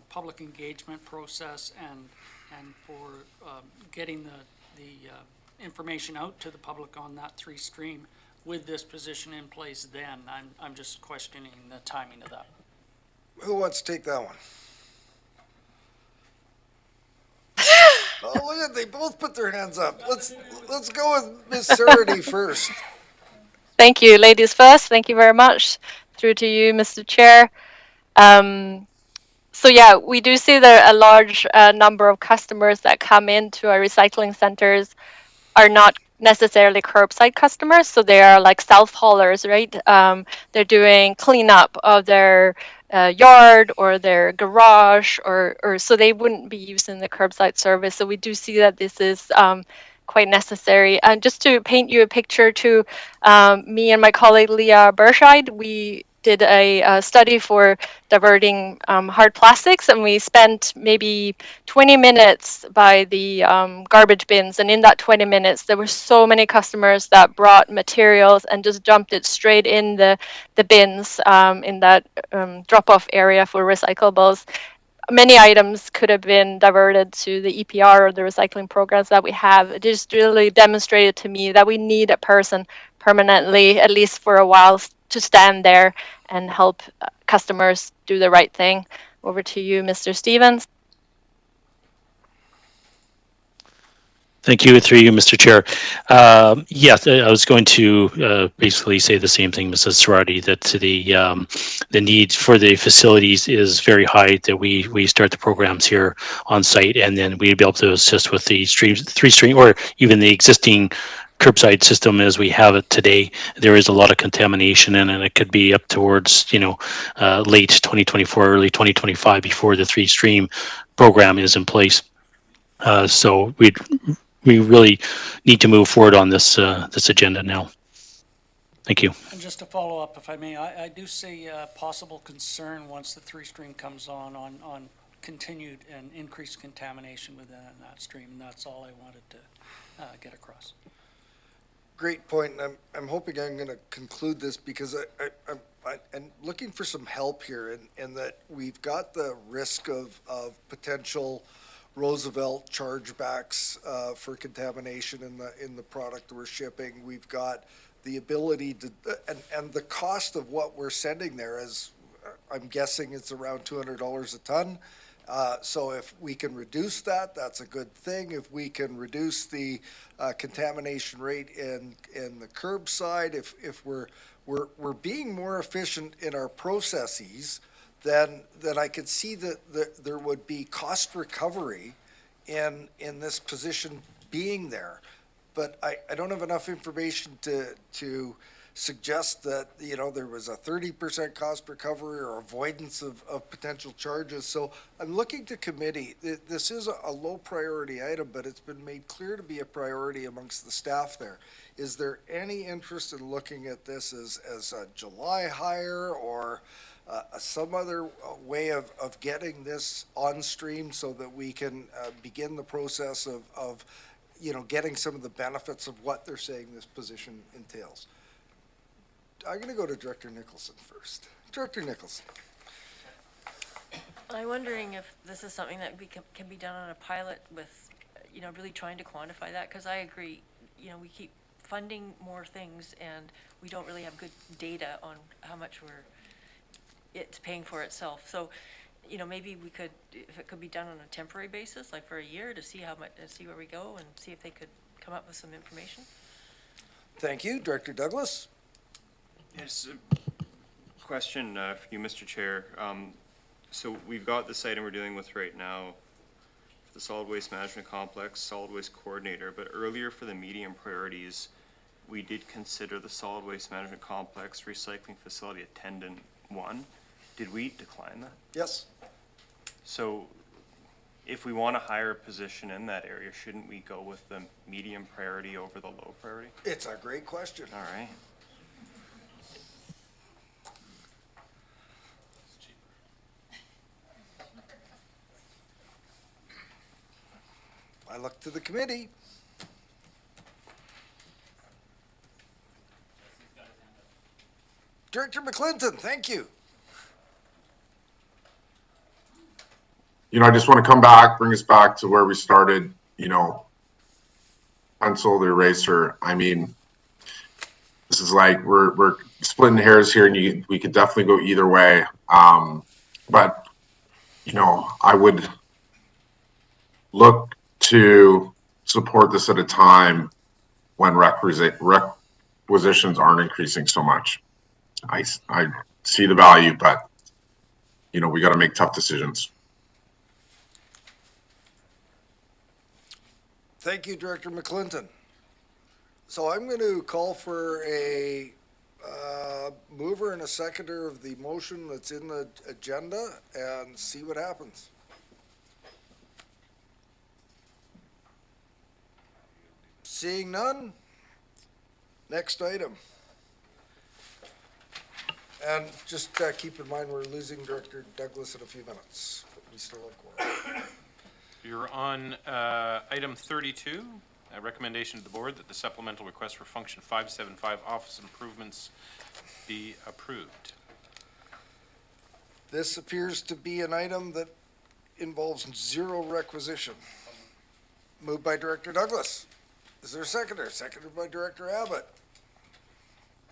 public engagement process and for getting the information out to the public on that three-stream with this position in place then. I'm just questioning the timing of that. Who wants to take that one? Oh, look at, they both put their hands up. Let's go with Ms. Surity first. Thank you. Ladies first. Thank you very much. Through to you, Mr. Chair. So yeah, we do see that a large number of customers that come into our recycling centers are not necessarily curbside customers, so they are like self-haulers, right? They're doing cleanup of their yard or their garage, or so they wouldn't be using the curbside service. So we do see that this is quite necessary. And just to paint you a picture, to me and my colleague Leah Berscheid, we did a study for diverting hard plastics, and we spent maybe 20 minutes by the garbage bins, and in that 20 minutes there were so many customers that brought materials and just dumped it straight in the bins in that drop-off area for recyclables. Many items could have been diverted to the EPR or the recycling programs that we have. It just really demonstrated to me that we need a person permanently, at least for a while, to stand there and help customers do the right thing. Over to you, Mr. Stevens. Thank you, through you, Mr. Chair. Yes, I was going to basically say the same thing, Mrs. Sarati, that the need for the facilities is very high, that we start the programs here on site, and then we'd be able to assist with the three stream, or even the existing curbside system as we have it today. There is a lot of contamination in it, and it could be up towards, late 2024, early 2025 before the three stream program is in place. So we really need to move forward on this this agenda now. Thank you. And just to follow up, if I may, I do see possible concern once the three stream comes on continued and increased contamination within that stream, and that's all I wanted to get across. Great point, and I'm hoping I'm going to conclude this because I'm looking for some help here in that we've got the risk of potential Roosevelt chargebacks for contamination in the product we're shipping. We've got the ability to, and the cost of what we're sending there is, I'm guessing it's around $200 a ton. So if we can reduce that, that's a good thing. If we can reduce the contamination rate in the curbside, if we're being more efficient in our processes, then I could see that there would be cost recovery in this position being there. But I don't have enough information to suggest that, there was a 30% cost recovery or avoidance of potential charges. So I'm looking to committee. This is a low priority item, but it's been made clear to be a priority amongst the staff there. Is there any interest in looking at this as a July hire or some other way of getting this on stream so that we can begin the process of getting some of the benefits of what they're saying this position entails? I'm going to go to Director Nicholson first. Director Nicholson. I'm wondering if this is something that can be done on a pilot with, really trying to quantify that, because I agree, we keep funding more things and we don't really have good data on how much it's paying for itself. So, maybe we could, if it could be done on a temporary basis, like for a year, to see how much, see where we go and see if they could come up with some information. Thank you. Director Douglas. Yes, question for you, Mr. Chair. So we've got this item we're dealing with right now for the solid waste management complex, solid waste coordinator, but earlier for the medium priorities, we did consider the solid waste management complex recycling facility attendant 1. Did we decline that? Yes. So if we want to hire a position in that area, shouldn't we go with the medium priority over the low priority? It's a great question. All right. I look to the committee. Director McClinton, thank you. I just want to bring us back to where we started, pencil the eraser. I mean, this is like, we're splitting hairs here and we could definitely go either way. But, I would look to support this at a time when requisitions aren't increasing so much. I see the value, but, we got to make tough decisions. Thank you, Director McClinton. So I'm going to call for a mover and a seconder of the motion that's in the agenda and see what happens. Seeing none, next item. And just keep in mind, we're losing Director Douglas in a few minutes, but we still have quorum. You're on item 32, a recommendation to the board that the supplemental request for function 575 office improvements be approved. This appears to be an item that involves zero requisition. Moved by Director Douglas. Is there a seconder? Seconded by Director Abbott.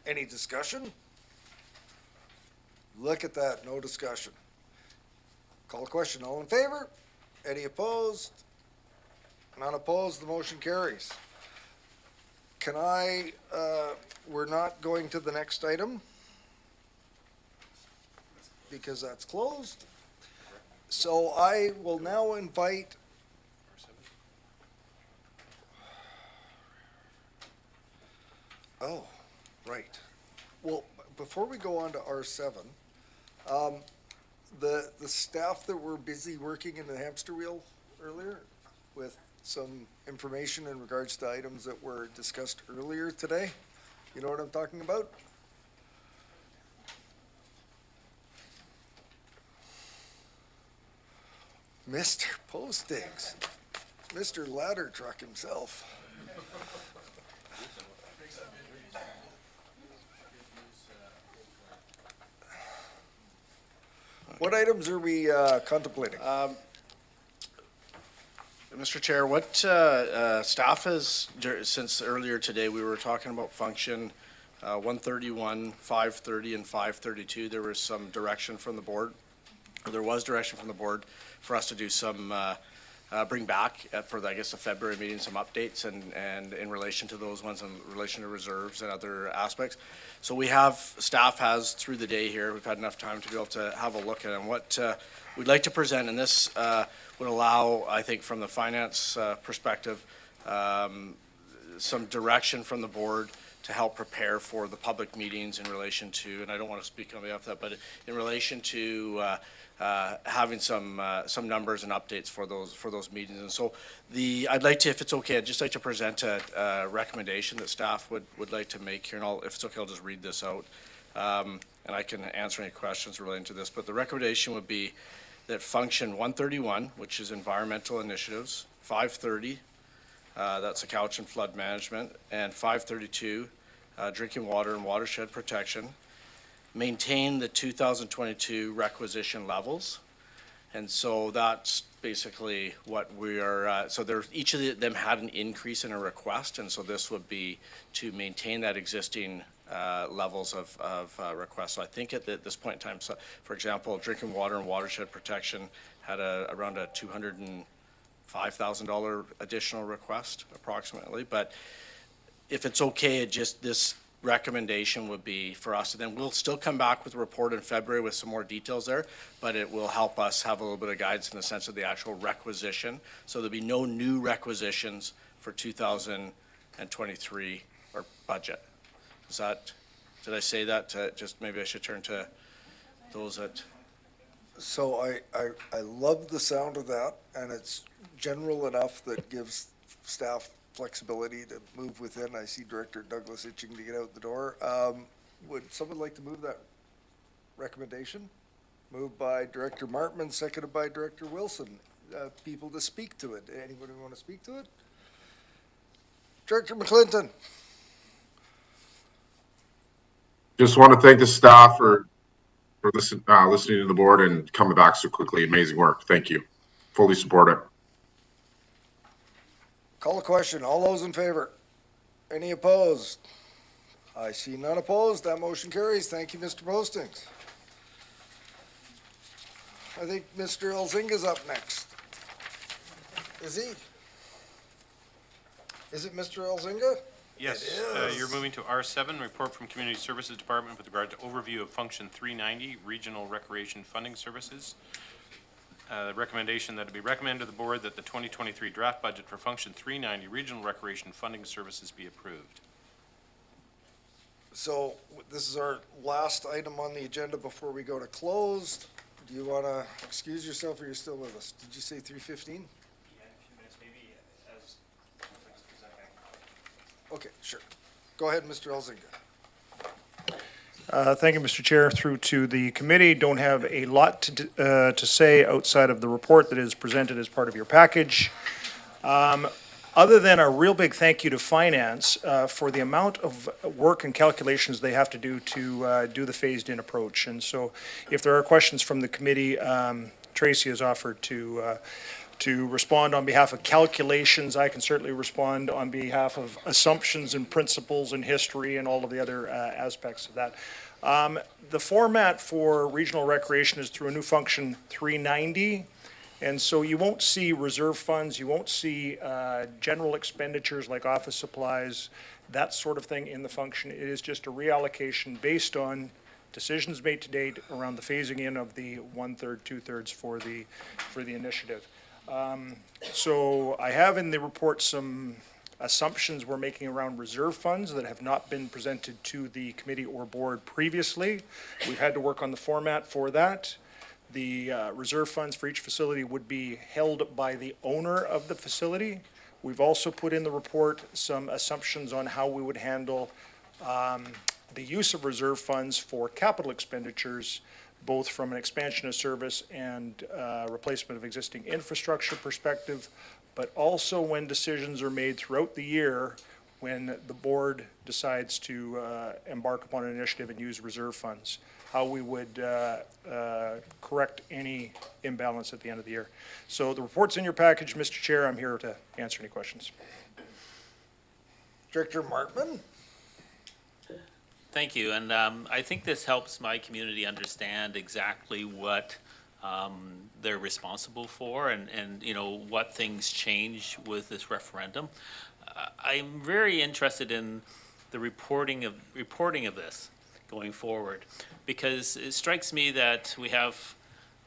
Any discussion? Look at that, no discussion. Call a question, all in favor? Any opposed? None opposed, the motion carries. We're not going to the next item because that's closed. So I will now invite Oh, right. Well, before we go on to R7, the staff that were busy working in the hamster wheel earlier with some information in regards to items that were discussed earlier today, you know what I'm talking about? Mr. Postings, Mr. Ladder Truck himself. What items are we contemplating? Mr. Chair, what staff has, since earlier today, we were talking about function 131, 530, and 532. There was some direction from the board. There was direction from the board for us to do some, bring back for, I guess, the February meeting, some updates and in relation to those ones, in relation to reserves and other aspects. So we have, staff has through the day here, we've had enough time to be able to have a look at it. And what we'd like to present, and this would allow, I think, from the finance perspective, some direction from the board to help prepare for the public meetings in relation to, and I don't want to speak on behalf of that, but in relation to having some numbers and updates for those meetings. And so I'd like to, if it's okay, I'd just like to present a recommendation that staff would like to make here, and if it's okay, I'll just read this out. And I can answer any questions relating to this, but the recommendation would be that function 131, which is environmental initiatives, 530, that's the couch and flood management, and 532, drinking water and watershed protection, maintain the 2022 requisition levels. And so that's basically what we are, so each of them had an increase in a request, and so this would be to maintain that existing levels of requests. So I think at this point in time, so for example, drinking water and watershed protection had around a $205,000 additional request approximately. But if it's okay, this recommendation would be for us, and then we'll still come back with a report in February with some more details there, but it will help us have a little bit of guidance in the sense of the actual requisition. So there'll be no new requisitions for 2023 or budget. Did I say that? Just maybe I should turn to those that. So I love the sound of that, and it's general enough that gives staff flexibility to move within. I see Director Douglas itching to get out the door. Would someone like to move that recommendation? Moved by Director Martman, seconded by Director Wilson. People to speak to it. Anybody want to speak to it? Director McClinton. Just want to thank the staff for listening to the board and coming back so quickly. Amazing work. Thank you. Fully support it. Call a question. All those in favor? Any opposed? I see none opposed. That motion carries. Thank you, Mr. Postings. I think Mr. Elzinga's up next. Is he? Is it Mr. Elzinga? Yes, you're moving to R7, report from Community Services Department with regard to overview of function 390, regional recreation funding services. Recommendation that it be recommended to the board that the 2023 draft budget for function 390, regional recreation funding services, be approved. So this is our last item on the agenda before we go to closed. Do you want to excuse yourself or you're still with us? Did you say 3:15? Okay, sure. Go ahead, Mr. Elzinga. Thank you, Mr. Chair. Through to the committee, don't have a lot to say outside of the report that is presented as part of your package. Other than a real big thank you to finance for the amount of work and calculations they have to do the phased-in approach. And so if there are questions from the committee, Tracy has offered to respond on behalf of calculations. I can certainly respond on behalf of assumptions and principles and history and all of the other aspects of that. The format for regional recreation is through a new function 390, And so you won't see reserve funds, you won't see general expenditures like office supplies, that sort of thing in the function. It is just a reallocation based on decisions made to date around the phasing in of the 1/3, 2/3 for the initiative. So I have in the report some assumptions we're making around reserve funds that have not been presented to the committee or board previously. We've had to work on the format for that. The reserve funds for each facility would be held by the owner of the facility. We've also put in the report some assumptions on how we would handle the use of reserve funds for capital expenditures, both from an expansion of service and replacement of existing infrastructure perspective, but also when decisions are made throughout the year when the board decides to embark upon an initiative and use reserve funds, how we would correct any imbalance at the end of the year. So the report's in your package, Mr. Chair. I'm here to answer any questions. Director Martman? Thank you, and I think this helps my community understand exactly what they're responsible for and you know, what things change with this referendum. I'm very interested in the reporting of this going forward, because it strikes me that we have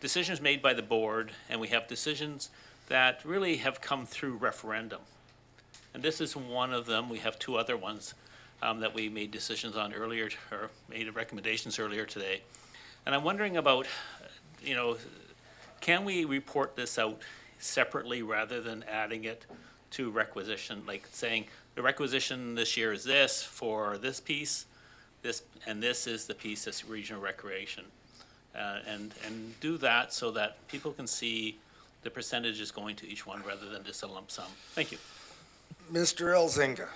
decisions made by the board and we have decisions that really have come through referendum. And this is one of them. We have two other ones that we made decisions on earlier, or made recommendations earlier today. And I'm wondering about, you know, can we report this out separately rather than adding it to requisition, like saying the requisition this year is this for this piece, this, and this is the piece that's regional recreation. And do that so that people can see the percentages going to each one rather than just a lump sum. Thank you. Mr. Elzinga?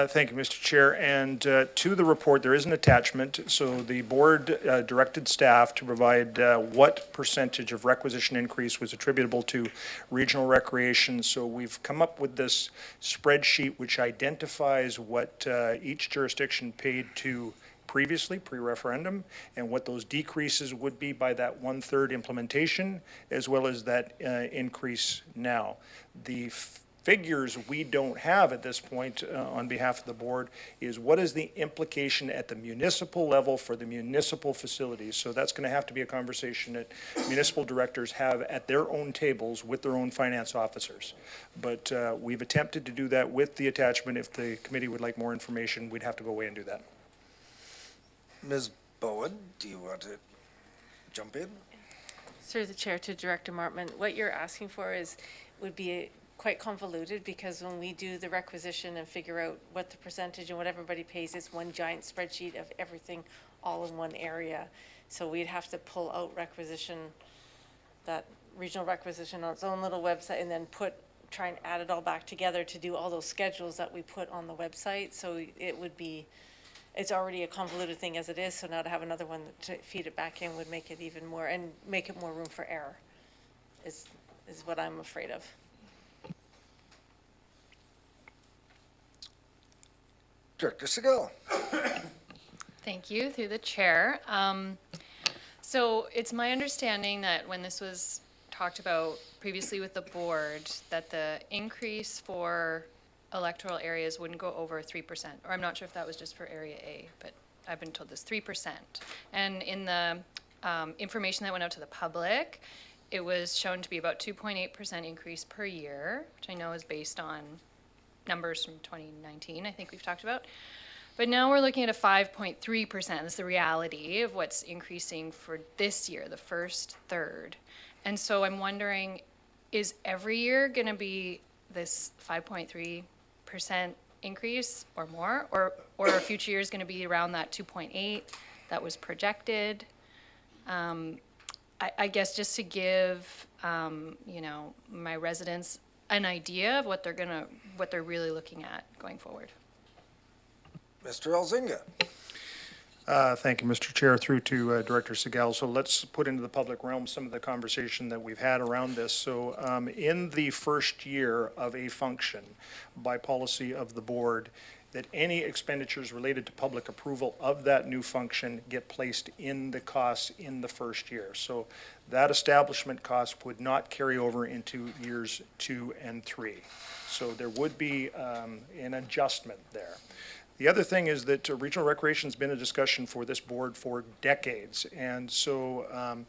Thank you, Mr. Chair. And to the report, there is an attachment. So the board directed staff to provide what percentage of requisition increase was attributable to regional recreation. So we've come up with this spreadsheet which identifies what each jurisdiction paid to previously, pre-referendum, and what those decreases would be by that 1/3 implementation, as well as that increase now. The figures we don't have at this point on behalf of the board is what is the implication at the municipal level for the municipal facilities. So that's going to have to be a conversation that municipal directors have at their own tables with their own finance officers. But we've attempted to do that with the attachment. If the committee would like more information, we'd have to go away and do that. Ms. Bowen, do you want to jump in? Through the chair to Director Martman, what you're asking for would be quite convoluted, because when we do the requisition and figure out what the percentage and what everybody pays, it's one giant spreadsheet of everything all in one area. So we'd have to pull out requisition, that regional requisition on its own little website, and then try and add it all back together to do all those schedules that we put on the website. So it would be, it's already a convoluted thing as it is, so now to have another one to feed it back in would make it even more, and make it more room for error, is what I'm afraid of. Director Segal. Thank you, through the chair. So it's my understanding that when this was talked about previously with the board, that the increase for electoral areas wouldn't go over 3%, or I'm not sure if that was just for Area A, but I've been told this 3%. And in the information that went out to the public, it was shown to be about 2.8% increase per year, which I know is based on numbers from 2019, I think we've talked about. But now we're looking at a 5.3%. That's the reality of what's increasing for this year, the first third. And so I'm wondering, is every year going to be this 5.3% increase or more? Or are future years going to be around that 2.8 that was projected? I guess just to give, you know, my residents an idea of what they're really looking at going forward. Mr. Elzinga. Thank you, Mr. Chair, through to Director Segal. So let's put into the public realm some of the conversation that we've had around this. So in the first year of a function, by policy of the board, that any expenditures related to public approval of that new function get placed in the costs in the first year. So that establishment cost would not carry over into years 2 and 3. So there would be an adjustment there. The other thing is that regional recreation's been a discussion for this board for decades. And so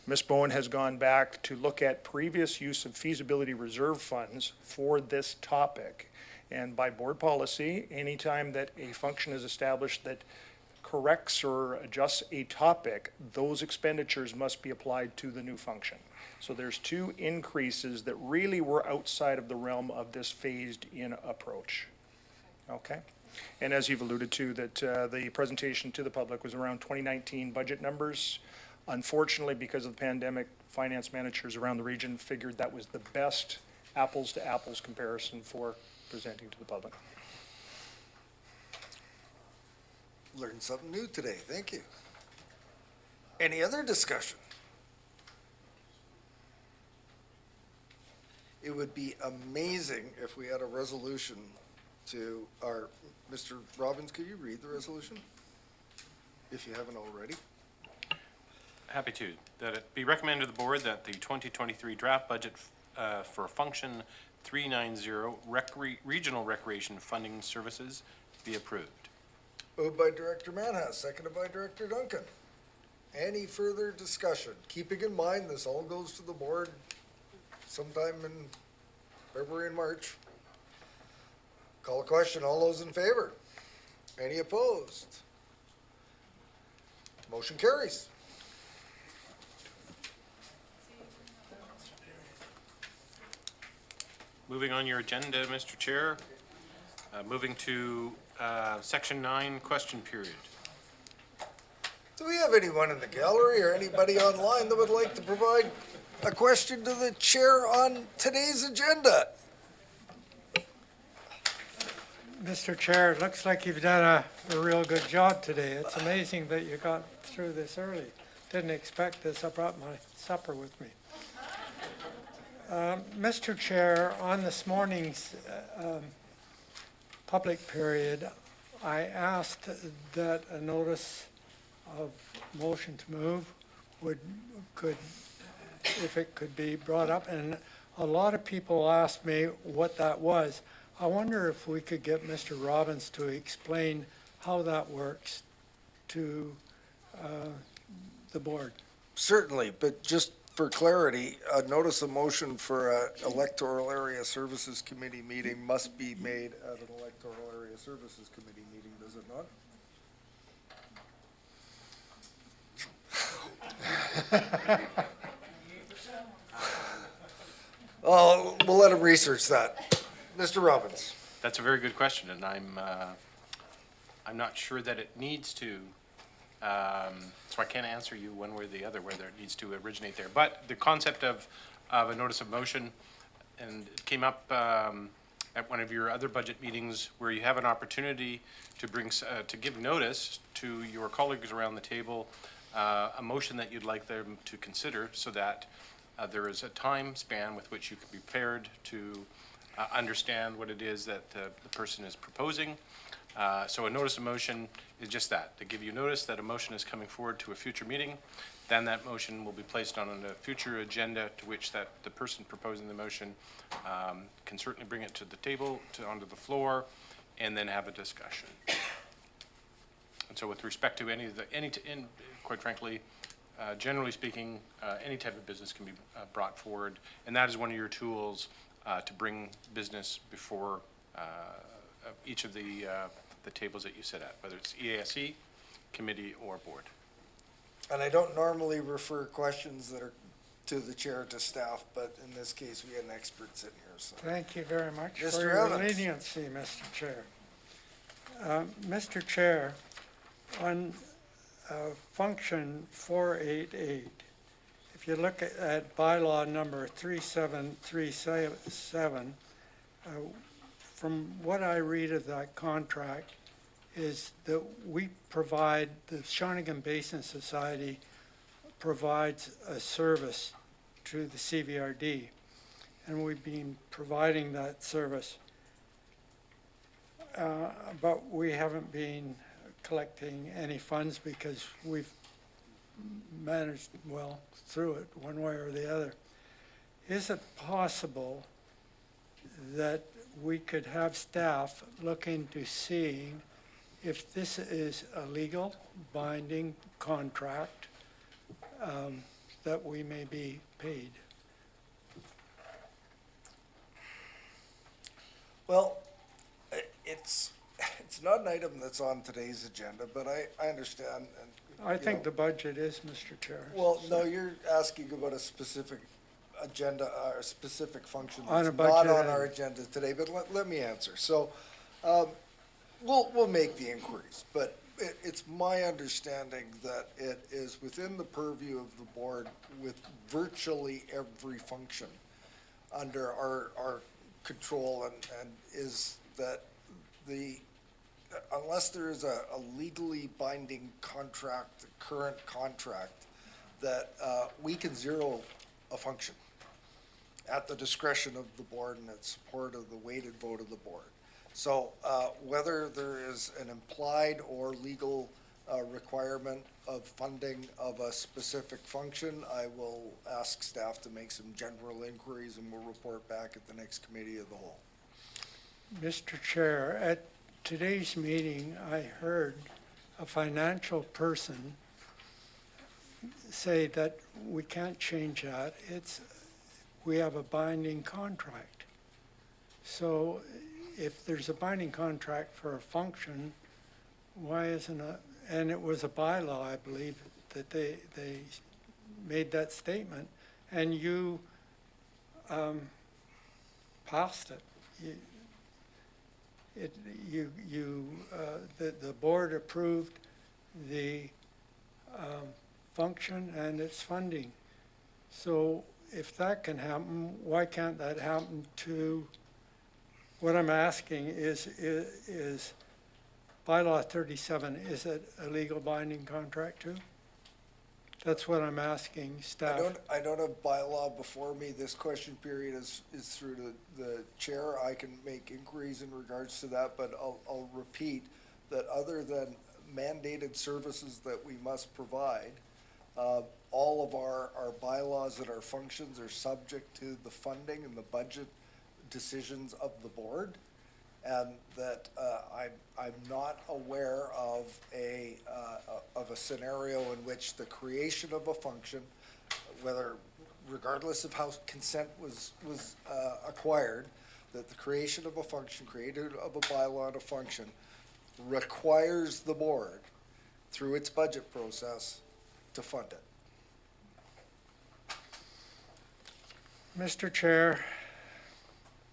Ms. Bowen has gone back to look at previous use of feasibility reserve funds for this topic. And by board policy, anytime that a function is established that corrects or adjusts a topic, those expenditures must be applied to the new function. So there's 2 increases that really were outside of the realm of this phased-in approach. Okay? And as you've alluded to, that the presentation to the public was around 2019 budget numbers. Unfortunately, because of the pandemic, finance managers around the region figured that was the best apples-to-apples comparison for presenting to the public. Learned something new today. Thank you. Any other discussion? It would be amazing if we had a resolution to our, Mr. Robbins, could you read the resolution? If you haven't already. Happy to. That it be recommended to the board that the 2023 draft budget for function 390 regional recreation funding services be approved. Moved by Director Manhas, seconded by Director Duncan. Any further discussion? Keeping in mind, this all goes to the board sometime in February and March. Call a question. All those in favor? Any opposed? Motion carries. Moving on your agenda, Mr. Chair, moving to Section 9, question period. Do we have anyone in the gallery or anybody online that would like to provide a question to the chair on today's agenda? Mr. Chair, it looks like you've done a real good job today. It's amazing that you got through this early. Didn't expect this. I brought my supper with me. Mr. Chair, on this morning's public period, I asked that a notice of motion to move if it could be brought up, and a lot of people asked me what that was. I wonder if we could get Mr. Robbins to explain how that works to the board. Certainly, but just for clarity, a notice of motion for an electoral area services committee meeting must be made at an electoral area services committee meeting, does it not? Oh, we'll let him research that. Mr. Robbins. That's a very good question, and I'm not sure that it needs to, so I can't answer you one way or the other whether it needs to originate there. But the concept of a notice of motion, and it came up at one of your other budget meetings where you have an opportunity to bring, to give notice to your colleagues around the table, a motion that you'd like them to consider so that there is a time span with which you can be prepared to understand what it is that the person is proposing. So a notice of motion is just that, to give you notice that a motion is coming forward to a future meeting. Then that motion will be placed on a future agenda to which that the person proposing the motion can certainly bring it to the table, onto the floor, and then have a discussion. And so with respect to quite frankly, generally speaking, any type of business can be brought forward, and that is one of your tools to bring business before each of the tables that you sit at, whether it's EASE, committee, or board. And I don't normally refer questions that are to the chair to staff, but in this case, we had an expert sitting here, so. Thank you very much Mr. for your Evans. leniency, Mr. Chair. Mr. Chair, on function 488, if you look at bylaw number 3737, from what I read of that contract is that we provide, the Shawnigan Basin Society provides a service to the CVRD, and we've been providing that service. but we haven't been collecting any funds because we've managed well through it one way or the other. Is it possible that we could have staff look into seeing if this is a legal binding contract that we may be paid? Well, it's not an item that's on today's agenda, but I understand. And, I you think know, the budget is, Mr. Chair. Well, no, you're asking about a specific agenda, or a specific function On that's a not budget on our item. agenda today, but let me answer. So, we'll make the inquiries, but it's my understanding that it is within the purview of the board with virtually every function under our control, and is that unless there is a legally binding contract, current contract, that we can zero a function at the discretion of the board and at support of the weighted vote of the board. So whether there is an implied or legal requirement of funding of a specific function, I will ask staff to make some general inquiries, and we'll report back at the next committee of the whole. Mr. Chair, at today's meeting, I heard a financial person say that we can't change that. We have a binding contract. So if there's a binding contract for a function, why isn't and it was a bylaw, I believe, that they made that statement, and you passed it. The board approved the function and its funding. So if that can happen, why can't that happen to, what I'm asking is bylaw 37, is it a legal binding contract too? That's what I'm asking staff. I don't have bylaw before me. This question period is through the chair. I can make inquiries in regards to that, but I'll repeat that other than mandated services that we must provide, all of our bylaws and our functions are subject to the funding and the budget decisions of the board. And that I'm not aware of a scenario in which the creation of a function, whether regardless of how consent was acquired, that the creation of a function, created of a bylaw and a function, requires the board through its budget process to fund it. Mr. Chair,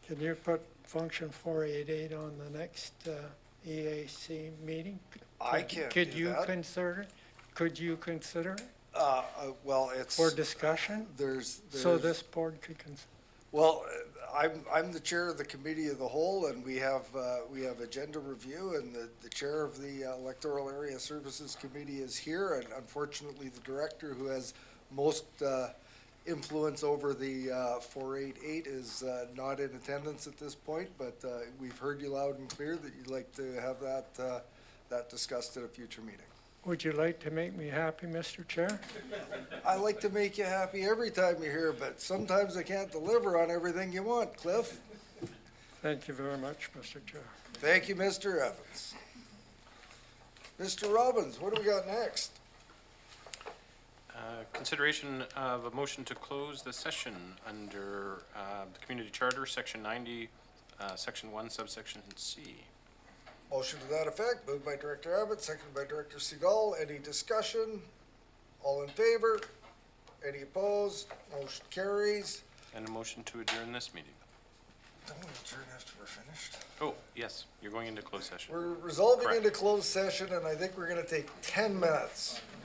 can you put function 488 on the next EAC meeting? I can't Could do you that. consider? Could you consider it Well, it's. for discussion? So this board could consider? Well, I'm the chair of the committee of the whole, and we have agenda review, and the chair of the Electoral Area Services Committee is here, and unfortunately, the director who has most influence over the 488 is not in attendance at this point, but we've heard you loud and clear that you'd like to have that discussed at a future meeting. Would you like to make me happy, Mr. Chair? I like to make you happy every time you're here, but sometimes I can't deliver on everything you want, Cliff. Thank you very much, Mr. Chair. Thank you, Mr. Evans. Mr. Robbins, what do we got next? Consideration of a motion to close the session under the Community Charter, Section 90, Section 1, subsection C. Motion to that effect, moved by Director Abbott, seconded by Director Seagal. Any discussion? All in favor? Any opposed? Motion carries. And a motion to adjourn this meeting. Don't we adjourn after we're finished? Oh, yes, you're going into closed session. We're resolving Correct. into closed session, and I think we're gonna take 10 minutes.